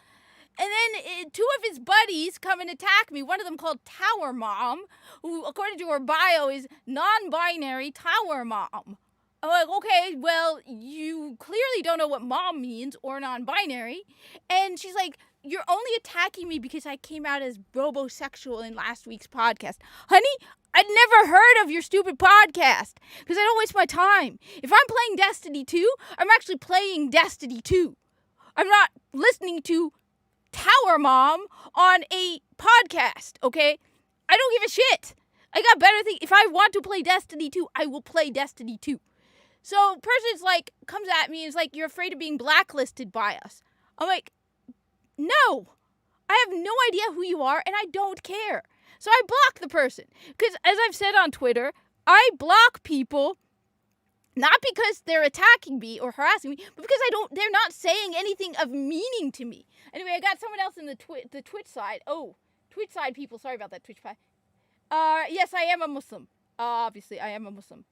Speaker 1: And then two of his buddies come and attack me. One of them called Tower Mom, who, according to her bio, is non-binary Tower Mom. I'm like, okay, well, you clearly don't know what mom means or non-binary. And she's like, you're only attacking me because I came out as robosexual in last week's podcast. Honey, I'd never heard of your stupid podcast because I don't waste my time. If I'm playing Destiny 2, I'm actually playing Destiny 2. I'm not listening to Tower Mom on a podcast, okay? I don't give a shit. I got better things. If I want to play Destiny 2, I will play Destiny 2. So person's like, comes at me and is like, you're afraid of being blacklisted by us. I'm like, no. I have no idea who you are and I don't care. So I block the person. Because as I've said on Twitter, I block people not because they're attacking me or harassing me, but because they're not saying anything of meaning to me. Anyway, I got someone else in the Twitch side. Oh, Twitch side people. Sorry about that, Twitch pie. Yes, I am a Muslim. Obviously, I am a Muslim.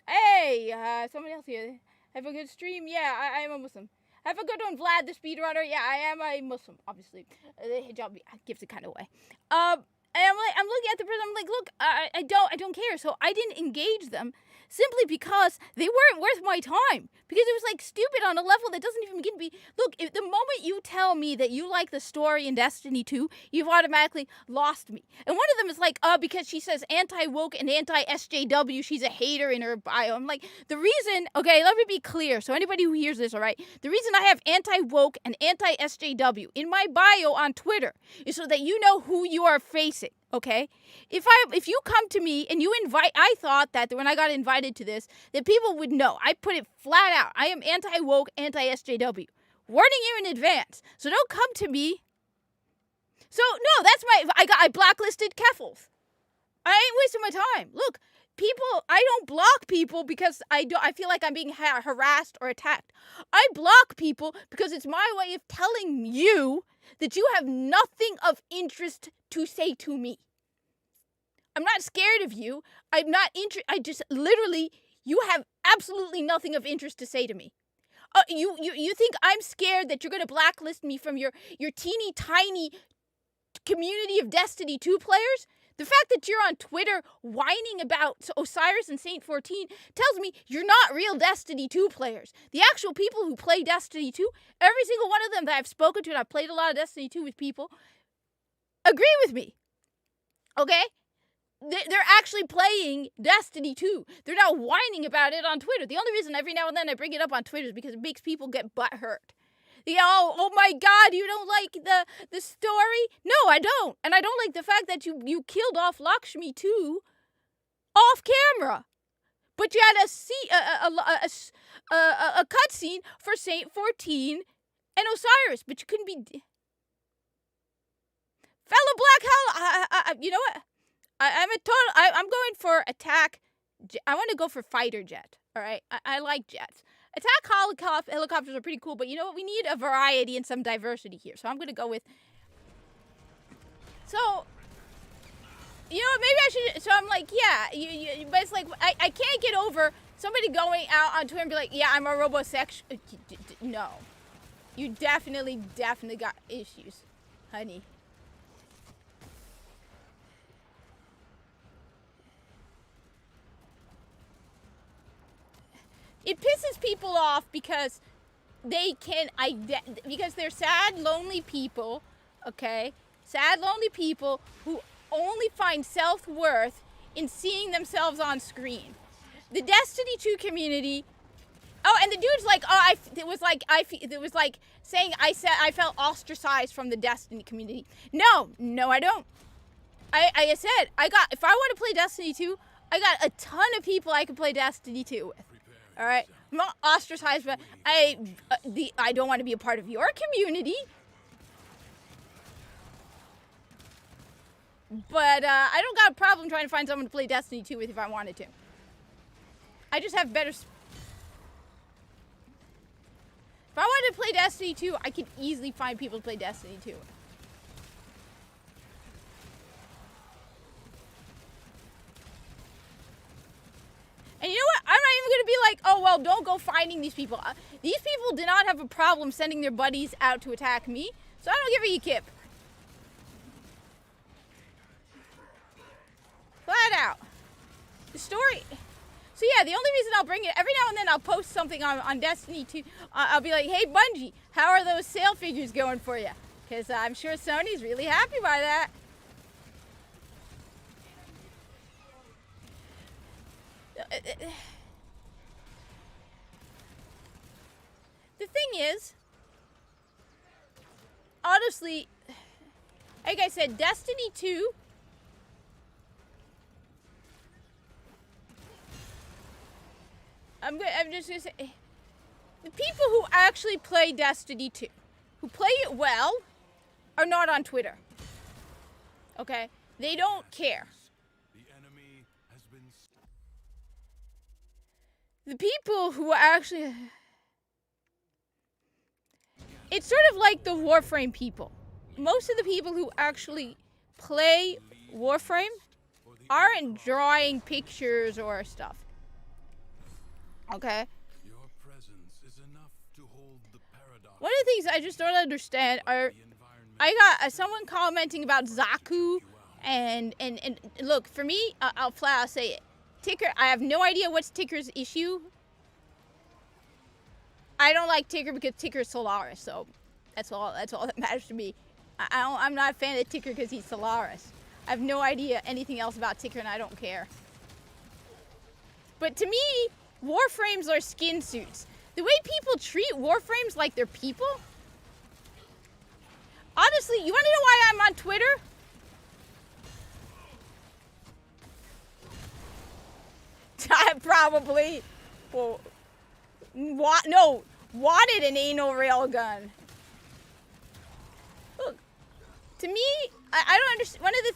Speaker 1: Hey, someone else here. Have a good stream. Yeah, I am a Muslim. Have a good one, Vlad the speedrunner. Yeah, I am a Muslim, obviously. The hijab gives it kind of away. And I'm looking at the person. I'm like, look, I don't care. So I didn't engage them simply because they weren't worth my time. Because it was like stupid on a level that doesn't even begin to be. Look, if the moment you tell me that you like the story in Destiny 2, you've automatically lost me. And one of them is like, because she says anti-woke and anti-SJW, she's a hater in her bio. I'm like, the reason, okay, let me be clear. So anybody who hears this, all right, the reason I have anti-woke and anti-SJW in my bio on Twitter is so that you know who you are facing. Okay, if you come to me and you invite, I thought that when I got invited to this, that people would know. I put it flat out. I am anti-woke, anti-SJW. Warning you in advance. So don't come to me. So no, that's I blacklisted Keffels. I ain't wasting my time. Look, people, I don't block people because I feel like I'm being harassed or attacked. I block people because it's my way of telling you that you have nothing of interest to say to me. I'm not scared of you. I'm not I just literally, you have absolutely nothing of interest to say to me. You think I'm scared that you're going to blacklist me from your teeny tiny community of Destiny 2 players? The fact that you're on Twitter whining about Osiris and Saint 14 tells me you're not real Destiny 2 players. The actual people who play Destiny 2, every single one of them that I've spoken to, and I've played a lot of Destiny 2 with people, agree with me. Okay? They're actually playing Destiny 2. They're not whining about it on Twitter. The only reason every now and then I bring it up on Twitter is because it makes people get butthurt. Oh my God, you don't like the story? No, I don't. And I don't like the fact that you killed off Lakshmi too off camera. But you had a cutscene for Saint 14 and Osiris, but you couldn't be fellow Black Hell. You know what? I'm going for attack. I want to go for fighter jet. All right, I like jets. Attack helicopters are pretty cool, but you know what? We need a variety and some diversity here. So I'm going to go with... So, you know what? Maybe I should... So I'm like, yeah. But it's like, I can't get over somebody going out on Twitter and be like, yeah, I'm a robosexual. No. You definitely got issues, honey. It pisses people off because they can because they're sad, lonely people, okay? Sad, lonely people who only find self-worth in seeing themselves on screen. The Destiny 2 community. Oh, and the dude's like, it was like saying I felt ostracized from the Destiny community. No, I don't. I said if I want to play Destiny 2, I got a ton of people I can play Destiny 2 with. All right, I'm not ostracized, but I don't want to be a part of your community. But I don't got a problem trying to find someone to play Destiny 2 with if I wanted to. I just have better. If I wanted to play Destiny 2, I could easily find people to play Destiny 2 with. And you know what? I'm not even going to be like, oh, well, don't go finding these people. These people did not have a problem sending their buddies out to attack me. So I don't give a kip. Flat out. The story... So yeah, the only reason I'll bring it, every now and then I'll post something on Destiny 2. I'll be like, hey Bungie, how are those sale figures going for you? Because I'm sure Sony's really happy by that. The thing is, honestly, like I said, Destiny 2... I'm just gonna say, the people who actually play Destiny 2, who play it well, are not on Twitter. Okay? They don't care. The people who actually... It's sort of like the Warframe people. Most of the people who actually play Warframe aren't drawing pictures or stuff. Okay. One of the things I just don't understand are, I got someone commenting about Zaku, and look, for me, I'll flat out say it. Ticker, I have no idea what's Ticker's issue. I don't like Ticker because Ticker's Solaris, so that's all that matters to me. I'm not a fan of Ticker because he's Solaris. I have no idea anything else about Ticker, and I don't care. But to me, Warframes are skin suits. The way people treat Warframes like they're people? Honestly, you want to know why I'm on Twitter? Probably. Well, wanted an anal railgun. Look, to me, I don't understand. One of the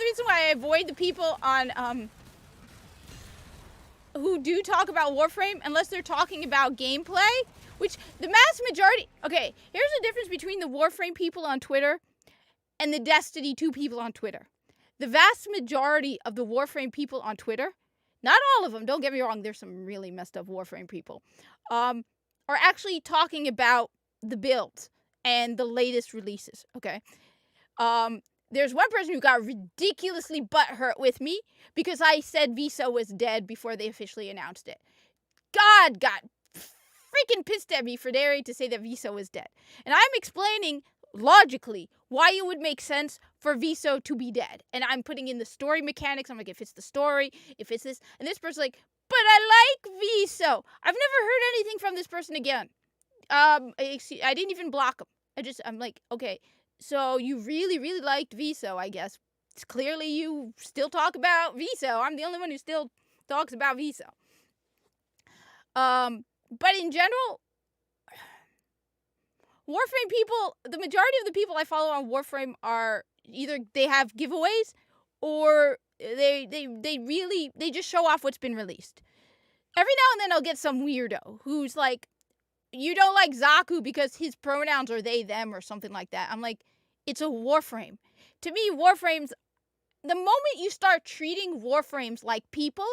Speaker 1: reasons why I avoid the people on, who do talk about Warframe, unless they're talking about gameplay, which the mass majority... Okay, here's the difference between the Warframe people on Twitter and the Destiny 2 people on Twitter. The vast majority of the Warframe people on Twitter, not all of them, don't get me wrong, there's some really messed up Warframe people, are actually talking about the build and the latest releases, okay? There's one person who got ridiculously butthurt with me because I said Viso was dead before they officially announced it. God got freaking pissed at me for daring to say that Viso was dead. And I'm explaining logically why it would make sense for Viso to be dead. And I'm putting in the story mechanics. I'm like, if it's the story, if it's this. And this person's like, but I like Viso. I've never heard anything from this person again. I didn't even block him. I'm like, okay. So you really, really liked Viso, I guess. It's clearly you still talk about Viso. I'm the only one who still talks about Viso. But in general, Warframe people, the majority of the people I follow on Warframe are either they have giveaways or they just show off what's been released. Every now and then I'll get some weirdo who's like, you don't like Zaku because his pronouns are they, them, or something like that. I'm like, it's a Warframe. To me, Warframes, the moment you start treating Warframes like people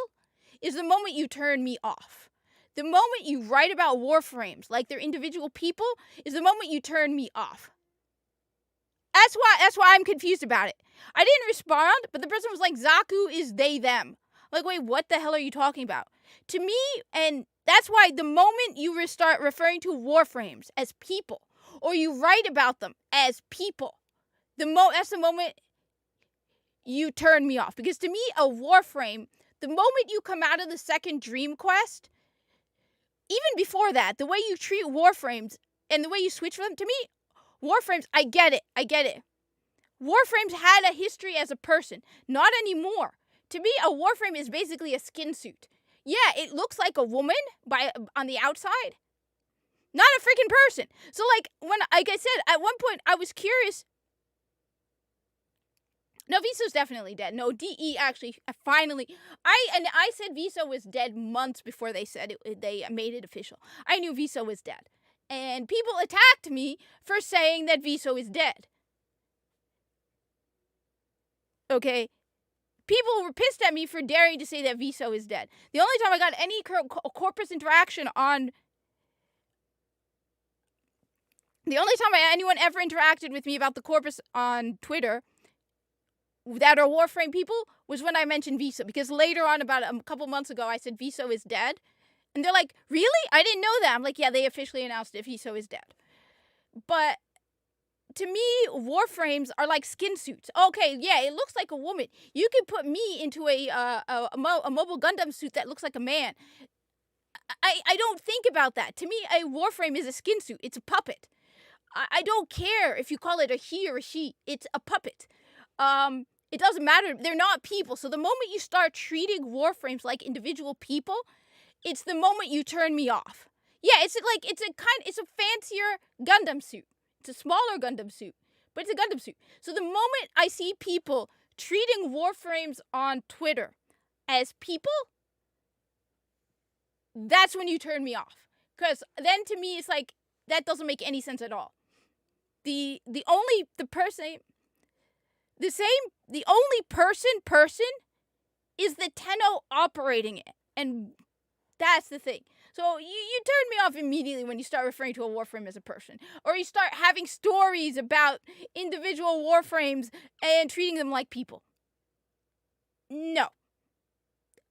Speaker 1: is the moment you turn me off. The moment you write about Warframes like they're individual people is the moment you turn me off. That's why I'm confused about it. I didn't respond, but the person was like, Zaku is they, them. Like, wait, what the hell are you talking about? To me, and that's why the moment you start referring to Warframes as people, or you write about them as people, that's the moment you turn me off. Because to me, a Warframe, the moment you come out of the second Dream Quest, even before that, the way you treat Warframes and the way you switch them, to me, Warframes, I get it. Warframes had a history as a person. Not anymore. To me, a Warframe is basically a skin suit. Yeah, it looks like a woman on the outside. Not a freaking person. So, like I said, at one point, I was curious. No, Viso's definitely dead. No, DE actually finally... I said Viso was dead months before they said they made it official. I knew Viso was dead. And people attacked me for saying that Viso is dead. Okay? People were pissed at me for daring to say that Viso is dead. The only time I got any corpus interaction on The only time anyone ever interacted with me about the corpus on Twitter that are Warframe people was when I mentioned Viso. Because later on, about a couple months ago, I said Viso is dead. And they're like, really? I didn't know that. I'm like, yeah, they officially announced it. Viso is dead. But to me, Warframes are like skin suits. Okay, yeah, it looks like a woman. You could put me into a mobile Gundam suit that looks like a man. I don't think about that. To me, a Warframe is a skin suit. It's a puppet. I don't care if you call it a he or a she. It's a puppet. It doesn't matter. They're not people. So the moment you start treating Warframes like individual people, it's the moment you turn me off. Yeah, it's a fancier Gundam suit. It's a smaller Gundam suit, but it's a Gundam suit. So the moment I see people treating Warframes on Twitter as people, that's when you turn me off. Because then to me, it's like, that doesn't make any sense at all. The only person is the Tenno operating it. And that's the thing. So you turn me off immediately when you start referring to a Warframe as a person. Or you start having stories about individual Warframes and treating them like people. No.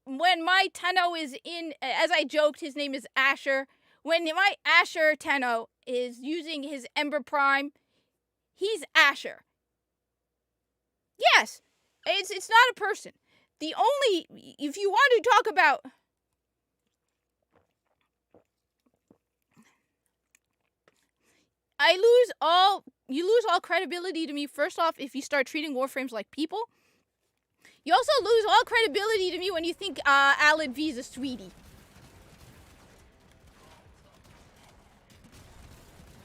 Speaker 1: When my Tenno is in, as I joked, his name is Asher. When my Asher Tenno is using his Ember Prime, he's Asher. Yes, it's not a person. If you want to talk about... You lose all credibility to me, first off, if you start treating Warframes like people. You also lose all credibility to me when you think Alad V is a sweetie.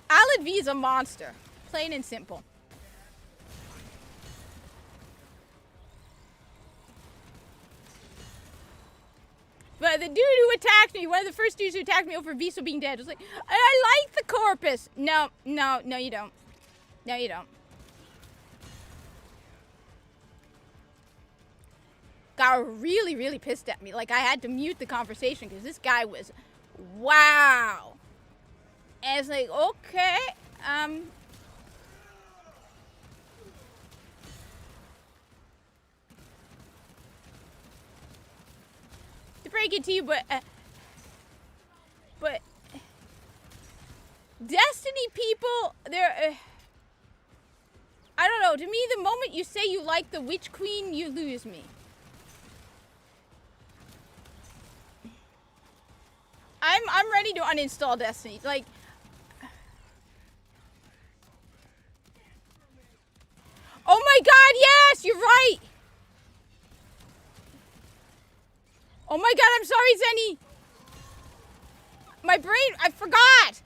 Speaker 1: Alad V is a monster. Plain and simple. But the dude who attacked me, one of the first dudes who attacked me over Viso being dead, was like, I like the corpus. No, you don't. No, you don't. Got really, really pissed at me. Like, I had to mute the conversation because this guy was, wow. And it's like, okay, to break it to you, but Destiny people, they're, I don't know, to me, the moment you say you like the Witch Queen, you lose me. I'm ready to uninstall Destiny, like, oh my god, yes, you're right! Oh my god, I'm sorry, Zenny! My brain, I forgot!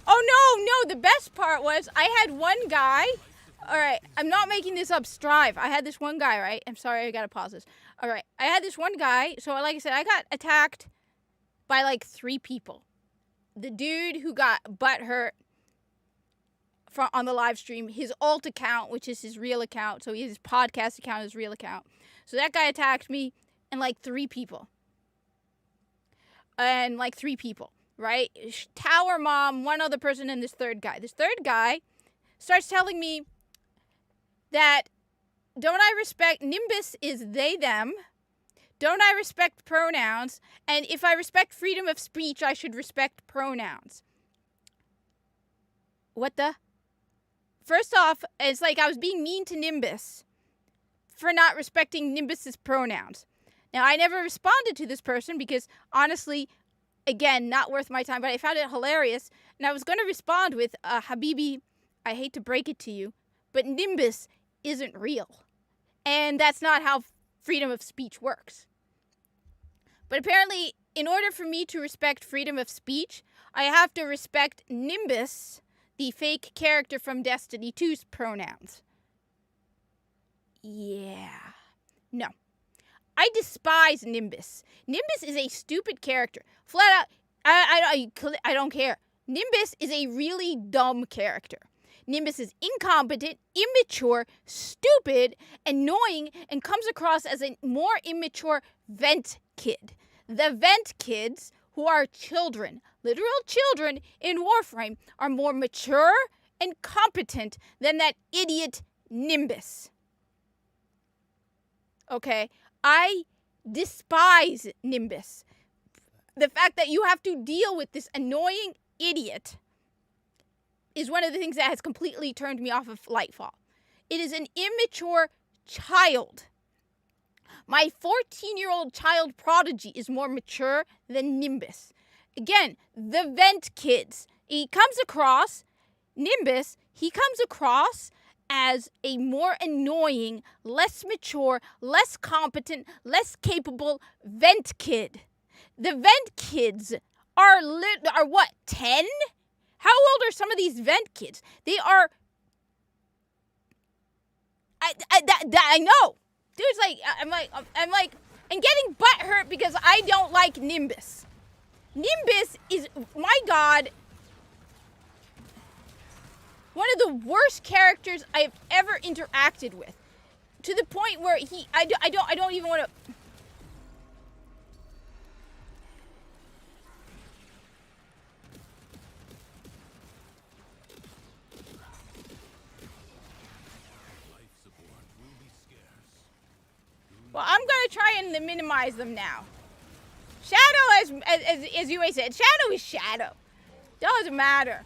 Speaker 1: Oh no, the best part was, I had one guy, alright, I'm not making this up, Strive, I had this one guy, right? I'm sorry, I gotta pause this. Alright, I had this one guy, so like I said, I got attacked by like 3 people. The dude who got butt hurt on the live stream, his alt account, which is his real account, so his podcast account, his real account. So that guy attacked me, and like 3 people. Right? Tower Mom, one other person, and this third guy. This third guy starts telling me that, don't I respect, Nimbus is they, them, don't I respect pronouns, and if I respect freedom of speech, I should respect pronouns. What the? First off, it's like I was being mean to Nimbus for not respecting Nimbus's pronouns. Now, I never responded to this person because, honestly, again, not worth my time, but I found it hilarious, and I was going to respond with, Habibi, I hate to break it to you, but Nimbus isn't real. And that's not how freedom of speech works. But apparently, in order for me to respect freedom of speech, I have to respect Nimbus, the fake character from Destiny 2's pronouns. Yeah. No. I despise Nimbus. Nimbus is a stupid character. Flat out, I don't care. Nimbus is a really dumb character. Nimbus is incompetent, immature, stupid, annoying, and comes across as a more immature Vent kid. The vent kids, who are children, literal children in Warframe, are more mature and competent than that idiot Nimbus. Okay? I despise Nimbus. The fact that you have to deal with this annoying idiot is one of the things that has completely turned me off of Lightfall. It is an immature child. My 14-year-old child prodigy is more mature than Nimbus. Again, the vent kids. Nimbus, he comes across as a more annoying, less mature, less competent, less capable vent kid. The vent kids are what, 10? How old are some of these vent kids? They are... I know. Dude's like, I'm like, and getting butthurt because I don't like Nimbus. Nimbus is, my god, one of the worst characters I have ever interacted with. To the point where I don't even want to... Well, I'm gonna try and minimize them now. Shadow, as you said, Shadow is Shadow. Doesn't matter.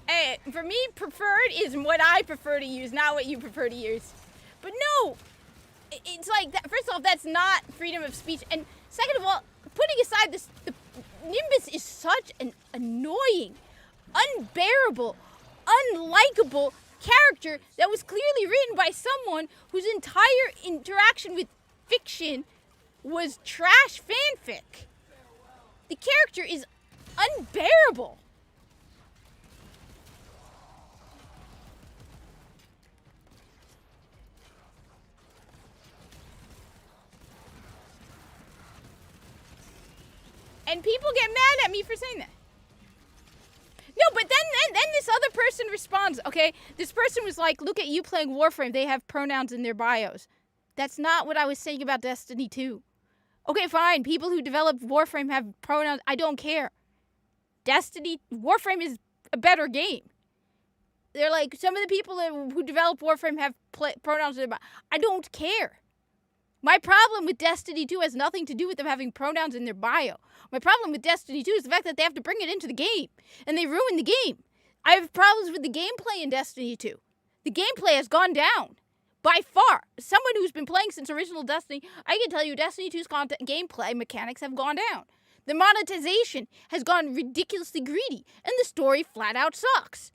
Speaker 1: Hey, for me, preferred is what I prefer to use, not what you prefer to use. But no, it's like that. First of all, that's not freedom of speech, and second of all, putting aside this, the Nimbus is such an annoying, unbearable, unlikable character that was clearly written by someone whose entire interaction with fiction was trash fanfic. The character is unbearable. And people get mad at me for saying that. No, but then this other person responds, okay? This person was like, look at you playing Warframe. They have pronouns in their bios. That's not what I was saying about Destiny 2. Okay, fine. People who develop Warframe have pronouns. I don't care. Warframe is a better game. They're like, some of the people who develop Warframe have pronouns in their bio. I don't care. My problem with Destiny 2 has nothing to do with them having pronouns in their bio. My problem with Destiny 2 is the fact that they have to bring it into the game, and they ruin the game. I have problems with the gameplay in Destiny 2. The gameplay has gone down, by far. Someone who's been playing since original Destiny, I can tell you Destiny 2's gameplay mechanics have gone down. The monetization has gone ridiculously greedy, and the story flat out sucks.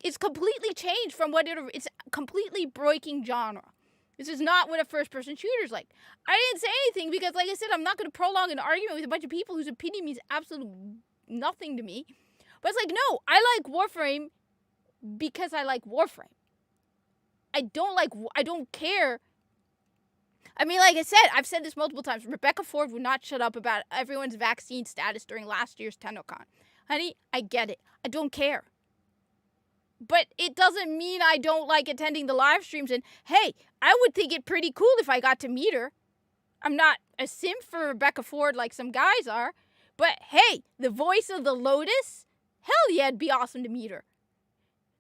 Speaker 1: It's completely changed from it's completely breaking genre. This is not what a first-person shooter is like. I didn't say anything because, like I said, I'm not going to prolong an argument with a bunch of people whose opinion means absolutely nothing to me. But it's like, no, I like Warframe because I like Warframe. I don't care. I mean, like I said, I've said this multiple times. Rebecca Ford would not shut up about everyone's vaccine status during last year's TennoCon. Honey, I get it. I don't care. But it doesn't mean I don't like attending the live streams. And hey, I would think it pretty cool if I got to meet her. I'm not a simp for Rebecca Ford like some guys are. But hey, the voice of the Lotus? Hell yeah, it'd be awesome to meet her.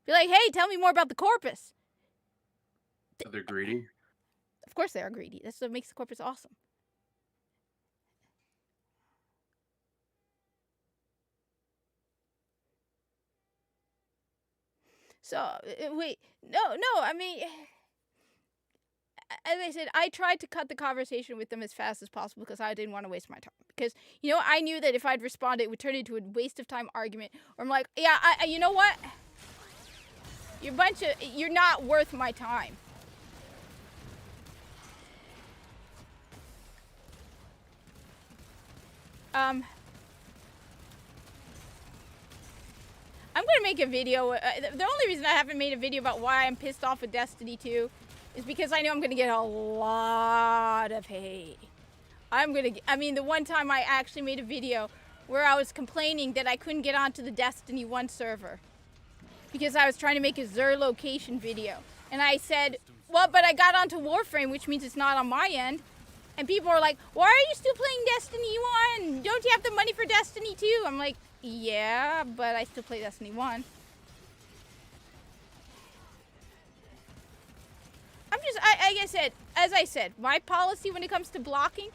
Speaker 1: Be like, hey, tell me more about the Corpus.
Speaker 9: They're greedy?
Speaker 1: Of course they are greedy. That's what makes the Corpus awesome. So, wait, no, I mean, as I said, I tried to cut the conversation with them as fast as possible because I didn't want to waste my time. Because, you know, I knew that if I'd responded, it would turn into a waste of time argument. Or I'm like, yeah, you know what? You're not worth my time. I'm going to make a video. The only reason I haven't made a video about why I'm pissed off with Destiny 2 is because I know I'm going to get a lot of hate. I mean, the one time I actually made a video where I was complaining that I couldn't get onto the Destiny 1 server because I was trying to make a Xur location video. And I said, well, but I got onto Warframe, which means it's not on my end. And people are like, why are you still playing Destiny 1? Don't you have the money for Destiny 2? I'm like, yeah, but I still play Destiny 1. As I said, my policy when it comes to blocking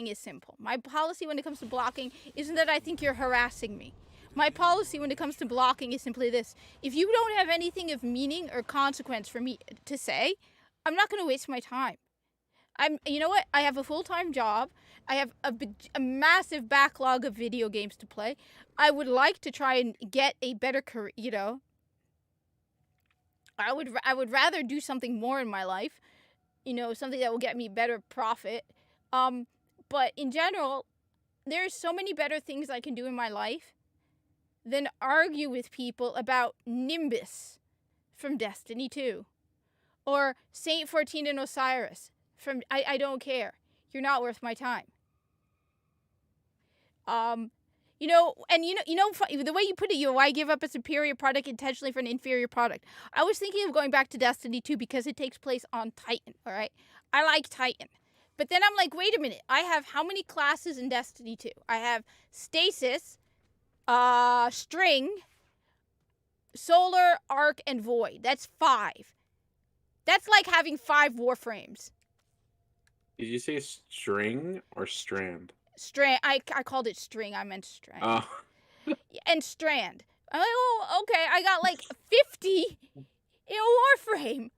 Speaker 1: is simple. My policy when it comes to blocking isn't that I think you're harassing me. My policy when it comes to blocking is simply this. If you don't have anything of meaning or consequence for me to say, I'm not going to waste my time. You know what? I have a full-time job. I have a massive backlog of video games to play. I would like to try and get a better career, you know. I would rather do something more in my life, you know, something that will get me better profit. But in general, there's so many better things I can do in my life than argue with people about Nimbus from Destiny 2 or Saint 14 and Osiris from I don't care. You're not worth my time. You know, the way you put it, why give up a superior product intentionally for an inferior product? I was thinking of going back to Destiny 2 because it takes place on Titan, all right? I like Titan. But then I'm like, wait a minute. I have how many classes in Destiny 2? I have Stasis, String, Solar, Arc, and Void. That's 5. That's like having 5 Warframes.
Speaker 9: Did you say string or strand?
Speaker 1: Strand. I called it String. I meant Strand.
Speaker 9: Oh.
Speaker 1: And Strand. I'm like, oh, okay. I got like 50 in a Warframe.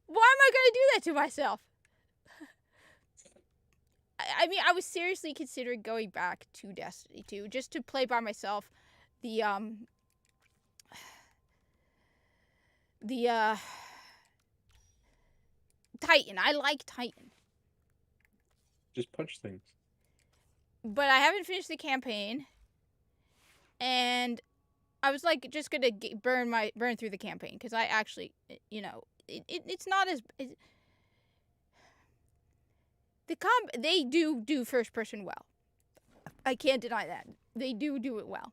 Speaker 1: Why am I going to do that to myself? I mean, I was seriously considering going back to Destiny 2 just to play by myself. Titan. I like Titan.
Speaker 9: Just punch things.
Speaker 1: But I haven't finished the campaign, and I was like just gonna burn through the campaign because I actually, you know, it's not as they do first person well. I can't deny that they do it well.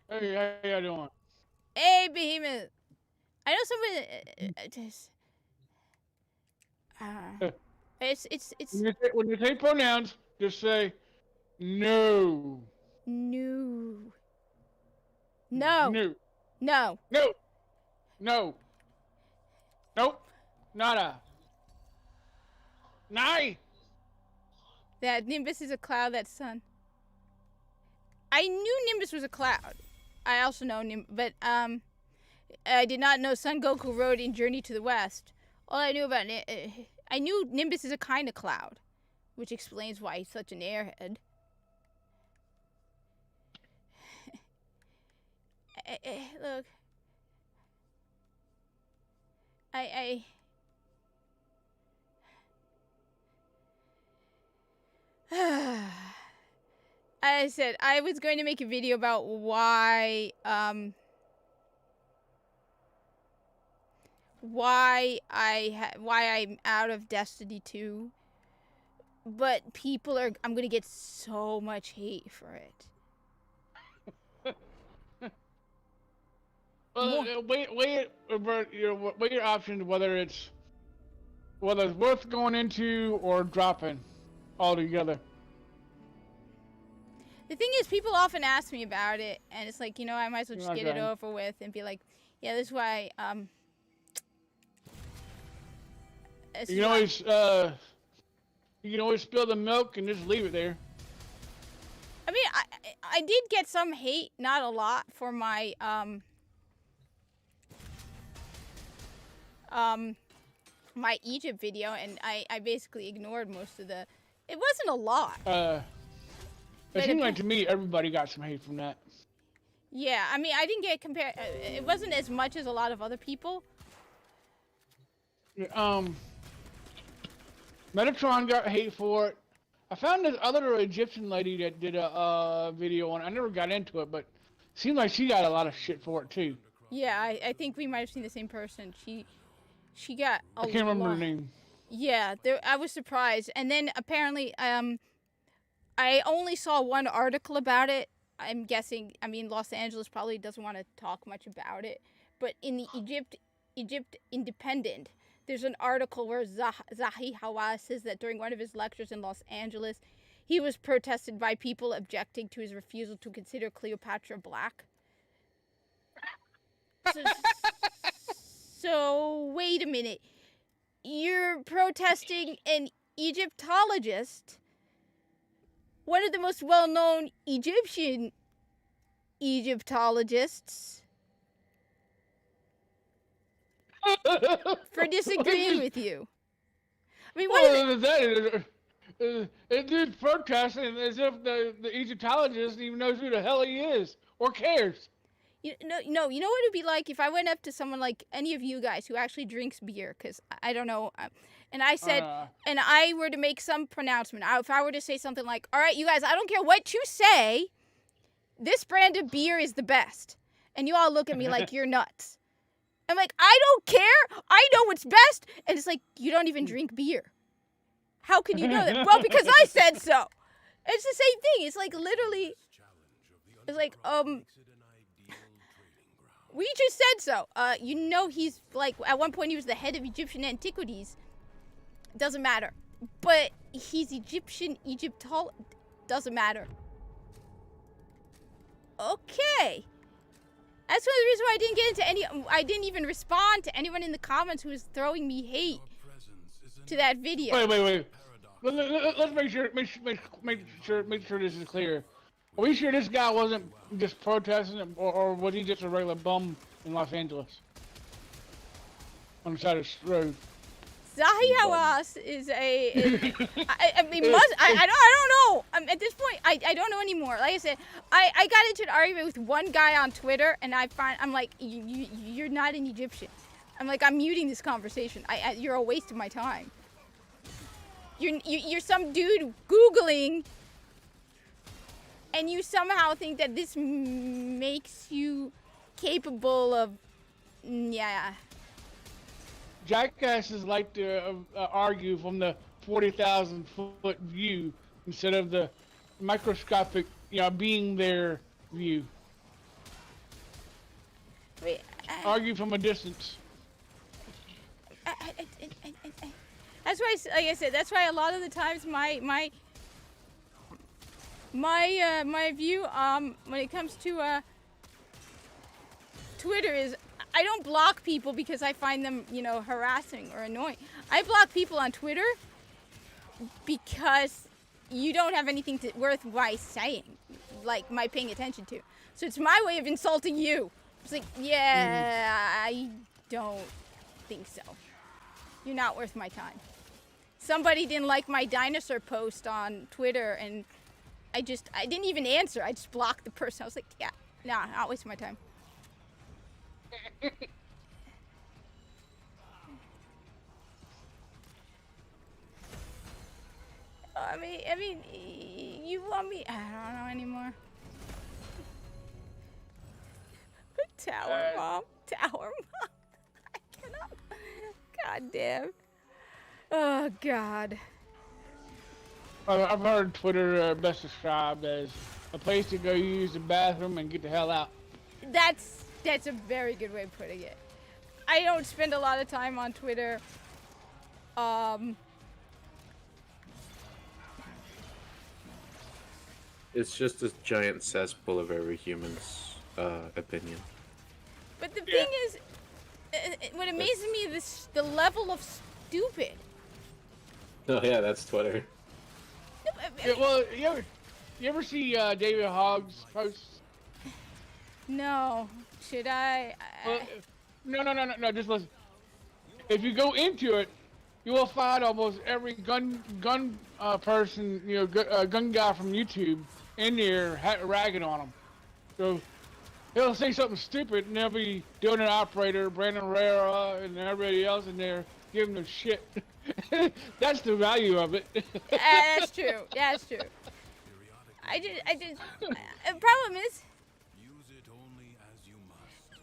Speaker 10: Hey, how you doing?
Speaker 1: Hey, Behemoth. I know somebody. It's.
Speaker 10: When you say pronouns, just say no.
Speaker 1: No.
Speaker 10: No.
Speaker 1: No.
Speaker 10: No. No. Nope. Nada. Nine.
Speaker 1: That Nimbus is a cloud, that's sun. I knew Nimbus was a cloud. I also know but I did not know Son Goku rode in Journey to the West. All I knew about I knew Nimbus is a kind of cloud, which explains why he's such an airhead. Look. I said I was going to make a video about why I'm out of Destiny 2, but people are. I'm gonna get so much hate for it.
Speaker 10: Well, weigh your options whether it's worth going into or dropping altogether.
Speaker 1: The thing is, people often ask me about it, and it's like, you know, I might as well just get it over with and be like, yeah, this is why.
Speaker 10: You can always spill the milk and just leave it there.
Speaker 1: I mean, I did get some hate, not a lot, for my my Egypt video, and I basically ignored most of the. It wasn't a lot.
Speaker 10: It seemed like to me everybody got some hate from that.
Speaker 1: Yeah, I mean, I didn't get compared. It wasn't as much as a lot of other people.
Speaker 10: Metatron got hate for it. I found this other Egyptian lady that did a video on it. I never got into it, but it seemed like she got a lot of shit for it too.
Speaker 1: Yeah, I think we might have seen the same person. She got a lot.
Speaker 10: I can't remember her name.
Speaker 1: Yeah, I was surprised. And then apparently, I only saw one article about it. I'm guessing, I mean, Los Angeles probably doesn't want to talk much about it, but in the Egypt Independent, there's an article where Zahi Hawass says that during one of his lectures in Los Angeles, he was protested by people objecting to his refusal to consider Cleopatra black. So wait a minute. You're protesting an Egyptologist, one of the most well-known Egyptian Egyptologists, for disagreeing with you. I mean,
Speaker 10: it dude's protesting as if the Egyptologist even knows who the hell he is or cares.
Speaker 1: You know what it'd be like if I went up to someone like any of you guys who actually drinks beer, because I don't know, and I said, and I were to make some pronouncement, if I were to say something like, all right, you guys, I don't care what you say, this brand of beer is the best. And you all look at me like you're nuts. I'm like, I don't care. I know what's best. And it's like, you don't even drink beer. How can you know that? Well, because I said so. It's the same thing. It's like literally, it's like, we just said so. He's like, at one point he was the head of Egyptian antiquities. Doesn't matter. But he's Egyptian, doesn't matter. Okay. That's one of the reasons why I didn't get into I didn't even respond to anyone in the comments who was throwing me hate to that video.
Speaker 10: Wait. Let's make sure this is clear. Are we sure this guy wasn't just protesting, or was he just a regular bum in Los Angeles? On the side of the road.
Speaker 1: Zahi Hawass is I don't know. At this point, I don't know anymore. Like I said, I got into an argument with one guy on Twitter, and I'm like, you're not an Egyptian. I'm like, I'm muting this conversation. You're a waste of my time. You're some dude Googling, and you somehow think that this makes you capable of, yeah.
Speaker 10: Jackasses like to argue from the 40,000 foot view instead of the microscopic, being their view.
Speaker 1: Wait,
Speaker 10: argue from a distance.
Speaker 1: That's why, like I said, that's why a lot of the times my view when it comes to Twitter is, I don't block people because I find them, harassing or annoying. I block people on Twitter because you don't have anything worthwhile saying, like my paying attention to. So it's my way of insulting you. It's like, I don't think so. You're not worth my time. Somebody didn't like my dinosaur post on Twitter, and I didn't even answer. I just blocked the person. I was like, not wasting my time. I mean, you want me? I don't know anymore. Tower mom. I cannot. God damn. Oh God.
Speaker 10: I've heard Twitter best described as a place to go use the bathroom and get the hell out.
Speaker 1: That's a very good way of putting it. I don't spend a lot of time on Twitter.
Speaker 9: It's just a giant cesspool of every human's opinion.
Speaker 1: But the thing is, what amazes me is the level of stupid.
Speaker 9: Oh yeah, that's Twitter.
Speaker 10: Well, you ever see David Hogg's posts?
Speaker 1: No. Should I?
Speaker 10: Well, no. Just listen. If you go into it, you will find almost every gun person, gun guy from YouTube in there ragging on him. So he'll say something stupid, and there'll be doing an operator, Brandon Herrera, and everybody else in there giving them shit. That's the value of it.
Speaker 1: That's true. That's true. I just. The problem is.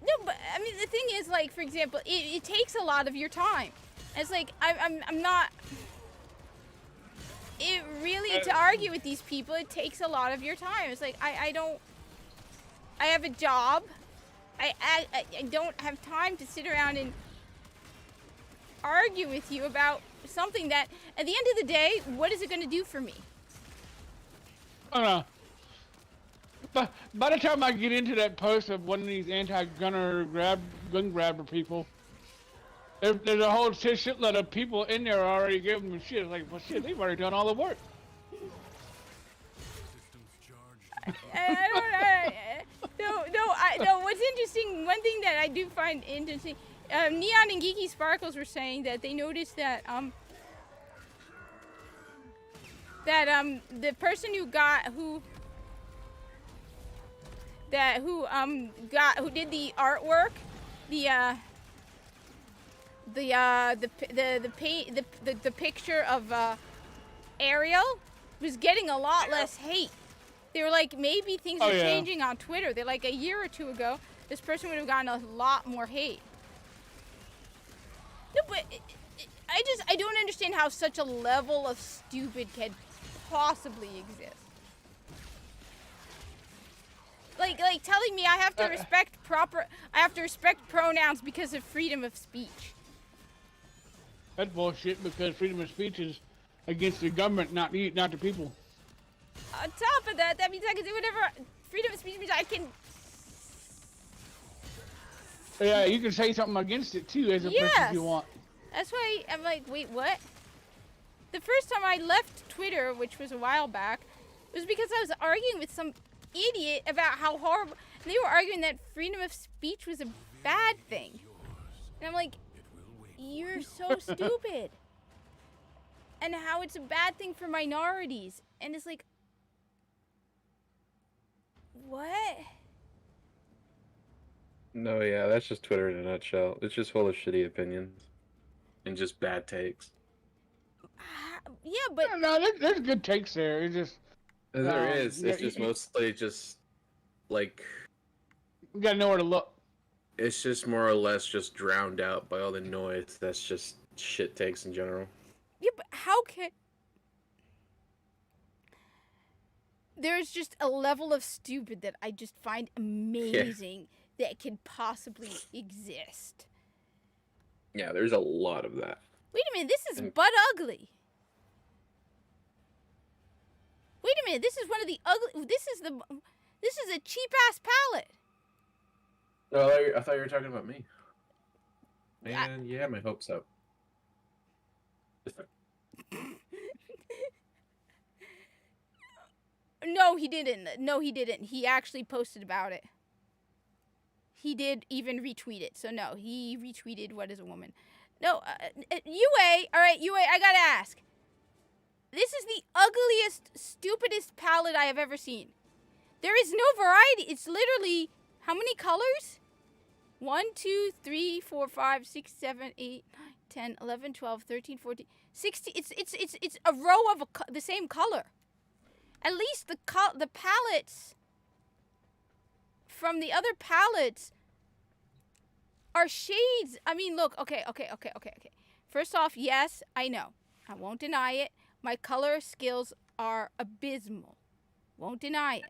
Speaker 1: No, but I mean the thing is, like, for example, it takes a lot of your time. It's like I'm not. it really, to argue with these people, it takes a lot of your time. It's like, I have a job. I don't have time to sit around and argue with you about something that, at the end of the day, what is it going to do for me?
Speaker 10: I don't know. But by the time I get into that post of one of these anti-gunner gun grabber people, there's a whole shitload of people in there already giving them shit. It's like, well, shit, they've already done all the work.
Speaker 1: No. What's interesting, one thing that I do find interesting, Neon and Geeky Sparkles were saying that they noticed that the person who did the artwork, the picture of Ariel was getting a lot less hate. They were like, maybe things are changing on Twitter. They're like, a year or two ago, this person would have gotten a lot more hate. No, but I don't understand how such a level of stupid can possibly exist. Like telling me I have to respect pronouns because of freedom of speech.
Speaker 10: That's bullshit because freedom of speech is against the government, not the people.
Speaker 1: On top of that, that means I can do whatever. Freedom of speech means I can.
Speaker 10: Yeah, you can say something against it too as a person if you want.
Speaker 1: That's why I'm like, wait, what? The first time I left Twitter, which was a while back, was because I was arguing with some idiot about how horrible. They were arguing that freedom of speech was a bad thing. And I'm like, you're so stupid. And how it's a bad thing for minorities. And it's like, what?
Speaker 9: No, yeah, that's just Twitter in a nutshell. It's just full of shitty opinions and just bad takes.
Speaker 1: Yeah, but
Speaker 10: no, there's good takes there. It's just
Speaker 9: there is. It's just mostly just like
Speaker 10: you gotta know where to look.
Speaker 9: It's just more or less just drowned out by all the noise. That's just shit takes in general.
Speaker 1: Yeah, but how can... There's just a level of stupid that I just find amazing that could possibly exist.
Speaker 9: Yeah, there's a lot of that.
Speaker 1: Wait a minute, this is butt ugly. Wait a minute, this is one of the ugly... This is a cheap-ass palette.
Speaker 9: Oh, I thought you were talking about me. Man, you had my hopes up.
Speaker 1: No, he didn't. No, he didn't. He actually posted about it. He did even retweet it. So, no, he retweeted What is a Woman. No, UA, all right, UA, I gotta ask. This is the ugliest, stupidest palette I have ever seen. There is no variety. It's literally, how many colors? 1, 2, 3, 4, 5, 6, 7, 8, 9, 10, 11, 12, 13, 14, 16. It's a row of the same color. At least the palettes from the other palettes are shades. I mean, look, okay. First off, yes, I know. I won't deny it. My color skills are abysmal. Won't deny it.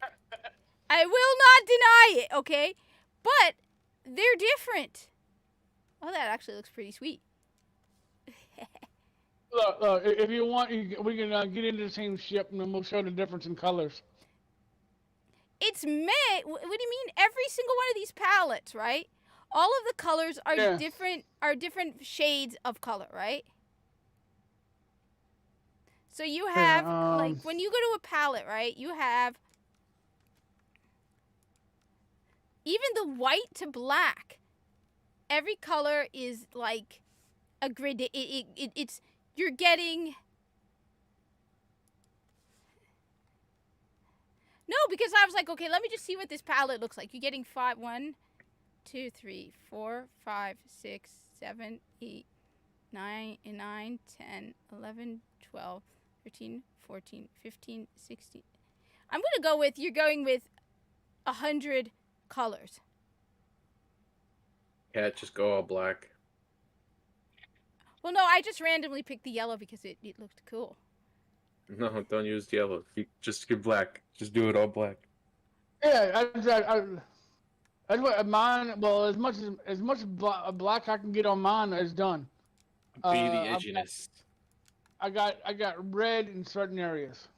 Speaker 1: I will not deny it, okay? But they're different. Oh, that actually looks pretty sweet.
Speaker 10: Look, if you want, we can get into the same ship and then we'll show the difference in colors.
Speaker 1: It's what do you mean? Every single one of these palettes, right? All of the colors are different shades of color, right? So you have, like, when you go to a palette, right, you have even the white to black. Every color is like a grid. It's you're getting... No, because I was like, okay, let me just see what this palette looks like. You're getting 1, 2, 3, 4, 5, 6, 7, 8, 9, 10, 11, 12, 13, 14, 15, 16. I'm going to go with, you're going with 100 colors.
Speaker 9: Yeah, just go all black.
Speaker 1: Well, no, I just randomly picked the yellow because it looked cool.
Speaker 9: No, don't use yellow. Just get black. Just do it all black.
Speaker 10: Yeah, that's what mine. Well, as much black I can get on mine is done.
Speaker 9: Be the
Speaker 10: I've got-
Speaker 9: edginess.
Speaker 10: I got red in certain areas.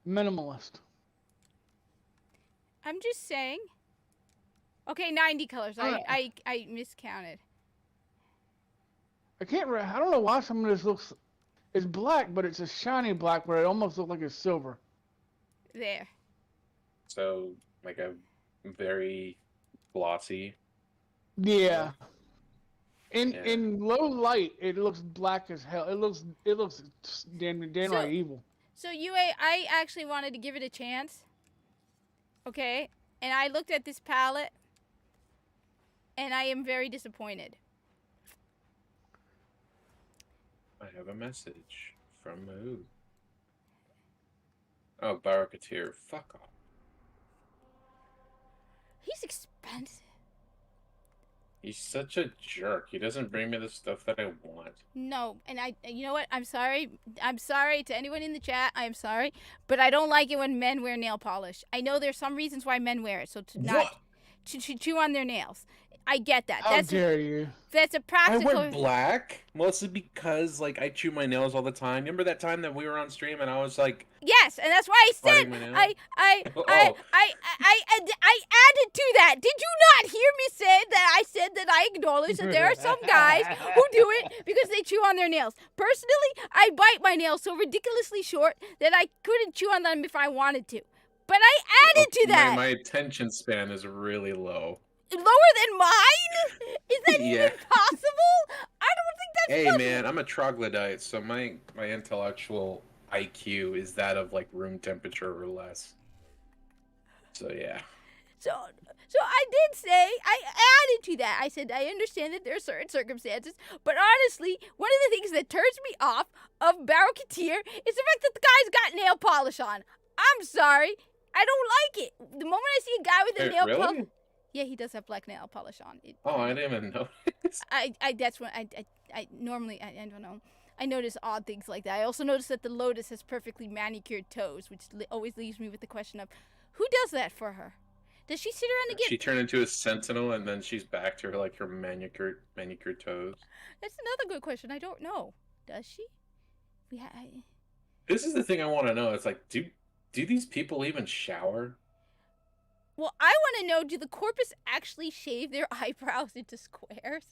Speaker 10: Minimalist.
Speaker 1: I'm just saying. Okay, 90 colors.
Speaker 10: Alright.
Speaker 1: I miscounted.
Speaker 10: I don't know why some of this looks. It's black, but it's a shiny black where it almost looks like it's silver.
Speaker 1: There.
Speaker 9: So, like a very glossy.
Speaker 10: Yeah. In
Speaker 9: Yeah.
Speaker 10: in low light, it looks black as hell. It looks downright evil.
Speaker 1: So UA, I actually wanted to give it a chance. Okay? And I looked at this palette and I am very disappointed.
Speaker 9: I have a message from who? Oh, Barakatir. Fuck off.
Speaker 1: He's expensive.
Speaker 9: He's such a jerk. He doesn't bring me the stuff that I want.
Speaker 1: No, and you know what? I'm sorry. I'm sorry to anyone in the chat. I'm sorry, but I don't like it when men wear nail polish. I know there's some reasons why men wear it, so to not to chew on their nails. I get that.
Speaker 10: How dare you?
Speaker 1: That's a
Speaker 9: I
Speaker 1: practical.
Speaker 9: wear black mostly because like I chew my nails all the time. Remember that time that we were on stream and I was like,
Speaker 1: Yes, and that's why I said
Speaker 9: biting my nail?
Speaker 1: I
Speaker 9: Oh.
Speaker 1: added to that. Did you not hear me say that? I said that I acknowledge that there are some guys who do it because they chew on their nails. Personally, I bite my nails so ridiculously short that I couldn't chew on them if I wanted to. But I added to that.
Speaker 9: My attention span is really low.
Speaker 1: Lower than mine? Is that
Speaker 9: Yeah.
Speaker 1: even possible? I don't think that's
Speaker 9: Hey
Speaker 1: possible.
Speaker 9: man, I'm a troglodyte, so my intellectual IQ is that of like room temperature or less. So yeah.
Speaker 1: So I did say, I added to that. I said, I understand that there are certain circumstances, but honestly, one of the things that turns me off of Barakatir is the fact that the guy's got nail polish on. I'm sorry. I don't like it. The moment I see a guy with a
Speaker 9: Wait,
Speaker 1: nail
Speaker 9: really?
Speaker 1: polish. Yeah, he does have black nail polish on.
Speaker 9: Oh, I didn't even notice.
Speaker 1: That's when I normally, I don't know. I notice odd things like that. I also notice that the Lotus has perfectly manicured toes, which always leaves me with the question of, who does that for her? Does she sit around and get...
Speaker 9: She turned into a sentinel and then she's back to her manicured toes.
Speaker 1: That's another good question. I don't know. Does she?
Speaker 9: This is the thing I want to know. It's like, do these people even shower?
Speaker 1: Well, I want to know, do the Corpus actually shave their eyebrows into squares?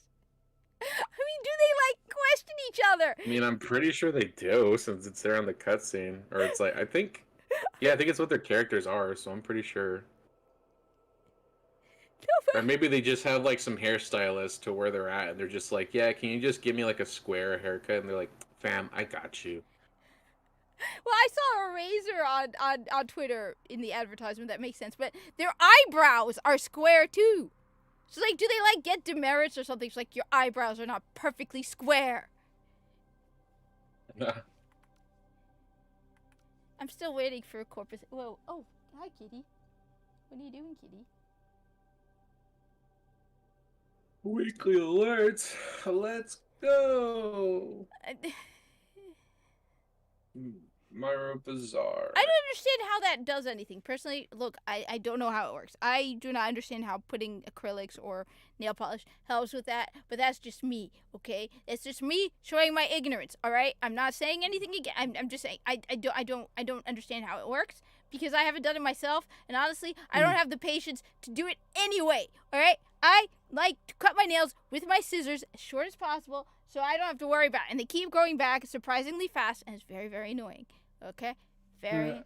Speaker 1: I mean, do they, like, question each other?
Speaker 9: I mean, I'm pretty sure they do, since it's there on the cutscene. Or it's like, I think it's what their characters are, so I'm pretty sure. Or maybe they just have, like, some hairstylists to where they're at, and they're just like, yeah, can you just give me, like, a square haircut? And they're like, fam, I got you.
Speaker 1: Well, I saw a razor on Twitter in the advertisement. That makes sense. But their eyebrows are square, too. So, like, do they, like, get demerits or something? It's like, your eyebrows are not perfectly square. I'm still waiting for a Corpus. Whoa. Oh, hi, kitty. What are you doing, kitty?
Speaker 9: Weekly alerts. Let's go. Myro Bazaar.
Speaker 1: I don't understand how that does anything. Personally, look, I don't know how it works. I do not understand how putting acrylics or nail polish helps with that, but that's just me, okay? It's just me showing my ignorance, all right? I'm not saying anything again. I'm just saying I don't understand how it works because I haven't done it myself, and honestly, I don't have the patience to do it anyway, all right? I like to cut my nails with my scissors as short as possible so I don't have to worry about it. And they keep growing back surprisingly fast, and it's very, very annoying. Okay? Very.
Speaker 10: Yeah.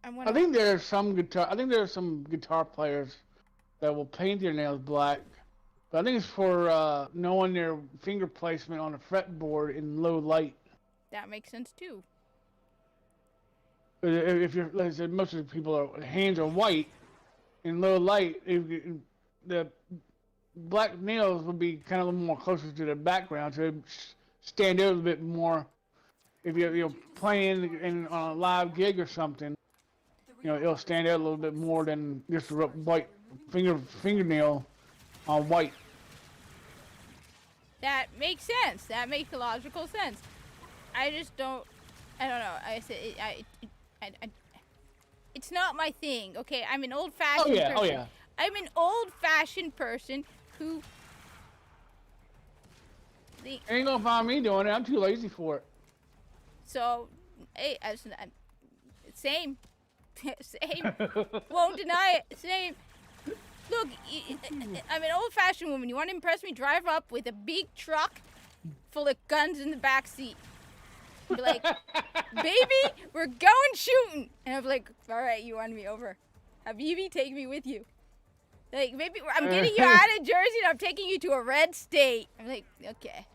Speaker 1: I
Speaker 10: I think there are some guitar players that will paint their nails black, but I think it's for knowing their finger placement on a fretboard in low light.
Speaker 1: That makes sense too.
Speaker 10: If you're, like I said, most of the people hands are white in low light. The black nails would be kind of a little more closer to the background, so it stand out a bit more. If you're playing on a live gig or something, it'll stand out a little bit more than just a white fingernail on white.
Speaker 1: That makes sense. That makes logical sense. I just don't I don't know. I said it's not my thing. Okay, I'm an old-fashioned person.
Speaker 10: Oh yeah.
Speaker 1: I'm an old-fashioned person who.
Speaker 10: Ain't gonna find me doing it. I'm too lazy for it. So,
Speaker 1: hey, same, same. Won't deny it. Same. Look, I'm an old-fashioned woman. You want to impress me? Drive up with a big truck full of guns in the back seat. Be like, baby, we're going shooting. And I'm like, all right, you won me over. Habibi, take me with you. Like, maybe I'm getting you out of Jersey and I'm taking you to a red state. I'm like, okay.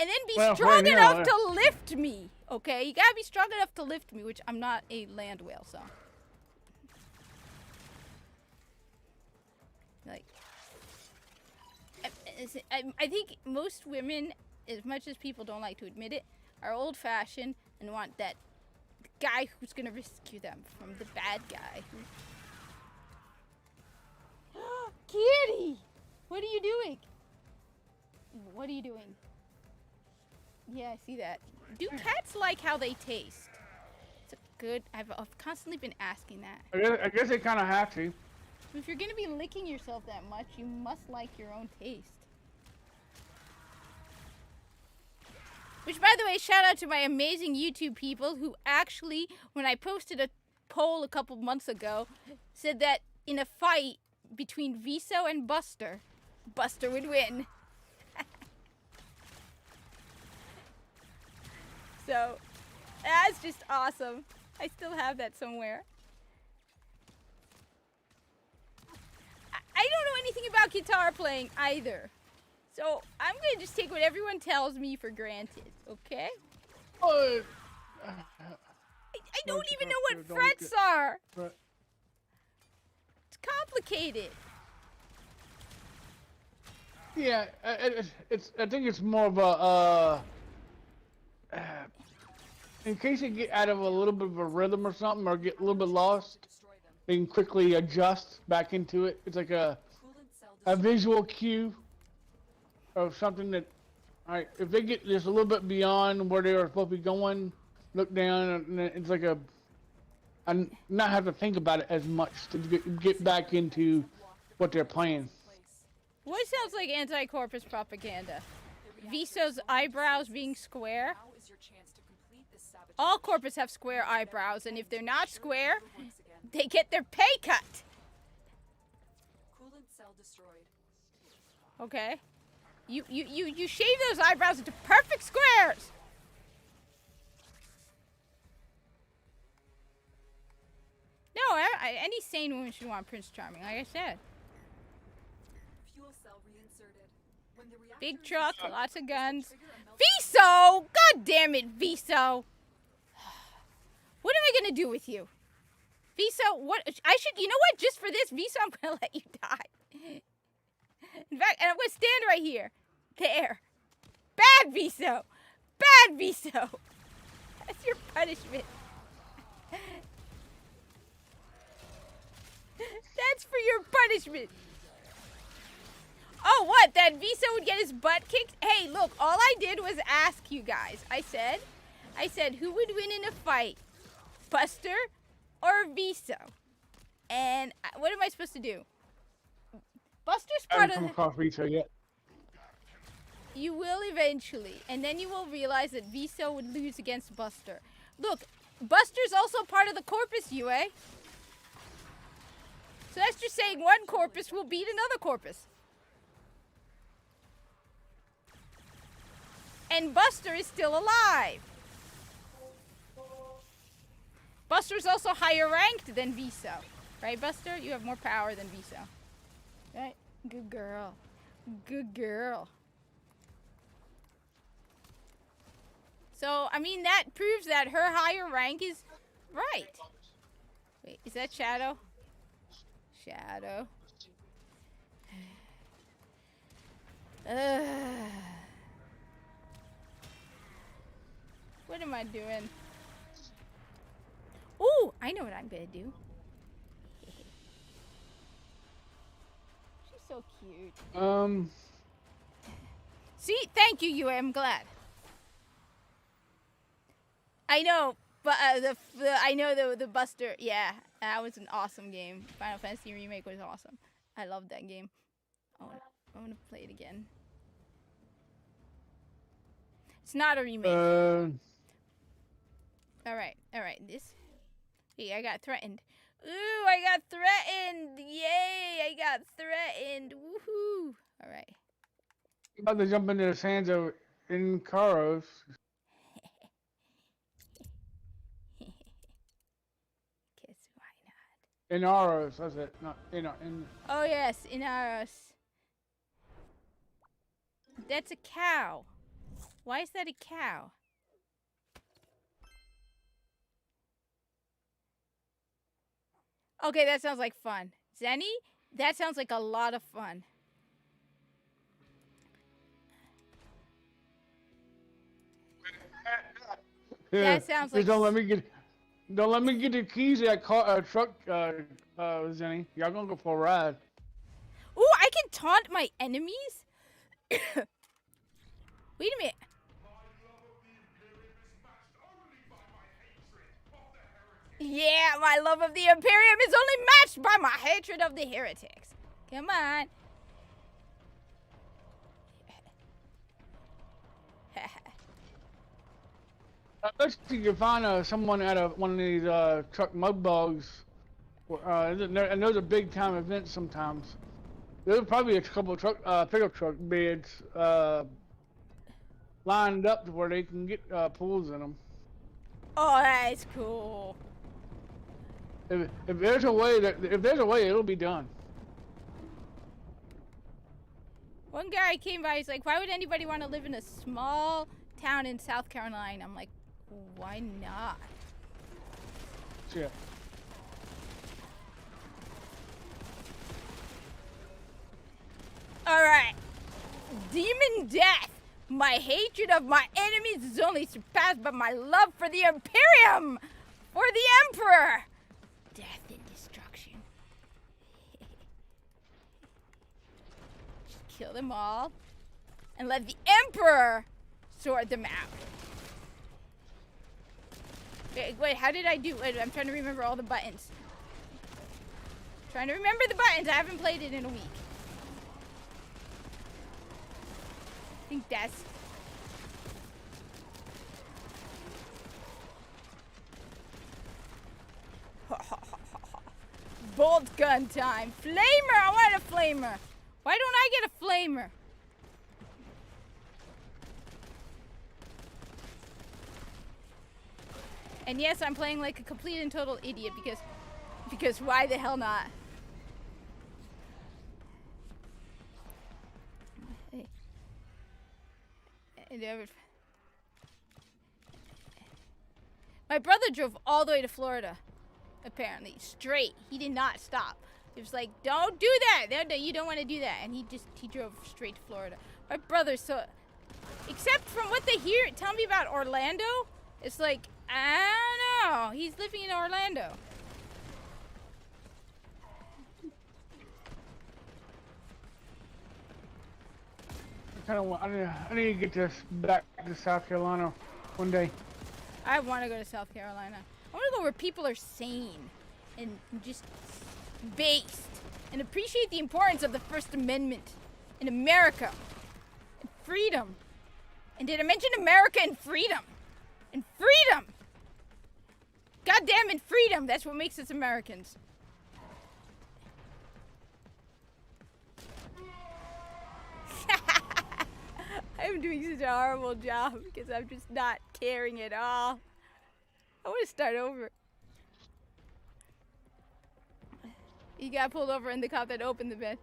Speaker 1: And then be strong enough to lift me, okay? You gotta be strong enough to lift me, which I'm not a land whale, so. Like, I think most women, as much as people don't like to admit it, are old-fashioned and want that guy who's gonna rescue them from the bad guy. Kitty! What are you doing? What are you doing? Yeah, I see that. Do cats like how they taste? It's a good. I've constantly been asking that.
Speaker 10: I guess they kind of have to.
Speaker 1: If you're gonna be licking yourself that much, you must like your own taste. Which, by the way, shout out to my amazing YouTube people who actually, when I posted a poll a couple months ago, said that in a fight between Viso and Buster, Buster would win. So, that's just awesome. I still have that somewhere. I don't know anything about guitar playing either. So, I'm going to just take what everyone tells me for granted, okay? I don't even know what frets are. It's complicated.
Speaker 10: Yeah, I think it's more of a, in case you get out of a little bit of a rhythm or something, or get a little bit lost, they can quickly adjust back into it. It's like a visual cue of something that, alright, if they get just a little bit beyond where they are supposed to be going, look down, and it's like and not have to think about it as much to get back into what they're playing.
Speaker 1: What sounds like anti-corpus propaganda? Viso's eyebrows being square. All corpus have square eyebrows, and if they're not square, they get their pay cut. Okay. You shave those eyebrows into perfect squares. No, any sane woman should want Prince Charming, like I said. Big truck, lots of guns. Viso! God damn it, Viso! What am I gonna do with you? Viso, what? You know what? Just for this, Viso, I'm gonna let you die. In fact, and I'm gonna stand right here. There. Bad Viso! Bad Viso! That's your punishment. That's for your punishment. Oh, what? That Viso would get his butt kicked? Hey, look, all I did was ask you guys. I said, who would win in a fight? Buster or Viso? And what am I supposed to do? Buster's part
Speaker 10: I haven't come across Viso yet.
Speaker 1: You will eventually, and then you will realize that Viso would lose against Buster. Look, Buster's also part of the corpus, UA. So that's just saying one corpus will beat another corpus. And Buster is still alive. Buster's also higher ranked than Viso. Right, Buster? You have more power than Viso. Right? Good girl. Good girl. So, I mean, that proves that her higher rank is right. Wait, is that Shadow? Shadow. What am I doing? Ooh, I know what I'm gonna do. She's so cute. See, thank you, UA. I'm glad. I know, but I know the Buster. Yeah, that was an awesome game. Final Fantasy Remake was awesome. I loved that game. I want to play it again. It's not a remake. All right. This. Hey, I got threatened. Ooh, I got threatened! Yay, I got threatened! Woohoo! All right.
Speaker 10: About to jump into the sands of Incaros.
Speaker 1: Guess why not?
Speaker 10: Inaros, that's it. Not in.
Speaker 1: Oh yes, Inaros. That's a cow. Why is that a cow? Okay, that sounds like fun. Zenny, that sounds like a lot of fun. That sounds like.
Speaker 10: Don't let me get the keys to that truck, Zenny. Y'all gonna go for a ride.
Speaker 1: Ooh, I can taunt my enemies? Wait a minute. Yeah, my love of the Imperium is only matched by my hatred of the heretics. Come on.
Speaker 10: I bet you can find someone at one of these truck mud bugs. And those are big time events sometimes. There's probably a couple of pickup truck beds lined up to where they can get pools in them.
Speaker 1: Oh, that's cool.
Speaker 10: If there's a way, it'll be done.
Speaker 1: One guy came by, he's like, why would anybody want to live in a small town in South Carolina? I'm like, why not?
Speaker 10: Yeah.
Speaker 1: Alright. Demon Death. My hatred of my enemies is only surpassed by my love for the Imperium. For the Emperor. Death and destruction. Just kill them all. And let the Emperor sort them out. Wait, how did I do? Wait, I'm trying to remember all the buttons. Trying to remember the buttons. I haven't played it in a week. I think that's... Bolt gun time. Flamer! I want a flamer. Why don't I get a flamer? And yes, I'm playing like a complete and total idiot because why the hell not? My brother drove all the way to Florida, apparently, straight. He did not stop. He was like, don't do that. You don't want to do that. And he drove straight to Florida. My brother's so, except from what they hear, tell me about Orlando, it's like, I don't know. He's living in Orlando.
Speaker 10: I need to get this back to South Carolina one day.
Speaker 1: I want to go to South Carolina. I want to go where people are sane and just based and appreciate the importance of the First Amendment in America and freedom. And did I mention America and freedom? And freedom! God damn it, freedom! That's what makes us Americans. I'm doing such a horrible job because I'm just not caring at all. I want to start over. You got pulled over in the cop that opened the bed.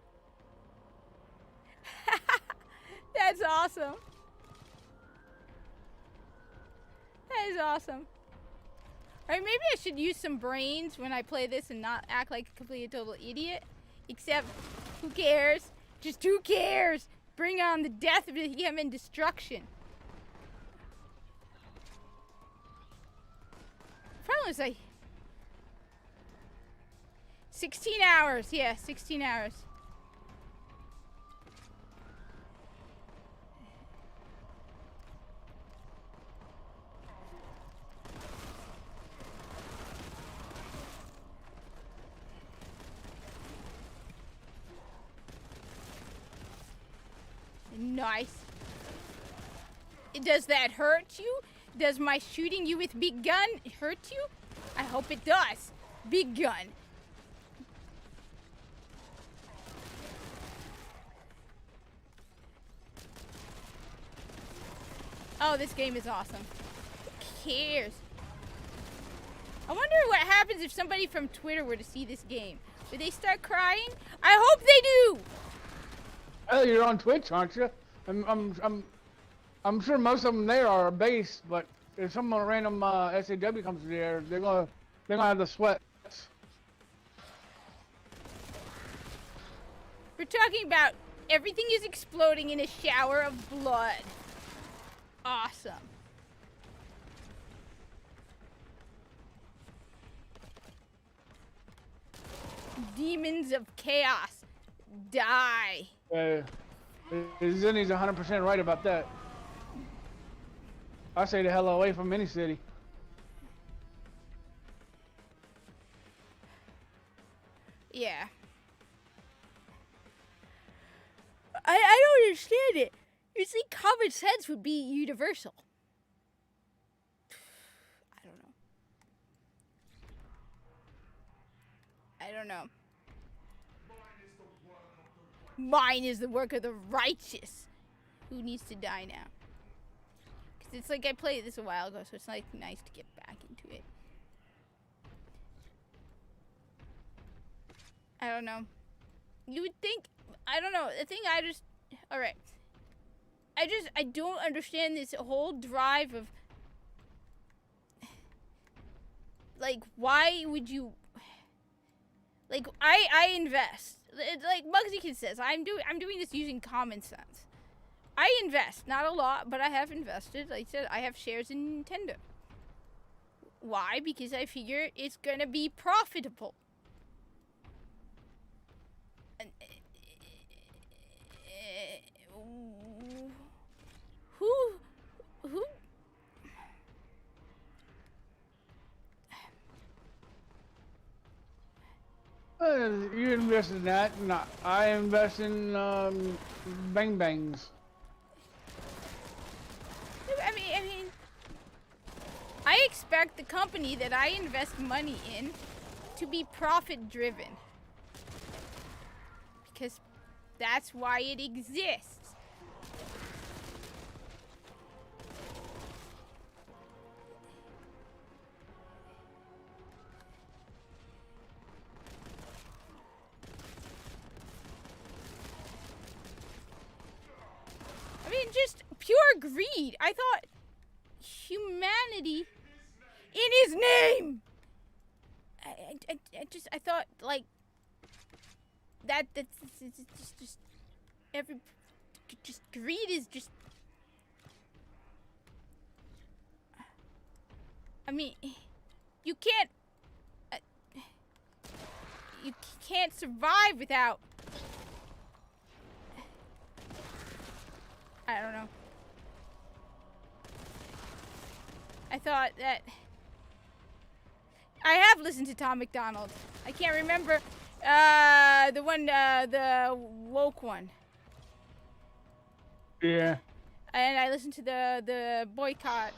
Speaker 1: That's awesome. That is awesome. Alright, maybe I should use some brains when I play this and not act like a complete total idiot. Except, who cares? Just who cares? Bring on the death of him and destruction. Problem is 16 hours. Yeah, 16 hours. Nice. Does that hurt you? Does my shooting you with big gun hurt you? I hope it does. Big gun. Oh, this game is awesome. Who cares? I wonder what happens if somebody from Twitter were to see this game. Would they start crying? I hope they do!
Speaker 10: Oh, you're on Twitch, aren't you? I'm sure most of them there are based, but if some random SAW comes there, they're gonna have the sweats.
Speaker 1: We're talking about everything is exploding in a shower of blood. Awesome. Demons of chaos, die.
Speaker 10: Zinni's 100% right about that. I say the hell away from any city.
Speaker 1: Yeah. I don't understand it. You see, common sense would be universal. I don't know. Mine is the work of the righteous. Who needs to die now? Because it's like I played this a while ago, so it's like nice to get back into it. I don't know. You would think, I don't know. The thing alright. I don't understand this whole drive of, like, why would you, like, I invest. It's like Bugsy Kid says, I'm doing this using common sense. I invest, not a lot, but I have invested. Like I said, I have shares in Nintendo. Why? Because I figure it's gonna be profitable. Who?
Speaker 10: You invest in that, and I invest in Bang Bangs.
Speaker 1: I mean, I expect the company that I invest money in to be profit driven. Because that's why it exists. I mean, just pure greed. I thought humanity in his name. I thought like that's just greed is just. I mean, you can't survive without. I don't know. I thought that I have listened to Tom McDonald. I can't remember the one, the woke one.
Speaker 10: Yeah.
Speaker 1: And I listened to the boycott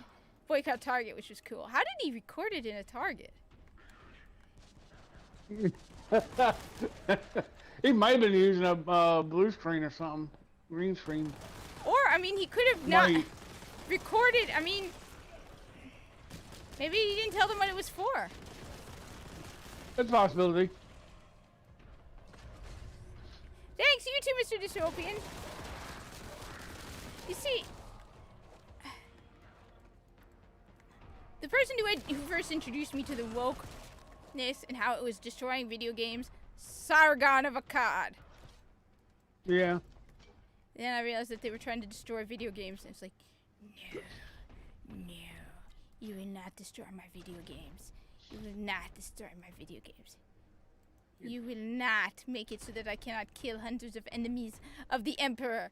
Speaker 1: Target, which was cool. How did he record it in a Target?
Speaker 10: He might have been using a blue screen or something, green screen.
Speaker 1: Or I mean, he could have not recorded. I mean, maybe he didn't tell them what it was for.
Speaker 10: That's a possibility.
Speaker 1: Thanks, you too, Mr. Dystopian. You see, the person who first introduced me to the wokeness and how it was destroying video games, Sargon of Akkad.
Speaker 10: Yeah.
Speaker 1: Then I realized that they were trying to destroy video games, and it's like, no, you will not destroy my video games. You will not destroy my video games. You will not make it so that I cannot kill hundreds of enemies of the Emperor.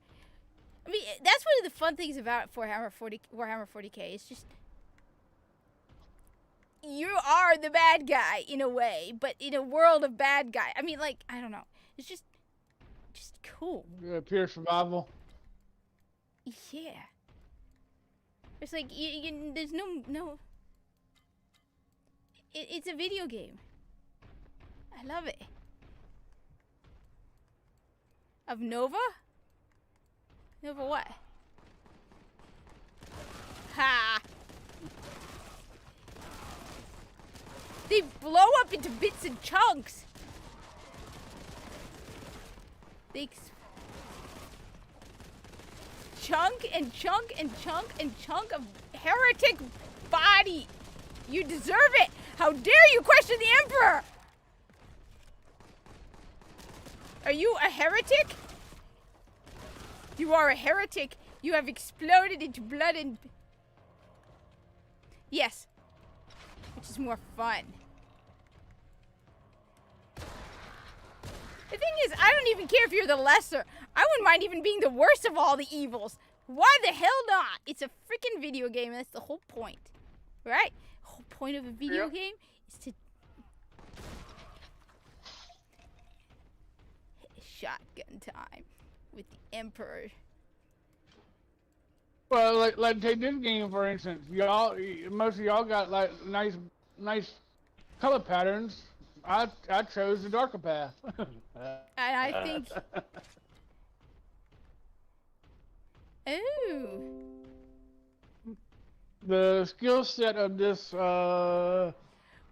Speaker 1: I mean, that's one of the fun things about Warhammer 40k. It's just, you are the bad guy in a way, but in a world of bad guy. I mean, like, I don't know. It's just cool.
Speaker 10: Yeah, pure survival.
Speaker 1: Yeah. It's like there's no. It's a video game. I love it. Of Nova? Nova what? Ha! They blow up into bits and chunks. They chunk and chunk and chunk and chunk of heretic body. You deserve it. How dare you question the Emperor? Are you a heretic? You are a heretic. You have exploded into blood and... Yes. Which is more fun. The thing is, I don't even care if you're the lesser. I wouldn't mind even being the worst of all the evils. Why the hell not? It's a freaking video game, and that's the whole point. Right? The whole point of a video game is to... Shotgun time with the Emperor.
Speaker 10: Well, like take this game for instance. Most of y'all got like nice color patterns. I chose the darker path.
Speaker 1: And I think... Ooh.
Speaker 10: The skill set of this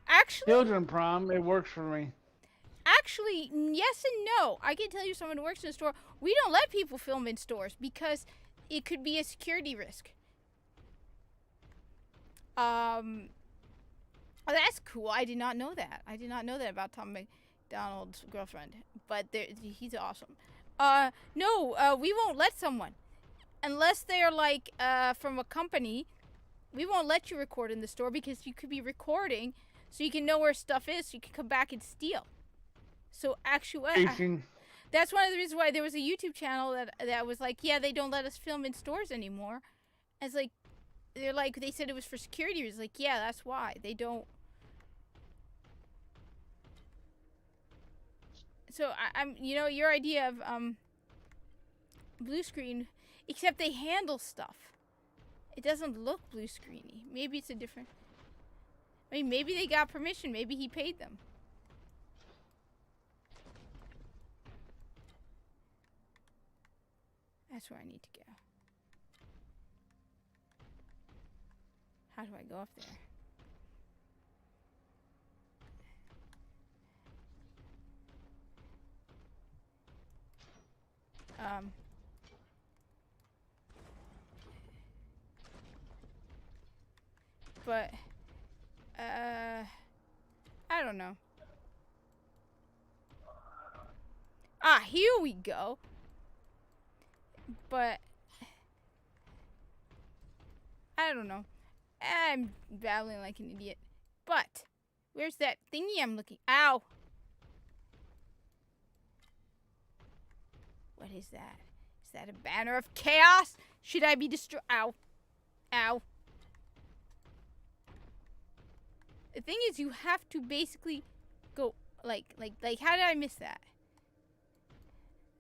Speaker 1: Actually...
Speaker 10: Children Prom, it works for me.
Speaker 1: Actually, yes and no. I can tell you someone who works in a store, we don't let people film in stores because it could be a security risk. Oh, that's cool. I did not know that. I did not know that about Tom McDonald's girlfriend. But he's awesome. No, we won't let someone. Unless they're like from a company, we won't let you record in the store because you could be recording so you can know where stuff is so you can come back and steal. So actually, that's one of the reasons why there was a YouTube channel that was like, yeah, they don't let us film in stores anymore. It's like, they said it was for security reasons. Like, yeah, that's why they don't. So I'm, your idea of blue screen, except they handle stuff. It doesn't look blue screeny. Maybe it's a different. I mean, maybe they got permission. Maybe he paid them. That's where I need to go. How do I go up there? But, I don't know. Ah, here we go. But I don't know. I'm babbling like an idiot. But where's that thingy I'm looking? Ow! What is that? Is that a banner of chaos? Should I be destroyed? Ow! Ow! The thing is, you have to basically go like. How did I miss that?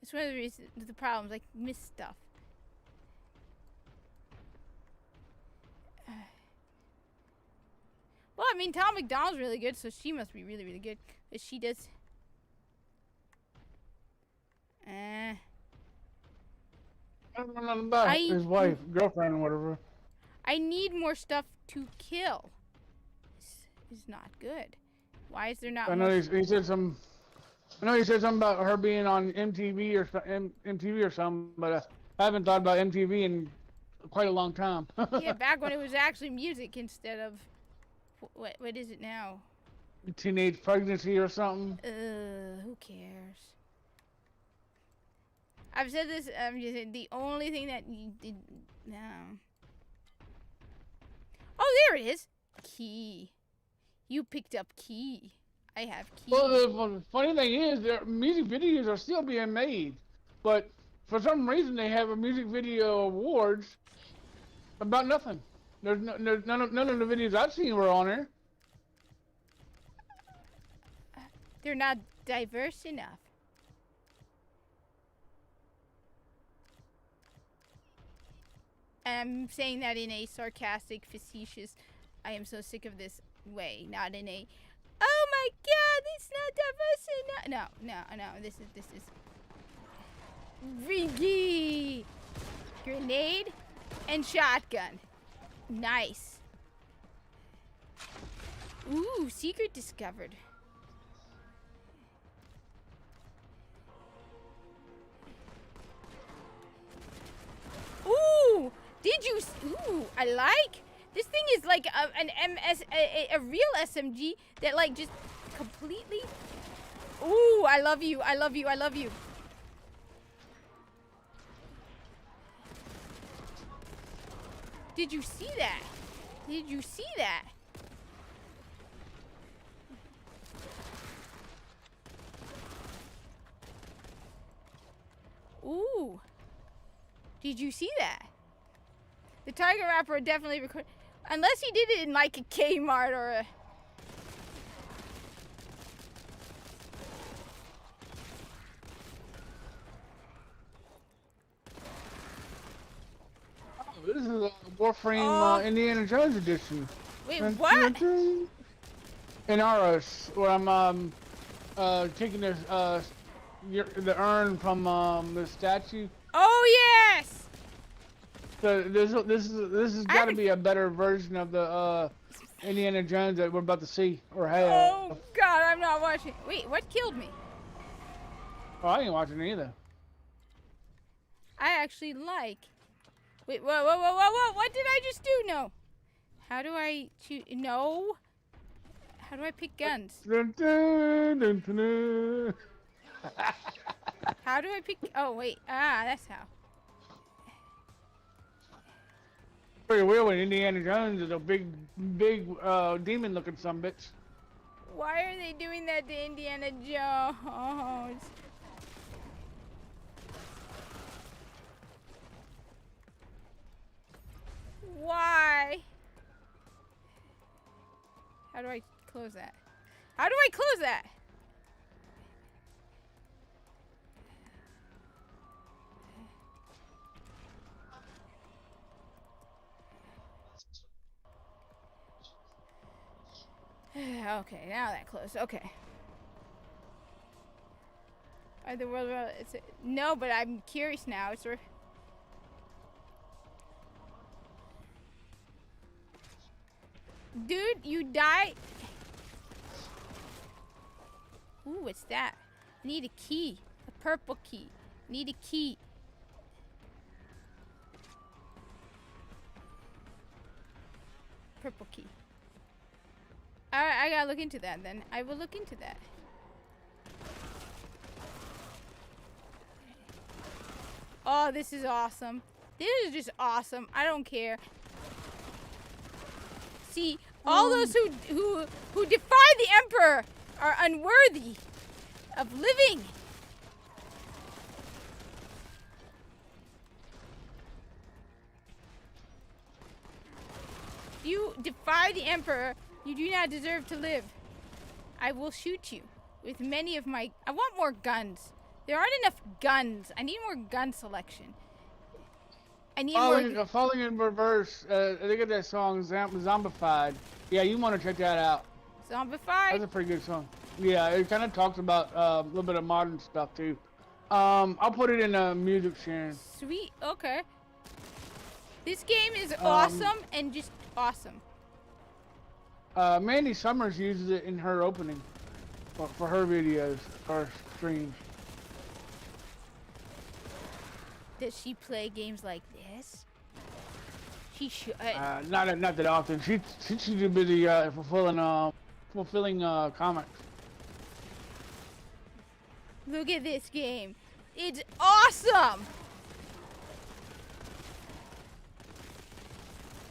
Speaker 1: It's one of the reasons, the problems, like, miss stuff. Well, I mean, Tom McDonald's really good, so she must be really, really good. But she does.
Speaker 10: I don't know nothing about his wife, girlfriend, or whatever.
Speaker 1: I need more stuff to kill. This is not good. Why is there not
Speaker 10: I know he said some... I know you said something about her being on MTV or something, but I haven't thought about MTV in quite a long time.
Speaker 1: Yeah, back when it was actually music instead of what is it now?
Speaker 10: Teenage pregnancy or something.
Speaker 1: Who cares? I've said this. The only thing that you did now. Oh, there it is. Key. You picked up key. I have keys.
Speaker 10: Well, the funny thing is, their music videos are still being made, but for some reason they have a music video awards about nothing. There's none of the videos I've seen were on there.
Speaker 1: They're not diverse enough. I'm saying that in a sarcastic, facetious, I am so sick of this way, not in a, oh my god, it's not diversity. No, this is Riggy. Grenade and shotgun. Nice. Ooh, secret discovered. Ooh, did you? Ooh, I like. This thing is like a real SMG that like just completely. Ooh, I love you. I love you. I love you. Did you see that? Did you see that? Ooh. Did you see that? The Tiger Rapper definitely recorded. Unless he did it in like a Kmart or a.
Speaker 10: This is a Warframe Indiana Jones edition.
Speaker 1: Wait, what?
Speaker 10: In Aros, where I'm taking this the urn from the statue.
Speaker 1: Oh yes.
Speaker 10: So this has got to be a better version of the Indiana Jones that we're about to see or have.
Speaker 1: Oh God, I'm not watching. Wait, what killed me?
Speaker 10: Oh, I ain't watching it either.
Speaker 1: I actually like. Wait, whoa! What did I just do? No. How do I choose? No. How do I pick guns?
Speaker 10: Dun, dun, dun, dun, dun.
Speaker 1: How do I pick? Oh wait, that's how.
Speaker 10: Pretty weird when Indiana Jones is a big demon-looking sumbitch.
Speaker 1: Why are they doing that to Indiana Jones? Why? How do I close that? How do I close that? Okay, now that closed. Okay. Are the world? No, but I'm curious now. It's. Dude, you die. Ooh, what's that? I need a key. A purple key. Need a key. Purple key. Alright, I gotta look into that then. I will look into that. Oh, this is awesome. This is just awesome. I don't care. See, all those who defy the Emperor are unworthy of living. If you defy the Emperor, you do not deserve to live. I will shoot you with many of my... I want more guns. There aren't enough guns. I need more gun selection. I need more...
Speaker 10: Falling in Reverse, I think of that song, Zombified. Yeah, you want to check that out.
Speaker 1: Zombified?
Speaker 10: That's a pretty good song. Yeah, it kind of talks about a little bit of modern stuff, too. I'll put it in music sharing.
Speaker 1: Sweet, okay. This game is awesome and just awesome.
Speaker 10: Mandy Summers uses it in her opening for her videos or streams.
Speaker 1: Does she play games like this? She should.
Speaker 10: Not that often. She's too busy fulfilling comics.
Speaker 1: Look at this game. It's awesome.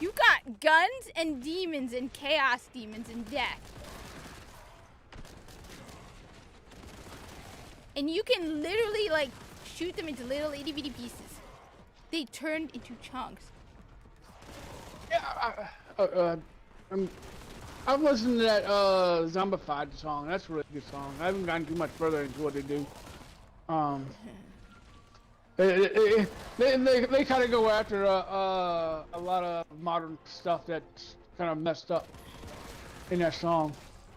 Speaker 1: You got guns and demons and chaos demons and death. And you can literally like shoot them into little itty bitty pieces. They turned into chunks.
Speaker 10: Yeah, I've listened to that Zombified song. That's a really good song. I haven't gotten too much further into what they do. They kind of go after a lot of modern stuff that's kind of messed up in that song.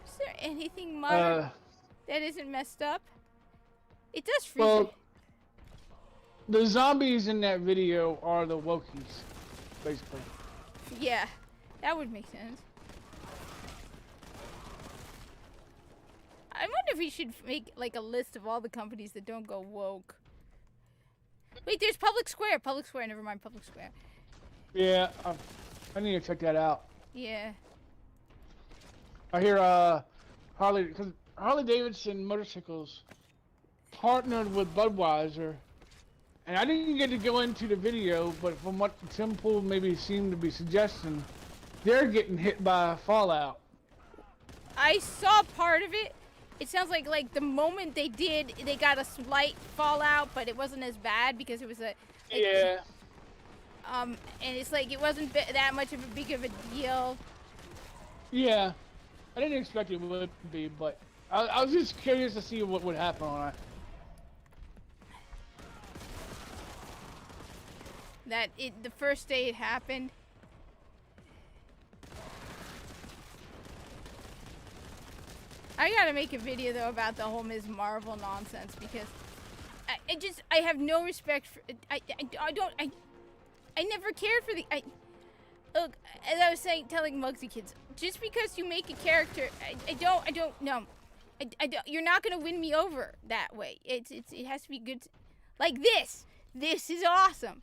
Speaker 1: Is there anything modern that isn't messed up? It does freeze.
Speaker 10: Well, the zombies in that video are the Wokies, basically.
Speaker 1: Yeah, that would make sense. I wonder if we should make like a list of all the companies that don't go woke. Wait, there's Public Square. Public Square. Never mind, Public Square.
Speaker 10: Yeah, I need to check that out.
Speaker 1: Yeah.
Speaker 10: I hear Harley Davidson motorcycles partnered with Budweiser, and I didn't get to go into the video, but from what Tim Pool maybe seemed to be suggesting, they're getting hit by fallout.
Speaker 1: I saw part of it. It sounds like the moment they did, they got a slight fallout, but it wasn't as bad because it was a
Speaker 10: Yeah.
Speaker 1: and it's like it wasn't that much of a big of a deal.
Speaker 10: Yeah, I didn't expect it would be, but I was just curious to see what would happen on it.
Speaker 1: The first day it happened. I gotta make a video though about the whole Ms. Marvel nonsense because I have no respect for I never cared for look, as I was telling Mugsy kids, just because you make a character, I don't know. You're not gonna win me over that way. It has to be good. Like this. This is awesome.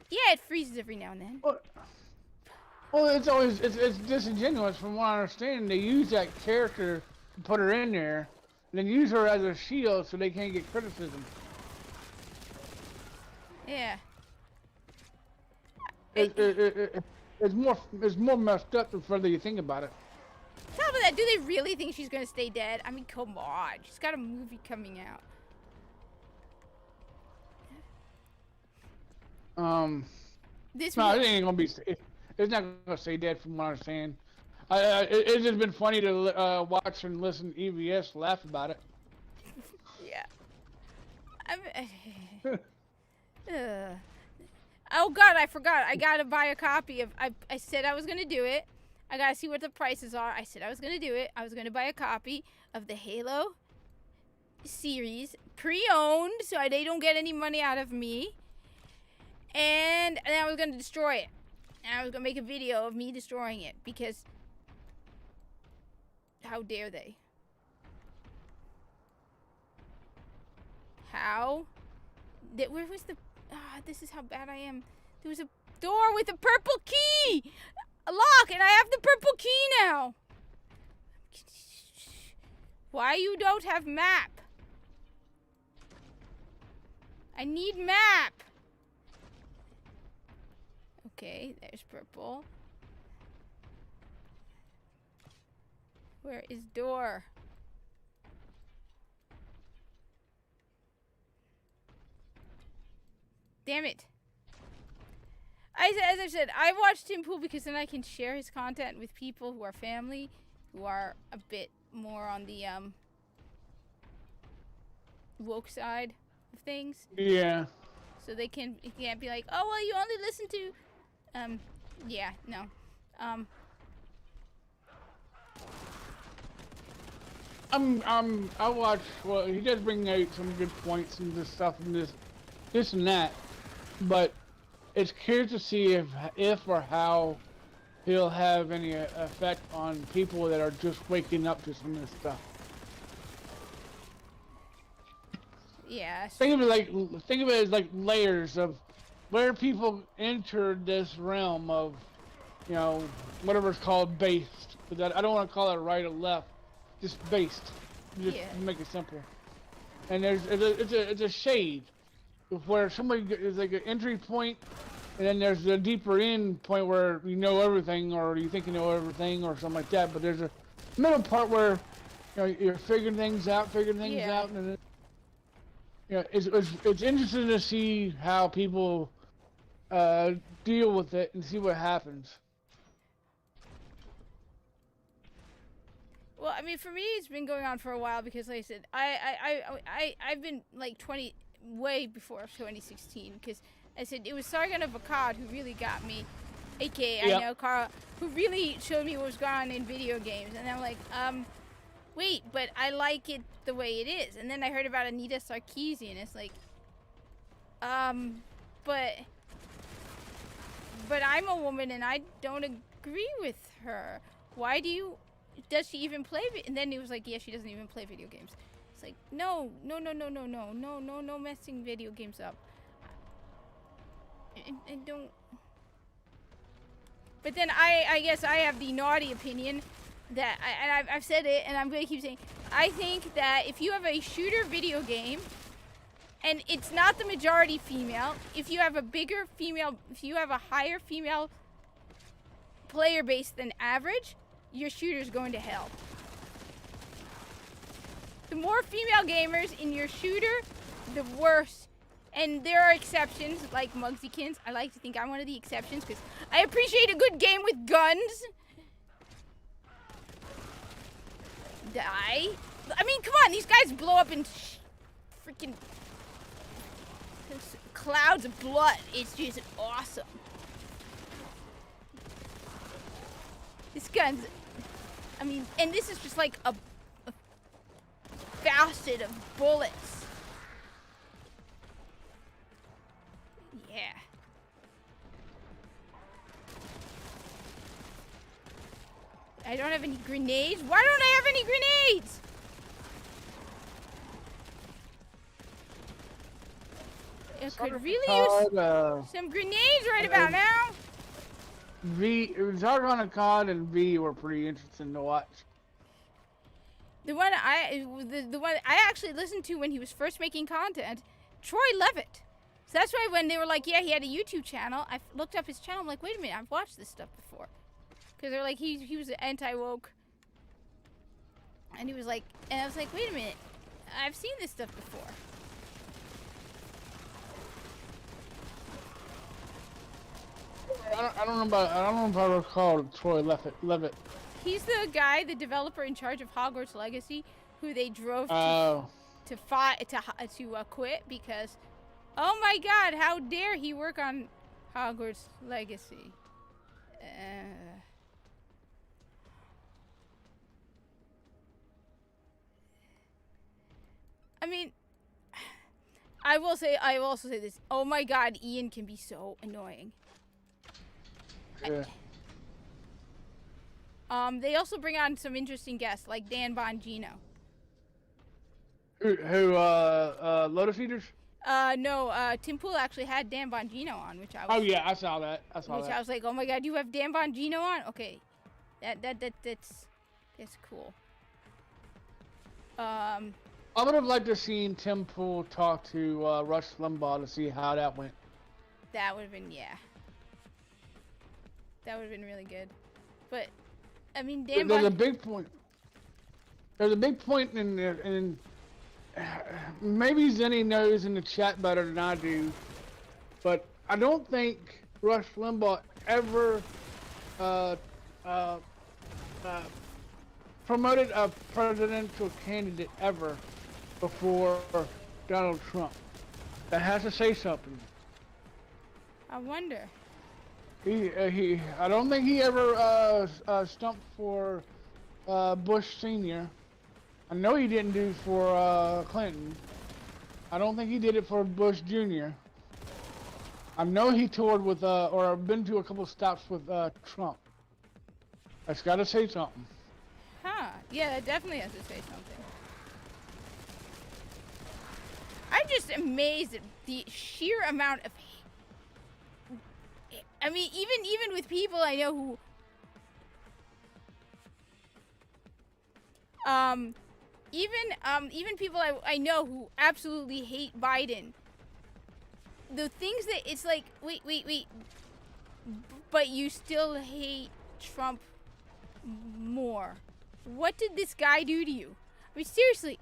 Speaker 1: Yeah, it freezes every now and then.
Speaker 10: Well, it's disingenuous from what I understand. They use that character to put her in there, and then use her as a shield so they can't get criticism.
Speaker 1: Yeah.
Speaker 10: It's more messed up the further you think about it.
Speaker 1: Top of that, do they really think she's gonna stay dead? I mean, come on. She's got a movie coming out. This
Speaker 10: no, it ain't gonna be. It's not gonna stay dead from what I understand. It's just been funny to watch and listen to EVS laugh about it.
Speaker 1: Yeah. Oh God, I forgot. I gotta buy a copy of. I said I was gonna do it. I gotta see what the prices are. I said I was gonna do it. I was gonna buy a copy of the Halo series, pre-owned, so they don't get any money out of me. And then I was gonna destroy it. And I was gonna make a video of me destroying it because how dare they? How? Where was the? This is how bad I am. There was a door with a purple key, a lock, and I have the purple key now. Why you don't have map? I need map. Okay, there's purple. Where is door? Damn it. As I said, I watched Tim Pool because then I can share his content with people who are family, who are a bit more on the woke side of things.
Speaker 10: Yeah.
Speaker 1: So they can't be like, oh well, you only listen to yeah, no.
Speaker 10: I watch. Well, he does bring out some good points and this stuff and this and that, but it's curious to see if or how he'll have any effect on people that are just waking up to some of this stuff.
Speaker 1: Yeah.
Speaker 10: Think of it as like layers of where people entered this realm of, you know, whatever's called based. But I don't want to call it right or left, just based. Just make it simple. And it's a shade where somebody is like an entry point, and then there's a deeper end point where you know everything, or you think you know everything, or something like that. But there's a middle part where, you know, you're figuring things out, and then, you know, it's interesting to see how people deal with it and see what happens.
Speaker 1: Well, I mean, for me, it's been going on for a while because, like I said, I've been like way before 2016, because I said it was Sargon of Akkad who really got me, aka
Speaker 10: Yep.
Speaker 1: I know Carl, who really showed me what was going on in video games, and I'm like, wait, but I like it the way it is. And then I heard about Anita Sarkeesian. It's like, but I'm a woman and I don't agree with her. Why does she even play and then he was like, yeah, she doesn't even play video games. It's like, no messing video games up. I don't. But then I guess I have the naughty opinion that, and I've said it and I'm going to keep saying, I think that if you have a shooter video game and it's not the majority female, if you have a higher female player base than average, your shooter's going to hell. The more female gamers in your shooter, the worse. And there are exceptions, like Muggsykins. I like to think I'm one of the exceptions, because I appreciate a good game with guns. Die. I mean, come on, these guys blow up in freaking clouds of blood. It's just awesome. This gun's, I mean, and this is just like a facet of bullets. Yeah. I don't have any grenades. Why don't I have any grenades? I could really use some grenades right about now.
Speaker 10: Sargon of Akkad and V were pretty interesting to watch.
Speaker 1: The one I actually listened to when he was first making content, Troy Levitt. So that's why when they were like, yeah, he had a YouTube channel, I looked up his channel. I'm like, wait a minute, I've watched this stuff before. Because they're like, he was anti-woke. And he was like, and I was like, wait a minute, I've seen this stuff before.
Speaker 10: I don't know if I recall Troy Levitt.
Speaker 1: He's the guy, the developer in charge of Hogwarts Legacy, who they drove to quit because, oh my God, how dare he work on Hogwarts Legacy? I mean, I will also say this. Oh my God, Ian can be so annoying.
Speaker 10: Yeah.
Speaker 1: They also bring on some interesting guests like Dan Bongino.
Speaker 10: Who Lotus Eaters?
Speaker 1: No, Tim Pool actually had Dan Bongino on, which I was.
Speaker 10: Oh yeah, I saw that. I
Speaker 1: was like, oh my God, you have Dan Bongino on? Okay, that's cool.
Speaker 10: I would have liked to seen Tim Pool talk to Rush Limbaugh to see how that went.
Speaker 1: That would have been That would have been really good, but I mean,
Speaker 10: There's a big point. There's a big point in maybe Zenny knows in the chat better than I do, but I don't think Rush Limbaugh ever promoted a presidential candidate ever before Donald Trump. That has to say something.
Speaker 1: I wonder.
Speaker 10: I don't think he ever stumped for Bush Sr. I know he didn't do for Clinton. I don't think he did it for Bush Jr. I know he toured with or been to a couple stops with Trump. That's got to say something.
Speaker 1: Huh? Yeah, that definitely has to say something. I'm just amazed at the sheer amount of. I mean, even with people I know who, even people I know who absolutely hate Biden. The things that it's like, wait, but you still hate Trump more. What did this guy do to you? I mean, seriously,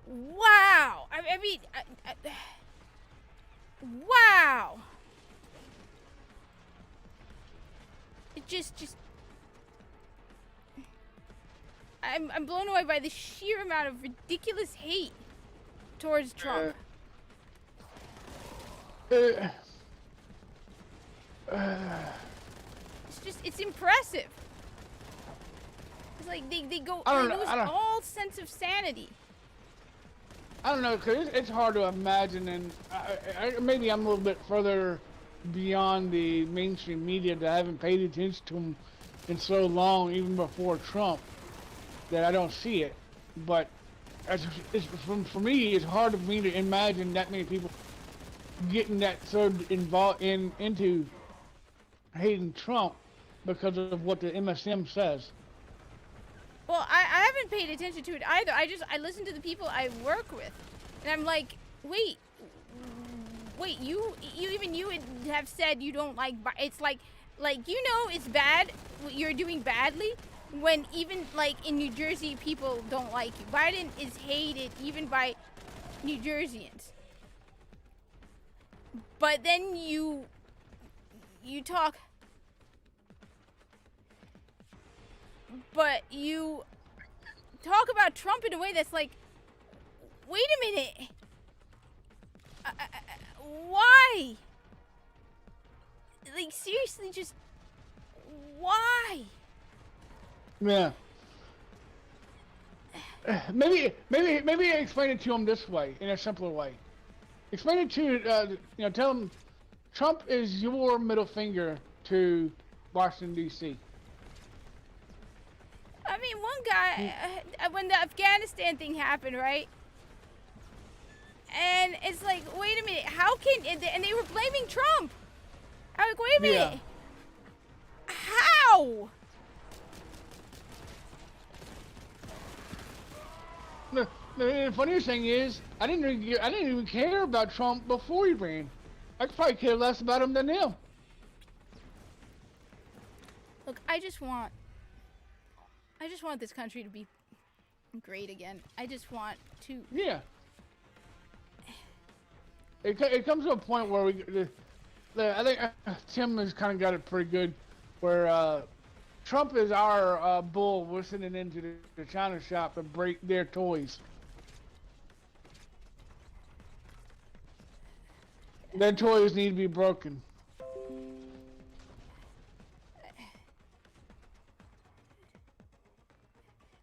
Speaker 1: wow. I mean, wow. It just I'm blown away by the sheer amount of ridiculous hate towards Trump. It's impressive. It's like they lose all sense of sanity.
Speaker 10: I don't know, cause it's hard to imagine, and maybe I'm a little bit further beyond the mainstream media that I haven't paid attention to them in so long, even before Trump, that I don't see it. But for me, it's hard for me to imagine that many people getting that so involved into hating Trump because of what the MSM says.
Speaker 1: Well, I haven't paid attention to it either. I listen to the people I work with, and I'm like, wait, you would have said you don't like. It's like it's bad. You're doing badly when even like in New Jersey people don't like you. Biden is hated even by New Jerseyans. But then you talk. But you talk about Trump in a way that's like, wait a minute. Why? Like, seriously, just why?
Speaker 10: Yeah. Maybe explain it to him this way, in a simpler way. Explain it to, tell him Trump is your middle finger to Washington, D.C.
Speaker 1: I mean, one guy, when the Afghanistan thing happened, right? And it's like, wait a minute, how can, and they were blaming Trump. I'm like, wait a minute. Yeah. How?
Speaker 10: The funniest thing is, I didn't even care about Trump before he ran. I could probably care less about him than him.
Speaker 1: Look, I just want this country to be great again. I just want to.
Speaker 10: Yeah. It comes to a point where I think Tim has kind of got it pretty good, where Trump is our bull. We're sending into the China shop to break their toys. Their toys need to be broken.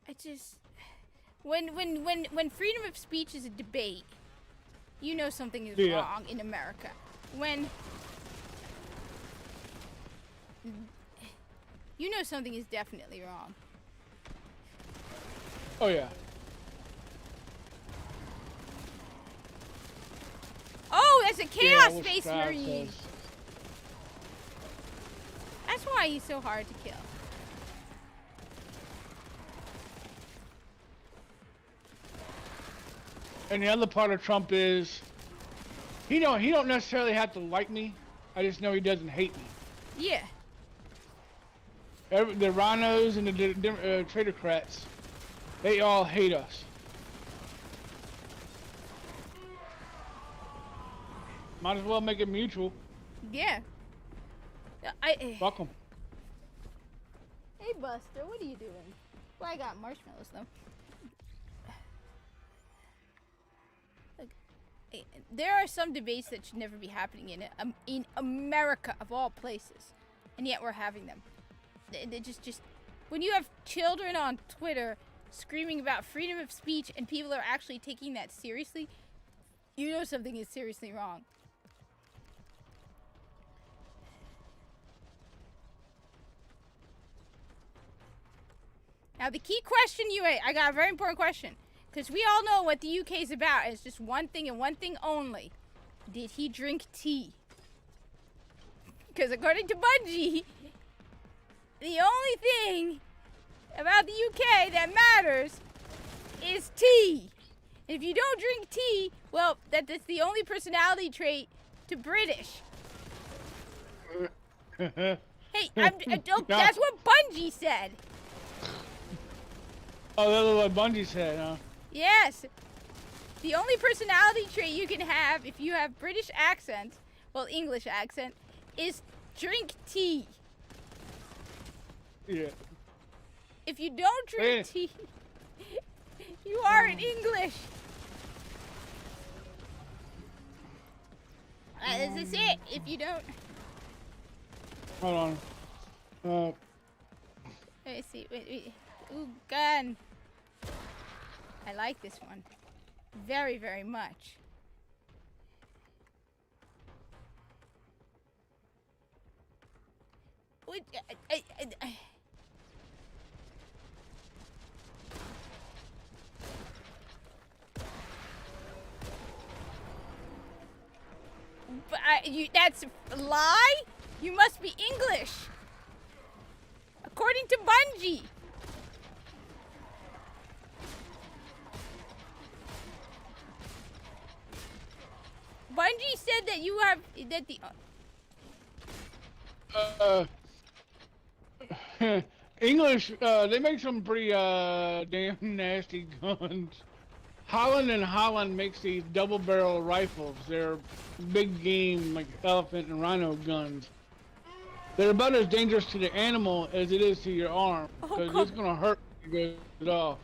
Speaker 1: I just when freedom of speech is a debate, you know something is wrong in America. When you know something is definitely wrong.
Speaker 10: Oh yeah.
Speaker 1: Oh, that's a Chaos Space Marine. That's why he's so hard to kill.
Speaker 10: And the other part of Trump is he don't necessarily have to like me. I just know he doesn't hate me.
Speaker 1: Yeah.
Speaker 10: The rhinos and the traitocrats, they all hate us. Might as well make it mutual.
Speaker 1: Yeah.
Speaker 10: Fuck 'em.
Speaker 1: Hey Buster, what are you doing? Well, I got marshmallows though. Look, there are some debates that should never be happening in America of all places, and yet we're having them. They just when you have children on Twitter screaming about freedom of speech and people are actually taking that seriously, you know something is seriously wrong. Now the key question, I got a very important question. Because we all know what the UK is about. And it's just one thing and one thing only. Did he drink tea? Because according to Bungie, the only thing about the UK that matters is tea. And if you don't drink tea, well, that's the only personality trait to British. Hey, that's what Bungie said.
Speaker 10: Oh, that's what Bungie said, huh?
Speaker 1: Yes. The only personality trait you can have if you have British accent, well, English accent, is drink tea.
Speaker 10: Yeah.
Speaker 1: If you don't drink tea, you aren't English. This is it. If you don't,
Speaker 10: Hold on.
Speaker 1: let me see. Wait. Ooh, gun. I like this one very, very much. Wait, But that's a lie? You must be English. According to Bungie. Bungie said that you have that the
Speaker 10: English, they make some pretty damn nasty guns. Holland makes these double barrel rifles. They're big game, like elephant and rhino guns. They're about as dangerous to the animal as it is to your arm, because it's gonna hurt if you get it off.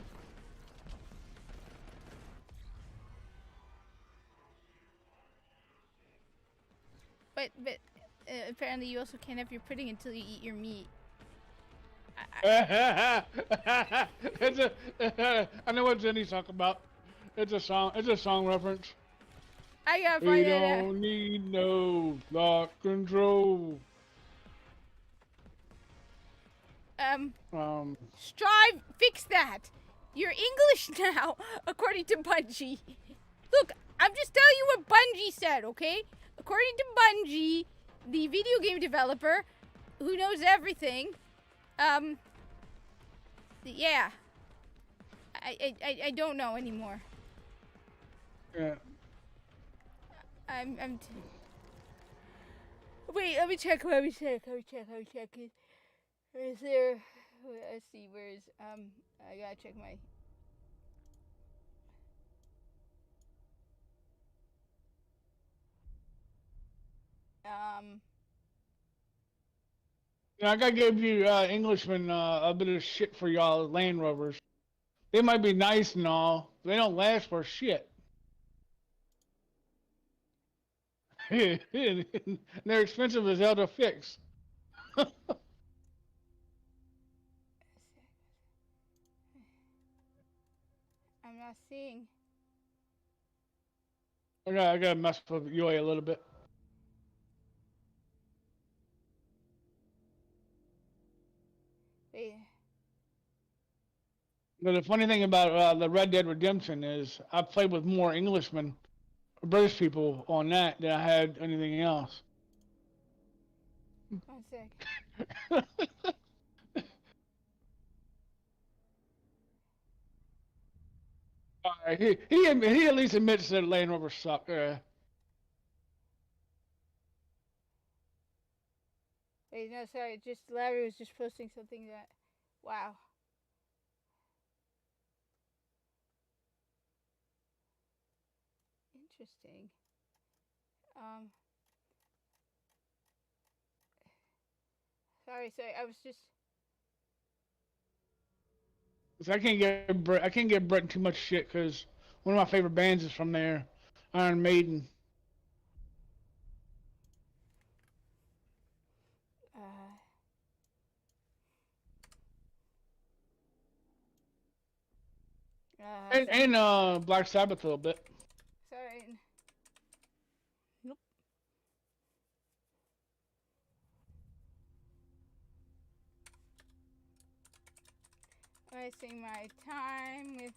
Speaker 1: But apparently you also can't have your pudding until you eat your meat.
Speaker 10: I know what Jenny's talking about. It's a song reference.
Speaker 1: I gotta
Speaker 10: We
Speaker 1: find that out.
Speaker 10: don't need no lock control.
Speaker 1: Strive, fix that. You're English now, according to Bungie. Look, I'm just telling you what Bungie said, okay? According to Bungie, the video game developer, who knows everything, yeah. I don't know anymore.
Speaker 10: Yeah.
Speaker 1: Wait, let me check. Is there? Let's see. Where's I gotta check my.
Speaker 10: I gotta give you Englishmen a bit of shit for y'all Land Rovers. They might be nice and all, but they don't last for shit. They're expensive as hell to fix.
Speaker 1: I'm not seeing.
Speaker 10: I gotta mess with UA a little bit.
Speaker 1: Wait.
Speaker 10: But the funny thing about the Red Dead Redemption is I've played with more Englishmen, British people on that than I had anything else.
Speaker 1: 1 sec.
Speaker 10: He at least admits that Land Rovers suck.
Speaker 1: Wait, no, sorry. Just Larry was just posting something that. Wow. Interesting. Sorry. I was just.
Speaker 10: So I can't give Britain too much shit because one of my favorite bands is from there, Iron Maiden. And Black Sabbath a little bit.
Speaker 1: Sorry. Nope. Wasting my time with.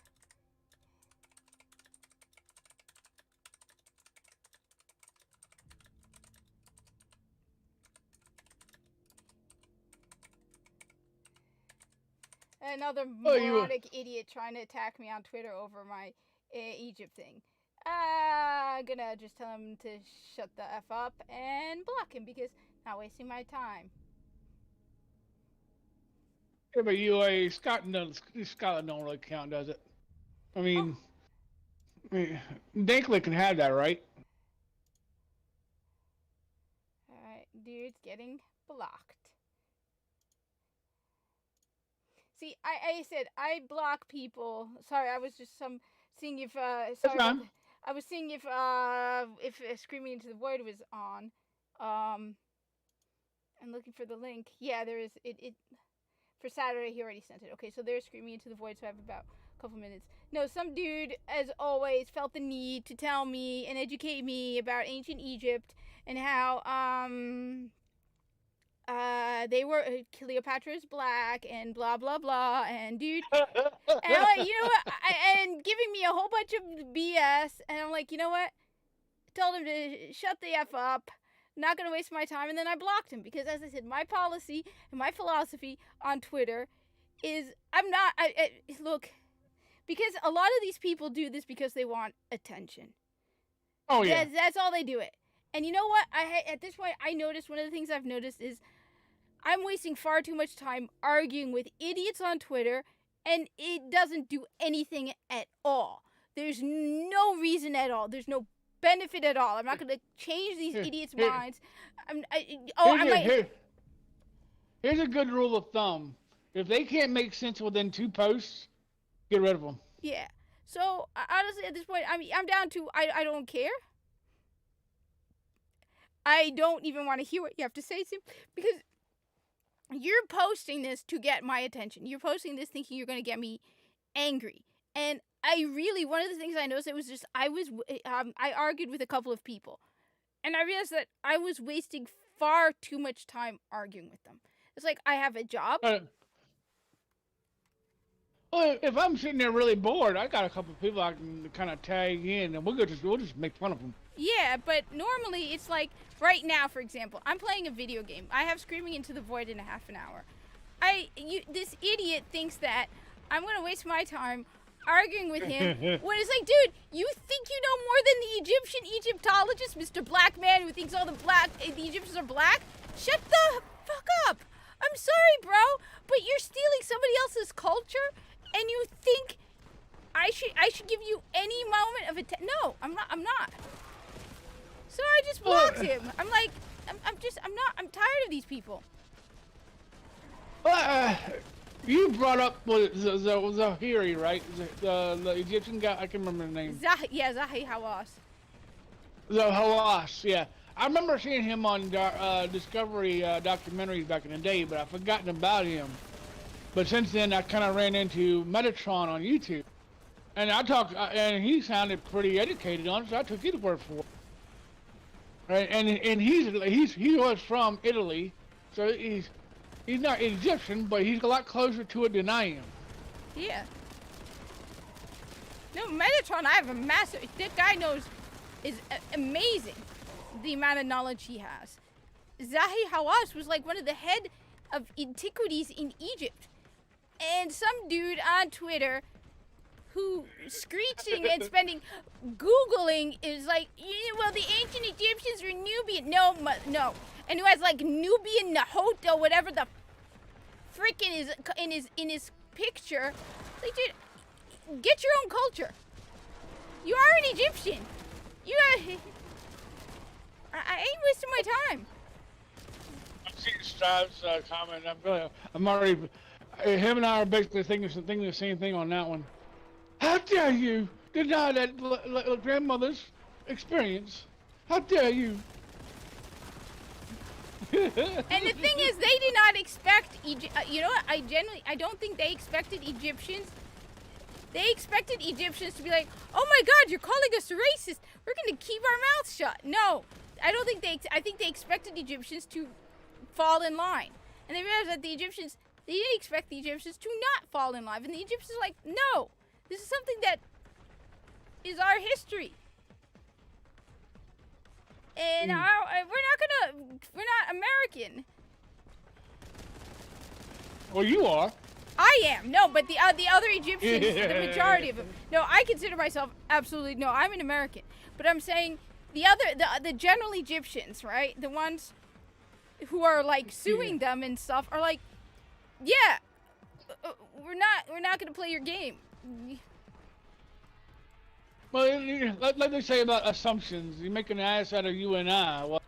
Speaker 1: Another moronic idiot trying to attack me on Twitter over my Egypt thing. Gonna just tell him to shut the F up and block him because not wasting my time.
Speaker 10: Yeah, but UA Scotland don't really count, does it? I mean, Dankley can have that, right?
Speaker 1: Alright, dude's getting blocked. See, I said I block people. Sorry, I was just seeing if sorry. I was seeing if Screaming into the Void was on. I'm looking for the link. Yeah, there is. It for Saturday. He already sent it. Okay, so there's Screaming into the Void. So I have about a couple minutes. No, some dude, as always, felt the need to tell me and educate me about ancient Egypt and how they were Cleopatra's black and blah blah blah, and dude, and I'm like, you know what, and giving me a whole bunch of BS, and I'm like, you know what, told him to shut the F up, not gonna waste my time, and then I blocked him because, as I said, my policy and my philosophy on Twitter is look, because a lot of these people do this because they want attention.
Speaker 10: Oh yeah,
Speaker 1: that's all they do it. And you know what? At this point, I noticed one of the things I've noticed is I'm wasting far too much time arguing with idiots on Twitter, and it doesn't do anything at all. There's no reason at all. There's no benefit at all. I'm not going to change these idiots' minds.
Speaker 10: Here's a good rule of thumb. If they can't make sense within 2 posts, get rid of them.
Speaker 1: Yeah. So, honestly, at this point, I'm down to I don't care. I don't even want to hear what you have to say, Sim, because you're posting this to get my attention. You're posting this thinking you're going to get me angry. And one of the things I noticed, it was just, I argued with a couple of people. And I realized that I was wasting far too much time arguing with them. It's like, I have a job.
Speaker 10: Well, if I'm sitting there really bored, I got a couple of people I can kind of tag in, and we'll just make fun of them.
Speaker 1: Yeah, but normally it's like, right now, for example, I'm playing a video game. I have Screaming into the Void in a half an hour. This idiot thinks that I'm going to waste my time arguing with him when it's like, dude, you think you know more than the Egyptian Egyptologist, Mr. Black Man, who thinks all the Egyptians are black? Shut the fuck up. I'm sorry, bro, but you're stealing somebody else's culture, and you think I should give you any moment of attention. No, I'm not. So I just blocked him. I'm like, I'm tired of these people.
Speaker 10: You brought up Zahiri, right? The Egyptian guy, I can remember the name.
Speaker 1: Zahi Hawass.
Speaker 10: The Hawass, yeah. I remember seeing him on Discovery documentaries back in the day, but I've forgotten about him. But since then, I kind of ran into Metatron on YouTube. And and he sounded pretty educated on it, so I took his word for it. Right, and he was from Italy, so he's not Egyptian, but he's a lot closer to it than I am.
Speaker 1: Yeah. No, Metatron, I have a massive. That guy is amazing, the amount of knowledge he has. Zahi Hawass was like one of the head of antiquities in Egypt, and some dude on Twitter who screeching and spending Googling is like, well, the ancient Egyptians were Nubian. No. And who has like Nubian Nahuatl, whatever the frickin' is in his picture. Like, dude, get your own culture. You are an Egyptian. I ain't wasting my time.
Speaker 10: I've seen Strive's comment. I'm already. Him and I are basically thinking the same thing on that one. How dare you deny that grandmother's experience? How dare you?
Speaker 1: And the thing is, they did not expect you know what? I don't think they expected Egyptians. They expected Egyptians to be like, "Oh my God, you're calling us racist. We're going to keep our mouths shut." No, I don't think I think they expected Egyptians to fall in line, and they realized that they didn't expect the Egyptians to not fall in line, and the Egyptians are like, "No. This is something that is our history. And we're not American."
Speaker 10: Well, you are.
Speaker 1: I am. No, but the other Egyptians, the majority of them. No, I consider myself absolutely, no, I'm an American. But I'm saying the general Egyptians, right? The ones who are like suing them and stuff are like, yeah, we're not going to play your game.
Speaker 10: Well, like they say about assumptions, you make an ass out of you and I. Well,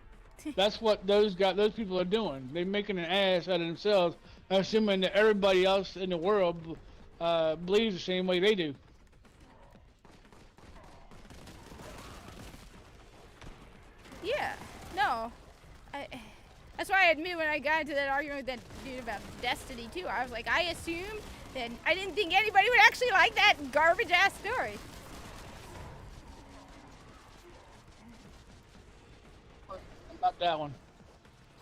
Speaker 10: that's what those people are doing. They're making an ass out of themselves, assuming that everybody else in the world believes the same way they do.
Speaker 1: know. That's why I admit when I got into that argument with that dude about Destiny too, I was like, I assumed that I didn't think anybody would actually like that garbage ass story.
Speaker 10: About that one.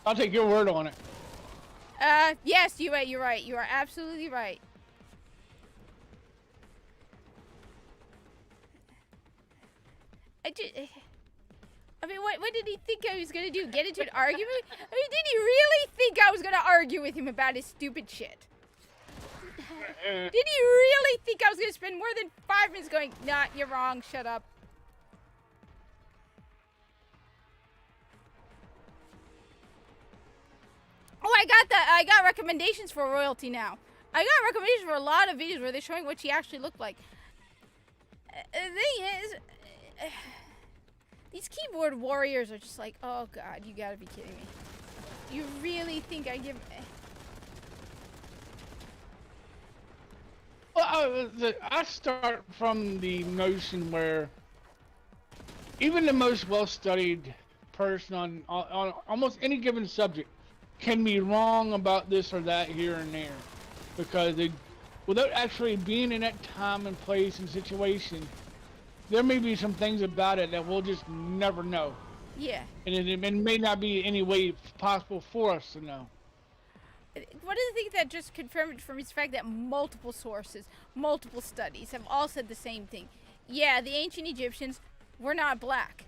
Speaker 10: I'll take your word on it.
Speaker 1: Yes, you're right. You're right. You are absolutely right. I mean, what did he think I was gonna do? Get into an argument? I mean, did he really think I was gonna argue with him about his stupid shit? Did he really think I was gonna spend more than 5 minutes going, nah, you're wrong, shut up? Oh, I got recommendations for royalty now. I got recommendations for a lot of videos where they're showing what she actually looked like. The thing is, these keyboard warriors are just like, oh god, you gotta be kidding me. You really think I give...
Speaker 10: Well, I start from the notion where even the most well-studied person on almost any given subject can be wrong about this or that here and there, because without actually being in that time and place and situation, there may be some things about it that we'll just never know.
Speaker 1: Yeah.
Speaker 10: And it may not be any way possible for us to know.
Speaker 1: One of the things that just confirmed it for me is the fact that multiple sources, multiple studies have all said the same thing. Yeah, the ancient Egyptians were not black.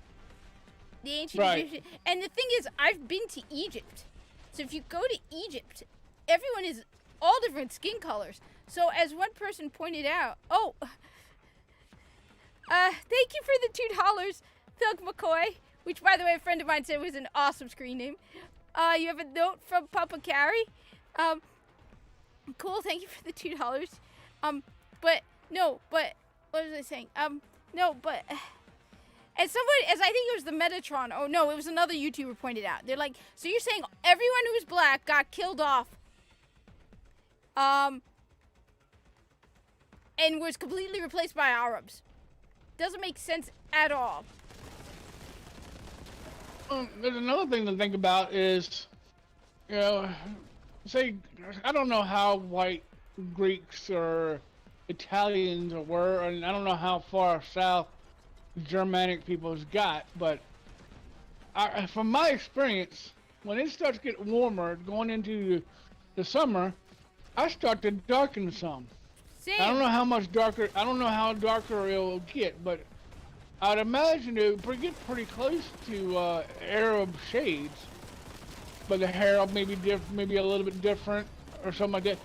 Speaker 1: The ancient Egyptians... And the thing is, I've been to Egypt. So if you go to Egypt, everyone is all different skin colors. So as one person pointed out, thank you for the $2, Thug McCoy, which by the way a friend of mine said was an awesome screen name. You have a note from Papa Carrie. Cool, thank you for the $2. What was I saying? As I think it was the Metatron, oh no, it was another YouTuber pointed out. They're like, so you're saying everyone who was black got killed off, and was completely replaced by Arabs. Doesn't make sense at all.
Speaker 10: There's another thing to think about is, say, I don't know how white Greeks or Italians were, and I don't know how far south Germanic people's got, but from my experience, when it starts to get warmer going into the summer, I start to darken some.
Speaker 1: Same.
Speaker 10: I don't know how much darker, I don't know how darker it'll get, but I'd imagine it would get pretty close to Arab shades, but the hair maybe a little bit different or something like that.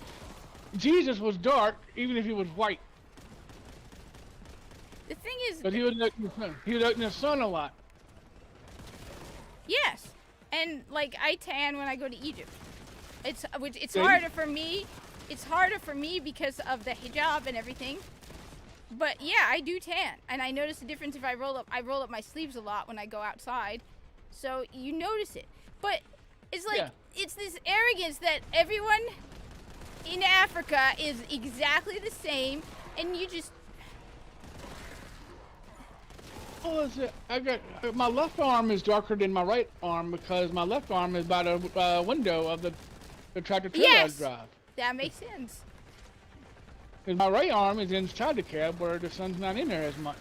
Speaker 10: Jesus was dark, even if he was white.
Speaker 1: The thing is,
Speaker 10: but he was out in the sun a lot.
Speaker 1: Yes, and like I tan when I go to Egypt. It's harder for me. It's harder for me because of the hijab and everything. But yeah, I do tan, and I notice the difference if I roll up my sleeves a lot when I go outside. So you notice it. But it's like it's this arrogance that everyone in Africa is exactly the same, and you just.
Speaker 10: Oh, I got my left arm is darker than my right arm because my left arm is by the window of the tractor trailer I drive.
Speaker 1: That makes sense.
Speaker 10: And my right arm is inside the cab where the sun's not in there as much.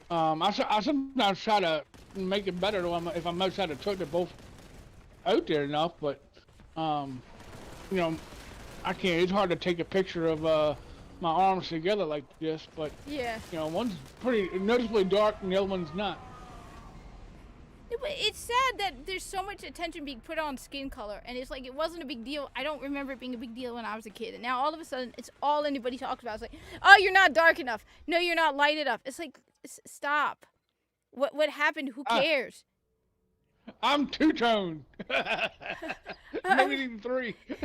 Speaker 10: I sometimes try to make it better if I'm outside the truck. They're both out there enough, but I can't. It's hard to take a picture of my arms together like this, but one's pretty noticeably dark and the other one's not.
Speaker 1: It's sad that there's so much attention being put on skin color, and it's like it wasn't a big deal. I don't remember it being a big deal when I was a kid, and now all of a sudden it's all anybody talks about. It's like, oh, you're not dark enough. No, you're not light enough. It's like, stop. What happened? Who cares?
Speaker 10: I'm two-tone. Maybe even three.
Speaker 1: I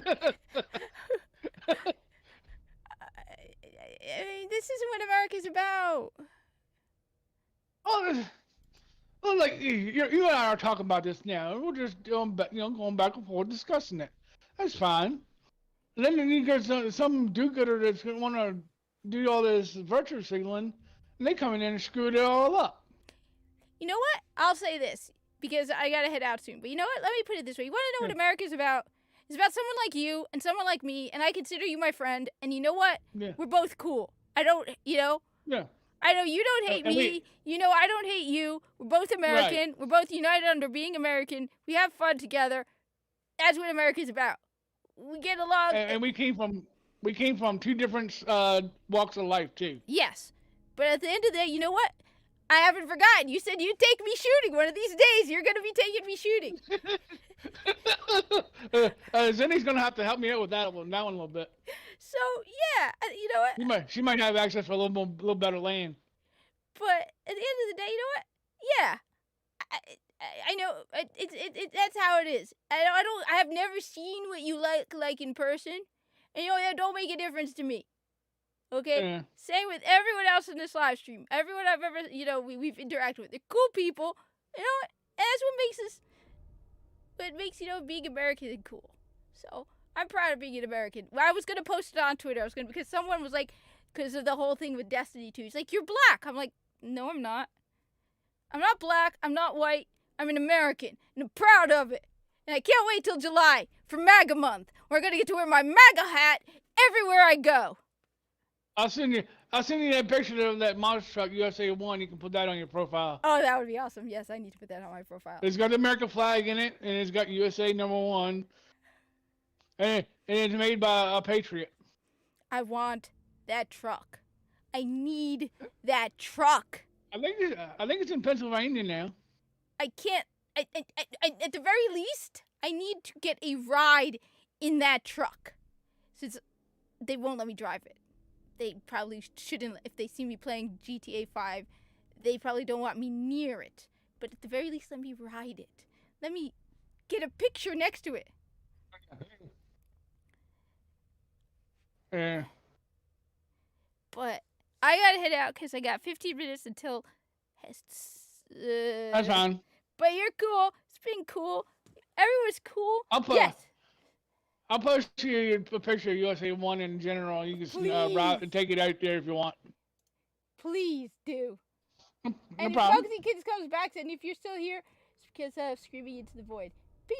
Speaker 1: mean, this isn't what America's about.
Speaker 10: Well, like you and I are talking about this now. We're just going back and forth discussing it. That's fine. And then you get some do-gooder that's gonna want to do all this virtue signaling, and they come in and screw it all up.
Speaker 1: You know what? I'll say this. because I gotta head out soon. But you know what? Let me put it this way. You want to know what
Speaker 10: Yeah.
Speaker 1: America's about? It's about someone like you and someone like me, and I consider you my friend. And you know what?
Speaker 10: Yeah.
Speaker 1: We're both cool. I don't,
Speaker 10: Yeah.
Speaker 1: I know you don't hate
Speaker 10: And
Speaker 1: me. You know I don't hate you. We're both American. We're both united under being American. We have fun together. That's what America's about. We get along.
Speaker 10: And we came from two different walks of life too.
Speaker 1: Yes. But at the end of the day, you know what? I haven't forgotten. You said you'd take me shooting. One of these days, you're going to be taking me shooting.
Speaker 10: Zenny's gonna have to help me out with that one a little bit.
Speaker 1: So, yeah, you know what?
Speaker 10: She might have access for a little better land.
Speaker 1: But at the end of the day, you know what? Yeah. I know that's how it is. I have never seen what you like in person. And you know that don't make a difference to me. Okay?
Speaker 10: Yeah.
Speaker 1: Same with everyone else in this live stream. Everyone I've ever, we've interacted with. They're cool people. You know what? And that's what makes being American cool. So, I'm proud of being an American. Well, I was going to post it on Twitter. Because someone was like, because of the whole thing with Destiny 2. He's like, you're black. I'm like, no, I'm not. I'm not black. I'm not white. I'm an American. And I'm proud of it. And I can't wait till July for MAGA month. We're going to get to wear my MAGA hat everywhere I go.
Speaker 10: I'll send you that picture of that monster truck USA 1. You can put that on your profile.
Speaker 1: Oh, that would be awesome. Yes, I need to put that on my profile.
Speaker 10: It's got the American flag in it, and it's got USA #1. And it's made by a patriot.
Speaker 1: I want that truck. I need that truck.
Speaker 10: I think it's in Pennsylvania now.
Speaker 1: I can't. I at the very least, I need to get a ride in that truck. Since they won't let me drive it. They probably shouldn't. If they see me playing GTA 5, they probably don't want me near it. But at the very least, let me ride it. Let me get a picture next to it.
Speaker 10: Yeah.
Speaker 1: But I gotta head out because I got 15 minutes until.
Speaker 10: That's fine.
Speaker 1: But you're cool. It's been cool. Everyone's cool.
Speaker 10: Yes. I'll post you a picture of USA 1 in general. You can ride and take it out there if you want.
Speaker 1: Please do.
Speaker 10: No
Speaker 1: And
Speaker 10: problem.
Speaker 1: if Bugsy Kids comes back, and if you're still here, it's because of Screaming into the Void.